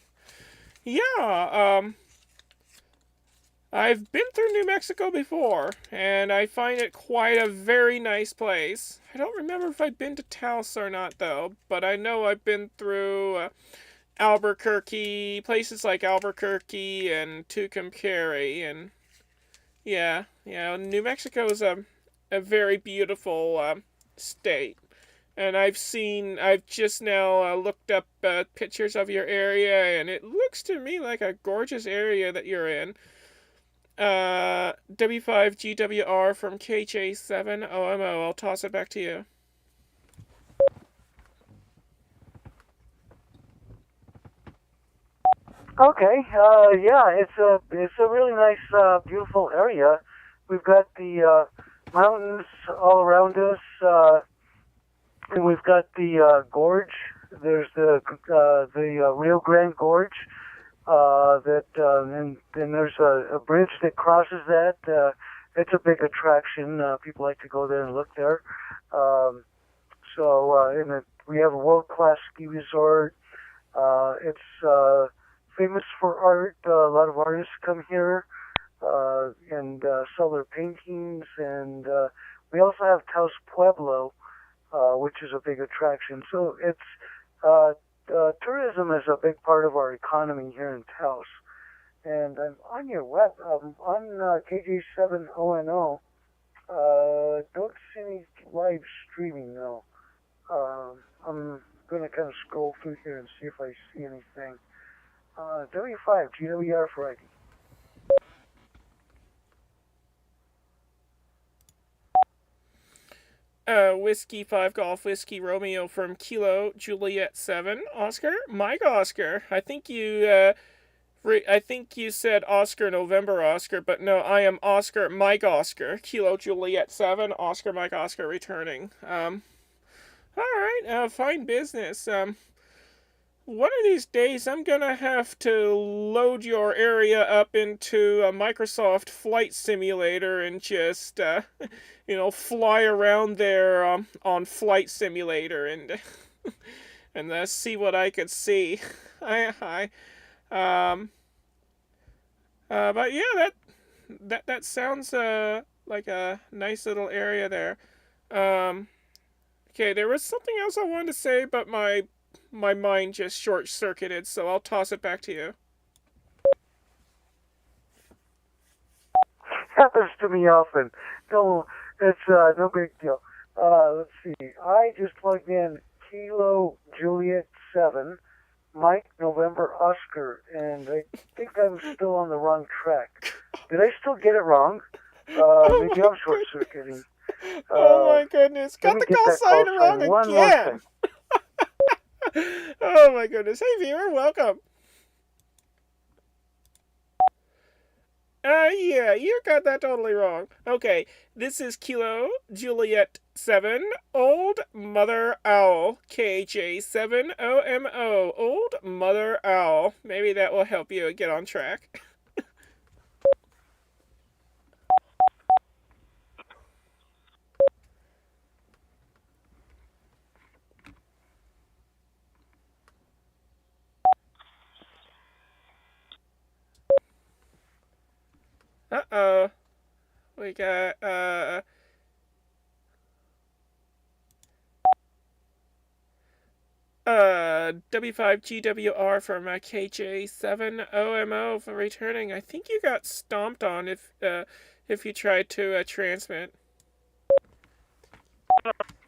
I've been through New Mexico before, and I find it quite a very nice place. I don't remember if I've been to Taos or not, though, but I know I've been through Albuquerque, places like Albuquerque and Tucumcari, and New Mexico is a very beautiful state. And I've just now looked up pictures of your area, and it looks to me like a gorgeous area that you're in. W5GWR from KJ7 OMO. I'll toss it back to you. Okay, it's a really nice, beautiful area. We've got the mountains all around us, and we've got the gorge. There's the Rio Grande Gorge. And there's a bridge that crosses that. It's a big attraction. People like to go there and look there. We have a world-class ski resort. It's famous for art. A lot of artists come here and sell their paintings. And we also have Taos Pueblo, which is a big attraction. So it's tourism is a big part of our economy here in Taos. And I'm on your on KJ7 ONO. Don't see any live streaming though. I'm gonna kind of scroll through here and see if I see anything. W5 GWR for ID. Whiskey 5 Golf Whiskey Romeo from Kilo Juliet 7 Oscar Mike Oscar. I think you said Oscar November Oscar, but no, I am Oscar Mike Oscar. Kilo Juliet 7 Oscar Mike Oscar returning. All right, fine business. one of these days I'm gonna have to load your area up into a Microsoft Flight Simulator and just, fly around there on Flight Simulator and and see what I could see. But yeah, that sounds like a nice little area there. Okay, there was something else I wanted to say, but my mind just short-circuited, so I'll toss it back to you. Happens to me often. No, it's no big deal. Let's see. I just plugged in Kilo Juliet 7, Mike November Oscar, and I think I'm still on the wrong track. Did I still get it wrong? Maybe I'm short-circuiting. Oh my goodness, got the call sign wrong again! Oh my goodness, hey viewer, welcome! Yeah, you got that totally wrong. Okay, this is Kilo Juliet 7, Old Mother Owl, KJ7OMO, Old Mother Owl. Maybe that will help you get on track. Uh-oh. We got, W5GWR from KJ7OMO for returning. I think you got stomped on if you tried to transmit.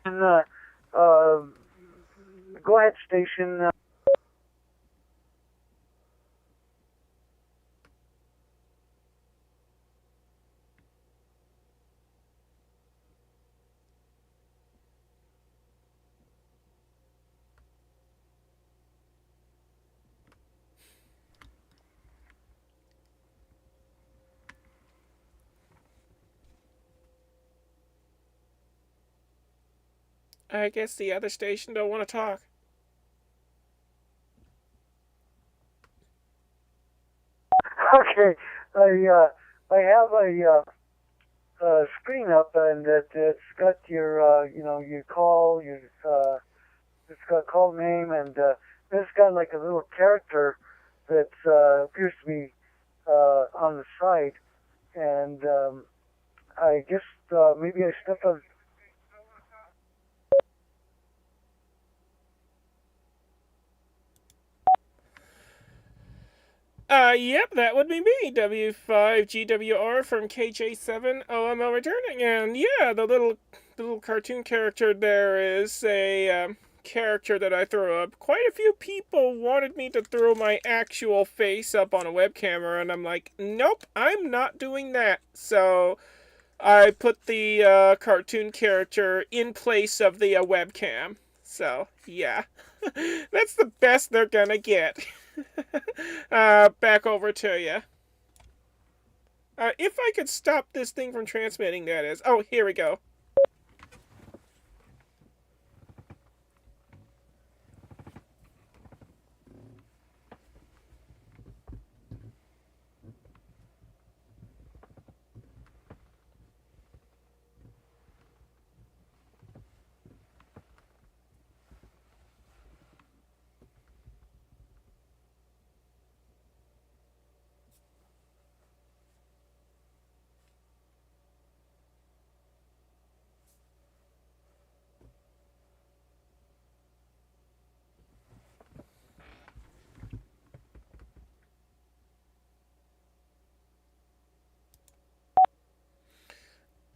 And, go ahead, station. I guess the other station don't want to talk. Okay, I have a screen up, and it's got your your call, it's got call name, and it's got like a little character that appears to be on the side, and I guess maybe I stepped on. Yep, that would be me, W5GWR from KJ7OMO returning, and yeah, the little cartoon character there is a character that I threw up. Quite a few people wanted me to throw my actual face up on a web camera, and I'm like, nope, I'm not doing that. So I put the cartoon character in place of the webcam. So yeah, that's the best they're gonna get. Back over to you. If I could stop this thing from transmitting, that is. Oh, here we go.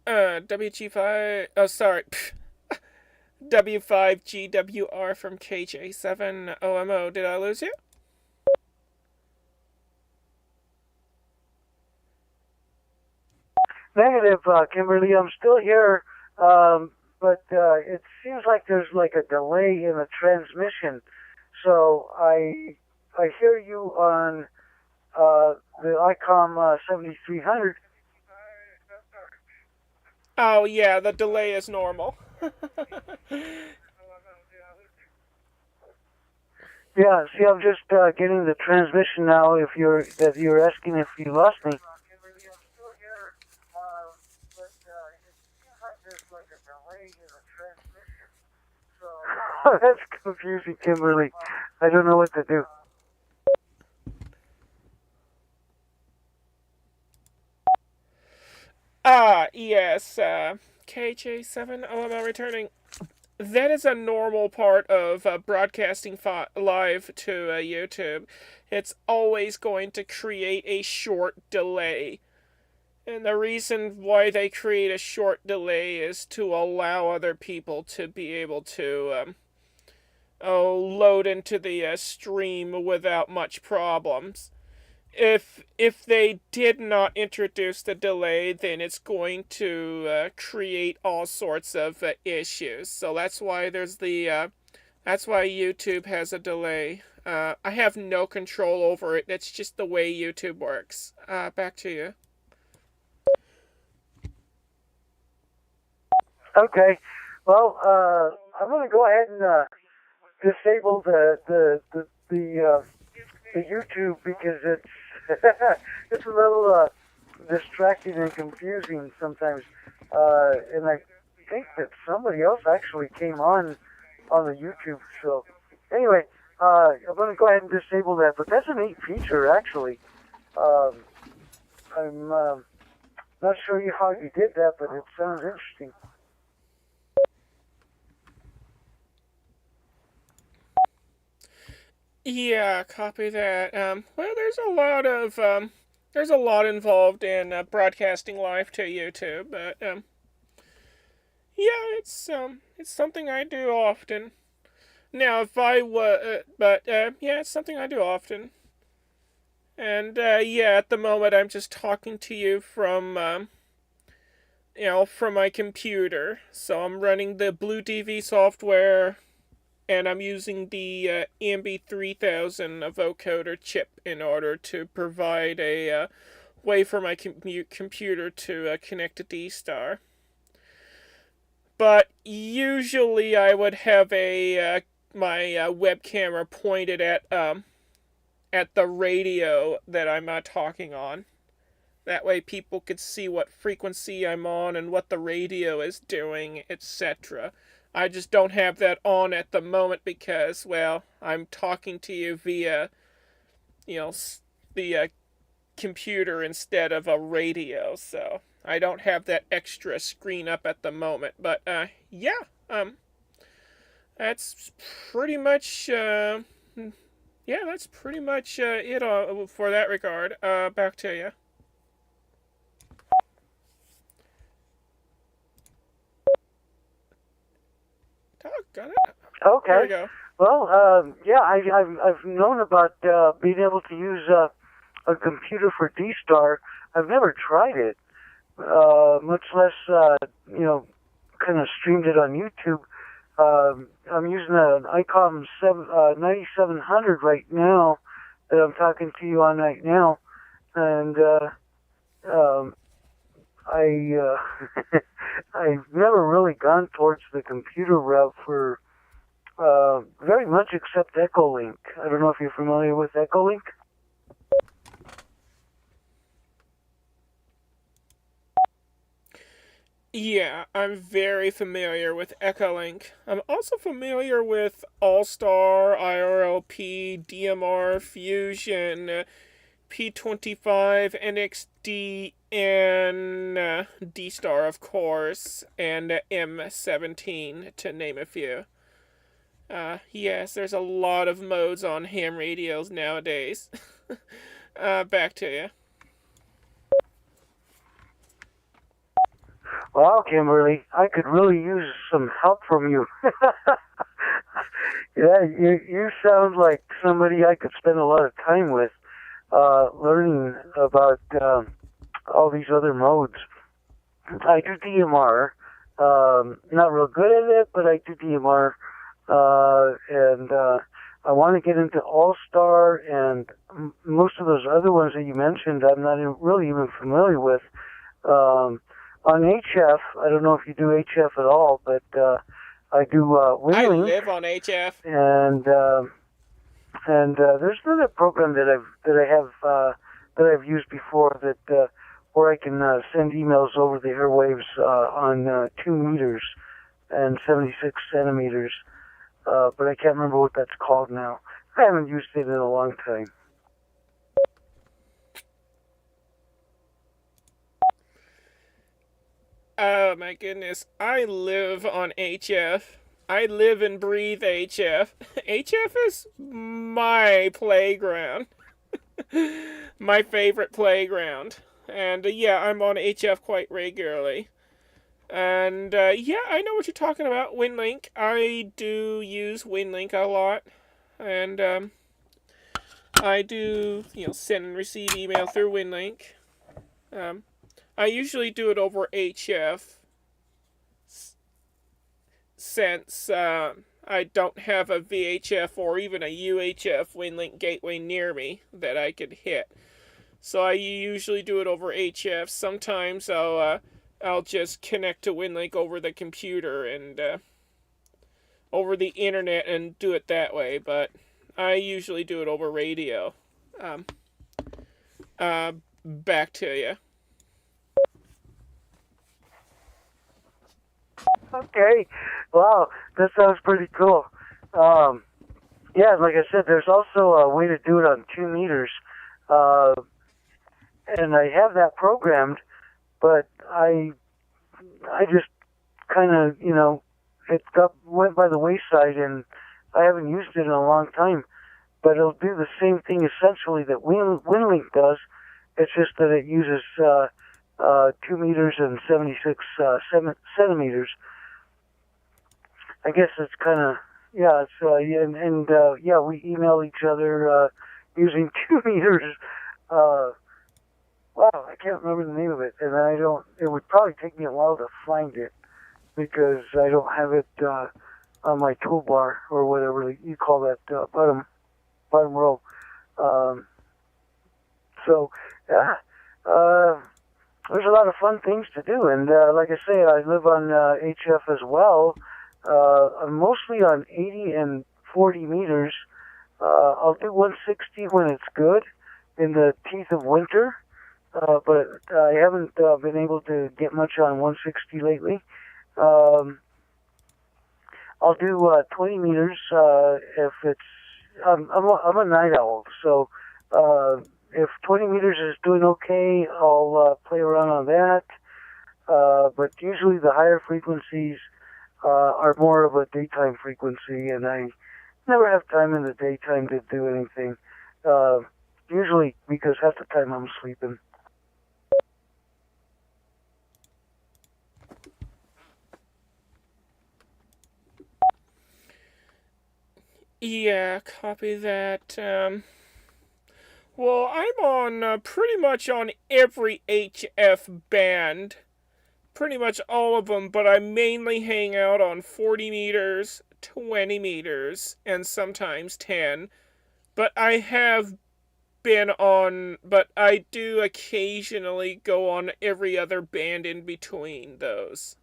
WG5, oh sorry, W5GWR from KJ7OMO, did I lose you? Negative, Kimberly, I'm still here, but it seems like there's like a delay in the transmission, so I hear you on the ICOM 7300. Oh yeah, the delay is normal. Yeah, see, I'm just getting the transmission now. If you're asking if you lost me. That's confusing, Kimberly. I don't know what to do. Yes, KJ7 OML returning. That is a normal part of broadcasting live to YouTube. It's always going to create a short delay. And the reason why they create a short delay is to allow other people to be able to load into the stream without much problems. If they did not introduce the delay, then it's going to create all sorts of issues. So that's why there's that's why YouTube has a delay. I have no control over it. It's just the way YouTube works. Back to you. Okay. Well, I'm going to go ahead and disable the YouTube because it's it's a little distracting and confusing sometimes. And I think that somebody else actually came on the YouTube. So anyway, I'm going to go ahead and disable that. But that's a neat feature, actually. I'm not sure how you did that, but it sounds interesting. Yeah, copy that. Well, there's a lot involved in broadcasting live to YouTube, but yeah, it's something I do often. Now, if I were, yeah, it's something I do often. And yeah, at the moment I'm just talking to you from from my computer. So I'm running the Blue DV software. And I'm using the AMB 3000 vocoder chip in order to provide a way for my computer to connect to D-Star. But usually I would have my web camera pointed at the radio that I'm talking on. That way people could see what frequency I'm on and what the radio is doing, etc. I just don't have that on at the moment because, well, I'm talking to you via, the computer instead of a radio, so I don't have that extra screen up at the moment. But, yeah, that's pretty much, it for that regard. Back to you. Got it. Okay. There we go. Well, yeah, I've known about being able to use a computer for D-Star. I've never tried it, much less kind of streamed it on YouTube. I'm using an ICOM 9700 right now that I'm talking to you on right now, and I've never really gone towards the computer route for very much except Echolink. I don't know if you're familiar with Echolink. Yeah, I'm very familiar with Echolink. I'm also familiar with All-Star, IRLP, DMR, Fusion, P25, NXD, and D-Star, of course, and M17, to name a few. Yes, there's a lot of modes on ham radios nowadays. Back to you. Well, Kimberly, I could really use some help from you. Yeah, you sound like somebody I could spend a lot of time with, learning about all these other modes. I do DMR, not real good at it, but I do DMR, and I want to get into All-Star, and most of those other ones that you mentioned I'm not really even familiar with. On HF, I don't know if you do HF at all, but I do WinLink. I live on HF. And And there's another program that I've used before that where I can send emails over the airwaves on 2 meters and 76 centimeters. But I can't remember what that's called now. I haven't used it in a long time. Oh my goodness, I live on HF. I live and breathe HF. HF is my playground. My favorite playground. And yeah, I'm on HF quite regularly. And yeah, I know what you're talking about, WinLink. I do use WinLink a lot. And I do, send and receive email through WinLink. I usually do it over HF since I don't have a VHF or even a UHF WinLink gateway near me that I could hit. So I usually do it over HF. Sometimes I'll just connect to WinLink over the computer and over the internet and do it that way, but I usually do it over radio. Back to you. Okay. Wow, that sounds pretty cool. Yeah, like I said, there's also a way to do it on 2 meters. And I have that programmed, but I just kind of, it went by the wayside, and I haven't used it in a long time. But it'll do the same thing essentially that WinLink does. It's just that it uses 2 meters and 76 centimeters. I guess it's kind of, yeah, it's, yeah, we email each other using 2 meters. Wow, I can't remember the name of it, and it would probably take me a while to find it because I don't have it on my toolbar or whatever you call that bottom row. So, yeah, there's a lot of fun things to do, and like I say, I live on HF as well. I'm mostly on 80 and 40 meters. I'll do 160 when it's good in the teeth of winter, but I haven't been able to get much on 160 lately. I'll do 20 meters if it's. I'm a night owl, so if 20 meters is doing okay, I'll play around on that. But usually the higher frequencies are more of a daytime frequency, and I never have time in the daytime to do anything. Usually because half the time I'm sleeping. Yeah, copy that. Well, I'm on pretty much on every HF band. Pretty much all of them, but I mainly hang out on 40 meters, 20 meters, and sometimes 10. But I do occasionally go on every other band in between those.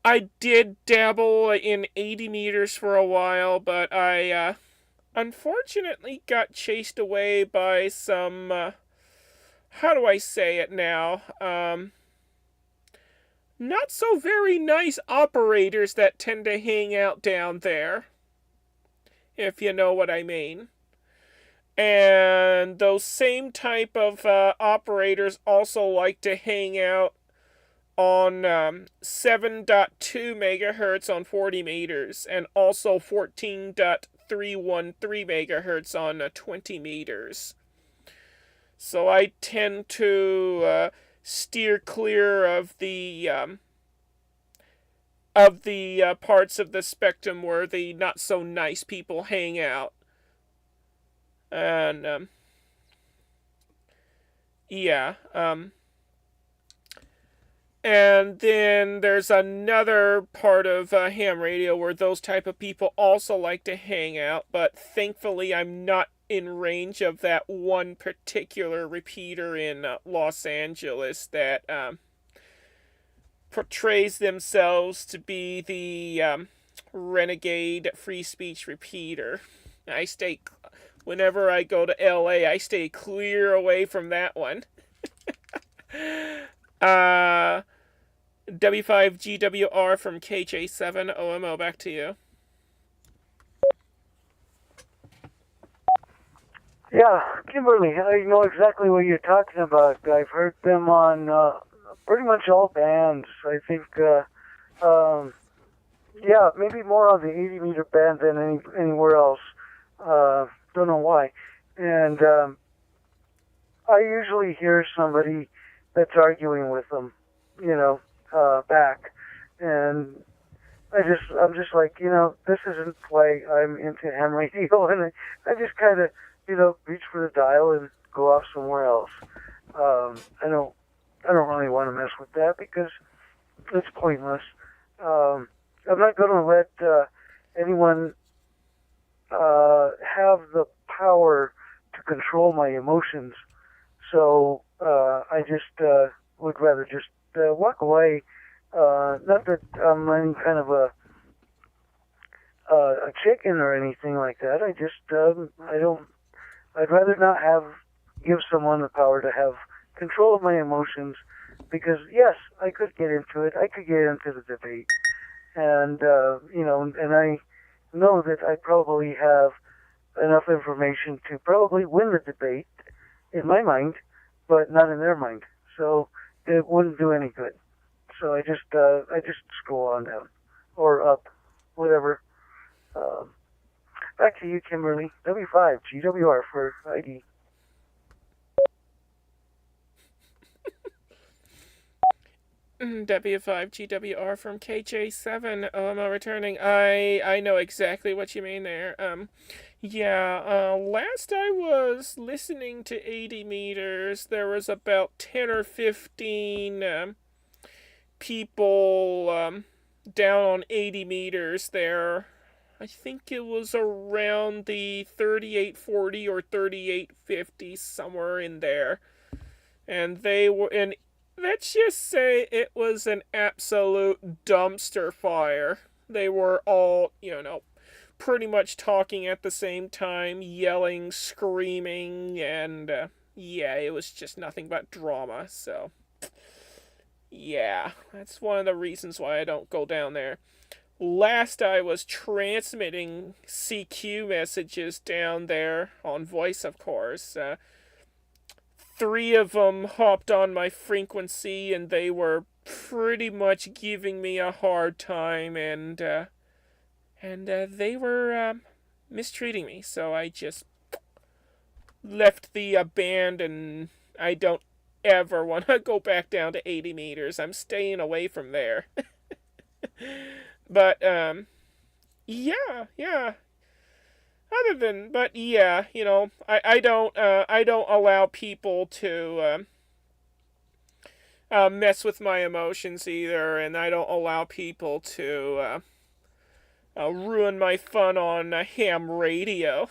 I did dabble in 80 meters for a while, but I unfortunately got chased away by some, how do I say it now? Not so very nice operators that tend to hang out down there, if you know what I mean. And those same type of operators also like to hang out on 7.2 megahertz on 40 meters, and also 14.313 megahertz on 20 meters. So I tend to steer clear of the parts of the spectrum where the not so nice people hang out. And yeah, and then there's another part of ham radio where those type of people also like to hang out, but thankfully I'm not in range of that one particular repeater in Los Angeles that portrays themselves to be the renegade free speech repeater. Whenever I go to LA, I stay clear away from that one. W5GWR from KJ7 OMO, back to you. Yeah, Kimberly, I know exactly what you're talking about. I've heard them on pretty much all bands. I think, yeah, maybe more on the 80-meter band than anywhere else. Don't know why. And I usually hear somebody that's arguing with them, back. And I'm just like, this isn't why I'm into ham radio. And I just kind of, reach for the dial and go off somewhere else. I don't really want to mess with that because it's pointless. I'm not going to let anyone have the power to control my emotions. So I just would rather just walk away. Not that I'm any kind of a chicken or anything like that. I just I'd rather not give someone the power to have control of my emotions, because yes, I could get into it. I could get into the debate, and and I know that I probably have enough information to probably win the debate in my mind, but not in their mind. So it wouldn't do any good. So I just scroll on down or up, whatever. Back to you, Kimberly. W5 GWR for ID. W5 GWR from KJ7 OMO returning. I know exactly what you mean there. Last I was listening to 80 meters, there was about 10 or 15 people down on 80 meters there. I think it was around the 3840 or 3850, somewhere in there. And let's just say it was an absolute dumpster fire. They were all, pretty much talking at the same time, yelling, screaming, and it was just nothing but drama. So, yeah, that's one of the reasons why I don't go down there. Last I was transmitting CQ messages down there on voice, of course. 3 of them hopped on my frequency, and they were pretty much giving me a hard time, and they were mistreating me. So I just left the band, and I don't ever want to go back down to 80 meters. I'm staying away from there. But I don't allow people to mess with my emotions either, and I don't allow people to ruin my fun on ham radio.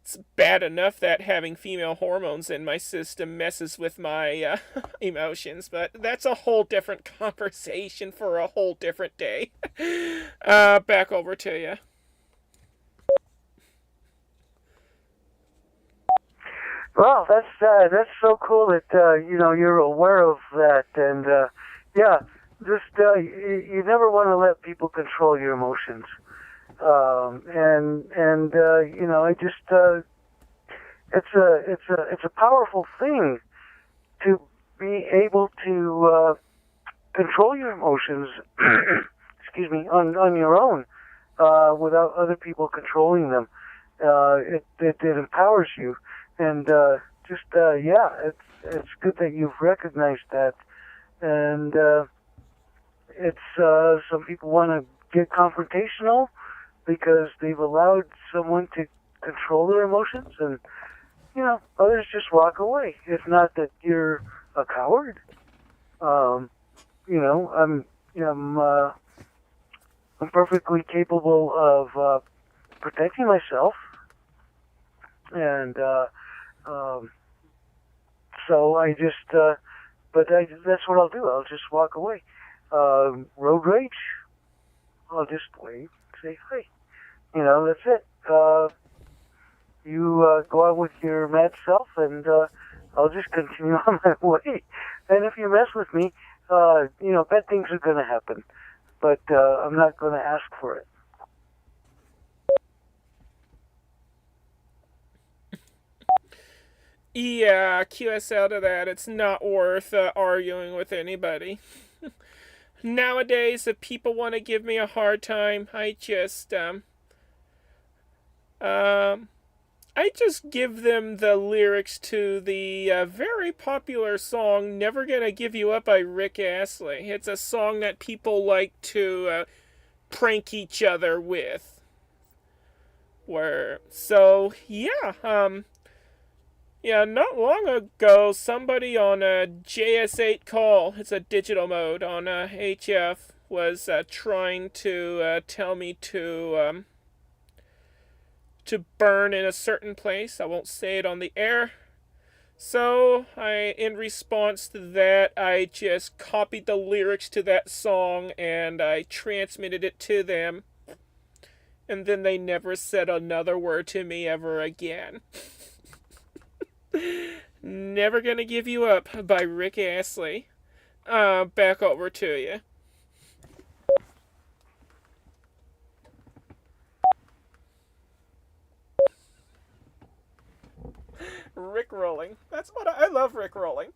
It's bad enough that having female hormones in my system messes with my emotions, but that's a whole different conversation for a whole different day. Back over to you. Well, that's so cool that you're aware of that, and you never want to let people control your emotions. It's a powerful thing to be able to control your emotions, excuse me, on your own, without other people controlling them. It empowers you, and it's good that you've recognized that, and some people want to get confrontational because they've allowed someone to control their emotions, and others just walk away. It's not that you're a coward. I'm perfectly capable of protecting myself, and so I just that's what I'll do. I'll just walk away. Road rage, I'll just wait, say hi. That's it. You go on with your mad self, and I'll just continue on my way. And if you mess with me, bad things are going to happen. But I'm not going to ask for it. Yeah, QSL to that. It's not worth arguing with anybody. Nowadays, if people want to give me a hard time, I just give them the lyrics to the very popular song "Never Gonna Give You Up" by Rick Astley. It's a song that people like to prank each other with. Yeah, not long ago, somebody on a JS8 call, it's a digital mode on HF, was trying to tell me to burn in a certain place. I won't say it on the air. So, in response to that, I just copied the lyrics to that song and I transmitted it to them. And then they never said another word to me ever again. Never Gonna Give You Up by Rick Astley. Back over to you. Rick rolling. That's what I love. Rick rolling.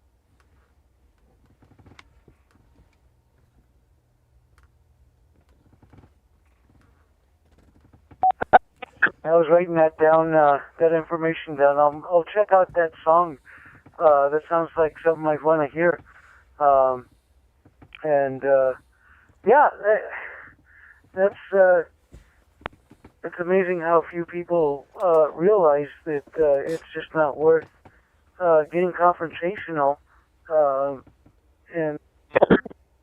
I was writing that down, that information down. I'll check out that song. That sounds like something I'd want to hear. It's amazing how few people realize that it's just not worth getting confrontational, and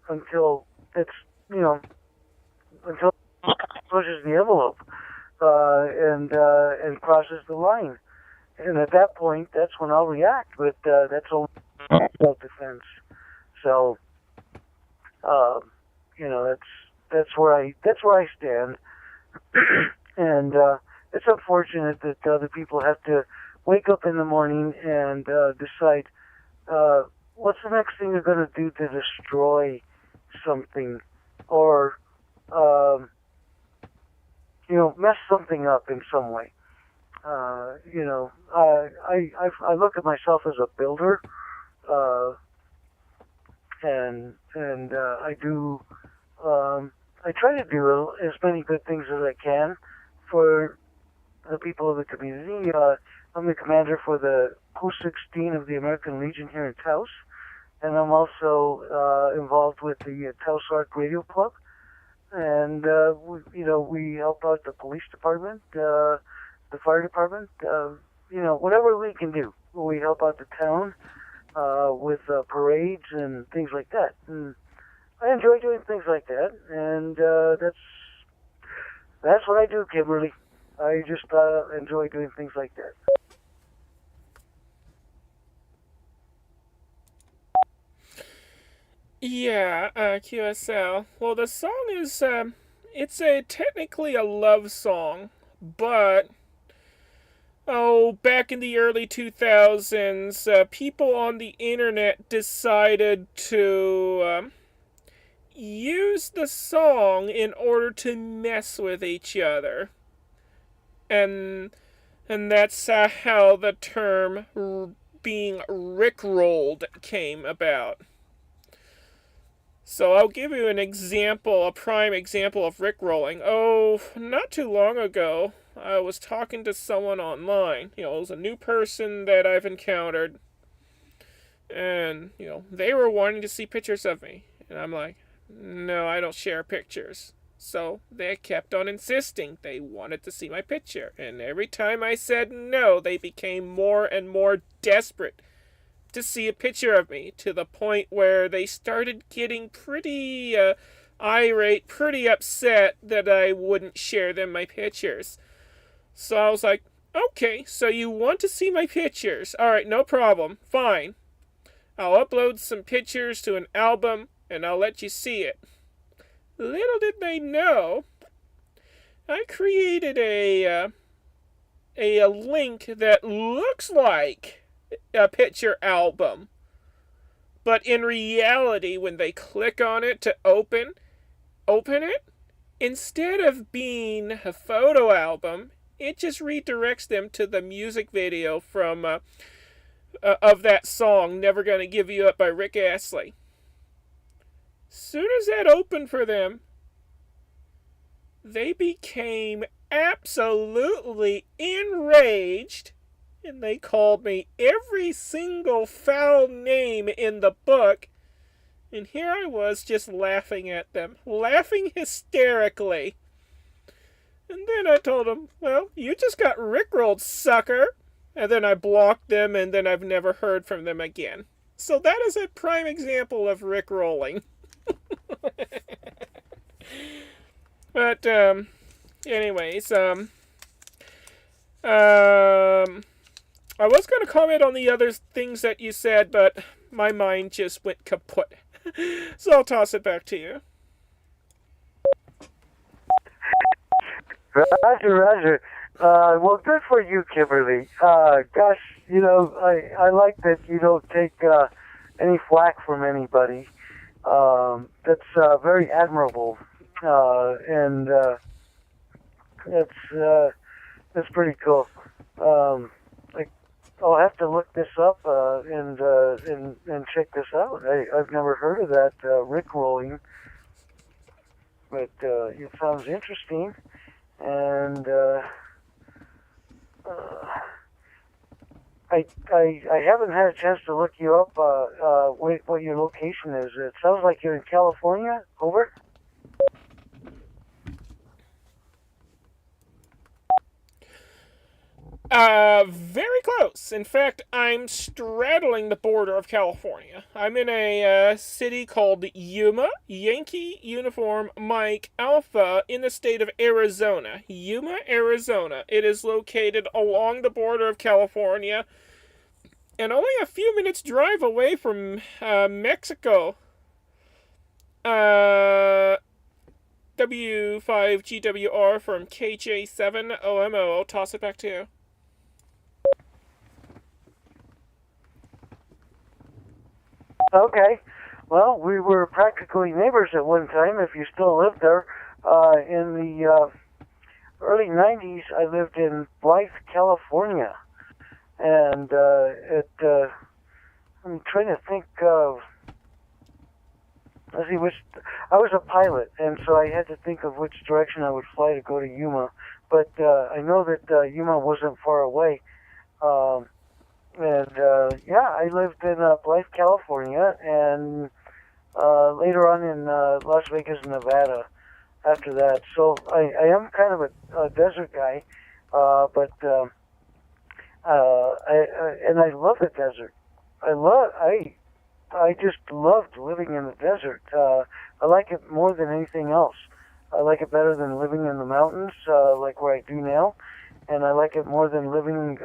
until it's until it pushes the envelope. And crosses the line. And at that point, that's when I'll react, but that's only self-defense. So, that's where I stand. And it's unfortunate that other people have to wake up in the morning and decide what's the next thing they're going to do to destroy something, or mess something up in some way. I look at myself as a builder, and I do. I try to do as many good things as I can for the people of the community. I'm the commander for the Post 16 of the American Legion here in Taos, and I'm also involved with the Taos Arc Radio Club. And we help out the police department, the fire department, whatever we can do. We help out the town with parades and things like that. And I enjoy doing things like that, and that's what I do, Kimberly. I just enjoy doing things like that. Yeah, QSL. Well, the song is, it's technically a love song, but, back in the early 2000s, people on the internet decided to, use the song in order to mess with each other. And that's how the term being rickrolled came about. So I'll give you an example, a prime example of rickrolling. Not too long ago, I was talking to someone online. It was a new person that I've encountered. And, they were wanting to see pictures of me. And I'm like, no, I don't share pictures. So they kept on insisting they wanted to see my picture. And every time I said no, they became more and more desperate to see a picture of me, to the point where they started getting pretty irate, pretty upset that I wouldn't share them my pictures. So I was like, okay, so you want to see my pictures. Alright, no problem. Fine. I'll upload some pictures to an album and I'll let you see it. little did they know, I created a link that looks like a picture album. But in reality, when they click on it to open it, instead of being a photo album, it just redirects them to the music video from of that song, Never Gonna Give You Up by Rick Astley. Soon as that opened for them, they became absolutely enraged, and they called me every single foul name in the book, and here I was just laughing at them, laughing hysterically. And then I told them, well, you just got rickrolled, sucker. And then I blocked them, and then I've never heard from them again. So that is a prime example of rickrolling. But, anyways, I was going to comment on the other things that you said, but my mind just went kaput. So I'll toss it back to you. Roger. Well, good for you, Kimberly. Gosh, you know, I like that you don't take any flack from anybody. That's very admirable, and that's pretty cool. I'll have to look this up and check this out. I've never heard of that rickrolling, but it sounds interesting. And I haven't had a chance to look you up what your location is. It sounds like you're in California. Over. Very close. In fact, I'm straddling the border of California. I'm in a city called Yuma, Yankee Uniform Mike Alpha, in the state of Arizona. Yuma, Arizona. It is located along the border of California and only a few minutes drive away from Mexico. W5GWR from KJ7OMO. I'll toss it back to you. Okay. Well, we were practically neighbors at one time, if you still live there. In the early 90s, I lived in Blythe, California. And I'm trying to think of... Let's see, I was a pilot, and so I had to think of which direction I would fly to go to Yuma. But I know that Yuma wasn't far away. Yeah, I lived in Blythe, California, and later on in Las Vegas, Nevada after that. So I am kind of a desert guy, but I love the desert. I just loved living in the desert. I like it more than anything else. I like it better than living in the mountains, like where I do now. And I like it more than living,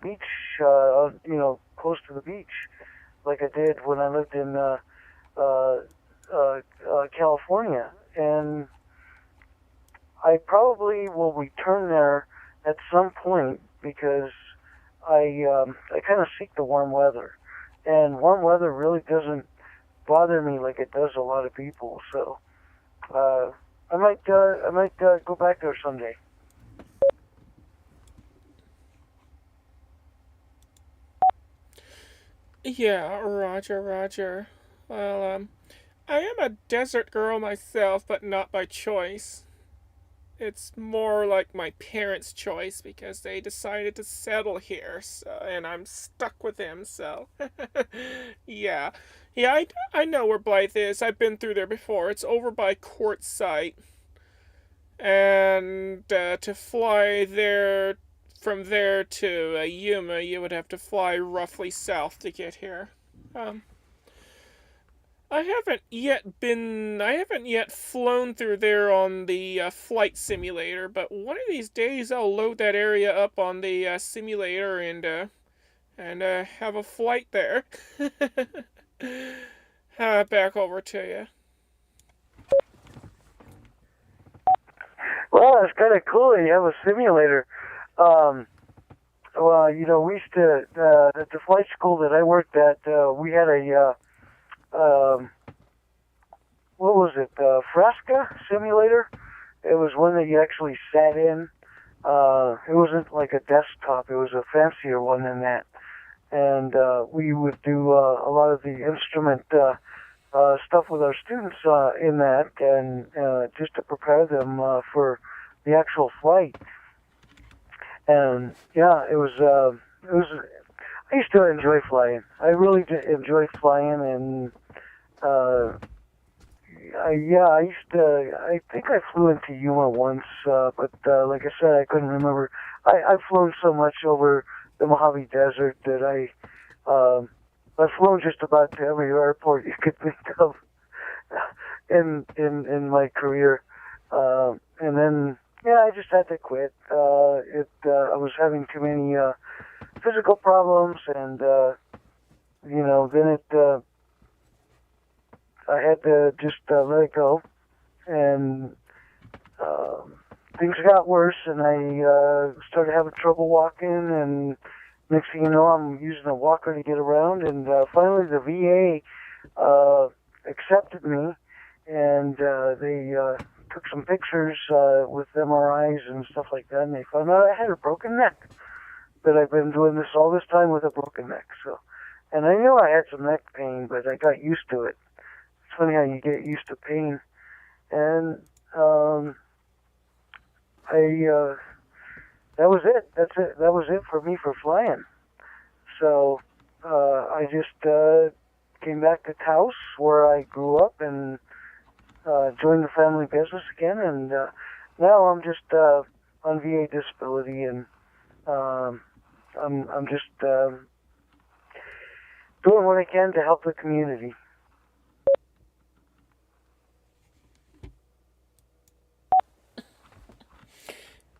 beach, close to the beach, like I did when I lived in California. And I probably will return there at some point because I kind of seek the warm weather. And warm weather really doesn't bother me like it does a lot of people. So I might go back there someday. Yeah, Roger. Well, I am a desert girl myself, but not by choice. It's more like my parents' choice because they decided to settle here, and I'm stuck with them, so... Yeah, I know where Blythe is. I've been through there before. It's over by Quartzsite. And to fly there... From there to Yuma, you would have to fly roughly south to get here. I haven't yet flown through there on the flight simulator, but one of these days I'll load that area up on the simulator and have a flight there. Back over to you. Well, it's kind of cool that you have a simulator. Well, you know, we used to, at the flight school that I worked at, we had a, what was it, Fresca simulator. It was one that you actually sat in. It wasn't like a desktop. It was a fancier one than that. And we would do a lot of the instrument stuff with our students in that, and just to prepare them for the actual flight. And yeah, it was. I used to enjoy flying. I really did enjoy flying, and I used to. I think I flew into Yuma once, but like I said, I couldn't remember. I've flown so much over the Mojave Desert that I've flown just about to every airport you could think of in my career, and then I just had to quit. I was having too many physical problems, and then I had to just let it go, and things got worse, and I started having trouble walking, and next thing you know, I'm using a walker to get around, and finally the VA accepted me, and they took some pictures with MRIs and stuff like that, and they found out I had a broken neck, that I've been doing this all this time with a broken neck. So, and I knew I had some neck pain, but I got used to it. It's funny how you get used to pain. And that was it. That's it. That was it for me for flying. So I just came back to Taos, where I grew up, and joined the family business again. And now I'm just on VA disability, and I'm just doing what I can to help the community.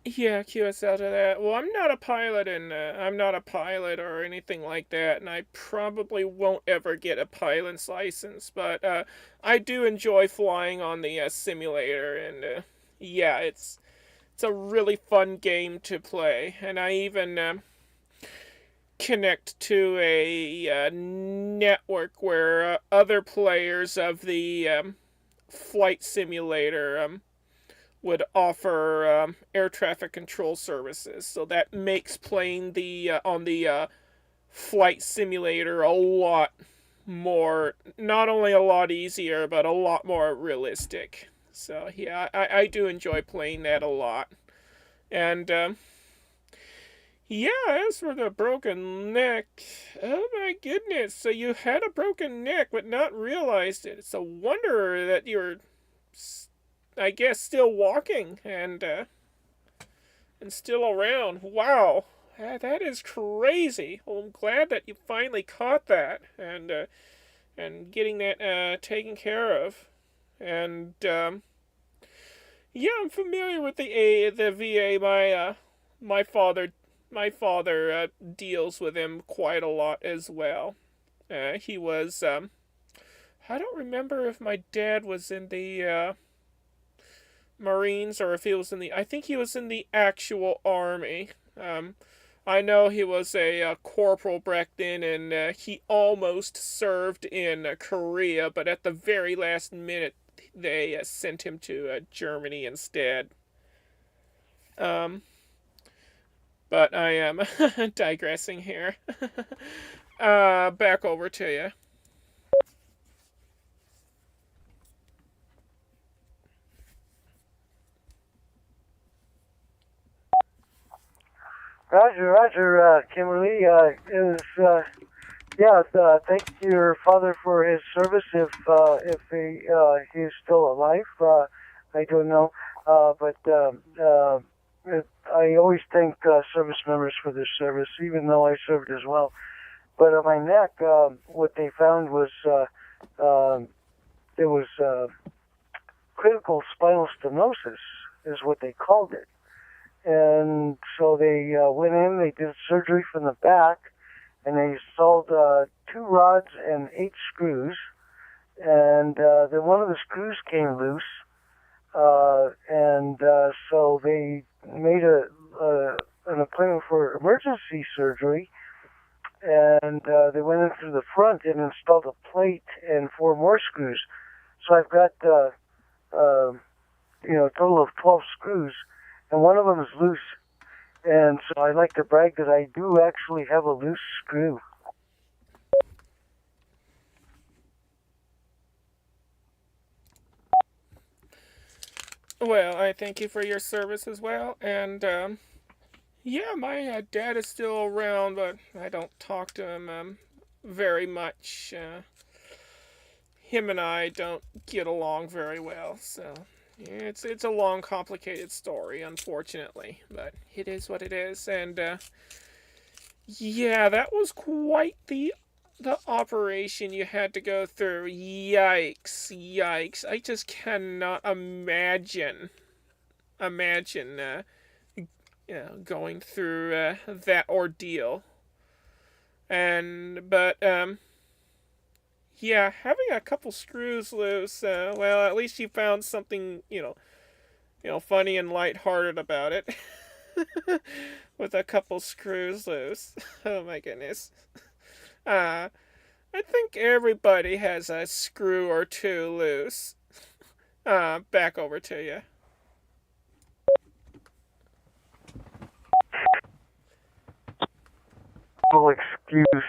Yeah, QSL to that. Well, I'm not a pilot, and I'm not a pilot or anything like that, and I probably won't ever get a pilot's license, but I do enjoy flying on the simulator, and yeah, it's a really fun game to play, and I even connect to a network where other players of the flight simulator would offer air traffic control services. So that makes playing the on the flight simulator a lot more, not only a lot easier, but a lot more realistic. So yeah, I do enjoy playing that a lot. And yeah, as for the broken neck, oh my goodness, so you had a broken neck but not realized it. It's a wonder that you're, I guess, still walking and still around. Wow, that is crazy. Well, I'm glad that you finally caught that and getting that taken care of. And yeah, I'm familiar with the VA. My father deals with him quite a lot as well. He was I don't remember if my dad was in the Marines or if he was in the, I think he was in the actual Army. I know he was a corporal back then, and he almost served in Korea, but at the very last minute they sent him to Germany instead. But I am digressing here. Back over to you. Roger, Kimberly. It was, thank your father for his service. If he is still alive, I don't know. But I always thank service members for their service, even though I served as well. But on my neck, what they found was there was critical spinal stenosis, is what they called it. And so they went in, they did surgery from the back, and they installed 2 rods and 8 screws. And then one of the screws came loose, So they made an appointment for emergency surgery, and they went in through the front and installed a plate and 4 more screws. So I've got a total of 12 screws, and one of them is loose. And so I like to brag that I do actually have a loose screw. Well, I thank you for your service as well, and yeah, my dad is still around, but I don't talk to him very much. Him and I don't get along very well, so it's a long, complicated story, unfortunately, but it is what it is. And yeah, that was quite the operation you had to go through. Yikes! I just cannot imagine going through that ordeal. But yeah, having a couple screws loose, well, at least you found something, funny and lighthearted about it. With a couple screws loose. Oh my goodness. I think everybody has a screw or two loose. Back over to you. Full excuse,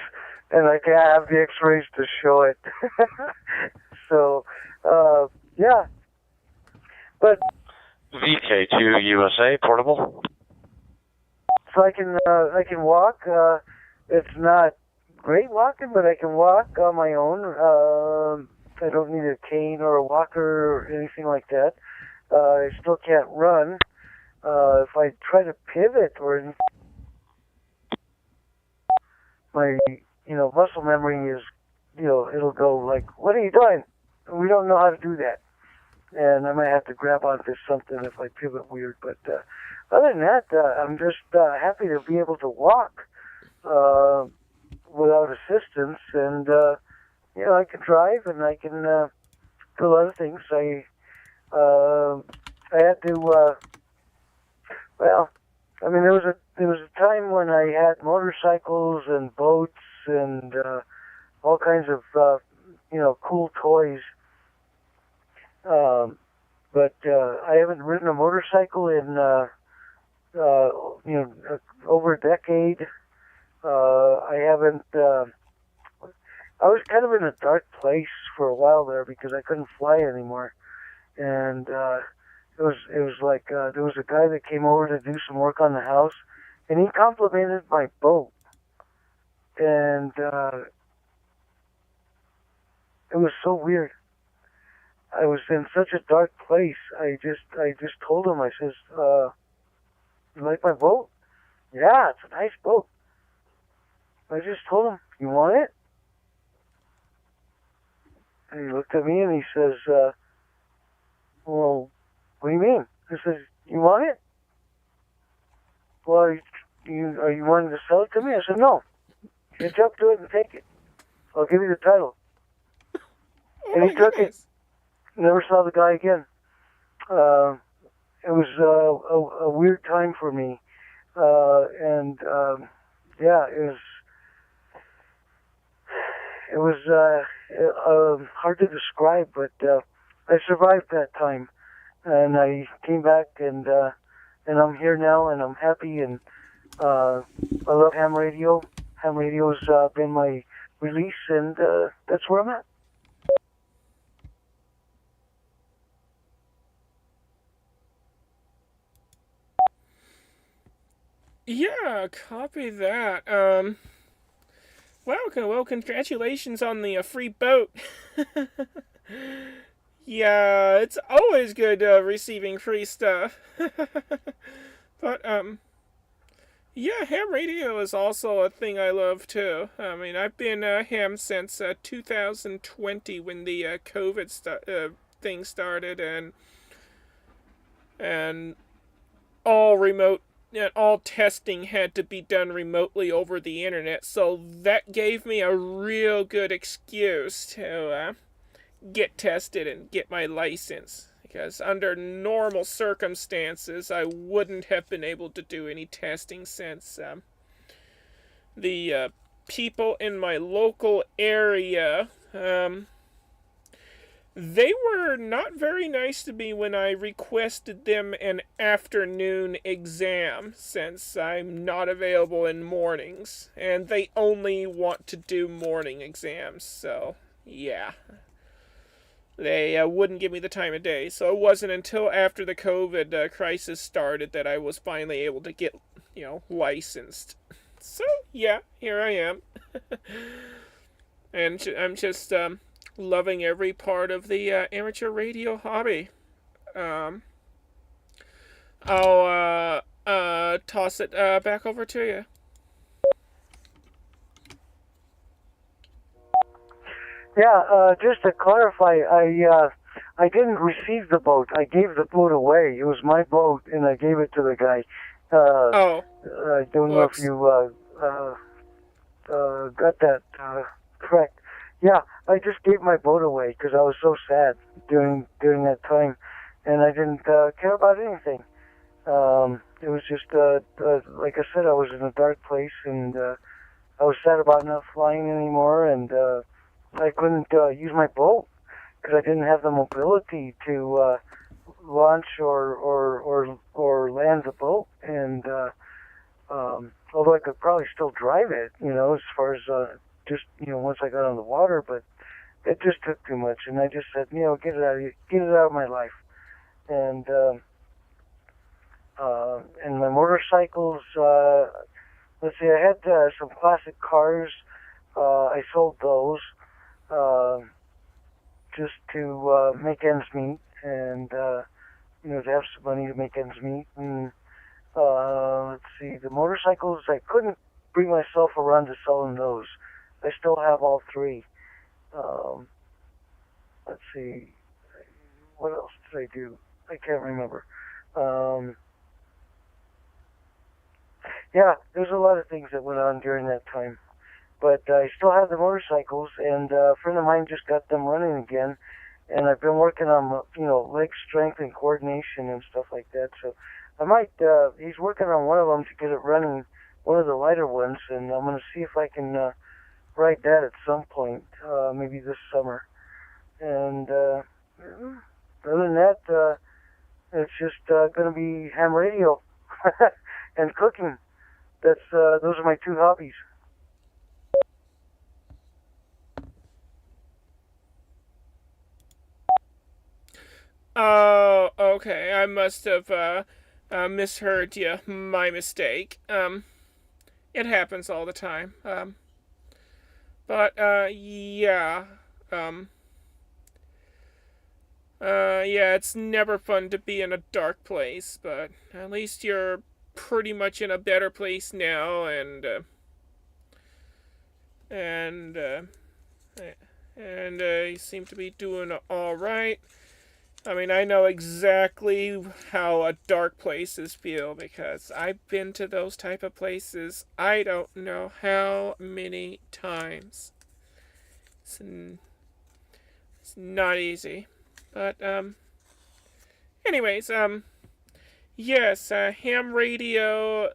and I can't have the x-rays to show it. So, yeah. But VK2 USA portable. so I can walk. It's not great walking, but I can walk on my own. I don't need a cane or a walker or anything like that. I still can't run. If I try to pivot or anything, my muscle memory is, it'll go like, what are you doing? We don't know how to do that. And I might have to grab onto something if I pivot weird. But other than that, I'm just happy to be able to walk without assistance. And, I can drive and I can do a lot of things. I had to, there was a time when I had motorcycles and boats and all kinds of, cool toys. But I haven't ridden a motorcycle in, over a decade. I haven't. I was kind of in a dark place for a while there because I couldn't fly anymore, and it was like there was a guy that came over to do some work on the house, and he complimented my boat, and it was so weird. I was in such a dark place. I just told him. I says, "You like my boat?" "Yeah, it's a nice boat." I just told him, "You want it?" And he looked at me and he says, "Well, what do you mean?" I says, "You want it?" "Well, are you wanting to sell it to me?" I said, "No. Hitch up to it and take it. I'll give you the title." And he took it. Never saw the guy again. It was a weird time for me. It was hard to describe, but I survived that time. And I came back, and I'm here now, and I'm happy, and I love ham radio. Ham radio's been my release, and that's where I'm at. Yeah, copy that. Well, congratulations on the free boat. Yeah, it's always good receiving free stuff. But, yeah, ham radio is also a thing I love, too. I mean, I've been ham since 2020 when the COVID thing started, and all remote and all testing had to be done remotely over the internet, so that gave me a real good excuse to get tested and get my license. because under normal circumstances, I wouldn't have been able to do any testing since the people in my local area, they were not very nice to me when I requested them an afternoon exam, since I'm not available in mornings, and they only want to do morning exams, so yeah. They wouldn't give me the time of day, so it wasn't until after the COVID crisis started that I was finally able to get, licensed. So, yeah, here I am. And I'm just loving every part of the amateur radio hobby. I'll toss it back over to you. Yeah, just to clarify, I didn't receive the boat. I gave the boat away. It was my boat, and I gave it to the guy. I don't know if you got that correct. Yeah, I just gave my boat away because I was so sad during that time, and I didn't care about anything. It was just like I said, I was in a dark place, and I was sad about not flying anymore, and I couldn't use my boat because I didn't have the mobility to launch or land the boat. And although I could probably still drive it, as far as just once I got on the water, but it just took too much. And I just said, get it out of my life. And my motorcycles. Let's see, I had some classic cars. I sold those. Just to make ends meet, and to have some money to make ends meet. And let's see, the motorcycles, I couldn't bring myself around to selling those. I still have all three. Let's see, what else did I do? I can't remember. Yeah, there's a lot of things that went on during that time. But I still have the motorcycles, and a friend of mine just got them running again. And I've been working on, leg strength and coordination and stuff like that. So I might, he's working on one of them to get it running, one of the lighter ones, and I'm going to see if I can ride that at some point, maybe this summer. And other than that, it's just going to be ham radio and cooking. Those are my two hobbies. Oh, okay. I must have misheard you. My mistake. It happens all the time. But yeah. Yeah, it's never fun to be in a dark place, but at least you're pretty much in a better place now, and you seem to be doing all right. I mean, I know exactly how a dark places feel because I've been to those type of places. I don't know how many times. It's not easy. But, anyways, yes, ham radio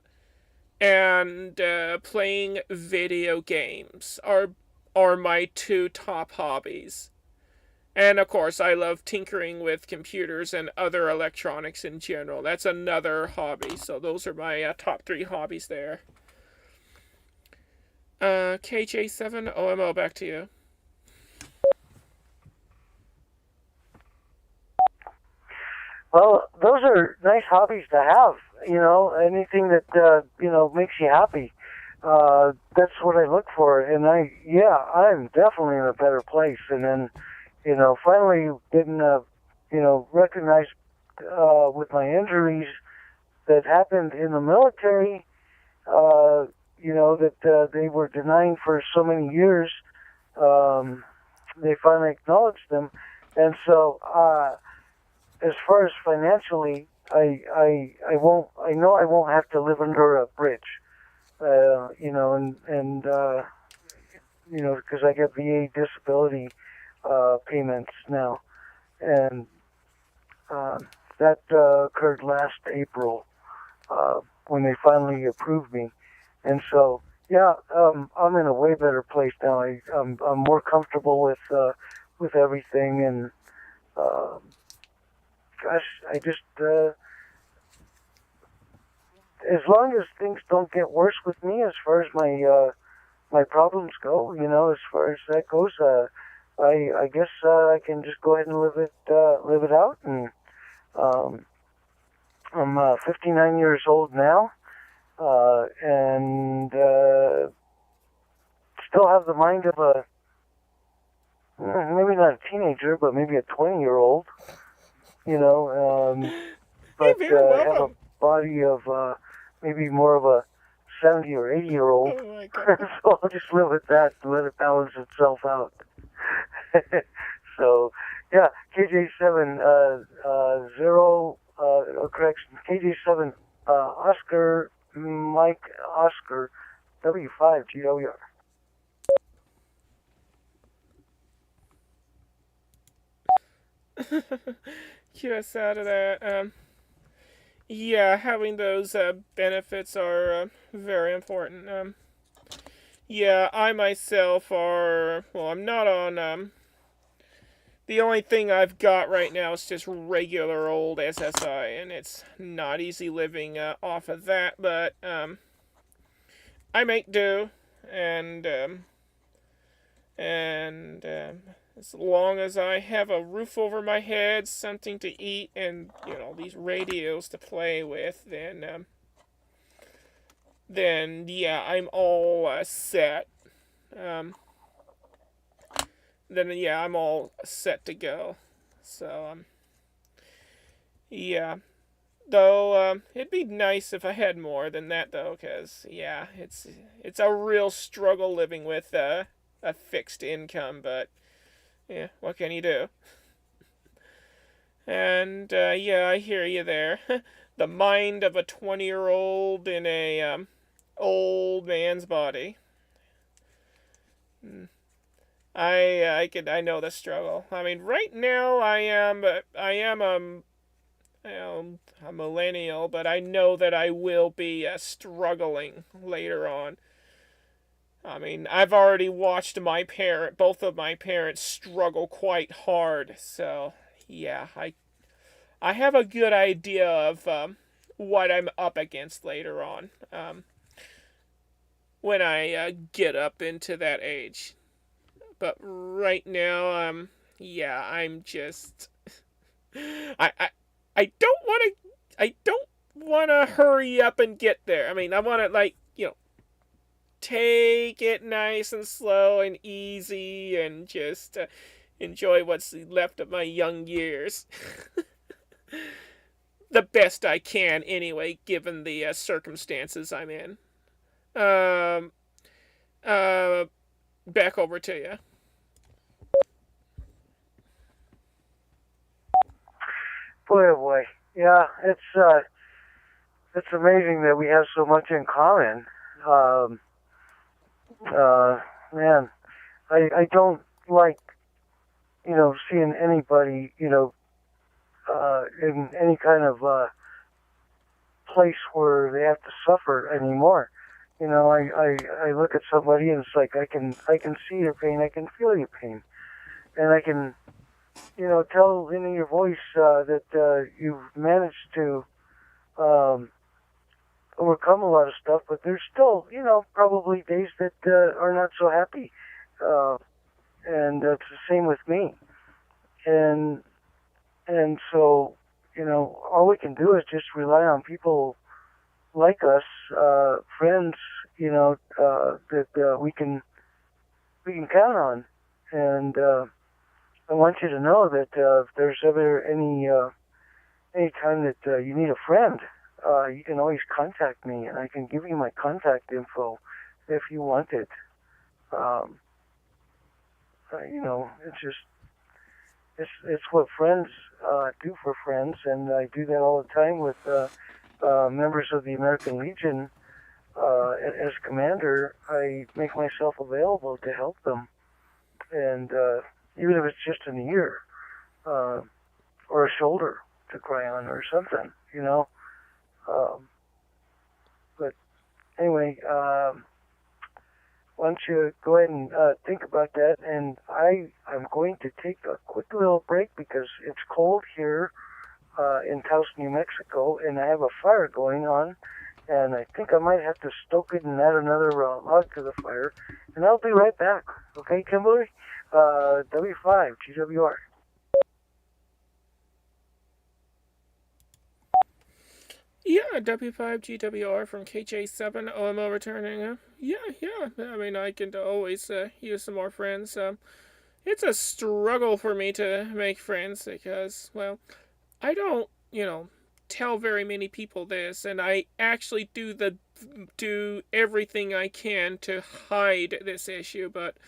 and playing video games are my two top hobbies. And, of course, I love tinkering with computers and other electronics in general. That's another hobby. So those are my top three hobbies there. KJ7, OMO, back to you. Well, those are nice hobbies to have. Anything that, makes you happy. That's what I look for. And I'm definitely in a better place. And then, finally getting, recognized with my injuries that happened in the military, that they were denying for so many years. They finally acknowledged them. And so, as far as financially, I know I won't have to live under a bridge, because I get VA disability payments now, and That occurred last April when they finally approved me, and so yeah, I'm in a way better place now. I'm more comfortable with everything, and gosh, I just as long as things don't get worse with me, as far as my problems go, as far as that goes, I guess I can just go ahead and live it out, and I'm 59 years old now, and still have the mind of a maybe not a teenager, but maybe a 20-year-old, but have a body of maybe more of a 70 or 80-year-old. Oh my God. So I'll just live with that and let it balance itself out. So, yeah, KJ7 correction, KJ7 Oscar Mike Oscar W5 GWR. Get us out of that. Yeah, having those benefits are very important. Yeah, I myself I'm not on, the only thing I've got right now is just regular old SSI, and it's not easy living off of that, but I make do, and as long as I have a roof over my head, something to eat, and, these radios to play with, then yeah, I'm all set. Then yeah, I'm all set to go. So, yeah. Though, it'd be nice if I had more than that, though, because, yeah, it's a real struggle living with a fixed income, but yeah, what can you do? And, yeah, I hear you there. The mind of a 20-year-old in a, old man's body. I know the struggle. I mean, right now I am a millennial, but I know that I will be struggling later on. I mean, I've already watched both of my parents struggle quite hard, so yeah, I have a good idea of what I'm up against later on, when I get up into that age. But right now, yeah, I'm just, I don't want to hurry up and get there. I mean, I want to, take it nice and slow and easy and just enjoy what's left of my young years. The best I can, anyway, given the circumstances I'm in. Back over to you. Boy, oh boy. Yeah, it's amazing that we have so much in common. Man, I don't like, seeing anybody, in any kind of place where they have to suffer anymore. I look at somebody and it's like I can see your pain, I can feel your pain, and I can, tell in your voice that you've managed to overcome a lot of stuff, but there's still, probably days that are not so happy, and it's the same with me, and so, all we can do is just rely on people like us, friends, that we can count on. And I want you to know that if there's ever any time that you need a friend, you can always contact me, and I can give you my contact info if you want it. It's just it's what friends do for friends, and I do that all the time with members of the American Legion. As commander, I make myself available to help them, and even if it's just an ear or a shoulder, to cry on or something, you know. But anyway, why don't you go ahead and think about that? And I'm going to take a quick little break because it's cold here in Taos, New Mexico, and I have a fire going on, and I think I might have to stoke it and add another log to the fire, and I'll be right back. Okay, Kimberly? W5, GWR. Yeah, W5GWR from KJ7 OMO returning. Yeah. I mean, I can always use some more friends. It's a struggle for me to make friends because, well, I don't, tell very many people this, and I actually do everything I can to hide this issue, but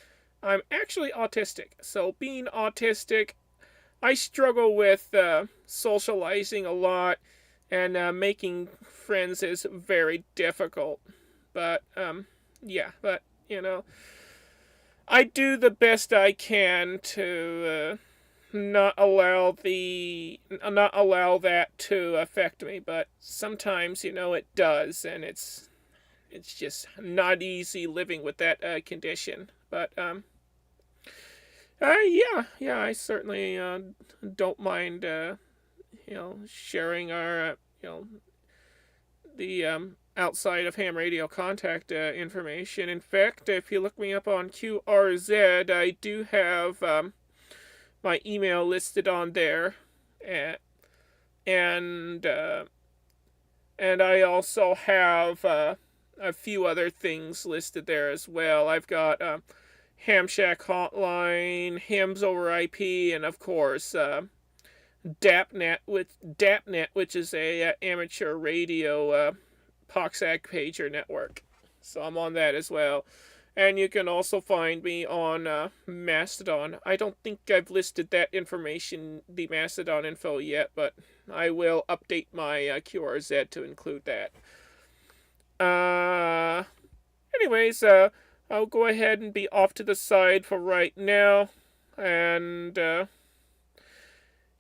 I'm actually autistic. So being autistic, I struggle with socializing a lot. And making friends is very difficult. But, I do the best I can to not allow that to affect me. But sometimes, it does, and it's just not easy living with that condition. But, I certainly don't mind sharing our, the outside of ham radio contact information. In fact, if you look me up on QRZ, I do have my email listed on there, and I also have a few other things listed there as well. I've got Ham Shack Hotline, Hams over IP, and of course DAPNet, which is a amateur radio POXAG pager network. So I'm on that as well. And you can also find me on Mastodon. I don't think I've listed that information, the Mastodon info yet, but I will update my QRZ to include that. Anyways, I'll go ahead and be off to the side for right now. And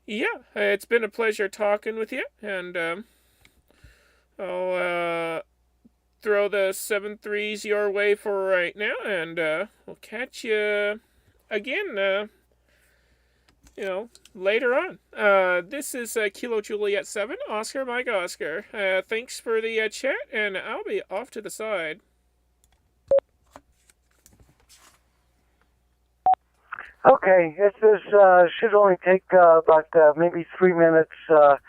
it's been a pleasure talking with you, and I'll throw the 7-3s your way for right now, and we'll catch you again, later on. This is Kilo Juliet 7, Oscar Mike Oscar. Thanks for the chat, and I'll be off to the side. Okay, this should only take about maybe 3 minutes. The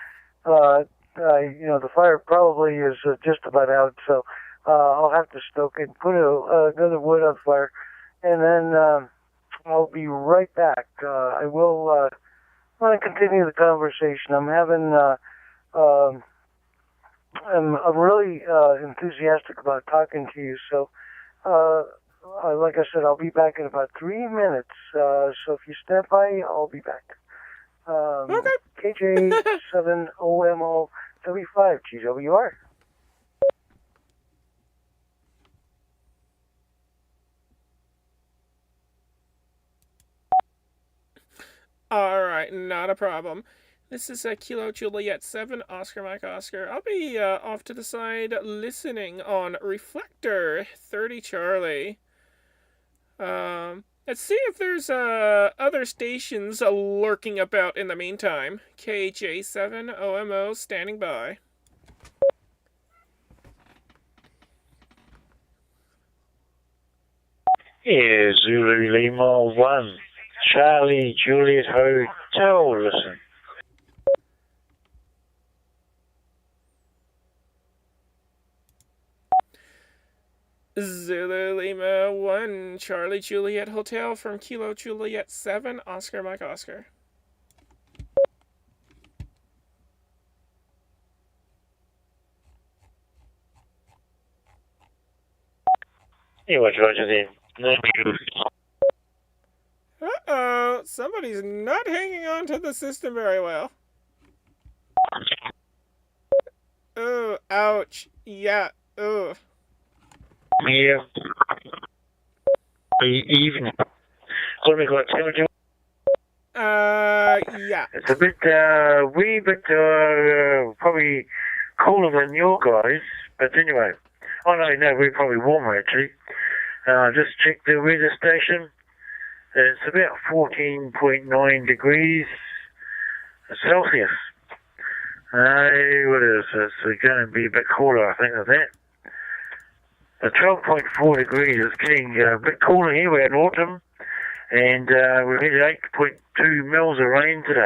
fire probably is just about out, so I'll have to stoke it, put another wood on the fire, and then I'll be right back. I will want to continue the conversation. I'm having, I'm really enthusiastic about talking to you, so like I said, I'll be back in about 3 minutes. So if you stand by, I'll be back. Okay. KJ7OMO35 GWR. Alright, not a problem. This is Kilo Juliet 7, Oscar Mike Oscar. I'll be off to the side listening on Reflector 30 Charlie. Let's see if there's other stations lurking about in the meantime. KJ7OMO standing by. Here, Zulu Lima 1, Charlie Juliet Hotel, listen. Zulu Lima 1, Charlie Juliet Hotel from Kilo Juliet 7, Oscar Mike Oscar. Hey, what's Roger there? Uh-oh, somebody's not hanging on to the system very well. Oh, ouch. Yeah, oh. Yeah. Even. What do we got? Yeah, Yeah. It's a bit, wee bit, probably cooler than your guys. But anyway, oh no, we're probably warmer actually. Just checked the weather station. It's about 14.9 degrees Celsius. What is this? It's going to be a bit cooler, I think, than that. 12.4 degrees. It's getting a bit cooler here. We're in autumn. And we've had 8.2 mils of rain today.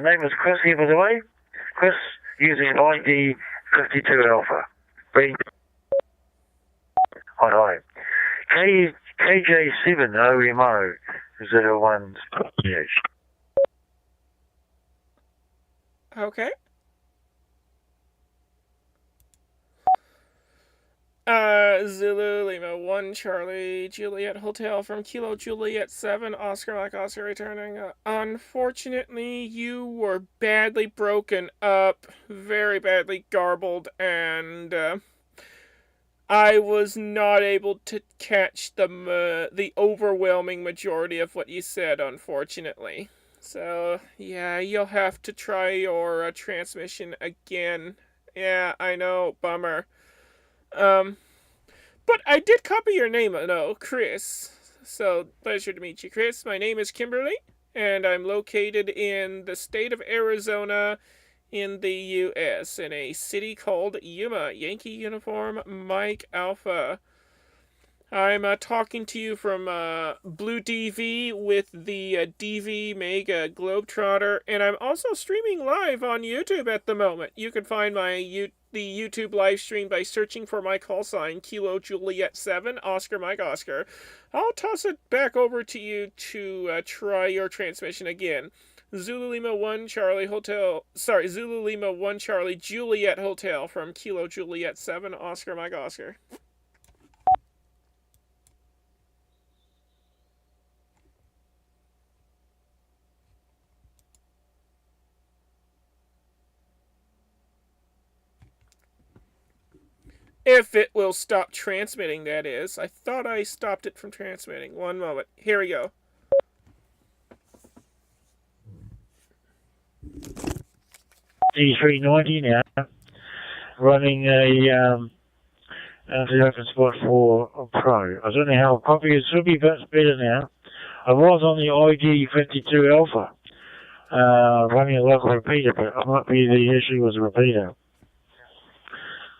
Name is Chris here, by the way. Chris, using ID 52 Alpha. B. Hi. KJ7 OMO 01 PH. Okay. Zulu Lima 1 Charlie Juliet Hotel from Kilo Juliet 7 Oscar Mike Oscar returning. Unfortunately, you were badly broken up, very badly garbled, and I was not able to catch the overwhelming majority of what you said, unfortunately. So, yeah, you'll have to try your transmission again. Yeah, I know, bummer. But I did copy your name, no, Chris. So, pleasure to meet you, Chris. My name is Kimberly, and I'm located in the state of Arizona in the U.S., in a city called Yuma, Yankee Uniform Mike Alpha. I'm talking to you from Blue DV with the DV Mega Globetrotter, and I'm also streaming live on YouTube at the moment. You can find the YouTube live stream by searching for my call sign, Kilo Juliet 7, Oscar Mike Oscar. I'll toss it back over to you to try your transmission again. Zulu Lima 1 Charlie Juliet Hotel from Kilo Juliet 7, Oscar Mike Oscar. If it will stop transmitting, that is. I thought I stopped it from transmitting. One moment. Here we go. D390 now, running the OpenSpot 4 Pro. I don't know how copy it should be, but it's better now. I was on the ID 52 Alpha, running a local repeater, but it might be the issue was a repeater.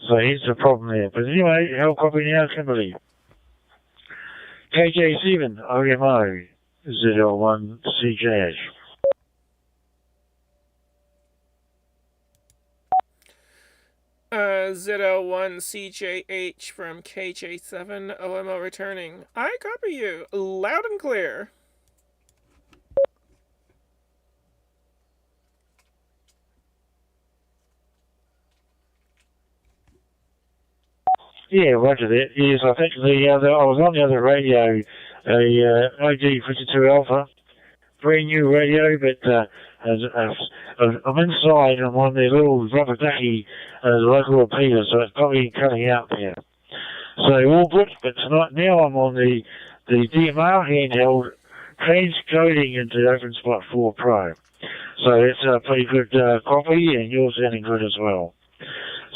So here's the problem there. But anyway, how copy now, Kimberly? KJ7 OMO 01 CJH. Z01CJH from KJ7 OMO returning. I copy you, loud and clear. Yeah, roger that. Yes, I think I was on the other radio, ID 52 Alpha, brand new radio, but I'm inside on one of their little rubber ducky local repeaters, so it's probably cutting out there. So all good, but tonight now I'm on the DMR handheld transcoding into OpenSpot 4 Pro. So it's a pretty good copy, and you're sounding good as well.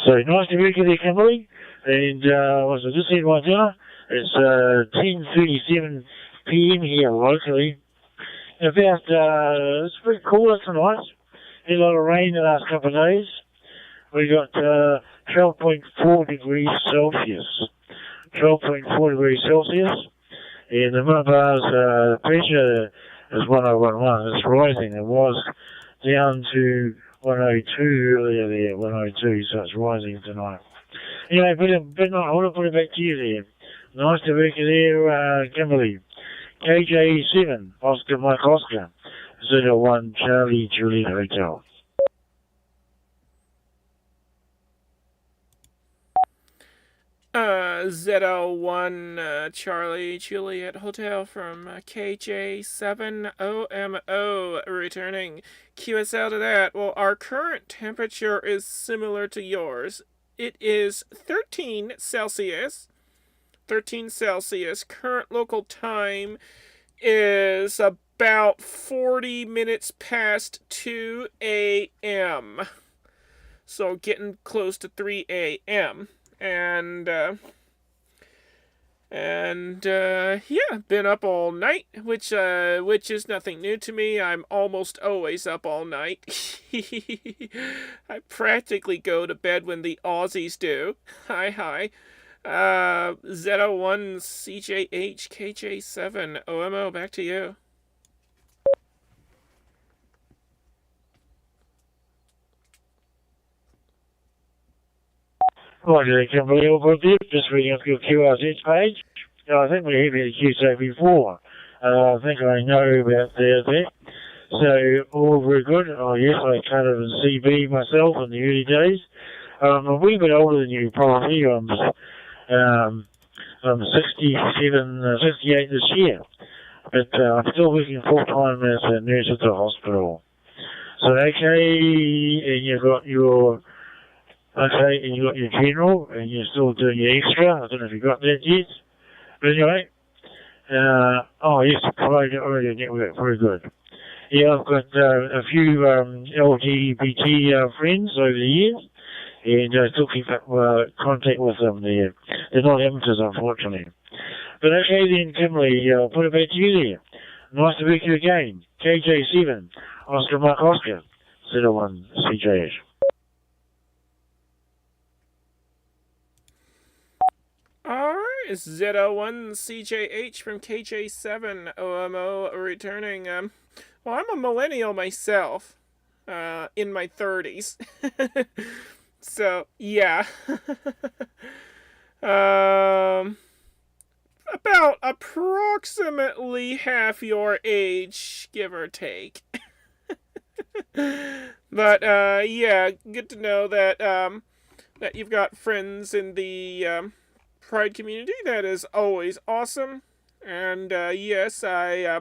So nice to meet you there, Kimberly. And I just had my dinner. It's 10:37 p.m. here locally. About it's pretty cool tonight. Had a lot of rain the last couple of days. We got 12.4 degrees Celsius. 12.4 degrees Celsius. And the millibar's pressure is 1011. It's rising. It was down to 102 earlier there, 102, so it's rising tonight. Anyway, but I want to put it back to you there. Nice to meet you there, Kimberly. KJ7, Oscar Mike Oscar, 01 Charlie Juliet Hotel. Z01 Charlie Juliet Hotel from KJ7 OMO returning. QSL to that. Well, our current temperature is similar to yours. It is 13 Celsius. 13 Celsius. Current local time is about 40 minutes past 2 a.m. So getting close to 3 a.m. And yeah, been up all night, which is nothing new to me. I'm almost always up all night. I practically go to bed when the Aussies do. Hi. Z01 CJH KJ7 OMO, back to you. Well, I can believe what you just reading off your QRZ page. I think we heard the QSA before. I think I know about the So, all very good. Oh, yes, I kind of CB myself in the early days. I'm a wee bit older than you, probably. I'm 68 this year. But I'm still working full-time as a nurse at the hospital. So, okay, and you've got your... Okay, and you got your general, and you're still doing your extra. I don't know if you got that yet. But anyway, oh yes, provided already network, very good. Yeah, I've got a few LGBT friends over the years, and I still keep up contact with them. They're not amateurs, unfortunately. But okay then, Kimberly, I'll put it back to you there. Nice to meet you again. KJ7, Oscar Mark Oscar, 01 CJH. Alright, Z01 CJH from KJ7 OMO returning. Well, I'm a millennial myself, in my 30s. So, yeah. About approximately half your age, give or take. But, yeah, good to know that, that you've got friends in the, Pride community. That is always awesome. And yes, I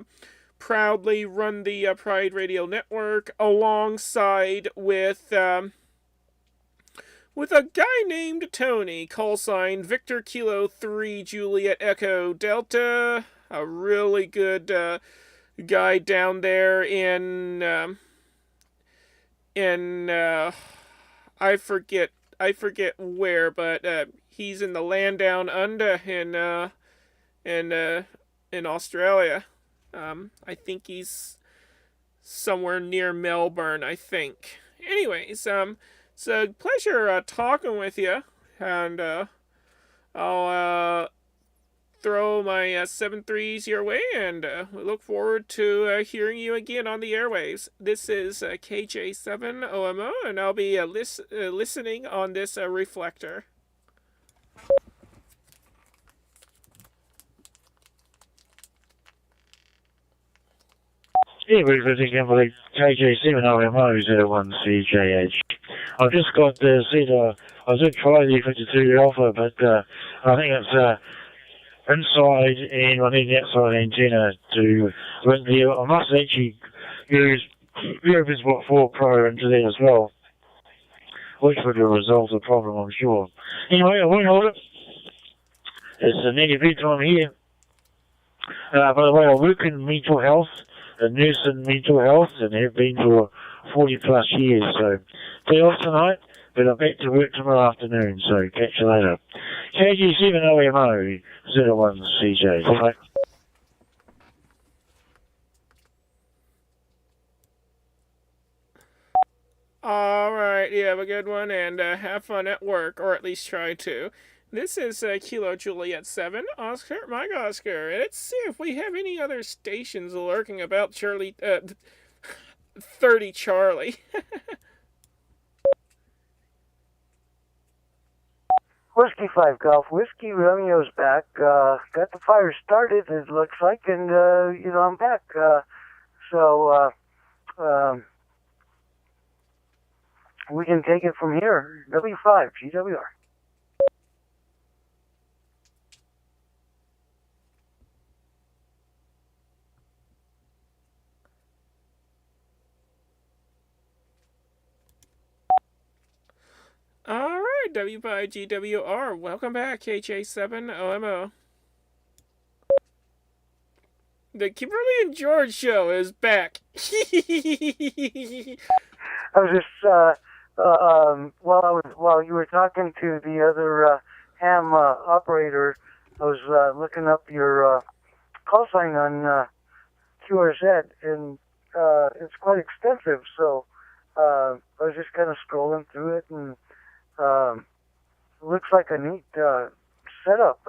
proudly run the Pride Radio Network alongside with a guy named Tony, call sign Victor Kilo 3 Juliet Echo Delta. A really good guy down there in I forget where, but he's in the land down under in Australia. I think he's somewhere near Melbourne, I think. Anyways, it's a pleasure talking with you, and I'll throw my 7.3s your way, and we look forward to hearing you again on the airwaves. This is KJ7 OMO, and I'll be listening on this reflector. Yeah, we're visiting Kimberly KJ7 OMO 01 CJH. I've just got the I did try the 52 Alpha, but I think it's inside, and I need the outside antenna to link the. I must actually use Eurovision 4 Pro into that as well, which would resolve the problem, I'm sure. Anyway, I won't hold it. It's a negative bedtime here. By the way, I work in mental health, a nurse in mental health, and have been for 40 plus years. So, day off tonight, but I'm back to work tomorrow afternoon. So, catch you later. KG7 OMO 01 CJ. Bye. Alright, you have a good one, and have fun at work, or at least try to. This is Kilo Juliet 7, Oscar, Mike Oscar, and let's see if we have any other stations lurking about 30 Charlie. Whiskey 5 Golf Whiskey, Romeo's back. Got the fire started, it looks like, and, I'm back. We can take it from here. W5, GWR. Alright, W5GWR. Welcome back, HA7OMO. The Kimberly and George show is back. I was just while you were talking to the other ham operator, I was looking up your call sign on QRZ, and it's quite extensive. So I was just kind of scrolling through it, and it looks like a neat setup.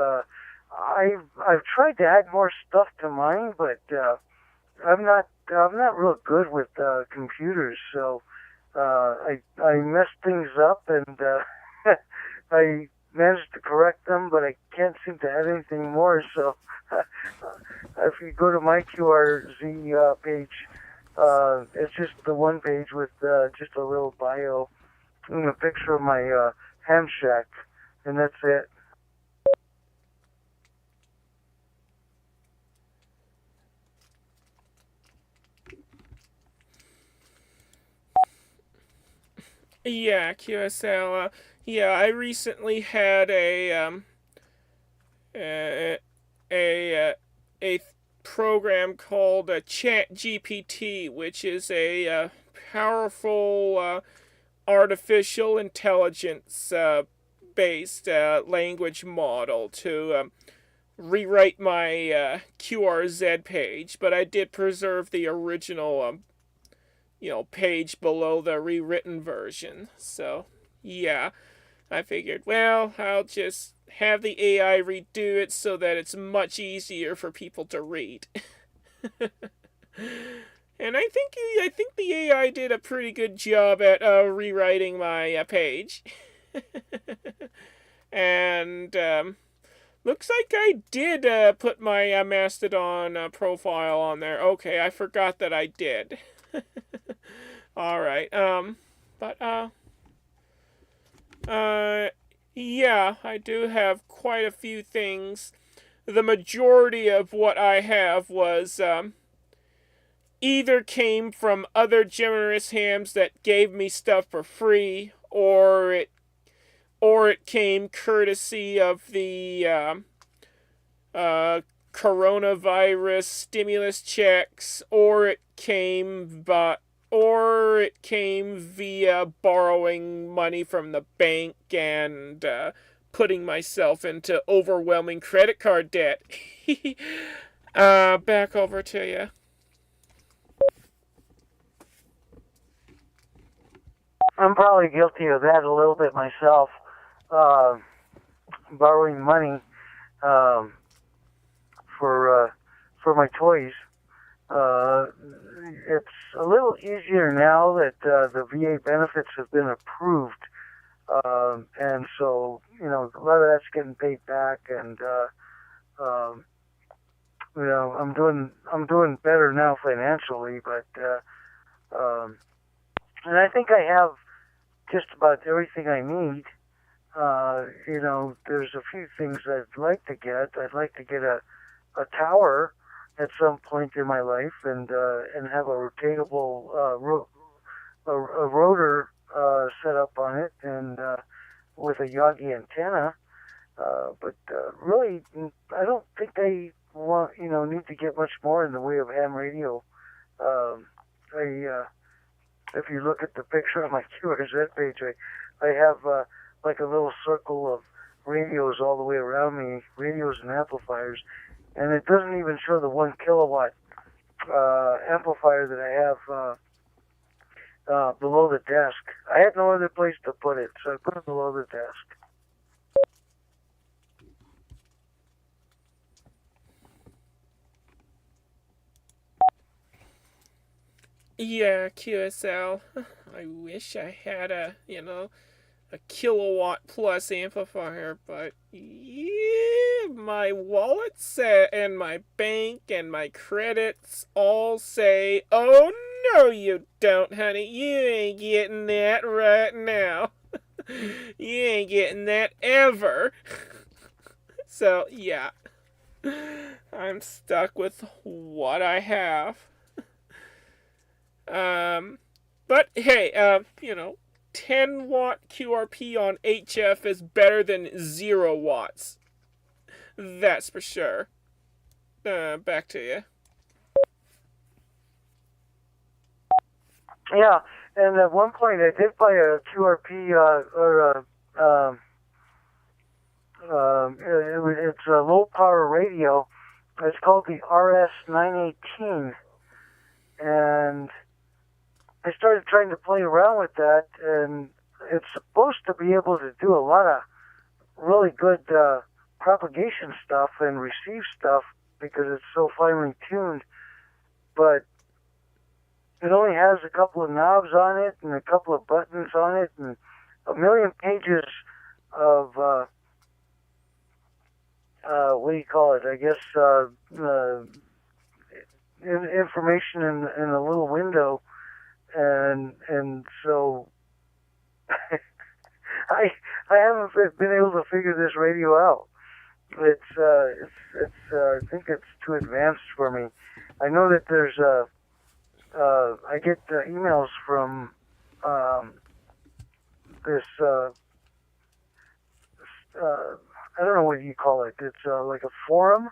I've tried to add more stuff to mine, but I'm not real good with computers, so I messed things up, and I managed to correct them, but I can't seem to add anything more. So if you go to my QRZ page, it's just the one page with just a little bio and a picture of my ham shack, and that's it. Yeah, QSL. Yeah, I recently had a program called ChatGPT, which is a powerful artificial intelligence based language model to rewrite my QRZ page, but I did preserve the original page below the rewritten version. So, yeah, I figured, well, I'll just have the AI redo it so that it's much easier for people to read. And I think the AI did a pretty good job at rewriting my page. And looks like I did put my Mastodon profile on there. Okay, I forgot that I did. Alright, yeah, I do have quite a few things. The majority of what I have was, either came from other generous hams that gave me stuff for free, or it came courtesy of the, coronavirus stimulus checks, or it came via borrowing money from the bank and putting myself into overwhelming credit card debt. Back over to you. I'm probably guilty of that a little bit myself. Borrowing money for my toys. It's a little easier now that the VA benefits have been approved, and so a lot of that's getting paid back, and I'm doing better now financially, but and I think I have just about everything I need. There's a few things I'd like to get. I'd like to get a tower at some point in my life, and have a rotatable a rotor set up on it, and with a Yagi antenna. But really, I don't think I need to get much more in the way of ham radio. If you look at the picture on my QRZ page, I have like a little circle of radios all the way around me, radios and amplifiers. And it doesn't even show the 1 kilowatt amplifier that I have below the desk. I had no other place to put it, so I put it below the desk. Yeah, QSL. I wish I had a kilowatt plus amplifier, but yeah, my wallets and my bank and my credits all say, oh no you don't, honey, you ain't getting that right now. You ain't getting that ever. So yeah, I'm stuck with what I have. But hey, 10 watt QRP on HF is better than 0 watts. That's for sure. Back to you. Yeah, and at one point I did buy a QRP it's a low power radio. It's called the RS918, and I started trying to play around with that, and it's supposed to be able to do a lot of really good propagation stuff and receive stuff because it's so finely tuned, but it only has a couple of knobs on it and a couple of buttons on it and a million pages of what do you call it? I guess information in a little window, and so I haven't been able to figure this radio out. I think it's too advanced for me. I know that there's I get emails from this I don't know what you call it. It's like a forum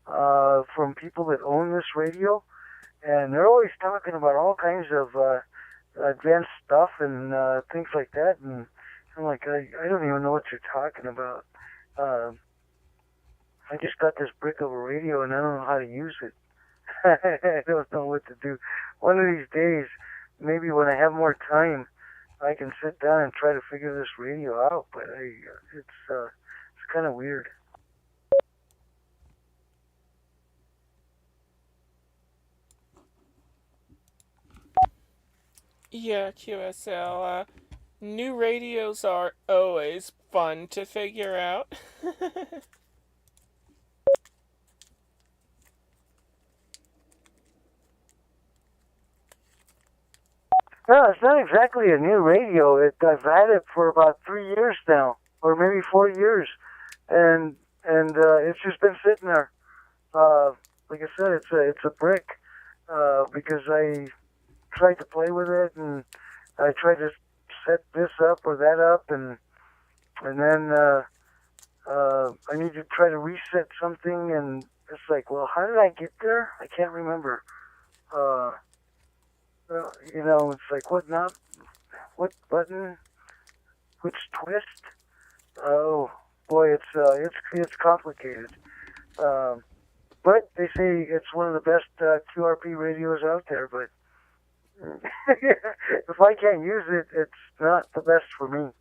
from people that own this radio, and they're always talking about all kinds of advanced stuff and things like that. And I'm like, I don't even know what you're talking about. I just got this brick of a radio, and I don't know how to use it. I don't know what to do. One of these days, maybe when I have more time, I can sit down and try to figure this radio out. But it's kind of weird. Yeah, QSL. New radios are always fun to figure out. No, it's not exactly a new radio. I've had it for about 3 years now, or maybe 4 years, and it's just been sitting there. Like I said, it's a brick because I tried to play with it, and I tried to set this up or that up, and then I need to try to reset something, and it's like, well, how did I get there? I can't remember. You know, it's like, what knob, what button, which twist? Oh boy, it's complicated. But they say it's one of the best QRP radios out there. But if I can't use it, it's not the best for me.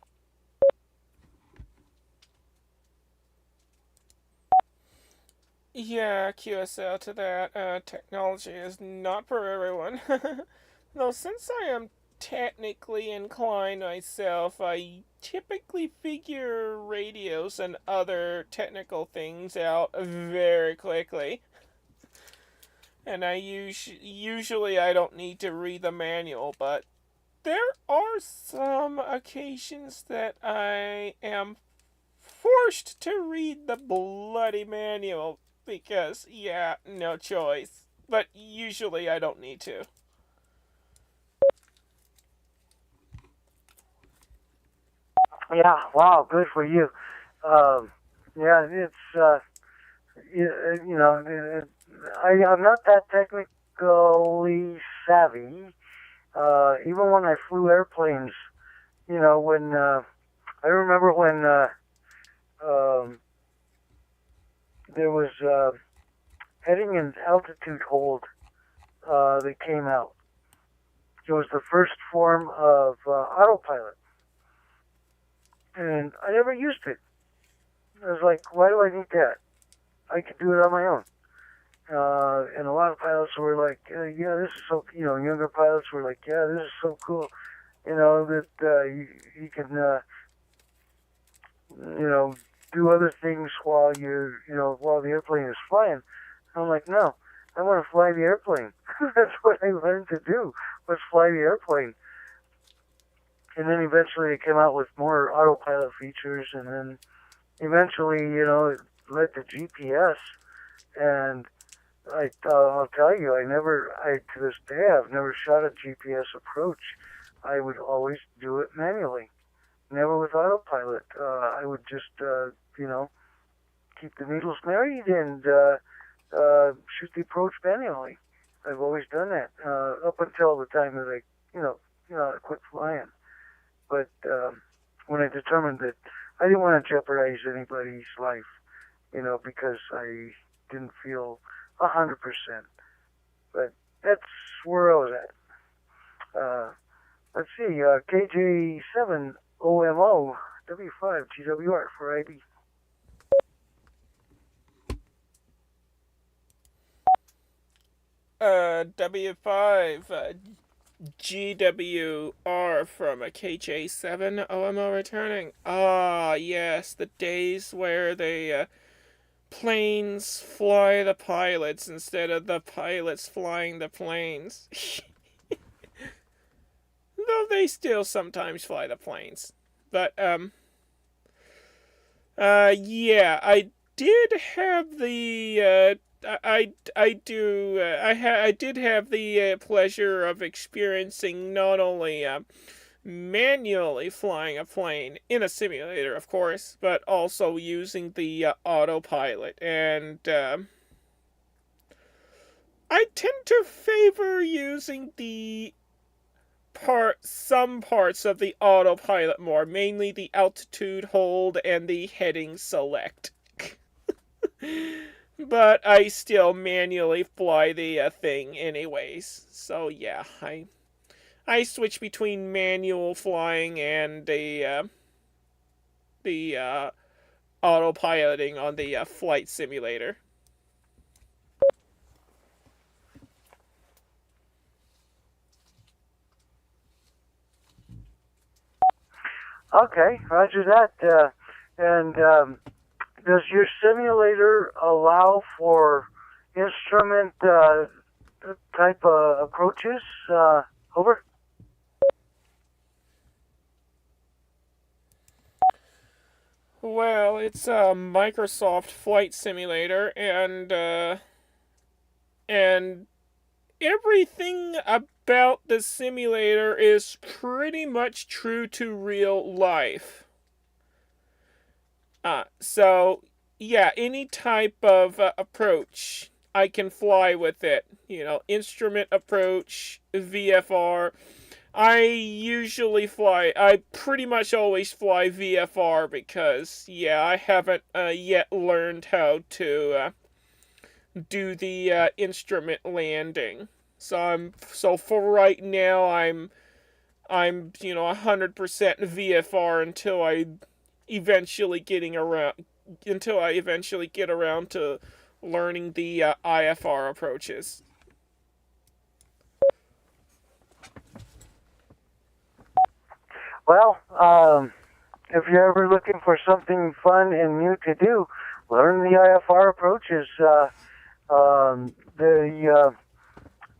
Yeah, QSL to that. Technology is not for everyone. Though since I am technically inclined myself, I typically figure radios and other technical things out very quickly. And I usually I don't need to read the manual, but there are some occasions that I am forced to read the bloody manual because, yeah, no choice. But usually I don't need to. Yeah, wow, good for you. Yeah, it's, you know, I'm not that technically savvy. Even when I flew airplanes, you know, when, I remember when, there was, heading and altitude hold, that came out. It was the first form of, autopilot. And I never used it. I was like, why do I need that? I could do it on my own. And a lot of pilots were like, yeah, this is so, you know, younger pilots were like, yeah, this is so cool, you know, that you can, you know, do other things while while the airplane is flying. I'm like, no, I want to fly the airplane. That's what I learned to do, was fly the airplane. And then eventually it came out with more autopilot features, and then eventually, you know, it led to GPS. And I'll tell you, to this day, I've never shot a GPS approach. I would always do it manually, never with autopilot. I would just, keep the needles married and shoot the approach manually. I've always done that up until the time that I quit flying. But when I determined that I didn't want to jeopardize anybody's life, because I didn't feel 100%. But that's where I was at. Let's see, KJ7 OMO W5 GWR for IB. W5 GWR from a KJ7 OMO returning. Ah, yes, the days where the planes fly the pilots instead of the pilots flying the planes. Though they still sometimes fly the planes. But, yeah, I did have the, I did have the pleasure of experiencing not only manually flying a plane in a simulator, of course, but also using the autopilot. And I tend to favor using some parts of the autopilot more, mainly the altitude hold and the heading select. But I still manually fly the thing anyways. So yeah, I switch between manual flying and the autopiloting on the flight simulator. Okay, roger that. And does your simulator allow for instrument type approaches? Over? Well, it's a Microsoft Flight Simulator, and everything about the simulator is pretty much true to real life. So, yeah, any type of approach, I can fly with it. Instrument approach, VFR. I pretty much always fly VFR because, yeah, I haven't yet learned how to do the instrument landing. So for right now, I'm 100% VFR until I eventually get around to learning the IFR approaches. Well, if you're ever looking for something fun and new to do, learn the IFR approaches.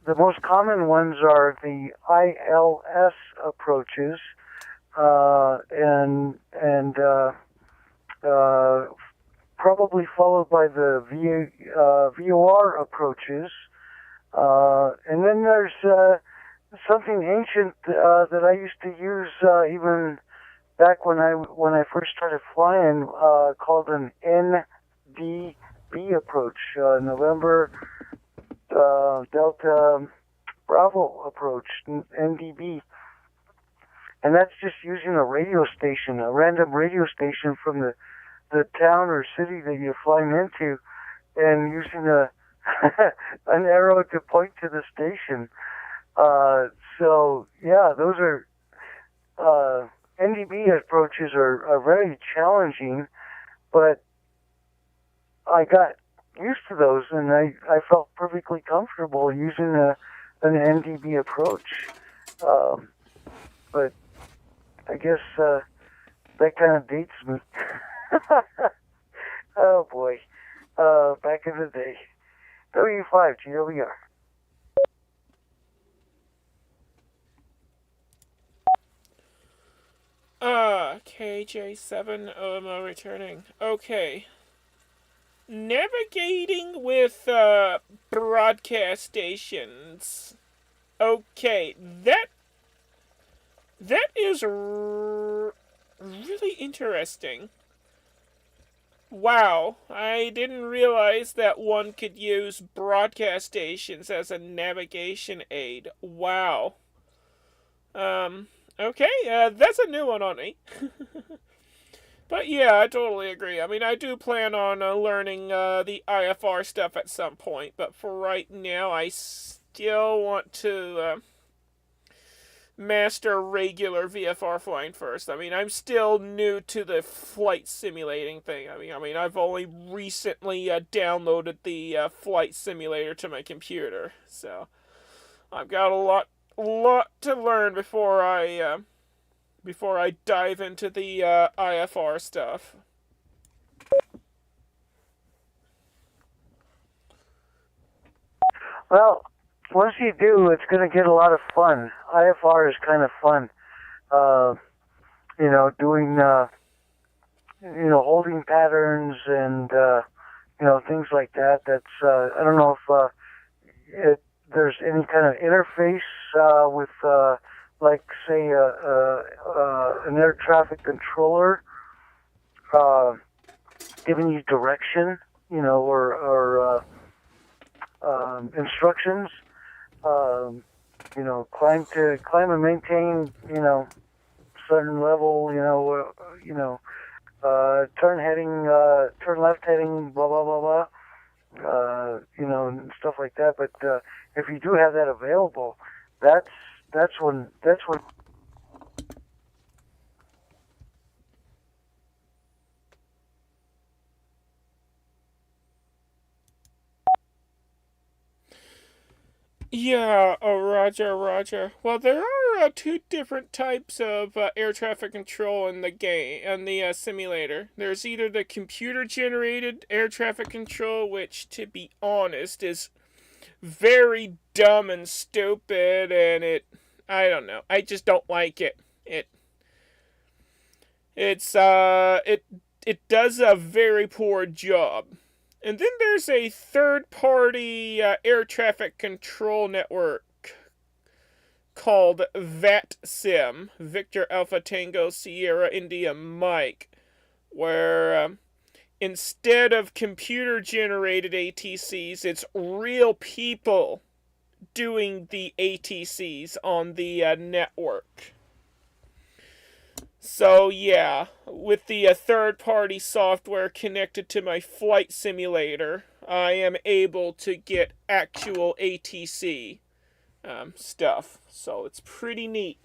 The most common ones are the ILS approaches, and probably followed by the VOR approaches. And then there's something ancient that I used to use even back when I first started flying, called an NDB approach, November Delta Bravo approach, NDB. And that's just using a radio station, a random radio station from the town or city that you're flying into, and using an arrow to point to the station. So yeah, those are NDB approaches are very challenging, but I got used to those, and I felt perfectly comfortable using an NDB approach. But I guess that kind of dates me. Oh boy, back in the day. W5 GWR. KJ7 OMO returning. Okay. Navigating with broadcast stations. Okay, That is really interesting. Wow, I didn't realize that one could use broadcast stations as a navigation aid. Wow. Okay, that's a new one on me. But yeah, I totally agree. I mean, I do plan on learning the IFR stuff at some point, but for right now, I still want to master regular VFR flying first. I mean, I'm still new to the flight simulating thing. I mean, I've only recently downloaded the flight simulator to my computer, so I've got a lot to learn before I dive into the IFR stuff. Well, once you do, it's going to get a lot of fun. IFR is kind of fun. Doing, holding patterns and, things like that. That's, I don't know if there's any kind of interface with, like, say, an air traffic controller giving you direction, or instructions. Climb and maintain, certain level, turn heading, turn left heading, blah, blah, blah, blah, and stuff like that. But if you do have that available, that's when. Yeah, Roger. Well, there are two different types of air traffic control in the game, in the simulator. There's either the computer-generated air traffic control, which, to be honest, is very dumb and stupid, and I don't know. I just don't like it. It does a very poor job. And then there's a third-party air traffic control network called VATSIM, Victor Alpha Tango Sierra India Mike, where instead of computer-generated ATCs, it's real people doing the ATCs on the network. So yeah, with the third-party software connected to my flight simulator, I am able to get actual ATC stuff. So it's pretty neat.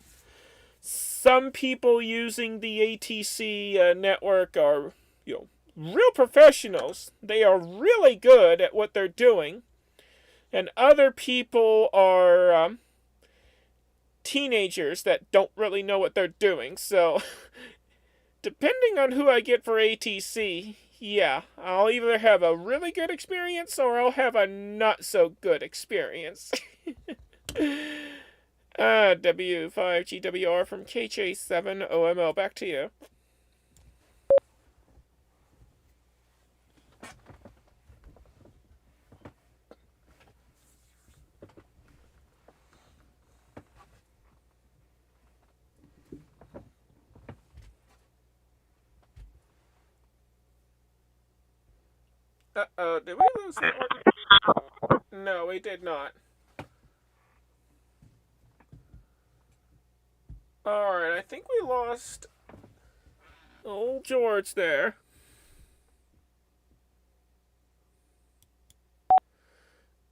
Some people using the ATC network are, real professionals. They are really good at what they're doing. And other people are teenagers that don't really know what they're doing. So, depending on who I get for ATC, yeah, I'll either have a really good experience or I'll have a not so good experience. W5GWR from KJ7OML, back to you. Uh-oh, did we lose network? No, we did not. Alright, I think we lost old George there.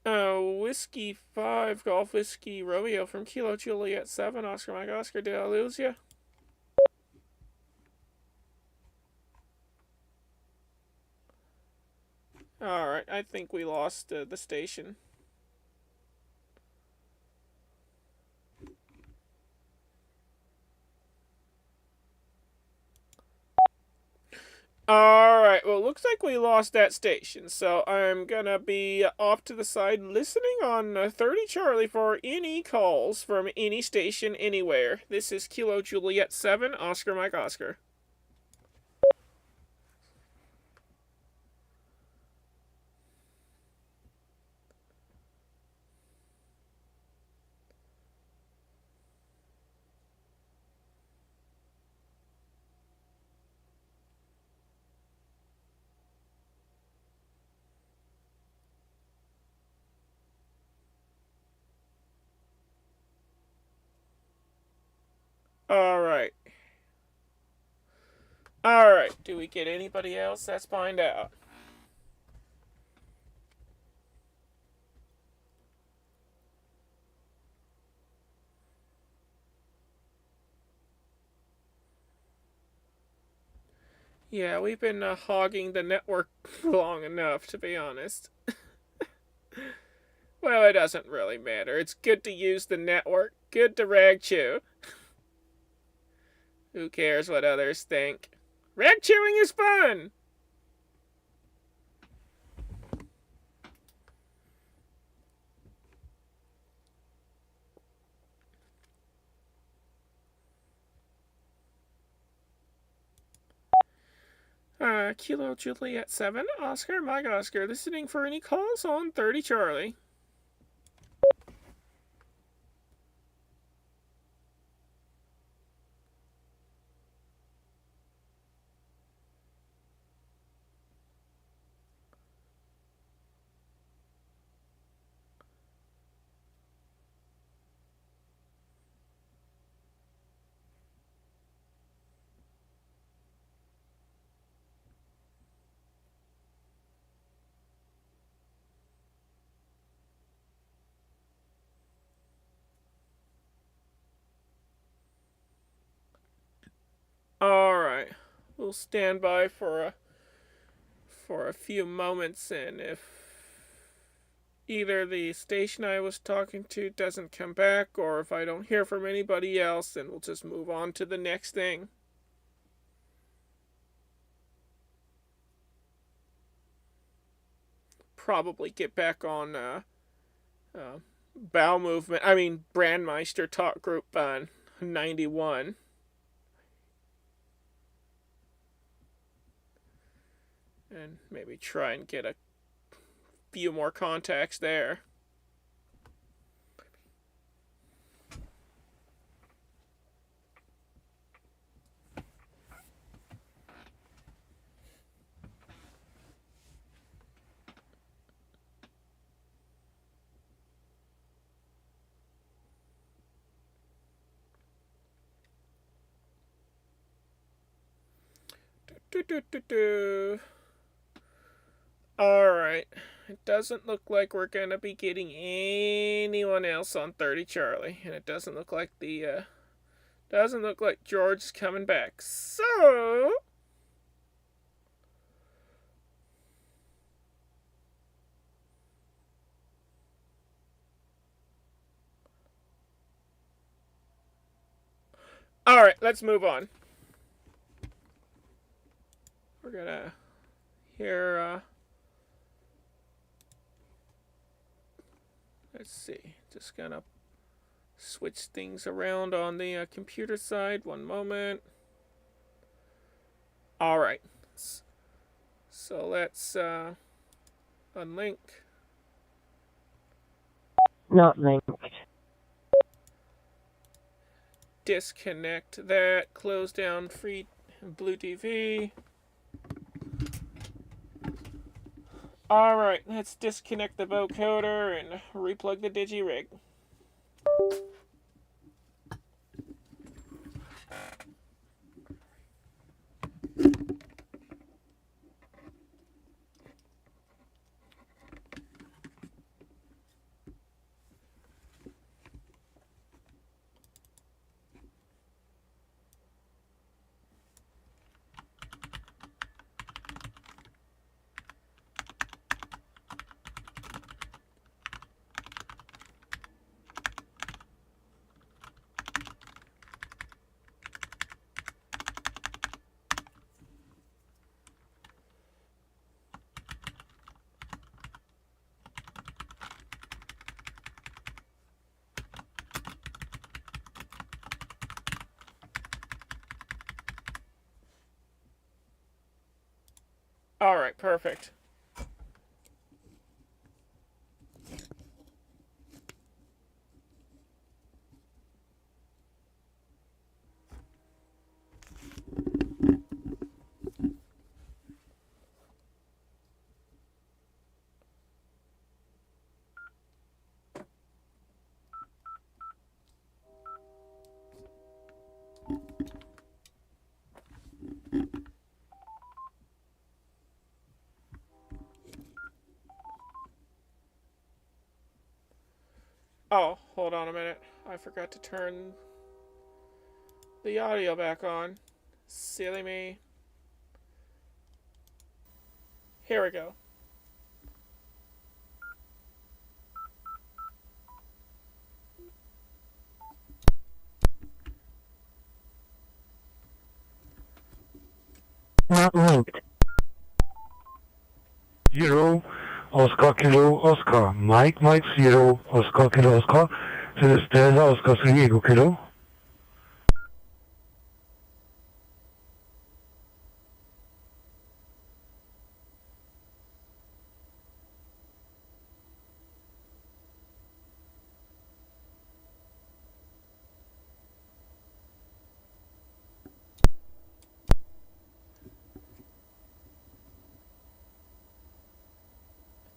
Whiskey 5, Golf Whiskey Romeo from Kilo Juliet 7, Oscar Mike Oscar, did I lose you? Alright, I think we lost the station. Alright, well, looks like we lost that station, so I'm gonna be off to the side listening on 30 Charlie for any calls from any station anywhere. This is Kilo Juliet 7, Oscar Mike Oscar. Alright. Alright, do we get anybody else? Let's find out. Yeah, we've been hogging the network long enough, to be honest. Well, it doesn't really matter. It's good to use the network. Good to rag chew. Who cares what others think? Rag chewing is fun! Kilo Juliet 7, Oscar, Mike Oscar, listening for any calls on 30 Charlie. Alright, we'll stand by for a few moments, and if either the station I was talking to doesn't come back, or if I don't hear from anybody else, then we'll just move on to the next thing. Probably get back on Bowel Movement, Brandmeister Talk Group on 91. And maybe try and get a few more contacts there. Alright, it doesn't look like we're gonna be getting anyone else on 30 Charlie, and it doesn't look like George's coming back. So alright, let's move on. We're gonna hear let's see, just gonna switch things around on the computer side. One moment. Alright. So let's unlink. Not linked. Disconnect that. Close down free Blue TV. Alright, let's disconnect the vocoder and replug the digi-rig. Alright, perfect. Oh, hold on a minute. I forgot to turn the audio back on. Silly me. Here we go. Not linked. 0, Oscar Kilo Oscar. Mike 0, Oscar Kilo Oscar. Stella Oscar 3 Ego Kilo.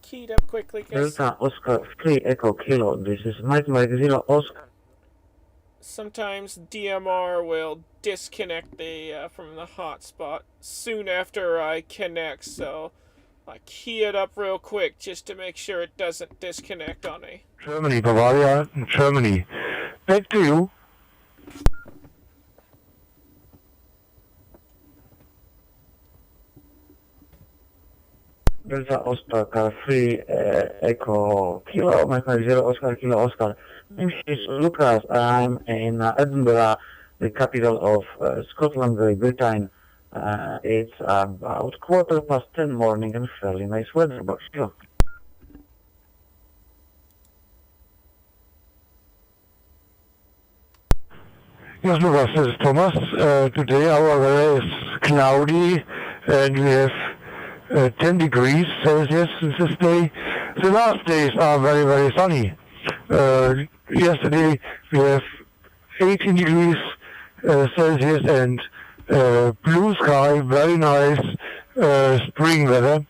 Keyed up quickly, because Delta Oscar 3 Echo Kilo. This is Mike 0 Oscar. sometimes DMR will disconnect the from the hotspot soon after I connect, so I key it up real quick just to make sure it doesn't disconnect on me. Germany, Bavaria, Germany. Back to you. Delta Oscar 3 Echo Kilo, Mike 0 Oscar Kilo Oscar. My name is Lucas. I'm in Edinburgh, the capital of Scotland, Great Britain. It's about 10:15 morning and fairly nice weather, but still. Yes, Lucas, this is Thomas. Today our weather is cloudy and we have 10 degrees Celsius this day. The last days are very, very sunny. Yesterday we have 18 degrees Celsius and blue sky, very nice spring weather.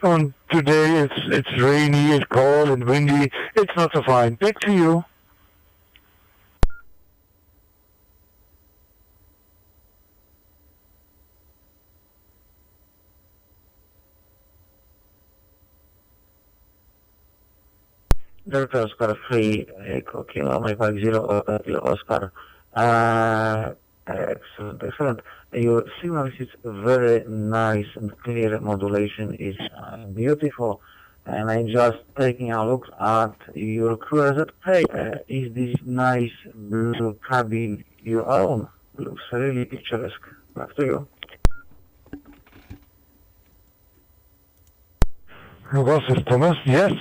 And today it's rainy, it's cold and windy. It's not so fine. Back to you. Delta Oscar 3 Echo Kilo, Mike 0 Kilo Oscar. Excellent, excellent. Your signal is very nice and clear. Modulation is beautiful. And I'm just taking a look at your QRZ page. Is this nice blue cabin your own? Looks really picturesque. Back to you. Lucas, this is Thomas. Yes,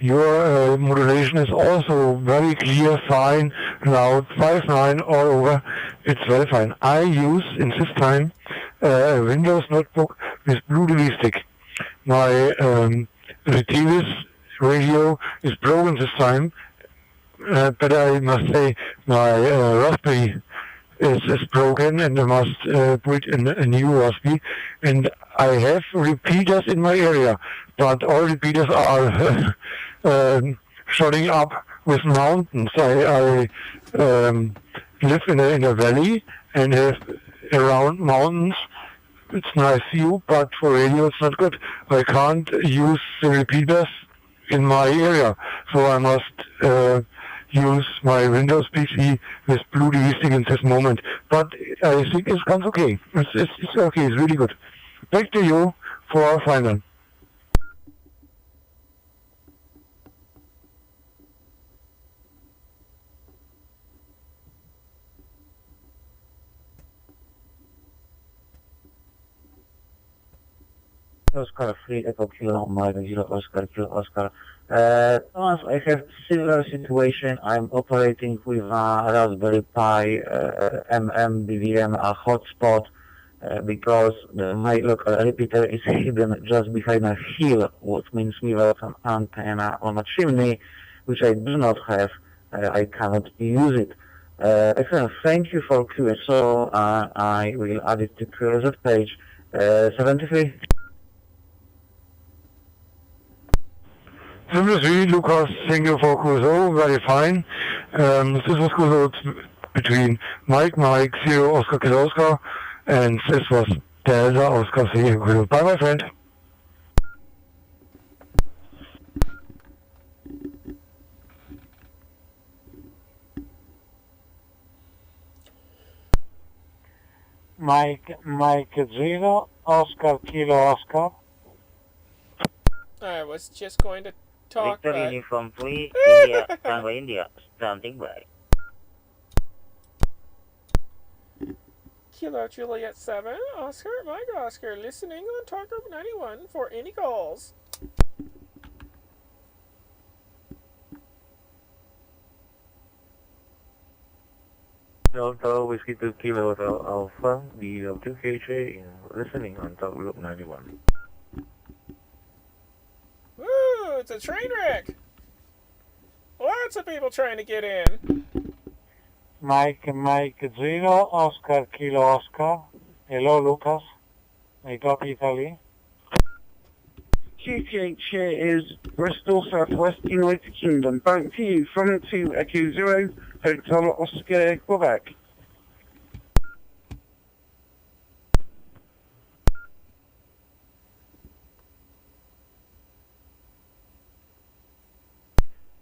your modulation is also very clear, fine, loud, 5.9 all over. It's very fine. I use in this time a Windows notebook with Blue TV stick. My Retivis radio is broken this time, but I must say my Raspberry is broken and I must put in a new Raspberry. And I have repeaters in my area, but all repeaters are shutting up with mountains. I live in a valley and have around mountains. It's nice view, but for radio it's not good. I can't use the repeaters in my area, so I must use my Windows PC with Blue TV stick in this moment. But I think it comes okay. It's okay, it's really good. Back to you for our final. Oscar 3 Echo Kilo, Mike 0 Oscar Kilo Oscar. Thomas, I have similar situation. I'm operating with a Raspberry Pi MMBVM, a hotspot, because my local repeater is hidden just behind a hill, which means without an antenna on a chimney, which I do not have. I cannot use it. Excellent. Thank you for QSO. I will add it to QRZ page 73. 73, Lucas, thank you for Crusoe, very fine. This was Crusoe between Mike 0 Oscar Kilo Oscar, and this was Delta Oscar Sierra. Bye, my friend. Mike 0 Oscar Kilo Oscar. I was just going to talk, Victor but... Uniform 3, India, Tango India, standing by. Kilo Juliet 7, Oscar, Mike Oscar, listening on Talk Group 91 for any calls. Delta Whiskey 2 Kilo Alpha, DL2KJ, listening on Talk Group 91. Woo, it's a train wreck! Lots of people trying to get in. Mike 0 Oscar Kilo Oscar. Hello, Lucas. I got Italy. QTH here is Bristol, Southwest United Kingdom. Back to you from 2 Echo 0, Hotel Oscar, Quebec.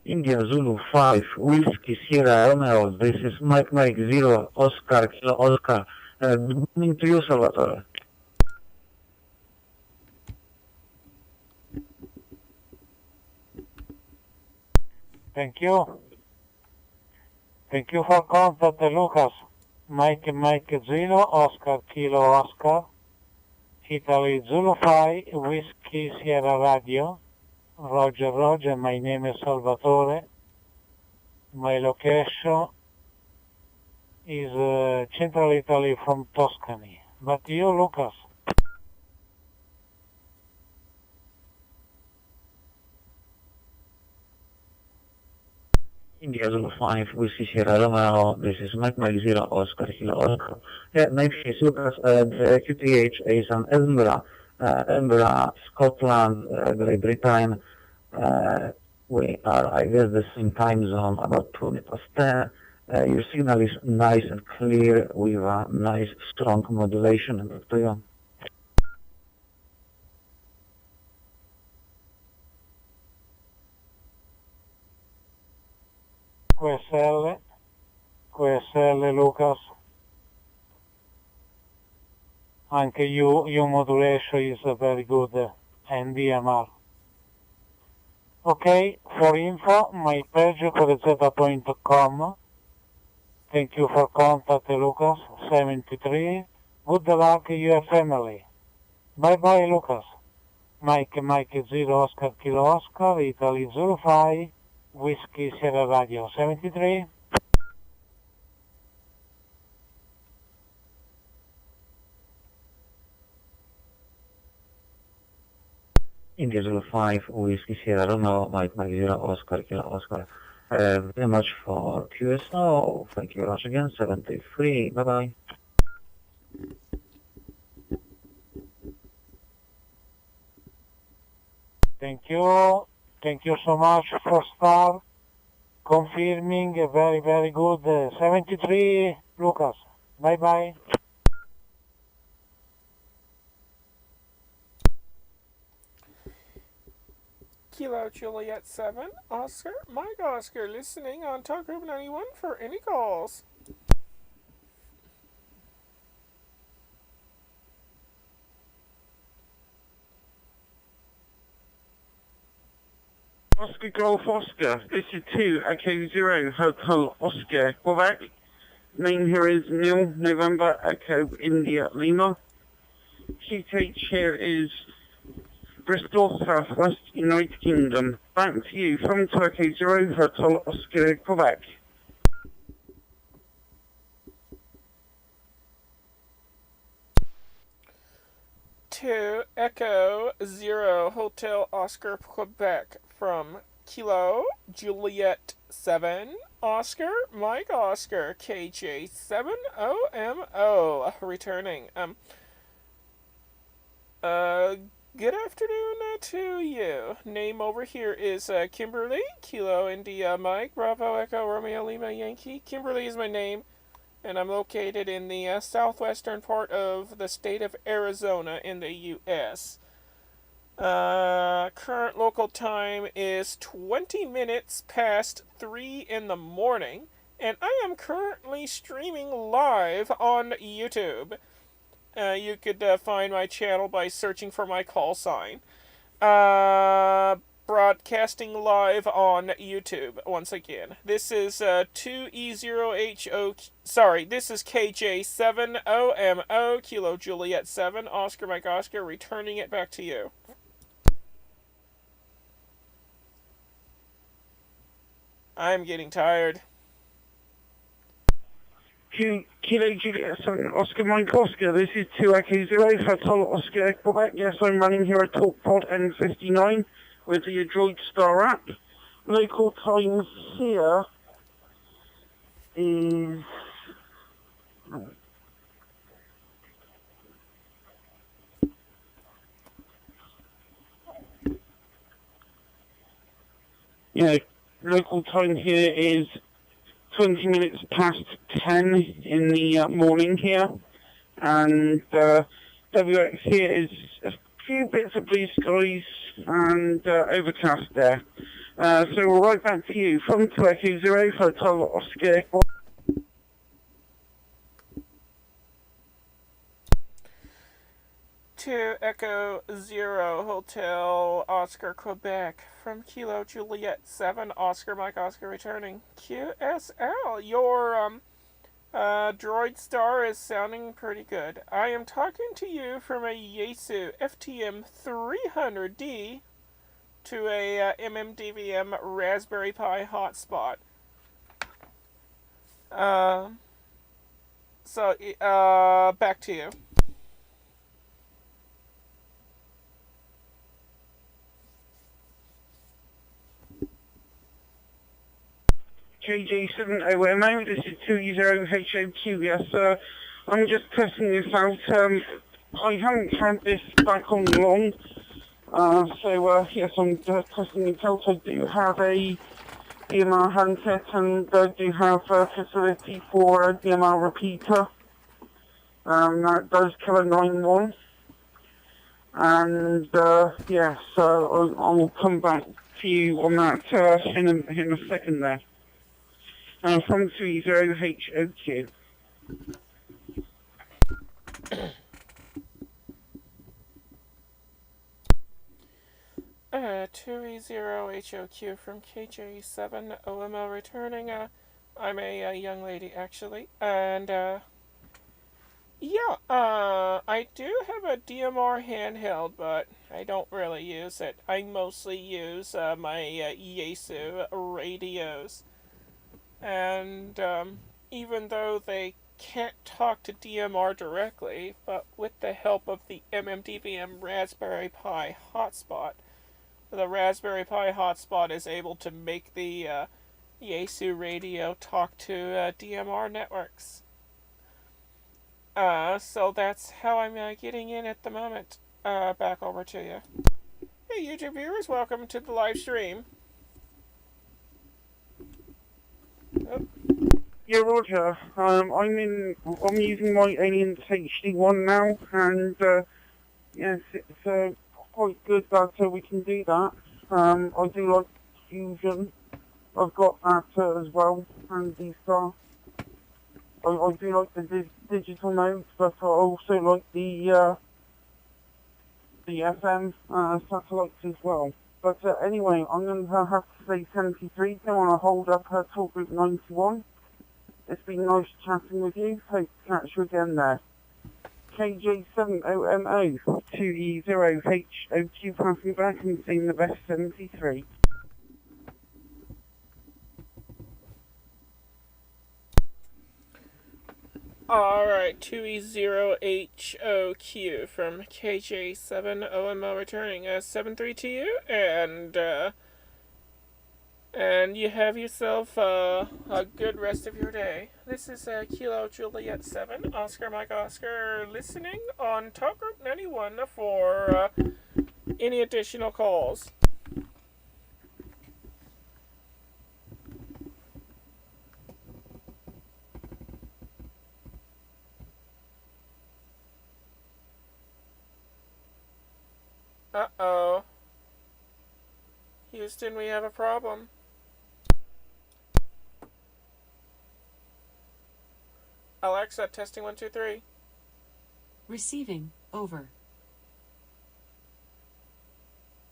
India Zulu 5, Whiskey Sierra Romeo, this is Mike 0, Oscar Kilo Oscar. Good morning to you, Salvatore. Thank you. Thank you for contact, Lucas. Mike 0 Oscar Kilo Oscar. Italy Zulu 5, Whiskey Sierra Radio. Roger, Roger, my name is Salvatore. My location is Central Italy from Tuscany. But you, Lucas? India Zulu 5, Whiskey Sierra Romeo, this is Mike 0, Oscar Kilo Oscar. Yeah, my name is Lucas, and QTH is on Edinburgh, Scotland, Great Britain. We are, I guess, the same time zone, about 20 past 10. Your signal is nice and clear with a nice strong modulation. And to you. QSL Lucas. Anche your modulation is very good, NDMR. Okay, for info, my page corezeta.com. Thank you for contact, Lucas. 73. Good luck, your family. Bye bye, Lucas. Mike 0 Oscar Kilo Oscar, Italy 05, Whiskey Sierra Radio 73. India Zulu 5, Whiskey Sierra Romeo, Mike 0, Oscar Kilo Oscar. Very much for QSO. Thank you very much again. 73. Bye bye. Thank you. Thank you so much for star. Confirming very, very good. 73, Lucas. Bye bye. Kilo Juliet 7, Oscar, Mike Oscar, listening on Talk Group 91 for any calls. Oscar Golf Oscar, this is 2 Echo 0, Hotel Oscar, Quebec. Name here is Neil, November, Echo, India, Lima. QTH here is Bristol, Southwest United Kingdom. Back to you from Turkey 0, Hotel Oscar, Quebec. To Echo 0, Hotel Oscar, Quebec, from Kilo Juliet 7, Oscar, Mike Oscar, KJ7OMO, returning. Good afternoon to you. Name over here is Kimberly, Kilo India Mike, Bravo Echo Romeo Lima Yankee. Kimberly is my name. and I'm located in the southwestern part of the state of Arizona in the U.S. Current local time is 20 minutes past 3 in the morning, and I am currently streaming live on YouTube. You could find my channel by searching for my call sign. Broadcasting live on YouTube once again. This is 2E0HO. Sorry, this is KJ7OMO Kilo Juliet 7 Oscar Mike Oscar, returning it back to you. I'm getting tired. Kilo Juliet 7 Oscar Mike Oscar, this is 2 Echo 0 Hotel Oscar Quebec. Yes, I'm running here at TalkPod N59 with the Droid Star app. Local time here is local time here is 20 minutes past 10 in the morning here, and WX here is a few bits of blue skies and overcast there. So we're right back to you from 2 Echo 0 Hotel Oscar. 2 Echo 0 Hotel Oscar Quebec from Kilo Juliet 7 Oscar Mike Oscar returning. QSL, your Droid Star is sounding pretty good. I am talking to you from a Yaesu FTM 300D to a MMDVM Raspberry Pi hotspot. Back to you. JJ7OMO, this is 20HOQ, yes, I'm just testing this out. I haven't had this back on long, yes, I'm testing it out. I do have a DMR handset and I do have a facility for a DMR repeater. That does cover 9.1. And, yes, I'll come back to you on that in a second there. From 30HOQ. 2E0HOQ from KJ7OMO returning. I'm a young lady actually, and I do have a DMR handheld, but I don't really use it. I mostly use my Yaesu radios. And even though they can't talk to DMR directly, but with the help of the MMDVM Raspberry Pi hotspot, the Raspberry Pi hotspot is able to make the Yaesu radio talk to DMR networks. So that's how I'm getting in at the moment. Back over to you. Hey YouTube viewers, welcome to the live stream. Oh. Yeah, Roger. I'm using my Aliens HD1 now, and yes, it's quite good that we can do that. I do like Fusion. I've got that as well, and D-Star. I do like the digital modes, but I also like the FM satellites as well. But anyway, I'm going to have to say 73. Don't want to hold up her Talk Group 91. It's been nice chatting with you. Hope to catch you again there. KJ7OMO 2E0HOQ passing back and seeing the best 73. Alright, 2E0HOQ from KJ7OMO returning 73 to you, and you have yourself a good rest of your day. This is Kilo Juliet 7, Oscar Mike Oscar, listening on Talk Group 91 for any additional calls. Uh-oh. Houston, we have a problem. Alexa, testing 1, 2, 3. Receiving. Over.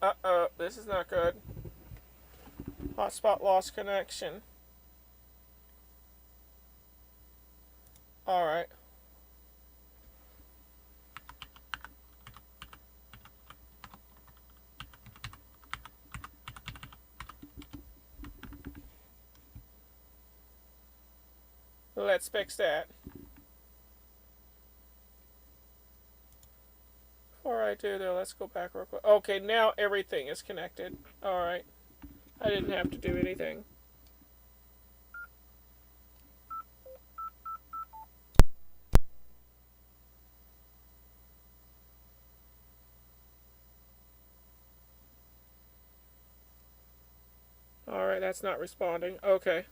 Uh-oh, this is not good. Hotspot lost connection. Alright. Let's fix that. Before I do though, let's go back real quick. Okay, now everything is connected. Alright. I didn't have to do anything. Alright, that's not responding. Okay.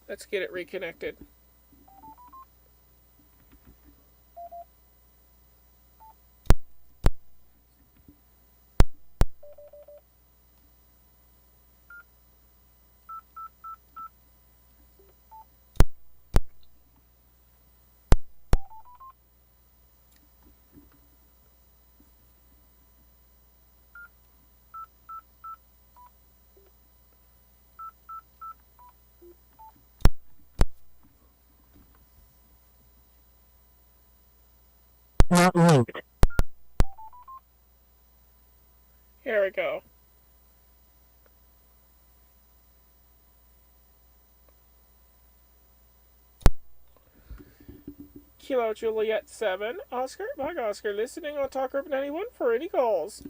Let's get it reconnected. Not linked. Here we go. Kilo Juliet 7, Oscar, Mike Oscar, listening on Talk Urban 91 for any calls.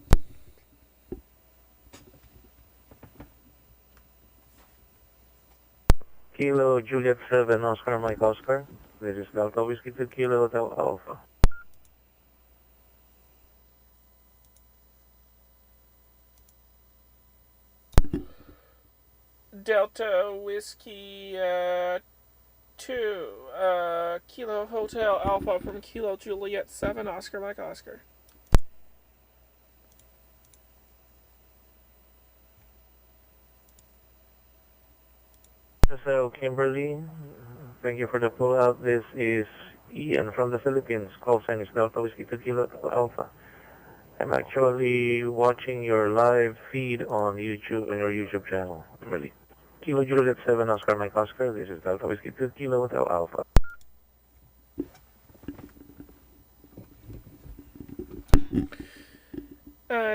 Kilo Juliet 7, Oscar Mike Oscar. This is Delta Whiskey to Kilo Hotel Alpha. Delta Whiskey 2, Kilo Hotel Alpha from Kilo Juliet 7, Oscar Mike Oscar. So Kimberly, thank you for the pull out. This is Ian from the Philippines. Call sign is Delta Whiskey to Kilo Alpha. I'm actually watching your live feed on YouTube, on your YouTube channel, Kimberly. Kilo Juliet 7, Oscar Mike Oscar. This is Delta Whiskey to Kilo Hotel Alpha.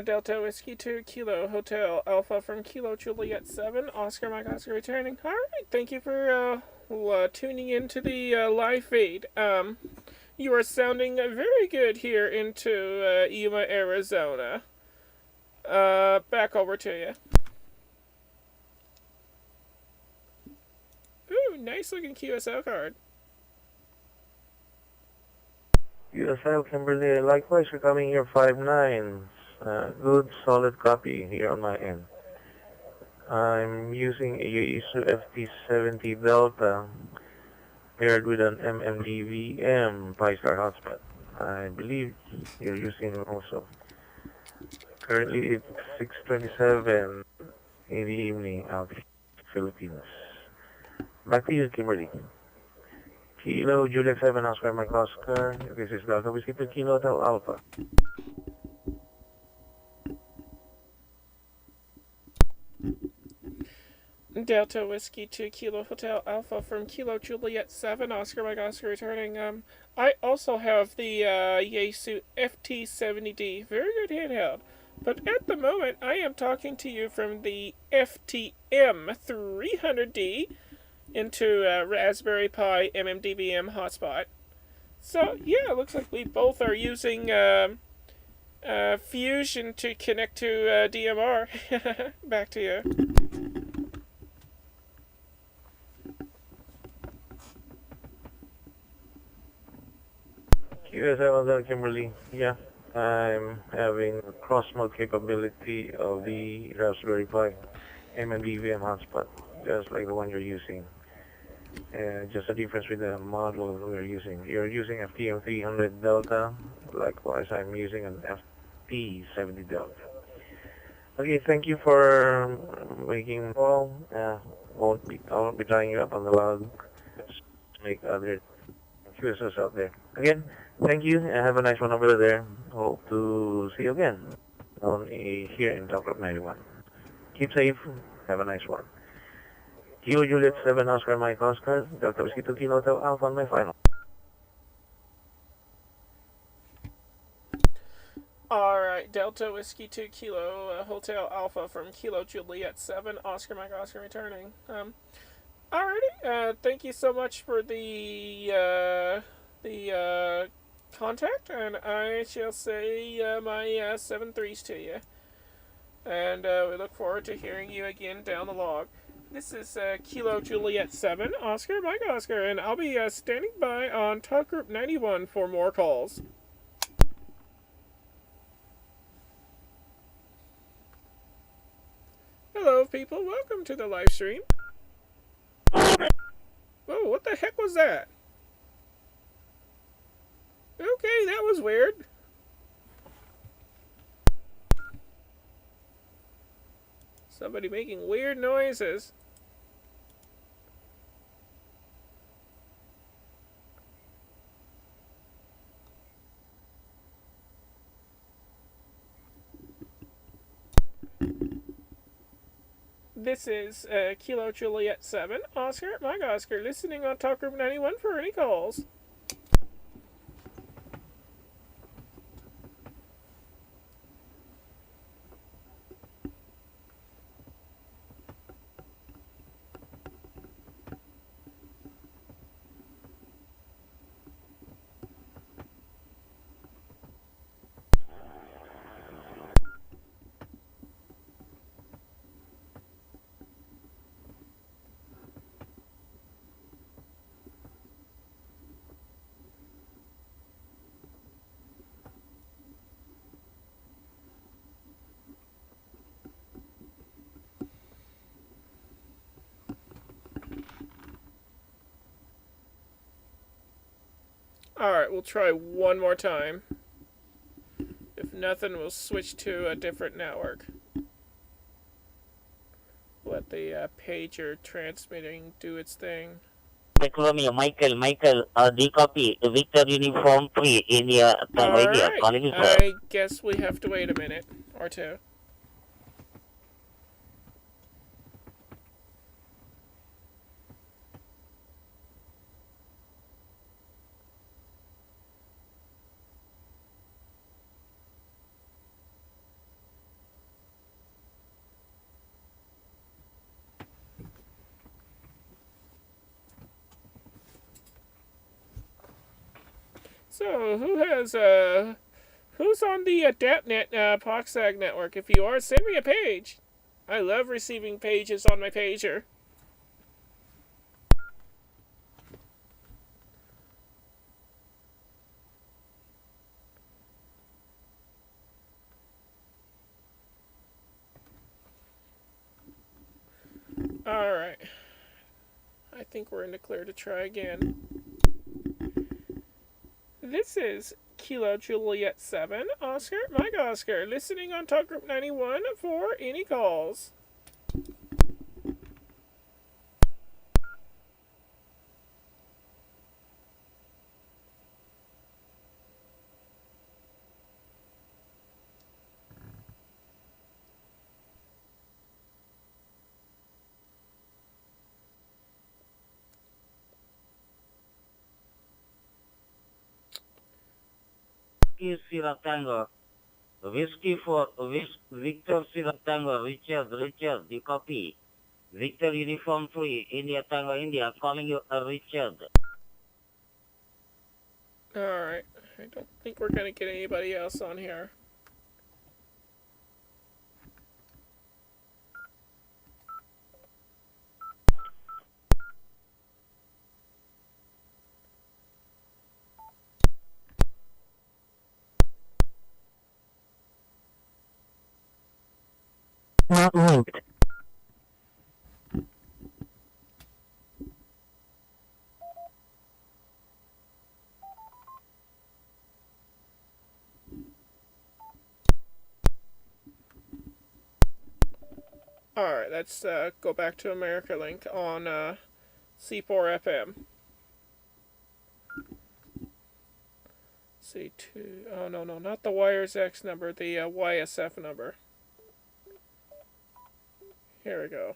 Delta Whiskey 2, Kilo Hotel Alpha from Kilo Juliet 7, Oscar Mike Oscar returning. Alright, thank you for tuning in to the live feed. You are sounding very good here into Yuma, Arizona. Back over to you. Ooh, nice looking QSL card. QSL Kimberly, likewise for coming here 5'9". Good solid copy here on my end. I'm using a Yaesu FT70 Delta paired with an MMDVM 5-star hotspot. I believe you're using also. Currently it's 6:27 in the evening out in the Philippines. Back to you, Kimberly. Kilo Juliet 7 Oscar Mike Oscar. This is Delta Whiskey to Kilo Hotel Alpha. Delta Whiskey 2 Kilo Hotel Alpha from Kilo Juliet 7, Oscar Mike Oscar returning. I also have the Yaesu FT70D, very good handheld. But at the moment, I am talking to you from the FTM 300D into Raspberry Pi MMDVM hotspot. So yeah, it looks like we both are using Fusion to connect to DMR. Back to you. QSL Kimberly, yeah, I'm having cross mode capability of the Raspberry Pi MMDVM hotspot, just like the one you're using. Just a difference with the model we're using. You're using FTM 300 Delta, likewise I'm using an Whiskey 70 Delta. Okay, thank you for making the call. I won't be tying you up on the log to make other QSOs out there. Again, thank you, and have a nice one over there. Hope to see you again here in Top Group 91. Keep safe. Have a nice one. Kilo Juliet 7 Oscar Mike Oscar, Delta Whiskey 2 Kilo Alpha on my final. Alright, Delta Whiskey 2 Kilo, Hotel Alpha from Kilo Juliet 7, Oscar Mike Oscar returning. Alrighty, thank you so much for the contact, and I shall say my 7 threes to you. And we look forward to hearing you again down the log. This is Kilo Juliet 7, Oscar Mike Oscar, and I'll be standing by on Talk Group 91 for more calls. Hello, people. Welcome to the live stream. Whoa, what the heck was that? Okay, that was weird. Somebody making weird noises. This is Kilo Juliet 7, Oscar Mike Oscar, listening on Talk Group 91 for any calls. Alright, we'll try one more time. If nothing, we'll switch to a different network. Let the pager transmitting do its thing. Romeo, Michael, D copy, Victor Uniform 3, India, Tango, India, calling you, sir. I guess we have to wait a minute or two. So, who's on the DAPNet POXAG network? If you are, send me a page. I love receiving pages on my pager. Alright. I think we're in the clear to try again. This is Kilo Juliet 7, Oscar Mike Oscar, listening on Talk Group 91 for any calls. Sierra Tango, Whiskey for Victor Sierra Tango, Richard, you copy. Victor Uniform 3, India Tango, India, calling you Richard. Alright, I don't think we're gonna get anybody else on here. Not linked. Alright, let's go back to America Link on C4 FM. C2. Oh, no, not the Wires X number, the YSF number. Here we go.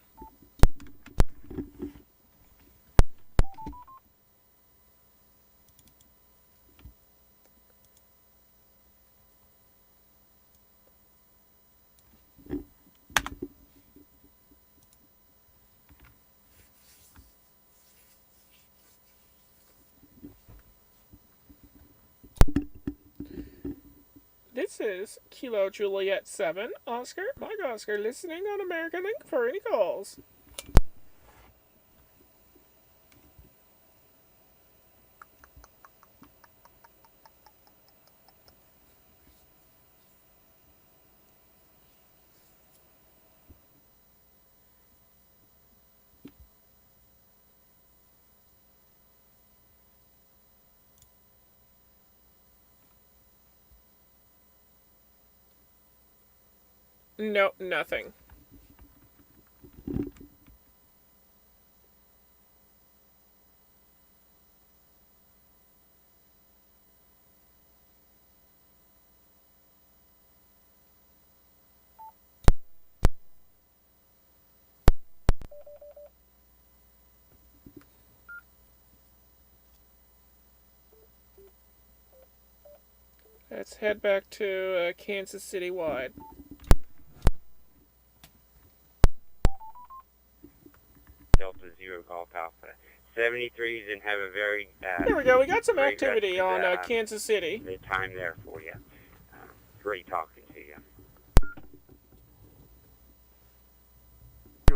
This is Kilo Juliet 7, Oscar, Mike Oscar, listening on American Link for any calls. No, nothing. Let's head back to Kansas City wide. Delta Zero Golf Alpha. 73s and have a very... There we go, we got some great activity rest of on Kansas City. the time there for you. Great talking to you.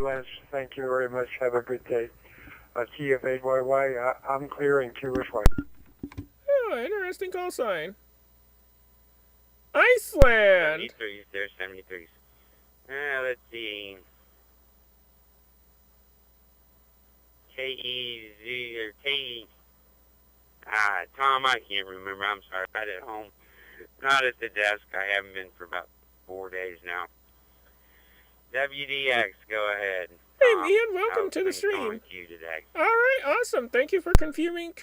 Les, thank you very much. Have a good day. TF8YY, I'm clearing 2-ish. Oh, interesting call sign. Iceland! 73s, there's 73s. Let's see. K-E-Z, or K... Tom, I can't remember. I'm sorry. Not at home. Not at the desk. I haven't been for about 4 days now. WDX, go ahead. Hey, Ian, welcome to the stream. With you today. Alright, awesome. Thank you for confirming...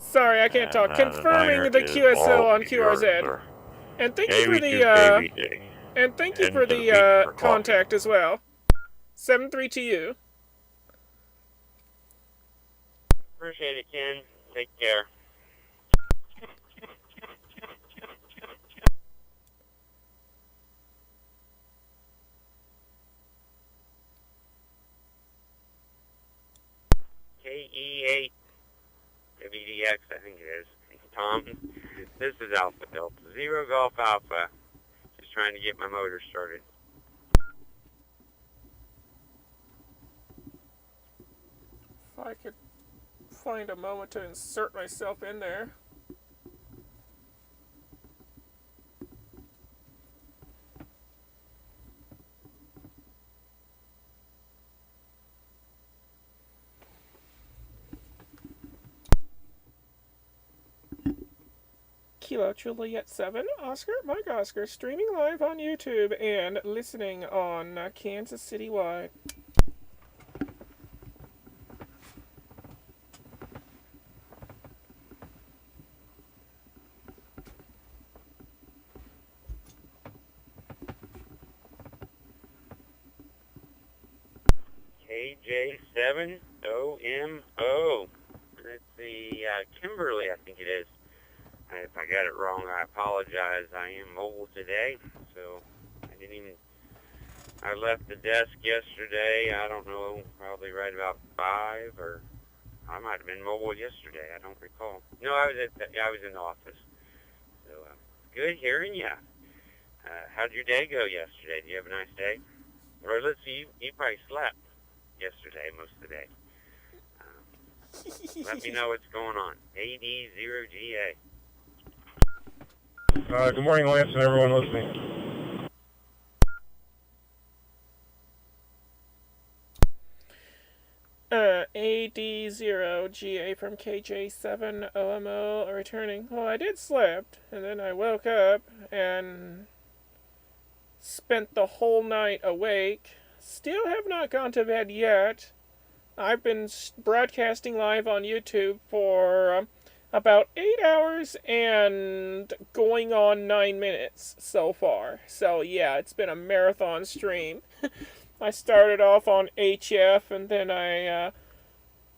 Sorry, I can't talk. Confirming the QSO on QRZ. And thank you for the, and thank you for the, contact as well. 7-3 to you. Appreciate it, Ken. Take care. KE8 WDX, I think it is. Tom, this is Alpha Delta Zero Golf Alpha. Just trying to get my motor started. If I could find a moment to insert myself in there. Kilo Juliet 7, Oscar, Mike Oscar, streaming live on YouTube and listening on Kansas City wide. KJ7OMO. Let's see, Kimberly, I think it is. If I got it wrong, I apologize. I am mobile today, so I left the desk yesterday, I don't know, probably right about 5, or I might have been mobile yesterday, I don't recall. No, I was in the office. So, good hearing you. How'd your day go yesterday? Did you have a nice day? Or let's see, you probably slept yesterday most of the day. Let me know what's going on. AD0GA. Good morning, Lance, and everyone listening. AD0GA from KJ7OMO returning. Well, I did sleep, and then I woke up, and spent the whole night awake. Still have not gone to bed yet. I've been broadcasting live on YouTube for about 8 hours and going on 9 minutes so far. So yeah, it's been a marathon stream. I started off on HF and then I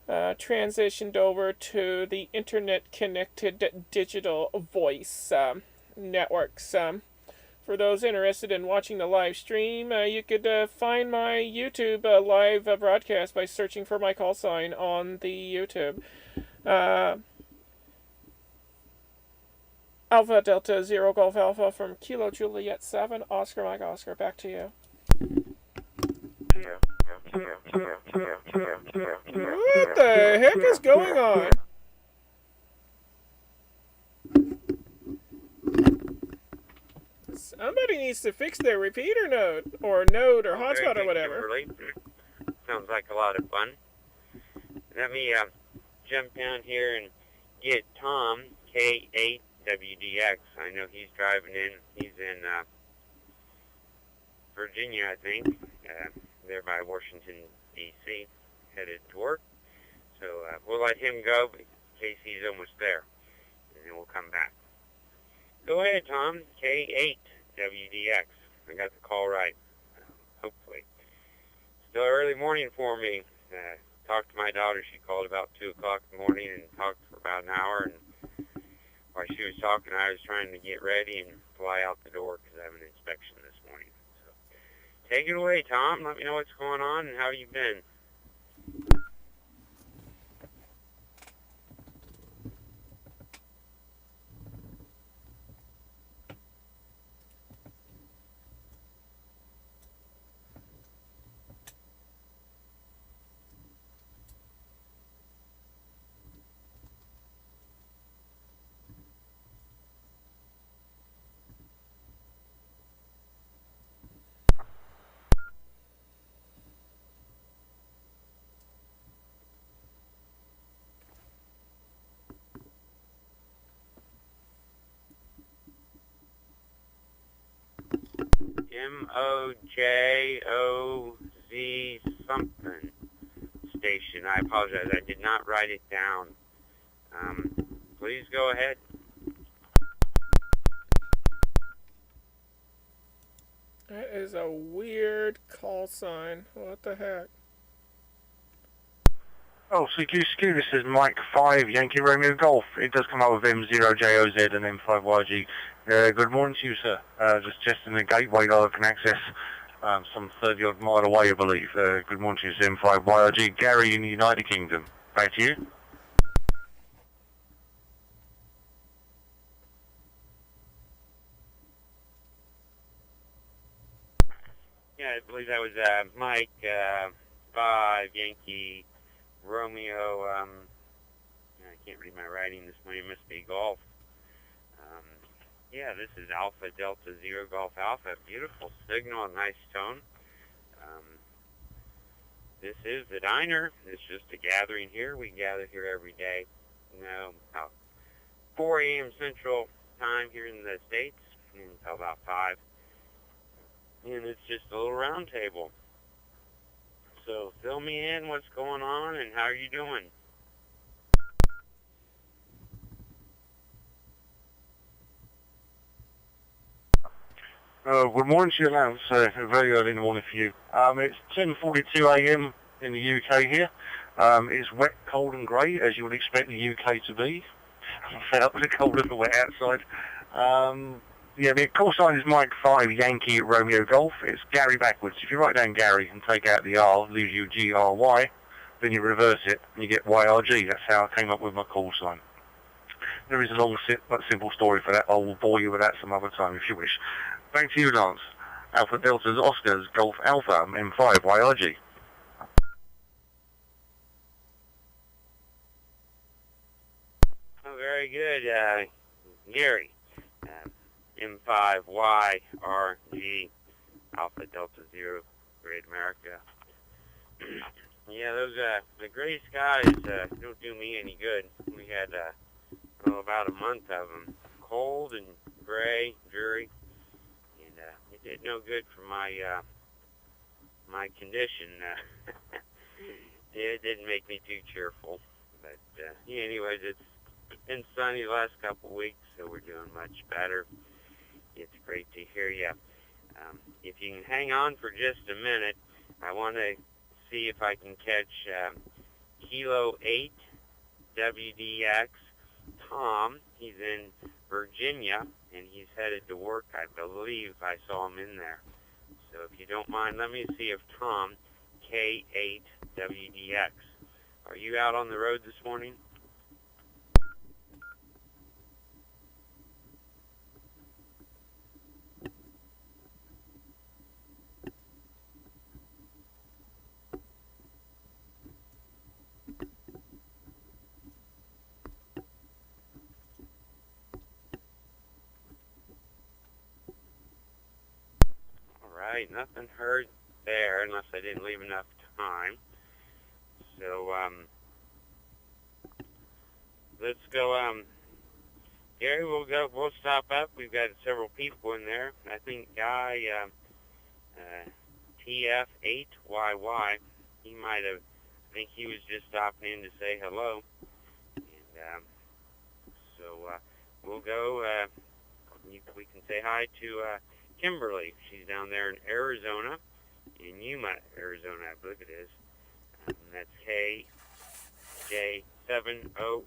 transitioned over to the internet-connected digital voice networks. For those interested in watching the live stream, you could find my YouTube live broadcast by searching for my call sign on the YouTube. Alpha Delta Zero Golf Alpha from Kilo Juliet 7, Oscar Mike Oscar. Back to you. What the heck is going on? Somebody needs to fix their repeater node, or hotspot, or whatever. Kimberly. Sounds like a lot of fun. Let me jump down here and get Tom, K8WDX. I know he's driving in. He's in Virginia, I think, there by Washington, D.C., headed to work. So we'll let him go in case he's almost there, and then we'll come back. Go ahead, Tom, K8WDX. I got the call right, hopefully. Still early morning for me. Talked to my daughter. She called about 2 o'clock in the morning and talked for about an hour. And while she was talking, I was trying to get ready and fly out the door because I have an inspection this morning. So take it away, Tom. Let me know what's going on and how you've been. MOJOZ something station. I apologize. I did not write it down. Please go ahead. That is a weird call sign. What the heck? Oh, CQSQ, this is Mike 5, Yankee Romeo Golf. It does come out with M0JOZ and M5YG. Good morning to you, sir. Just testing the gateway that I can access some 30-odd mile away, I believe. Good morning to you, M5YG. Gary in the United Kingdom. Back to you. Yeah, I believe that was Mike 5, Yankee Romeo, I can't read my writing this morning, it must be golf. Yeah, this is Alpha Delta Zero Golf Alpha. Beautiful signal, nice tone. This is the diner. It's just a gathering here. We gather here every day. About 4 a.m. Central Time here in the States until about 5. And it's just a little round table. So fill me in, what's going on, and how are you doing? Good morning to you, Lance. Very early in the morning for you. It's 10:42 a.m. in the UK here. It's wet, cold and grey, as you would expect the UK to be. I'm fed up with the cold and the wet outside. Yeah, the call sign is Mike 5, Yankee Romeo Golf. It's Gary backwards. If you write down Gary and take out the R, leaves you GRY, then you reverse it and you get YRG. That's how I came up with my call sign. There is a long, but simple story for that. I will bore you with that some other time if you wish. Back to you, Lance. Alpha Delta's Oscars, Golf Alpha, M5, YRG. Oh, very good, Gary. M5YRG, Alpha Delta Zero, Great America. Yeah, those the gray skies don't do me any good. We had about a month of them, cold and gray, dreary, and it did no good for my my condition. It didn't make me too cheerful. But anyways, it's been sunny the last couple of weeks, so we're doing much better. It's great to hear you. If you can hang on for just a minute, I want to see if I can catch Kilo 8 WDX Tom. He's in Virginia, and he's headed to work. I believe I saw him in there. So if you don't mind, let me see if Tom, K8 WDX, are you out on the road this morning? Alright, nothing heard there unless I didn't leave enough time. So, let's go, Gary, we'll stop up. We've got several people in there. I think Guy, TF8YY, he might have, I think he was just stopping in to say hello. And, so, we'll go, we can say hi to, Kimberly. She's down there in Arizona, in Yuma, Arizona, I believe it is. And that's KJ7OMO.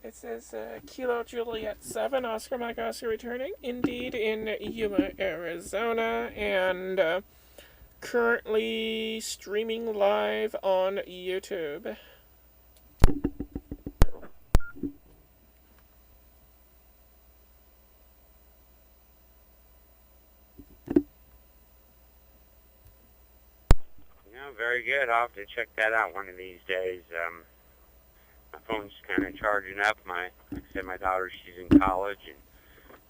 This is Kilo Juliet 7, Oscar Mike Oscar returning, indeed, in Yuma, Arizona, and currently streaming live on YouTube. Very good. I'll have to check that out one of these days. My phone's kind of charging up. Like I said, my daughter, she's in college, and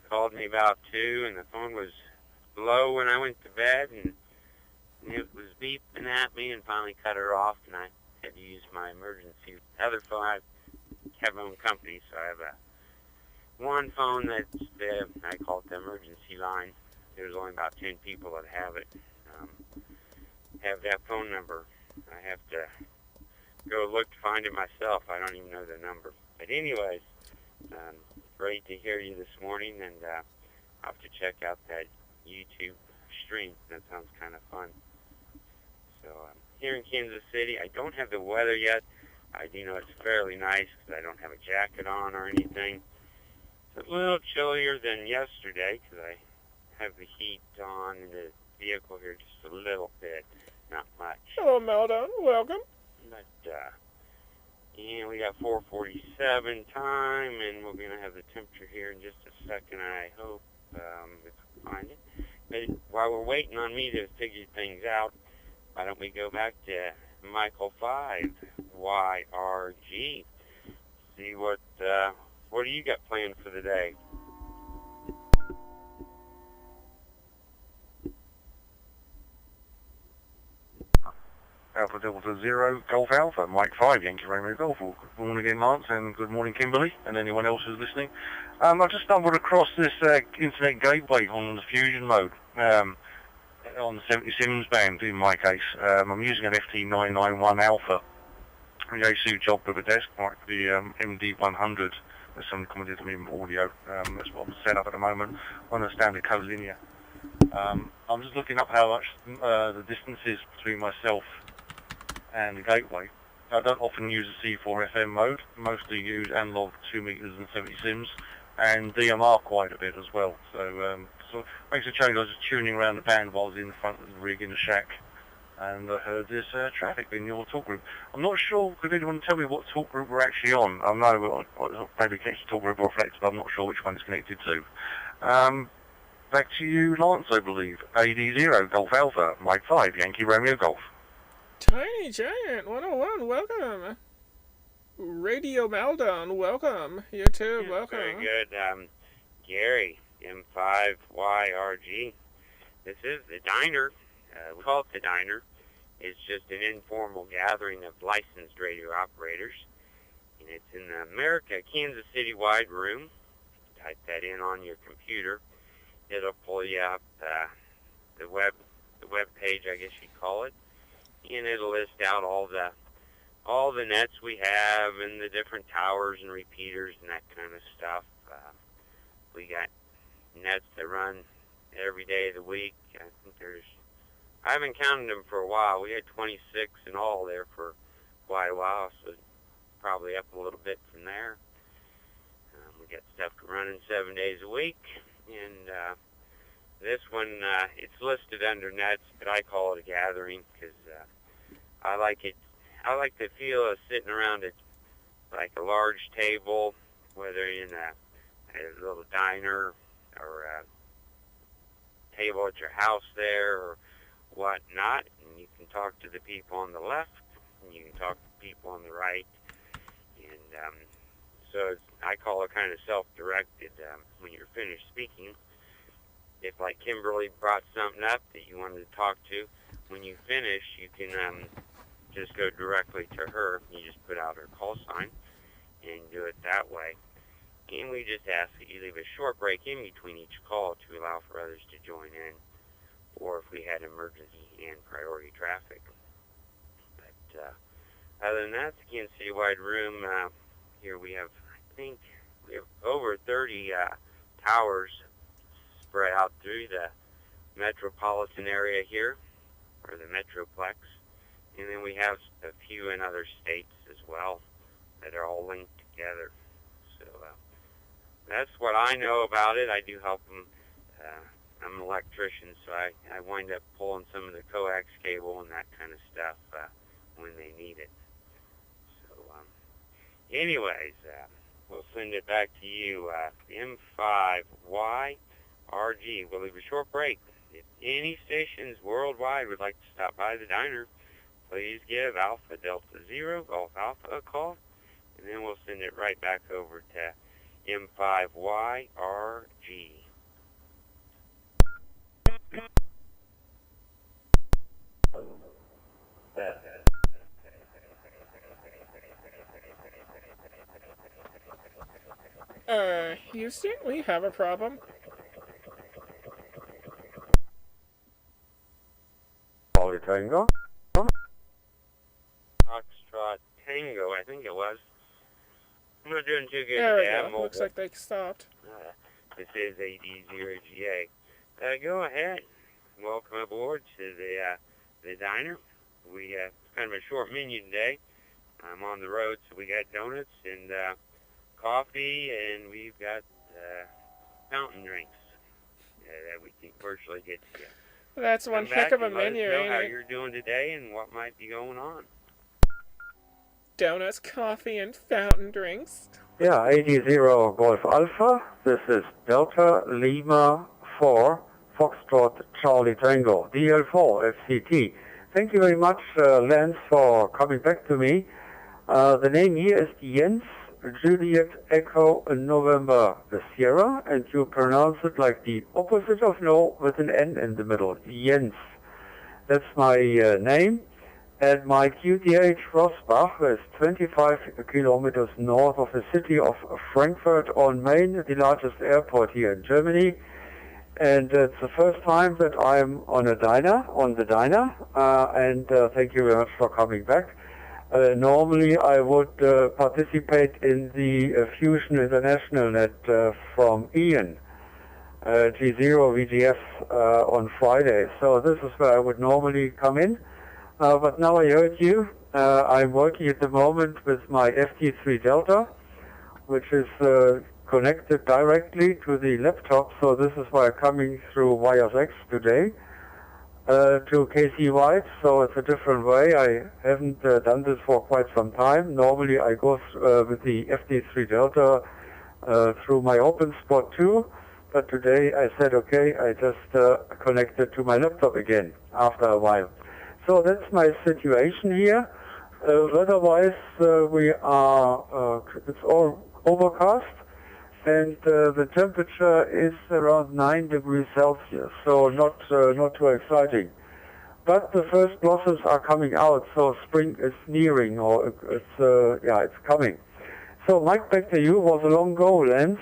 called me about 2, and the phone was low when I went to bed, and it was beeping at me, and finally cut her off, and I had to use my emergency other phone. I have my own company, so I have one phone that's I call it the emergency line. There's only about 10 people that have it. Have that phone number. I have to go look to find it myself. I don't even know the number. But anyways, great to hear you this morning, and I'll have to check out that YouTube stream. That sounds kind of fun. So here in Kansas City, I don't have the weather yet. I do know it's fairly nice because I don't have a jacket on or anything. It's a little chillier than yesterday because I have the heat on in the vehicle here just a little bit. Not much. Hello, Meldown. Welcome. But, and we got 4:47 time, and we're going to have the temperature here in just a second, I hope, if I find it. But while we're waiting on me to figure things out, why don't we go back to Michael 5, YRG, see what do you got planned for the day? Alpha Delta Zero, Golf Alpha, Mike 5, Yankee Romeo Golf. Good morning again, Lance, and good morning, Kimberly, and anyone else who's listening. I've just stumbled across this internet gateway on the Fusion mode, on the 70 Sims band, in my case. I'm using an FT991 Alpha, the AC job with a desk, like the MD100. There's somebody commented to me in audio. That's what I'm set up at the moment on a standard collinear. I'm just looking up how much the distance is between myself and the gateway. I don't often use the C4 FM mode, mostly use analog 2 meters and 70 sims, and DMR quite a bit as well. So, it makes a change. I was just tuning around the band while I was in the front of the rig in the shack, and I heard this traffic in your talk group. I'm not sure, could anyone tell me what talk group we're actually on? I know maybe connected to talk group or Flex, but I'm not sure which one it's connected to. Back to you, Lance, I believe. AD0, Golf Alpha, Mike 5, Yankee Romeo Golf. Tiny Giant 101, welcome. Radio Meldown, welcome. YouTube, welcome. Very good. Gary, M5YRG. This is the diner. We call it the diner. It's just an informal gathering of licensed radio operators, and it's in the America Kansas City wide room. Type that in on your computer. It'll pull you up the web page, I guess you'd call it, and it'll list out all the nets we have and the different towers and repeaters and that kind of stuff. We got nets that run every day of the week. I haven't counted them for a while. We had 26 in all there for quite a while, so probably up a little bit from there. We got stuff running 7 days a week, and this one, it's listed under nets, but I call it a gathering because I like it. I like the feel of sitting around it like a large table, whether in a little diner or a table at your house there or whatnot, and you can talk to the people on the left, and you can talk to people on the right, and so I call it kind of self-directed. When you're finished speaking, if like Kimberly brought something up that you wanted to talk to, when you finish, you can just go directly to her. You just put out her call sign and do it that way. And we just ask that you leave a short break in between each call to allow for others to join in, or if we had emergency and priority traffic. But other than that, the Kansas City wide room, here we have, I think, we have over 30 towers spread out through the metropolitan area here, or the Metroplex. And then we have a few in other states as well that are all linked together. So that's what I know about it. I do help them. I'm an electrician, so I wind up pulling some of the coax cable and that kind of stuff when they need it. So anyways, we'll send it back to you. M5YRG. We'll leave a short break. If any stations worldwide would like to stop by the diner, please give Alpha Delta Zero Golf Alpha a call, and then we'll send it right back over to M5YRG. Houston, we have a problem. Charlie Tango. Foxtrot Tango, I think it was. I'm not doing too good There we today. go. Looks like they stopped. This is AD0GA. Go ahead. Welcome aboard to the diner. We have kind of a short menu today. I'm on the road, so we got donuts and coffee, and we've got fountain drinks that we can virtually get to you. That's one heck of a menu, Let us know ain't how it? you're doing today and what might be going on. Donuts, coffee, and fountain drinks. Yeah, 80 Golf Alpha. This is Delta Lima 4 Foxtrot Charlie Tango DL4 FCT. Thank you very much, Lance, for coming back to me. The name here is Jens Juliet Echo November Sierra, and you pronounce it like the opposite of no with an N in the middle. Jens. That's my name. And my QTH Rosbach is 25 kilometers north of the city of Frankfurt on Main, the largest airport here in Germany. And it's the first time that I'm on the diner, and thank you very much for coming back. Normally I would participate in the Fusion International Net from Ian, G0 VGF on Friday. So this is where I would normally come in. But now I heard you. I'm working at the moment with my FT3 Delta, which is connected directly to the laptop. So this is why I'm coming through WiresX today to KC White. So it's a different way. I haven't done this for quite some time. Normally I go with the FT3 Delta through my OpenSpot 2. But today I said, okay, I just connected to my laptop again after a while. So that's my situation here. Weather-wise, we are, it's all overcast, and the temperature is around 9 degrees Celsius, so not too exciting. but the first blossoms are coming out, so spring is nearing, or it's coming. So, Mike, back to you. Was a long go, Lance.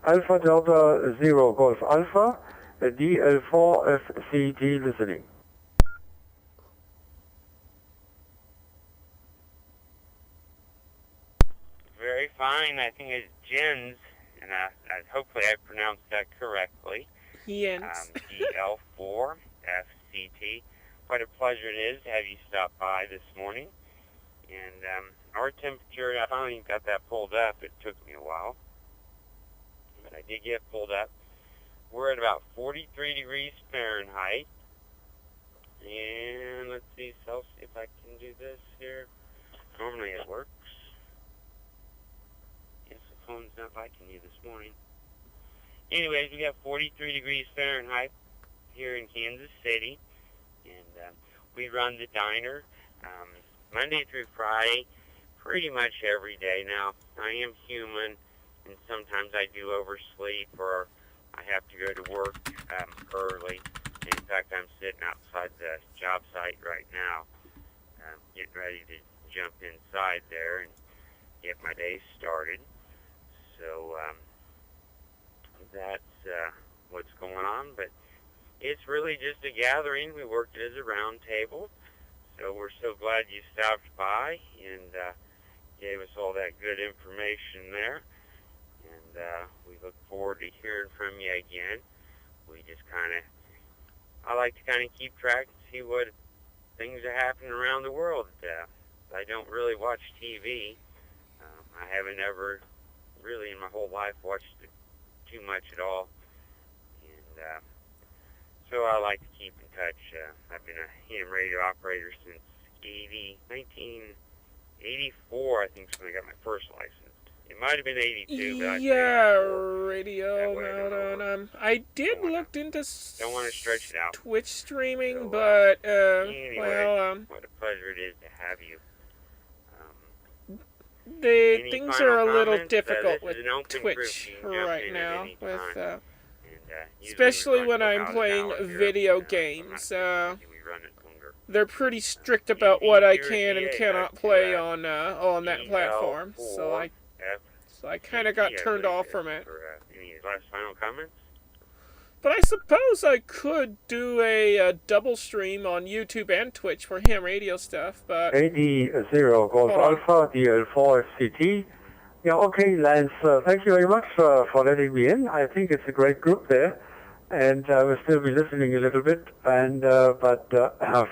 Alpha Delta Zero Golf Alpha, DL4 FCT listening. Very fine. I think it's Jens, and hopefully I pronounced that correctly. Jens. DL4 FCT. What a pleasure it is to have you stop by this morning. And our temperature, I finally got that pulled up. It took me a while, but I did get pulled up. We're at about 43 degrees Fahrenheit. And let's see, Celsius, if I can do this here. Normally it works. Yes, the phone's not liking me this morning. Anyways, we got 43 degrees Fahrenheit here in Kansas City. And we run the diner Monday through Friday, pretty much every day. Now, I am human, and sometimes I do oversleep, or I have to go to work early. In fact, I'm sitting outside the job site right now, getting ready to jump inside there and get my day started. So that's what's going on, but it's really just a gathering. We worked it as a round table, so we're so glad you stopped by and gave us all that good information there, and we look forward to hearing from you again. We just I like to keep track and see what things are happening around the world. I don't really watch TV. I haven't ever really in my whole life watched it too much at all, and so I like to keep in touch. I've been a ham radio operator since 1984, I think, is when I got my first license. It might have been 82, but radio. No. I did look into don't want to stretch it out. Twitch streaming, but anyway, what a pleasure it is to have you. Things are a little difficult with Twitch right now, especially when I'm playing video games. They're pretty strict about what I can and cannot play on that platform, so I kind of got turned off from it. Any last final comments? But I suppose I could do a double stream on YouTube and Twitch for ham radio stuff, but... AD0 Golf Alpha, DL4 FCT. Yeah, okay, Lance, thank you very much for letting me in. I think it's a great group there, and I will still be listening a little bit. And but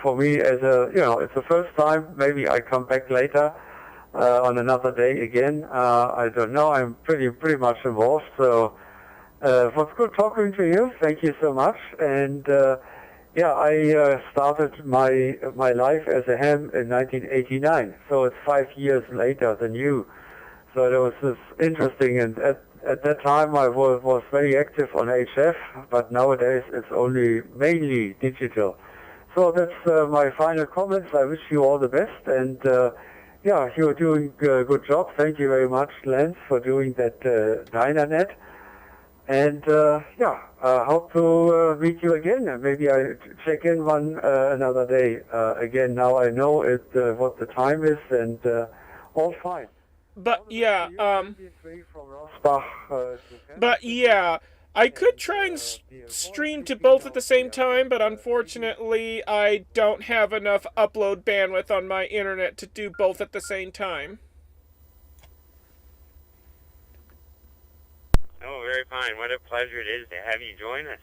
for me, it's the first time. Maybe I come back later on another day again. I don't know. I'm pretty much involved, so... it was good talking to you. Thank you so much. And I started my life as a ham in 1989. So it's 5 years later than you. So it was just interesting. And at that time I was very active on HF, but nowadays it's only mainly digital. So that's my final comments. I wish you all the best. And you're doing a good job. Thank you very much, Lance, for doing that DinerNet. And I hope to meet you again. And maybe I check in another day again. Now I know what the time is, and all fine. But I could try and stream to both at the same time, but unfortunately I don't have enough upload bandwidth on my internet to do both at the same time. Oh, very fine. What a pleasure it is to have you join us.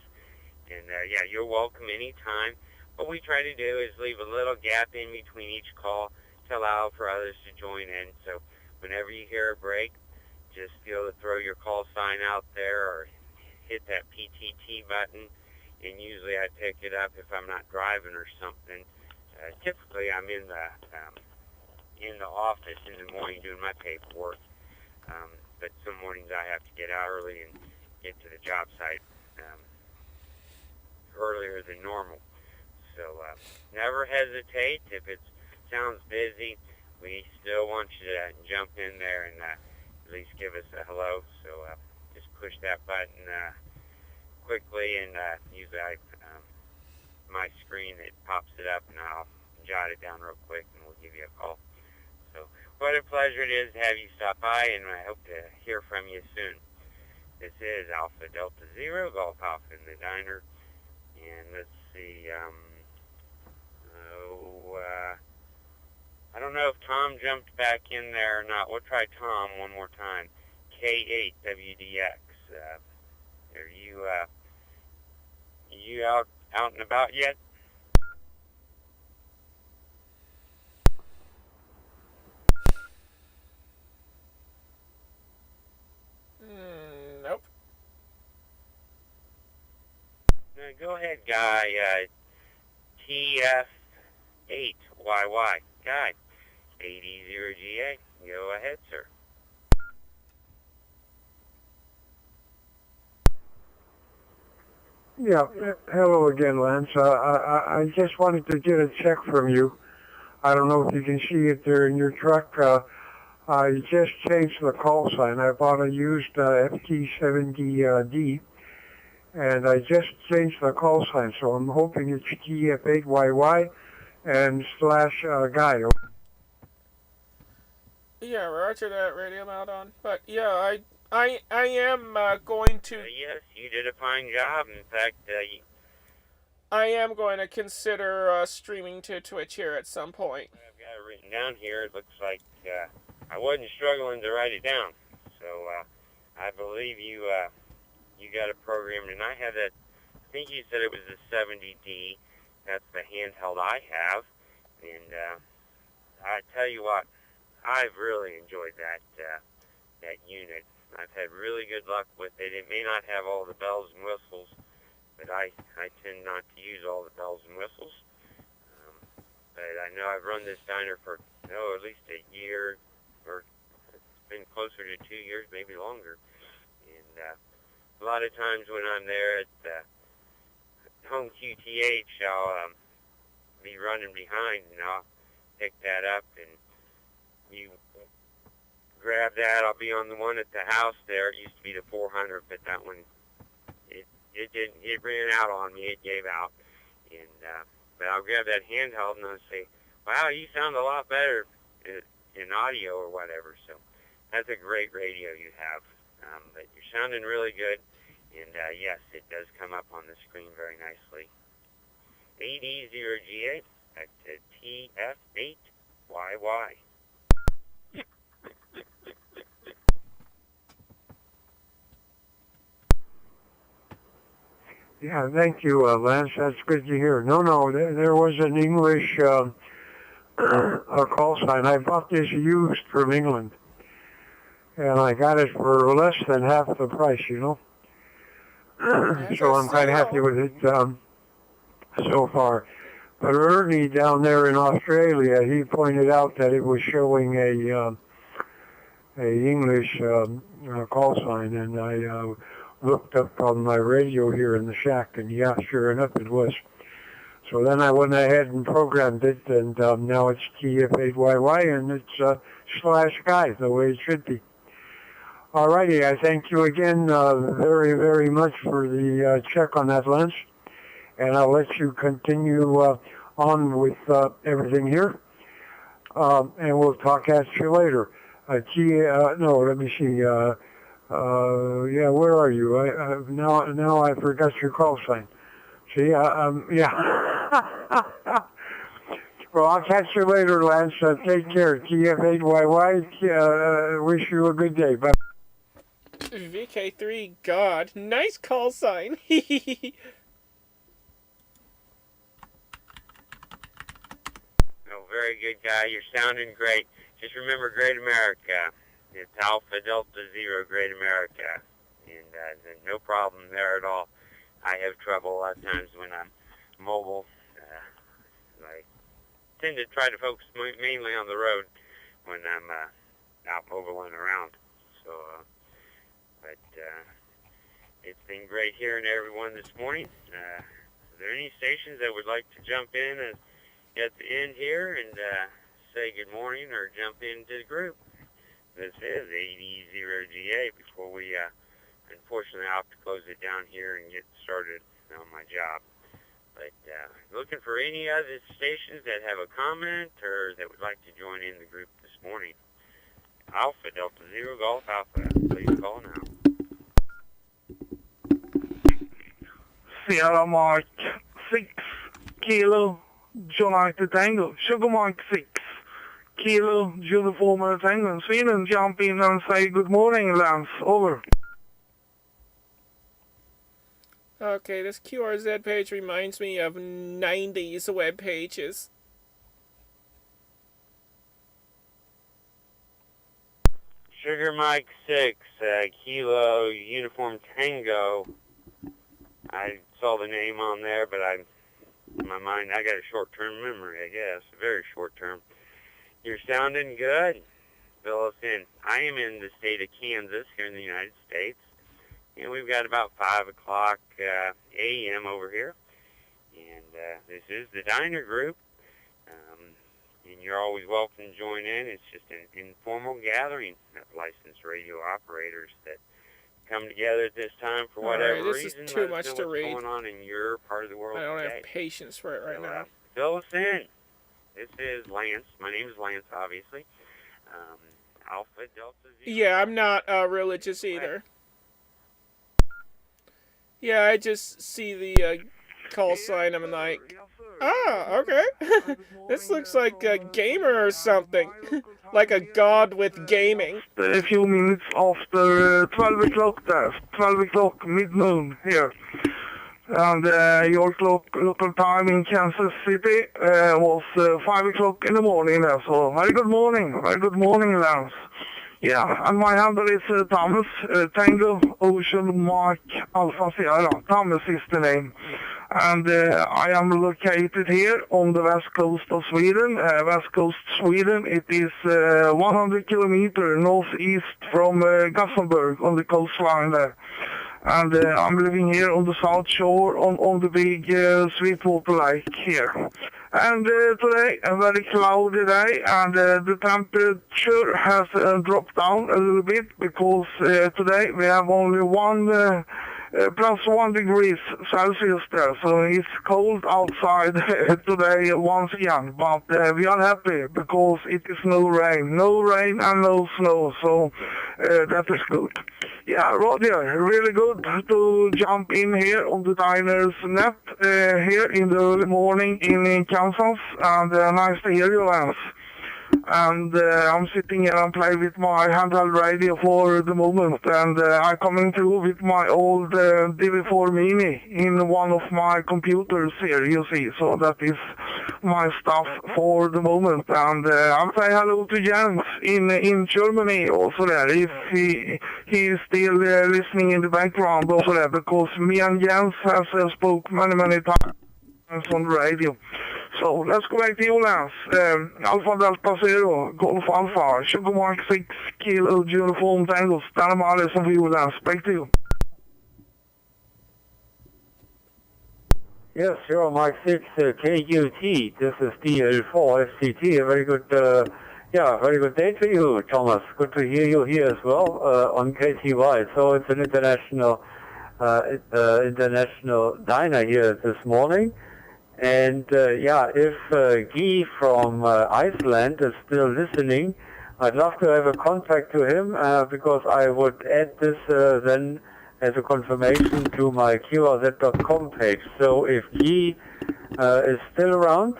And, you're welcome anytime. What we try to do is leave a little gap in between each call to allow for others to join in. So whenever you hear a break, just feel to throw your call sign out there or hit that PTT button. And usually I pick it up if I'm not driving or something. Typically I'm in the office in the morning doing my paperwork. But some mornings I have to get out early and get to the job site earlier than normal. So never hesitate. If it sounds busy, we still want you to jump in there and at least give us a hello. So just push that button quickly, and usually my screen, it pops it up, and I'll jot it down real quick, and we'll give you a call. So what a pleasure it is to have you stop by, and I hope to hear from you soon. This is Alpha Delta Zero, Golf Alpha in the diner, and let's see, I don't know if Tom jumped back in there or not. We'll try Tom one more time. K8WDX. Are you out and about yet? Nope. Go ahead, Guy. TF8YY. Guy. 80GA. Go ahead, sir. Yeah, hello again, Lance. I just wanted to get a check from you. I don't know if you can see it there in your truck. I just changed the call sign. I bought a used FT70D, and I just changed the call sign, so I'm hoping it's TF8YY and /Guy. Yeah, roger that, Radio Maldon. But yeah, I am going to. Yes, you did a fine job. In fact, I am going to consider streaming to Twitch here at some point. I've got it written down here. It looks like I wasn't struggling to write it down. So I believe you got it programmed, and I have that. I think you said it was the 70D. That's the handheld I have, and I tell you what, I've really enjoyed that unit. I've had really good luck with it. It may not have all the bells and whistles, but I tend not to use all the bells and whistles. But I know I've run this diner for, at least a year, or it's been closer to 2 years, maybe longer. And a lot of times when I'm there at home QTH, I'll be running behind, and I'll pick that up, and you grab that. I'll be on the one at the house there. It used to be the 400, but that one, it ran out on me. It gave out. And but I'll grab that handheld and I'll say, wow, you sound a lot better in audio or whatever. So that's a great radio you have. But you're sounding really good. And yes, it does come up on the screen very nicely. 80GA, back to TF8YY. Yeah, thank you, Lance. That's good to hear. No, there was an English a call sign. I bought this used from England, and I got it for less than half the price, So I'm quite happy with it so far. But Ernie down there in Australia, he pointed out that it was showing a English call sign, and I looked up on my radio here in the shack, and yeah, sure enough it was. So then I went ahead and programmed it, and now it's TF8YY, and it's /Guy, the way it should be. Alrighty, I thank you again very, very much for the check on that, Lance, and I'll let you continue on with everything here, and we'll talk at you later. No, let me see. Yeah, where are you? Now I forgot your call sign. See, yeah. Well, I'll catch you later, Lance. Take care. TF8YY. Wish you a good day. Bye. VK3, God, nice call sign. Very good, Guy. You're sounding great. Just remember, Great America. It's Alpha Delta Zero, Great America. And no problem there at all. I have trouble a lot of times when I'm mobile. I tend to try to focus mainly on the road when I'm out mobiling around. So, but it's been great hearing everyone this morning. Are there any stations that would like to jump in at the end here and say good morning or jump into the group? This is 80GA before we, unfortunately, I'll have to close it down here and get started on my job. But looking for any other stations that have a comment or that would like to join in the group this morning. Alpha Delta Zero Golf Alpha, please call now. Sierra Mike 6 Kilo United Tango, Sugar Mike 6 Kilo Uniform Tango, Sweden, jump in and say good morning, Lance, over. Okay, this QRZ page reminds me of 90s web pages. Sugar Mike 6, Kilo Uniform Tango. I saw the name on there, but in my mind, I got a short-term memory, I guess. Very short-term. You're sounding good. Fill us in. I am in the state of Kansas here in the United States. And we've got about 5 o'clock a.m. over here. And this is the Diner Group. And you're always welcome to join in. It's just an informal gathering of licensed radio operators that come together at this time for whatever this reason. is too Let us much know to what's read. going on in your part of the world I don't today. have patience for it right now. Fill us in. This is Lance. My name is Lance, obviously. Alpha Delta Zero. Yeah, I'm not religious either. Yeah, I just see the call sign. I'm like, okay. This looks like a gamer or something. Like a god with gaming. A few minutes after 12 o'clock there, 12 o'clock mid-noon here. And your local time in Kansas City was 5 o'clock in the morning there. So very good morning, Lance. Yeah, and my handle is Thomas, Tango Ocean Mark Alpha Sierra. Thomas is the name. And I am located here on the west coast of Sweden. West coast Sweden, it is 100 kilometers northeast from Gothenburg on the coastline there. And I'm living here on the south shore on the big Sweetwater Lake here. And today, a very cloudy day, and the temperature has dropped down a little bit because today we have only plus 1 degrees Celsius there, so it's cold outside today once again, but we are happy because it is no rain and no snow, so that is good. Yeah, Roger, really good to jump in here on the Diner's net here in the early morning in Kansas, and nice to hear you, Lance. And I'm sitting here and play with my handheld radio for the moment, and I'm coming through with my old DV4 Mini in one of my computers here, you see, so that is my stuff for the moment. And I'll say hello to Jens in Germany also there, if he is still listening in the background also there, because me and Jens have spoke many times on the radio. So let's go back to you, Lance. Alpha Delta Zero, Golf Alpha, Sugar Mark 6, Kilo Uniform Tango. Stand by, listen for you, Lance. Back to you. Yes, Sierra Mike 6 KUT. This is DL4 FCT. A very good, very good day to you, Thomas. Good to hear you here as well on KTY. So it's an international diner here this morning. And if Guy from Iceland is still listening, I'd love to have a contact to him because I would add this then as a confirmation to my QRZ.com page. So if Guy is still around,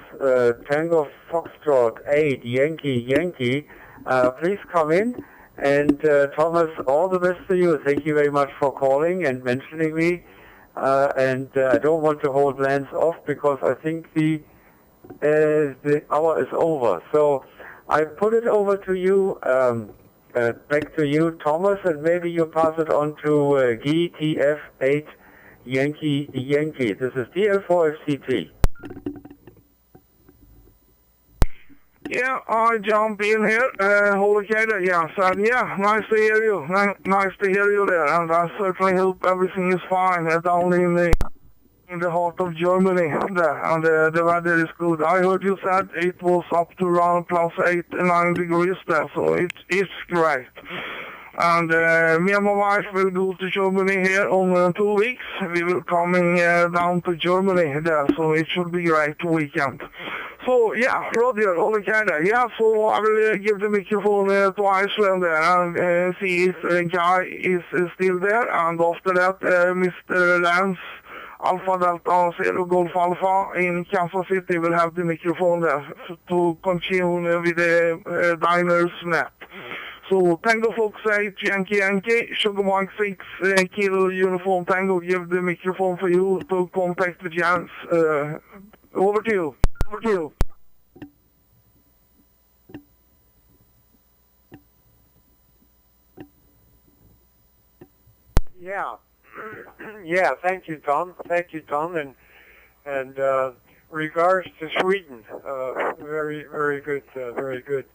Tango Foxtrot 8 Yankee, please come in. And Thomas, all the best to you. Thank you very much for calling and mentioning me. And I don't want to hold Lance off because I think the hour is over. So I put it over to you, back to you, Thomas, and maybe you pass it on to Guy TF8 Yankee. This is DL4FCT. Yeah, I jump in here, located, yes, and yeah, nice to hear you, nice to hear you there, and I certainly hope everything is fine down in the heart of Germany there, and the weather is good. I heard you said it was up to around plus 8 and 9 degrees there, so it's great. And me and my wife will go to Germany here on 2 weeks. We will coming down to Germany there, so it should be great weekend. So yeah, Roger, okay. Yeah, so I will give the microphone to Iceland there and see if the guy is still there. And after that, Mr. Lance, Alpha Delta Zero Golf Alpha in Kansas City will have the microphone there to continue with the diners net. So Tango Fox 8, Yankee Yankee, Sugar Mike 6, Kilo Uniform Tango, give the microphone for you to contact the Jans. Over to you. Over to you. Yeah. Yeah, thank you, Tom. Thank you, Tom. And regards to Sweden, very, very good, very good.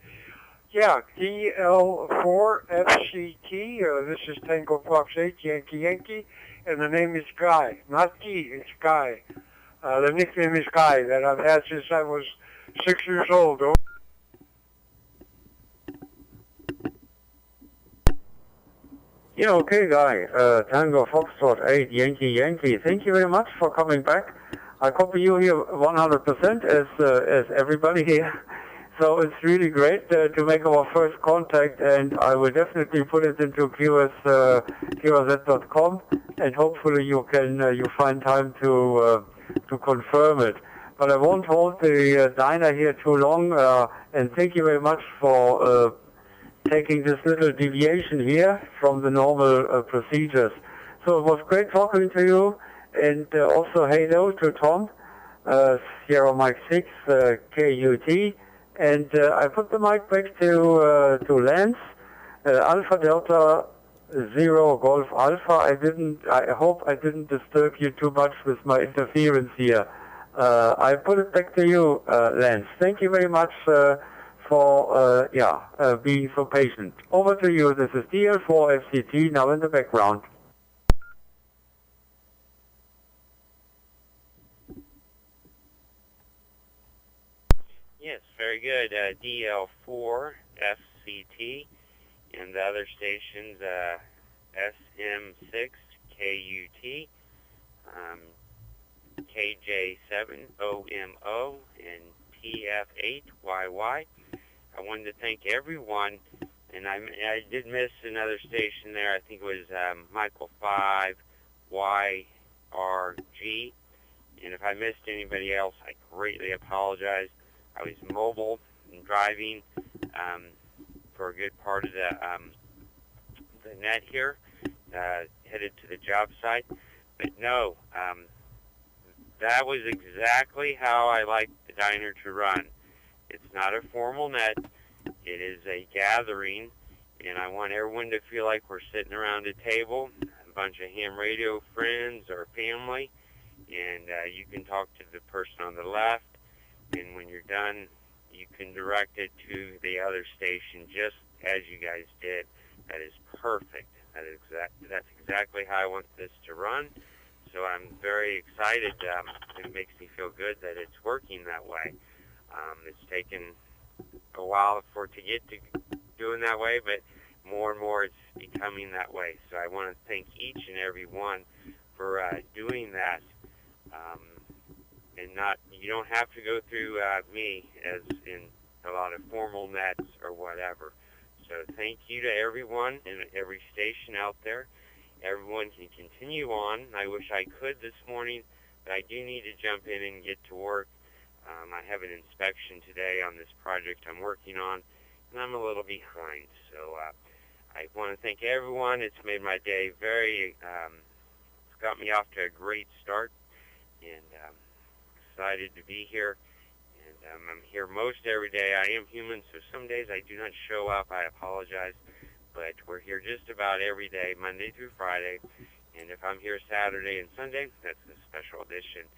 Yeah, DL4FCT, this is Tango Fox 8, Yankee Yankee, and the name is Guy. Not T, it's Guy. The nickname is Guy that I've had since I was 6 years old. Yeah, okay, Guy. Tango Foxtrot 8, Yankee Yankee. Thank you very much for coming back. I copy you here 100% as everybody here. So it's really great to make our first contact, and I will definitely put it into QRZ.com, and hopefully you find time to confirm it. But I won't hold the diner here too long, and thank you very much for taking this little deviation here from the normal procedures. So it was great talking to you, and also hello to Tom, Sierra Mike 6, KUT. And I put the mic back to Lance, Alpha Delta Zero Golf Alpha. I hope I didn't disturb you too much with my interference here. I put it back to you, Lance. Thank you very much for being so patient. Over to you. This is DL4FCT now in the background. Yes, very good. DL4 FCT and the other stations SM6 KUT, KJ7 OMO, and TF8 YY. I wanted to thank everyone, and I did miss another station there. I think it was Michael 5 YRG. And if I missed anybody else, I greatly apologize. I was mobile and driving for a good part of the net here, headed to the job site. But no, that was exactly how I like the diner to run. It's not a formal net. It is a gathering, and I want everyone to feel like we're sitting around a table, a bunch of ham radio friends or family, and you can talk to the person on the left. And when you're done, you can direct it to the other station just as you guys did. That is perfect. That's exactly how I want this to run. So I'm very excited. It makes me feel good that it's working that way. It's taken a while for it to get to doing that way, but more and more it's becoming that way. So I want to thank each and every one for doing that. And you don't have to go through me as in a lot of formal nets or whatever. So thank you to everyone in every station out there. Everyone can continue on. I wish I could this morning, but I do need to jump in and get to work. I have an inspection today on this project I'm working on, and I'm a little behind. So I want to thank everyone. It's made my day it's got me off to a great start, and excited to be here. And I'm here most every day. I am human, so some days I do not show up. I apologize. But we're here just about every day, Monday through Friday. And if I'm here Saturday and Sunday, that's a special edition.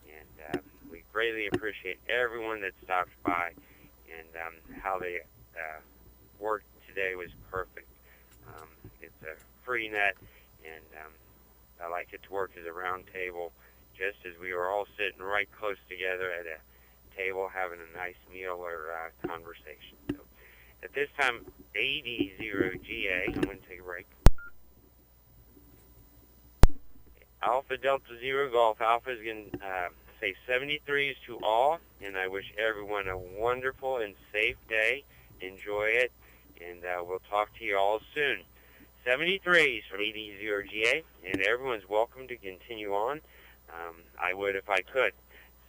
And we greatly appreciate everyone that stopped by, and how they worked today was perfect. It's a free net, and I like it to work as a round table, just as we were all sitting right close together at a table having a nice meal or conversation. So At this time, 80GA. I'm going to take a break. Alpha Delta Zero Golf Alpha is going to say 73s to all, and I wish everyone a wonderful and safe day. Enjoy it, and we'll talk to you all soon. 73s from 80GA, and everyone's welcome to continue on. I would if I could.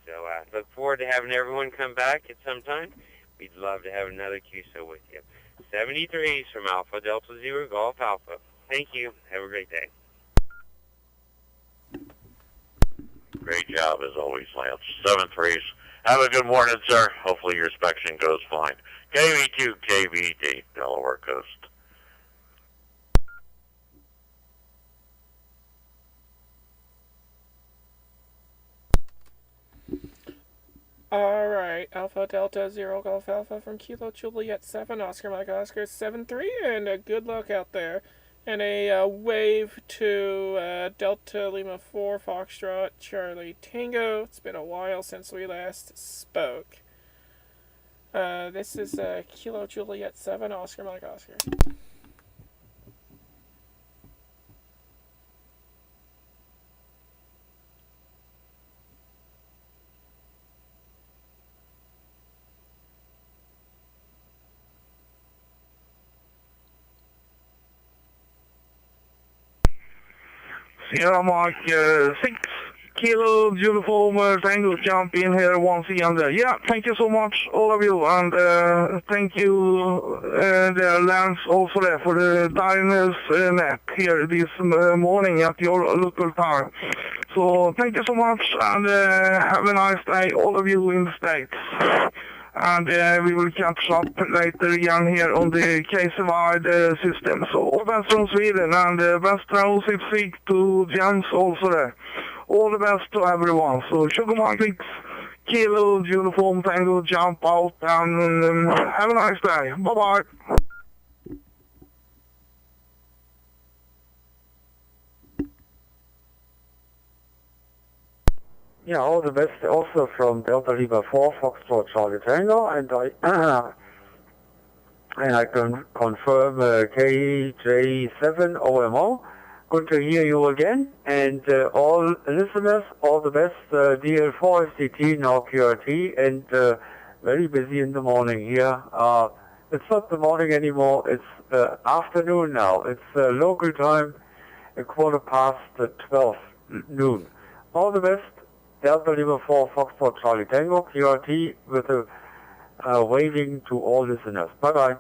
So look forward to having everyone come back at some time. We'd love to have another QSO with you. 73s from Alpha Delta Zero Golf Alpha. Thank you. Have a great day. Great job as always, Lance. 7-3s. Have a good morning, sir. Hopefully your inspection goes fine. KV2, KVD, Delaware Coast. Alright, Alpha Delta Zero Golf Alpha from Kilo Juliet 7, Oscar Mike Oscar 7-3, and good luck out there. And a wave to Delta Lima 4 Foxtrot Charlie Tango. It's been a while since we last spoke. This is Kilo Juliet 7, Oscar Mike Oscar. Sierra Mark 6 Kilo Uniform Tango jump in here once again there. Yeah, thank you so much, all of you, and thank you, there, Lance, also there for the diners nap here this morning at your local time. So thank you so much, and have a nice day, all of you in the States. And we will catch up later again here on the KC-wide system. So all the best from Sweden, and best transit to Jens also there. All the best to everyone. So Sugar Mark 6 Kilo Uniform Tango jump out, and have a nice day. Bye-bye. Yeah, all the best also from Delta Lima 4 Foxtrot Charlie Tango, and I can confirm KJ7 OMO. Good to hear you again, and all listeners, all the best. DL4 FCT, now QRT, and very busy in the morning here. It's not the morning anymore, it's afternoon now. It's local time, 12:15 noon. All the best. Delta Lima 4 Foxtrot Charlie Tango, QRT, with a waving to all listeners. Bye-bye.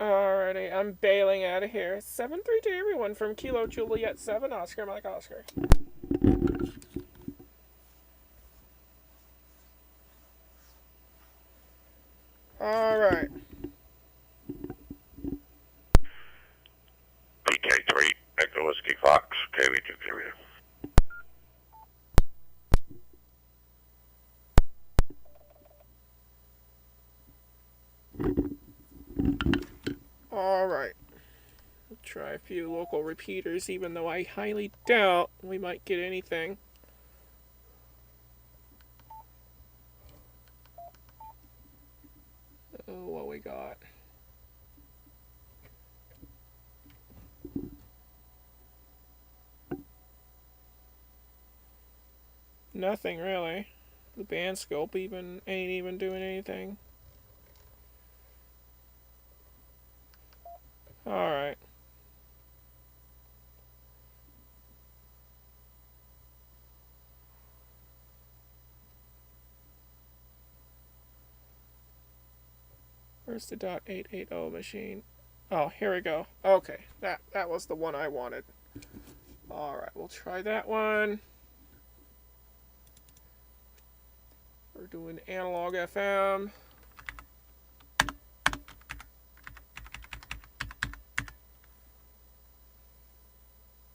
Alrighty, I'm bailing out of here. 7-3 to everyone from Kilo Juliet 7, Oscar Mike Oscar. Alright. PK3, Echo Whiskey Fox, KV2, KV2. Alright. Try a few local repeaters, even though I highly doubt we might get anything. Oh, what we got. Nothing really. The band scope ain't even doing anything. Alright. Where's the .880 machine? Oh, here we go. Okay, that was the one I wanted. Alright, we'll try that one. We're doing analog FM.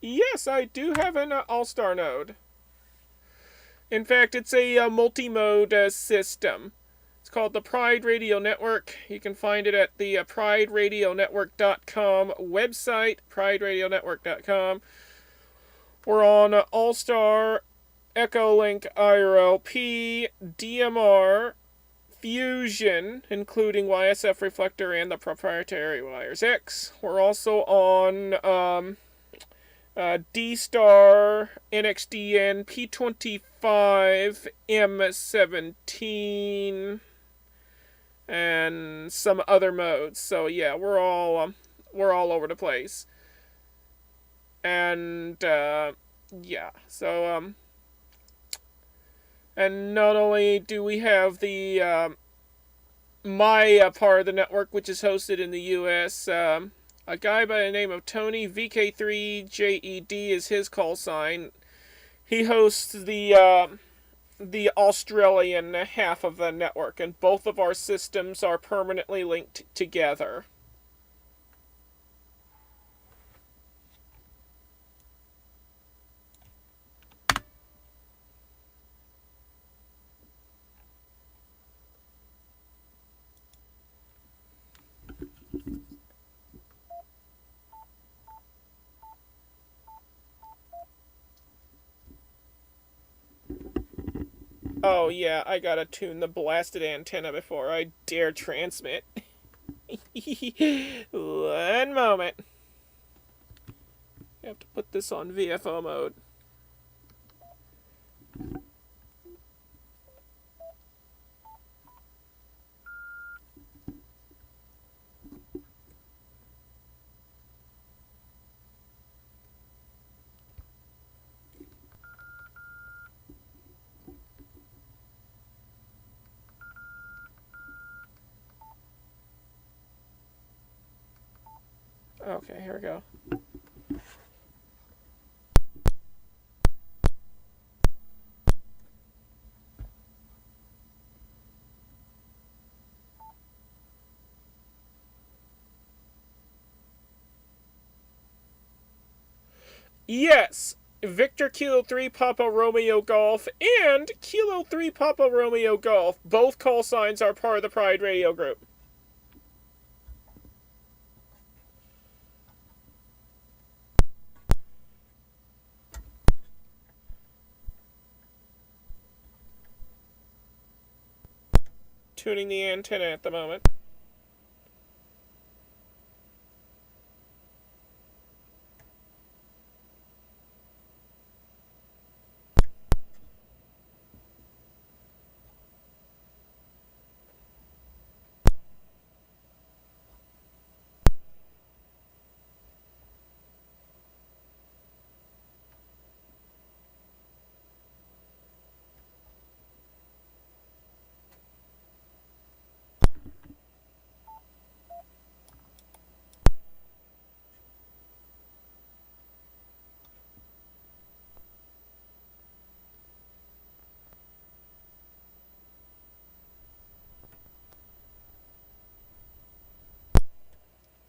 Yes, I do have an All-Star node. In fact, it's a multi-mode system. It's called the Pride Radio Network. You can find it at the prideradionetwork.com website, prideradionetwork.com. We're on All-Star Echolink IRLP, DMR, Fusion, including YSF reflector and the proprietary wires X. We're also on D-Star, NXDN, P25, M17, and some other modes. So yeah, we're all over the place. And yeah, so and not only do we have the my part of the network, which is hosted in the U.S., a guy by the name of Tony, VK3JED is his call sign. He hosts the Australian half of the network, and both of our systems are permanently linked together. Oh yeah, I gotta tune the blasted antenna before I dare transmit. One moment. I have to put this on VFO mode. Okay, here we go. Yes! Victor Kilo 3 Papa Romeo Golf and Kilo 3 Papa Romeo Golf. Both call signs are part of the Pride Radio Group. Tuning the antenna at the moment.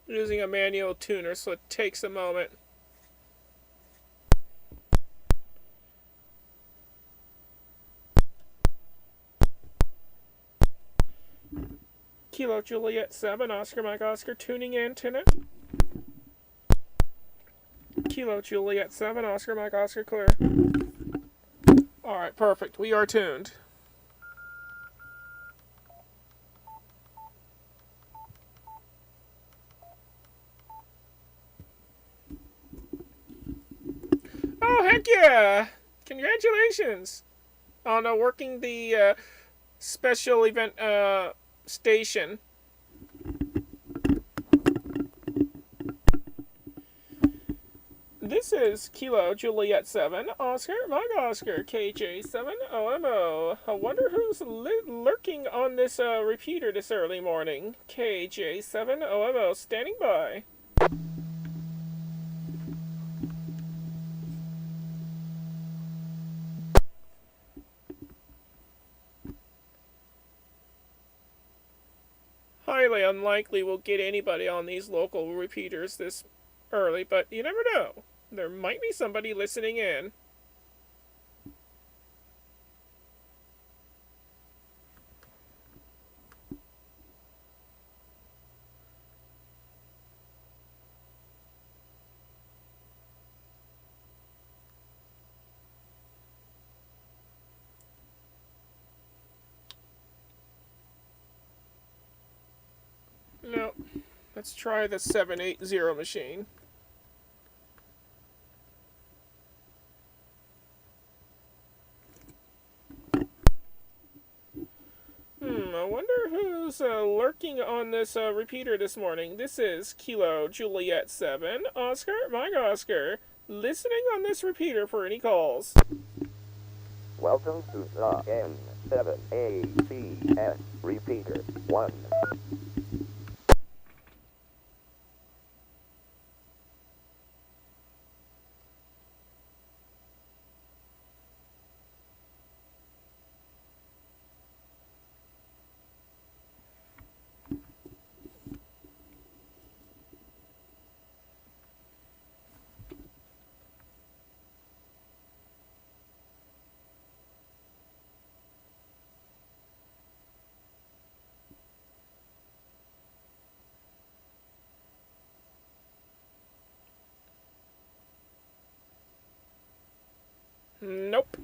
Using a manual tuner, so it takes a moment. Kilo Juliet 7, Oscar Mike Oscar, tuning antenna. Kilo Juliet 7, Oscar Mike Oscar, clear. Alright, perfect. We are tuned. Oh, heck yeah! Congratulations on working the special event station. This is Kilo Juliet 7, Oscar Mike Oscar, KJ7 OMO. I wonder who's lurking on this repeater this early morning. KJ7 OMO, standing by. Highly unlikely we'll get anybody on these local repeaters this early, but you never know. There might be somebody listening in. Let's try the 780 machine. I wonder who's lurking on this repeater this morning. This is Kilo Juliet 7, Oscar, Mike Oscar, listening on this repeater for any calls. Welcome to the N7ACS repeater 1. Nope.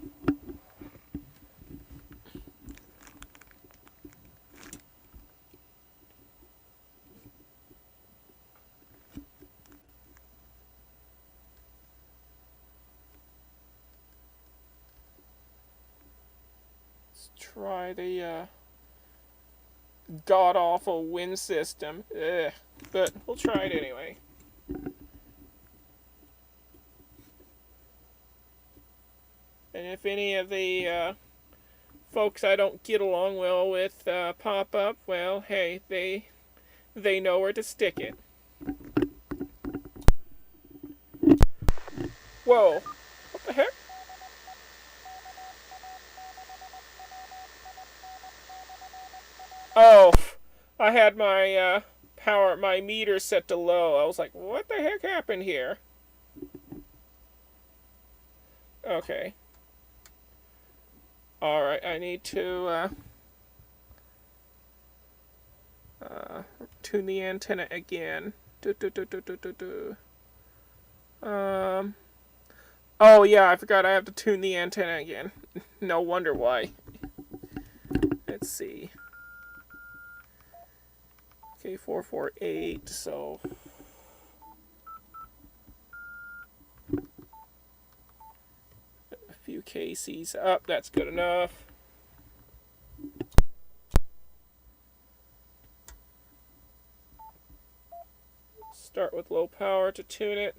Let's try the god-awful wind system. Ugh. But we'll try it anyway. And if any of the folks I don't get along well with pop up, well, hey, they know where to stick it. Whoa, what the heck? Oh, I had my my meter set to low. I was like, what the heck happened here? Okay. Alright, I need to tune the antenna again. Oh yeah, I forgot I have to tune the antenna again. No wonder why. Let's see. Okay, 448, so... few KCs up, that's good enough. Start with low power to tune it.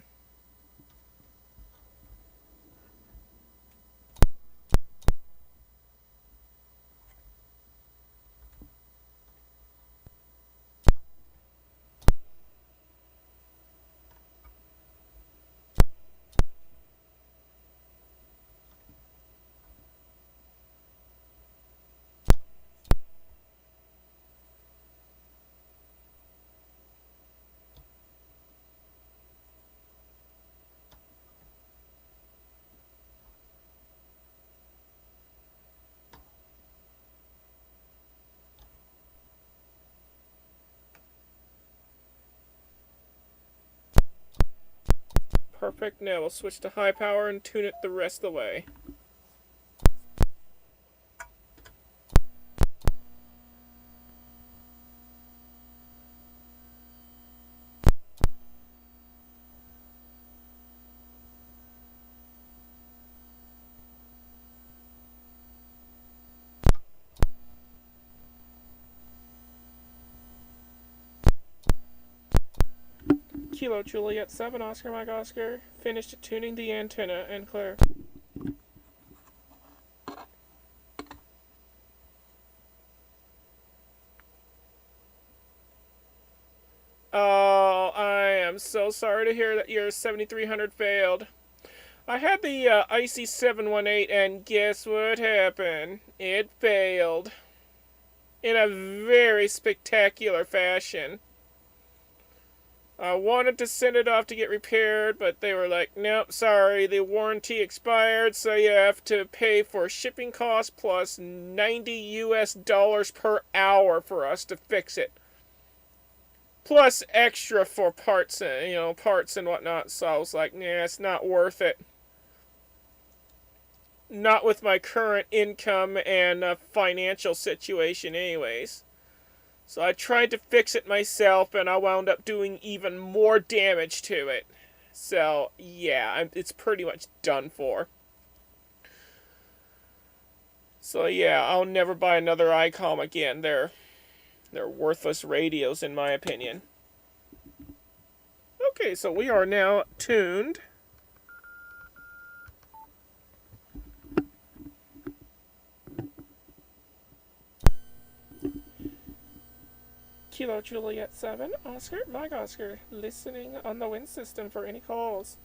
Perfect. Now we'll switch to high power and tune it the rest of the way. Kilo Juliet 7, Oscar Mike Oscar, finished tuning the antenna and clear. Oh, I am so sorry to hear that your 7300 failed. I had the IC 718 and guess what happened? It failed. In a very spectacular fashion. I wanted to send it off to get repaired, but they were like, nope, sorry, the warranty expired, so you have to pay for shipping costs plus $90 per hour for us to fix it. Plus extra for parts, parts and whatnot, so I was like, nah, it's not worth it. Not with my current income and financial situation anyways. So I tried to fix it myself, and I wound up doing even more damage to it. So, yeah, it's pretty much done for. So, yeah, I'll never buy another ICOM again. They're worthless radios, in my opinion. Okay, so we are now tuned. Kilo Juliet 7, Oscar, Mike Oscar, listening on the wind system for any calls.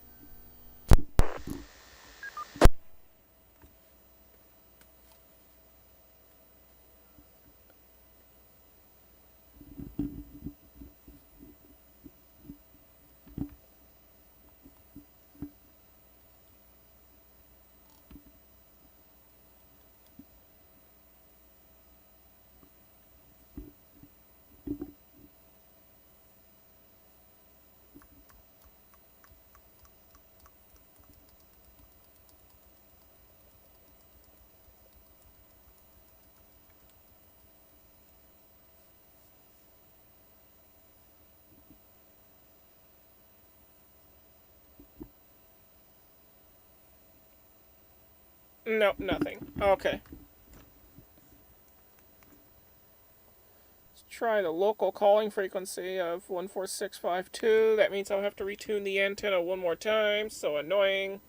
No, nothing. Okay. Let's try the local calling frequency of 14652. That means I'll have to retune the antenna one more time. So annoying.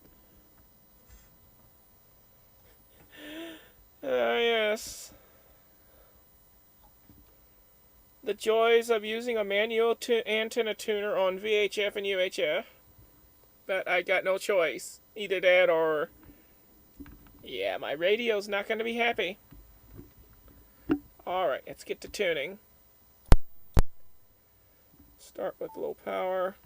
Yes. The joys of using a manual antenna tuner on VHF and UHF. But I got no choice. Either that or... yeah, my radio's not going to be happy. Alright, let's get to tuning. Start with low power.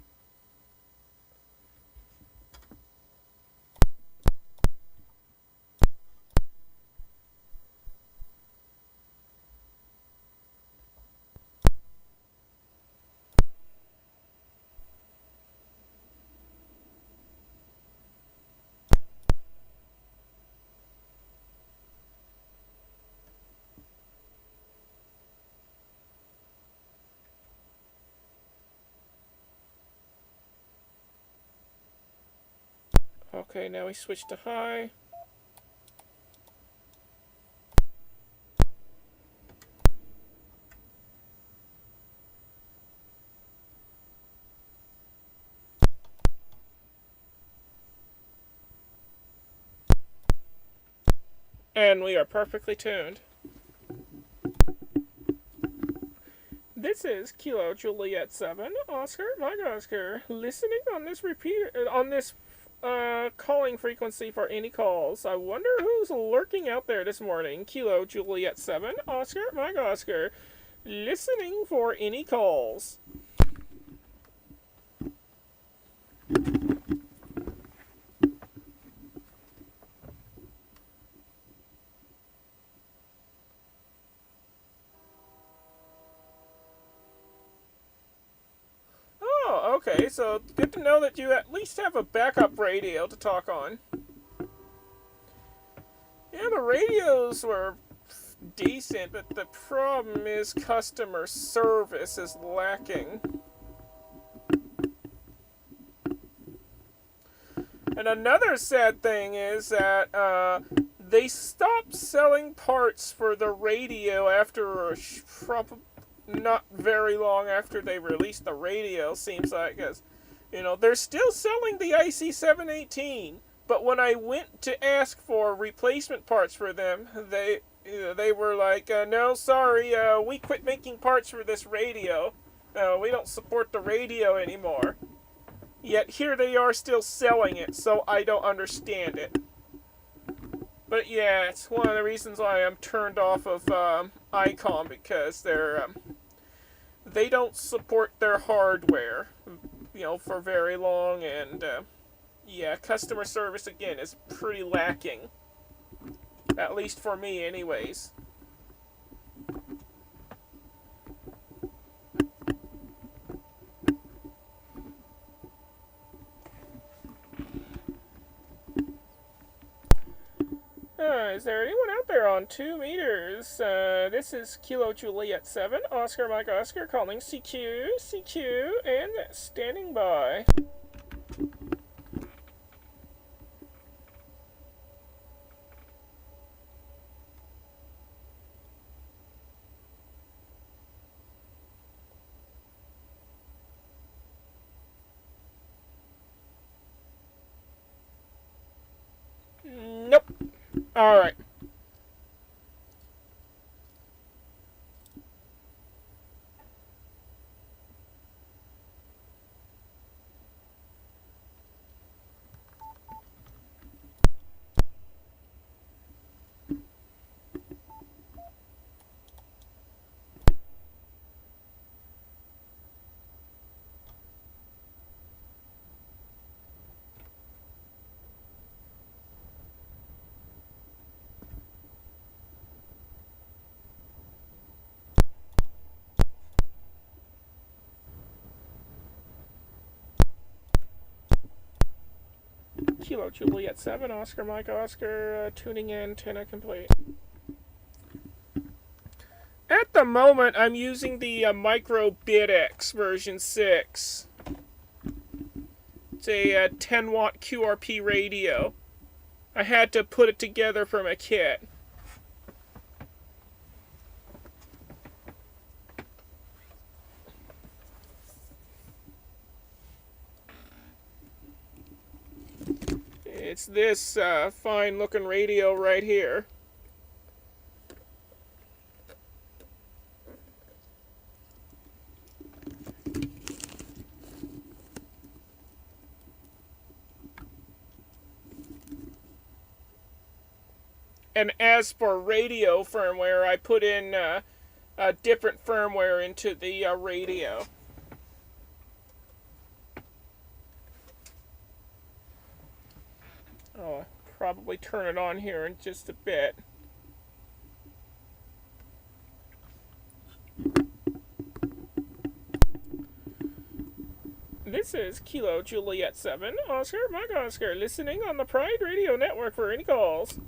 Okay, now we switch to high. And we are perfectly tuned. This is Kilo Juliet 7, Oscar, Mike Oscar, listening on this repeater, on this calling frequency for any calls. I wonder who's lurking out there this morning. Kilo Juliet 7, Oscar, Mike Oscar, listening for any calls. Oh, okay, so good to know that you at least have a backup radio to talk on. Yeah, the radios were decent, but the problem is customer service is lacking. And another sad thing is that they stopped selling parts for the radio after not very long after they released the radio, seems like, because, you know, they're still selling the IC718, but when I went to ask for replacement parts for them, they were like, no, sorry, we quit making parts for this radio. We don't support the radio anymore. Yet here they are still selling it, so I don't understand it. But yeah, it's one of the reasons why I'm turned off of ICOM, because they don't support their hardware, you know, for very long, and yeah, customer service again is pretty lacking. At least for me, anyways. Alright. Is there anyone out there on 2 meters? This is Kilo Juliet 7, Oscar Mike Oscar calling CQ, and standing by. Nope. Alright. Kilo Juliet 7, Oscar Mike Oscar, tuning antenna complete. At the moment, I'm using the Micro BitX version 6. It's a 10-watt QRP radio. I had to put it together from a kit. It's this fine-looking radio right here. And as for radio firmware, I put in a different firmware into the radio. Oh, I'll probably turn it on here in just a bit. This is Kilo Juliet 7, Oscar Mike Oscar, listening on the Pride Radio Network for any calls.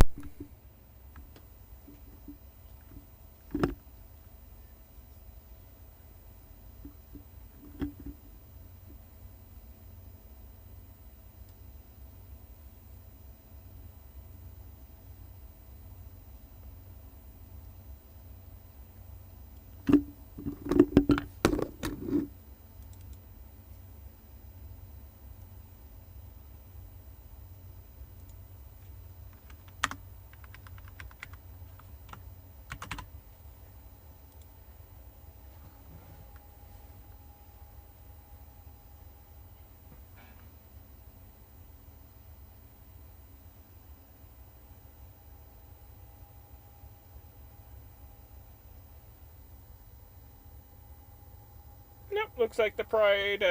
Nope, looks like the Pride,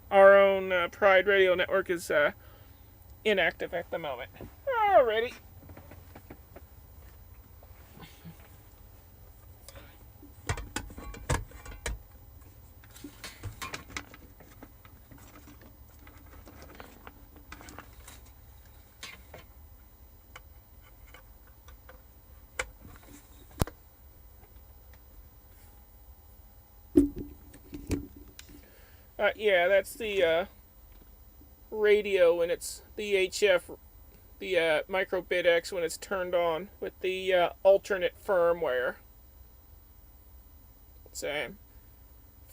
our own Pride Radio Network is inactive at the moment. Alrighty. Yeah, that's the radio when it's the HF, the Micro BitX when it's turned on with the alternate firmware. It's a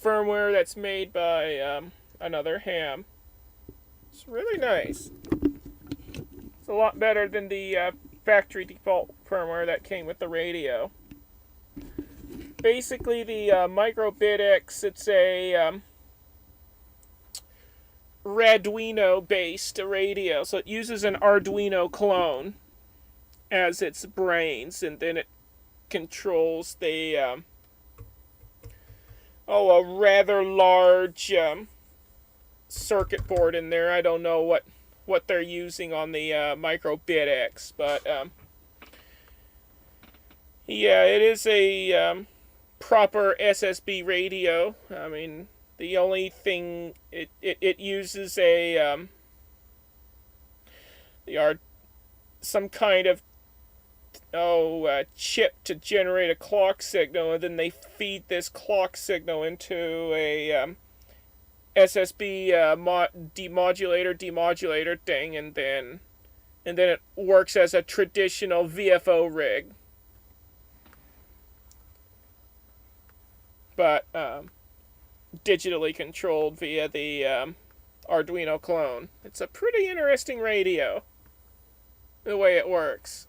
firmware that's made by another ham. It's really nice. It's a lot better than the factory default firmware that came with the radio. Basically, the Micro BitX, it's a Arduino-based radio, so it uses an Arduino clone as its brains, and then it controls the a rather large circuit board in there. I don't know what they're using on the Micro BitX, but yeah, it is a proper SSB radio. I mean, the only thing it uses some kind of chip to generate a clock signal, and then they feed this clock signal into a SSB demodulator thing, and then it works as a traditional VFO rig. But digitally controlled via the Arduino clone. It's a pretty interesting radio, the way it works.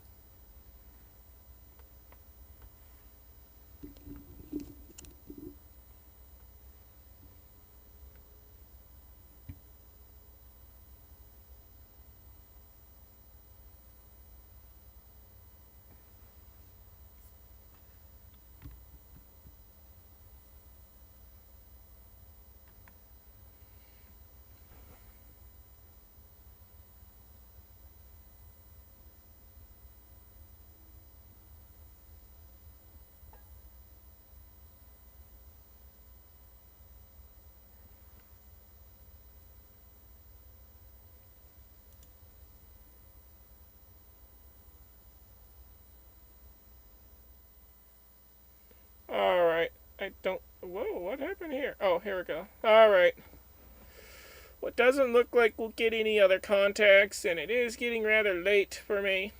Alright, whoa, what happened here? Oh, here we go. Alright. What doesn't look like we'll get any other contacts, and it is getting rather late for me.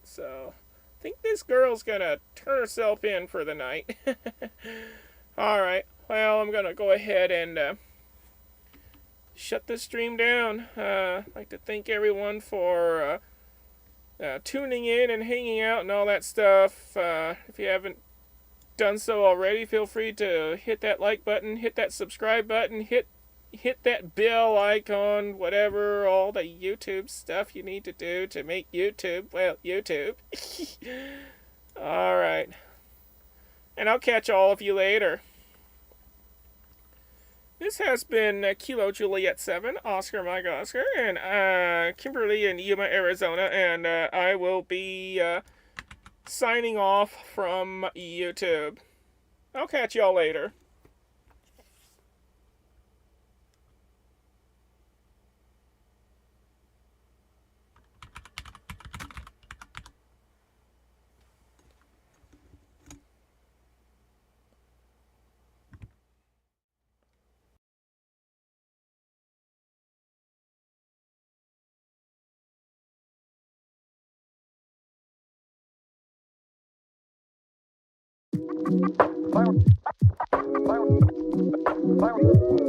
So, I think this girl's gonna turn herself in for the night. Alright, well, I'm gonna go ahead and shut this stream down. I'd like to thank everyone for tuning in and hanging out and all that stuff. If you haven't done so already, feel free to hit that like button, hit that subscribe button, hit that bell icon, whatever, all the YouTube stuff you need to do to make YouTube, well, YouTube. Alright. And I'll catch all of you later. This has been Kilo Juliet 7, Oscar Mike Oscar, and Kimberly in Yuma, Arizona, and I will be signing off from YouTube. I'll catch y'all later.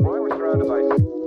Virus surround device.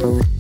you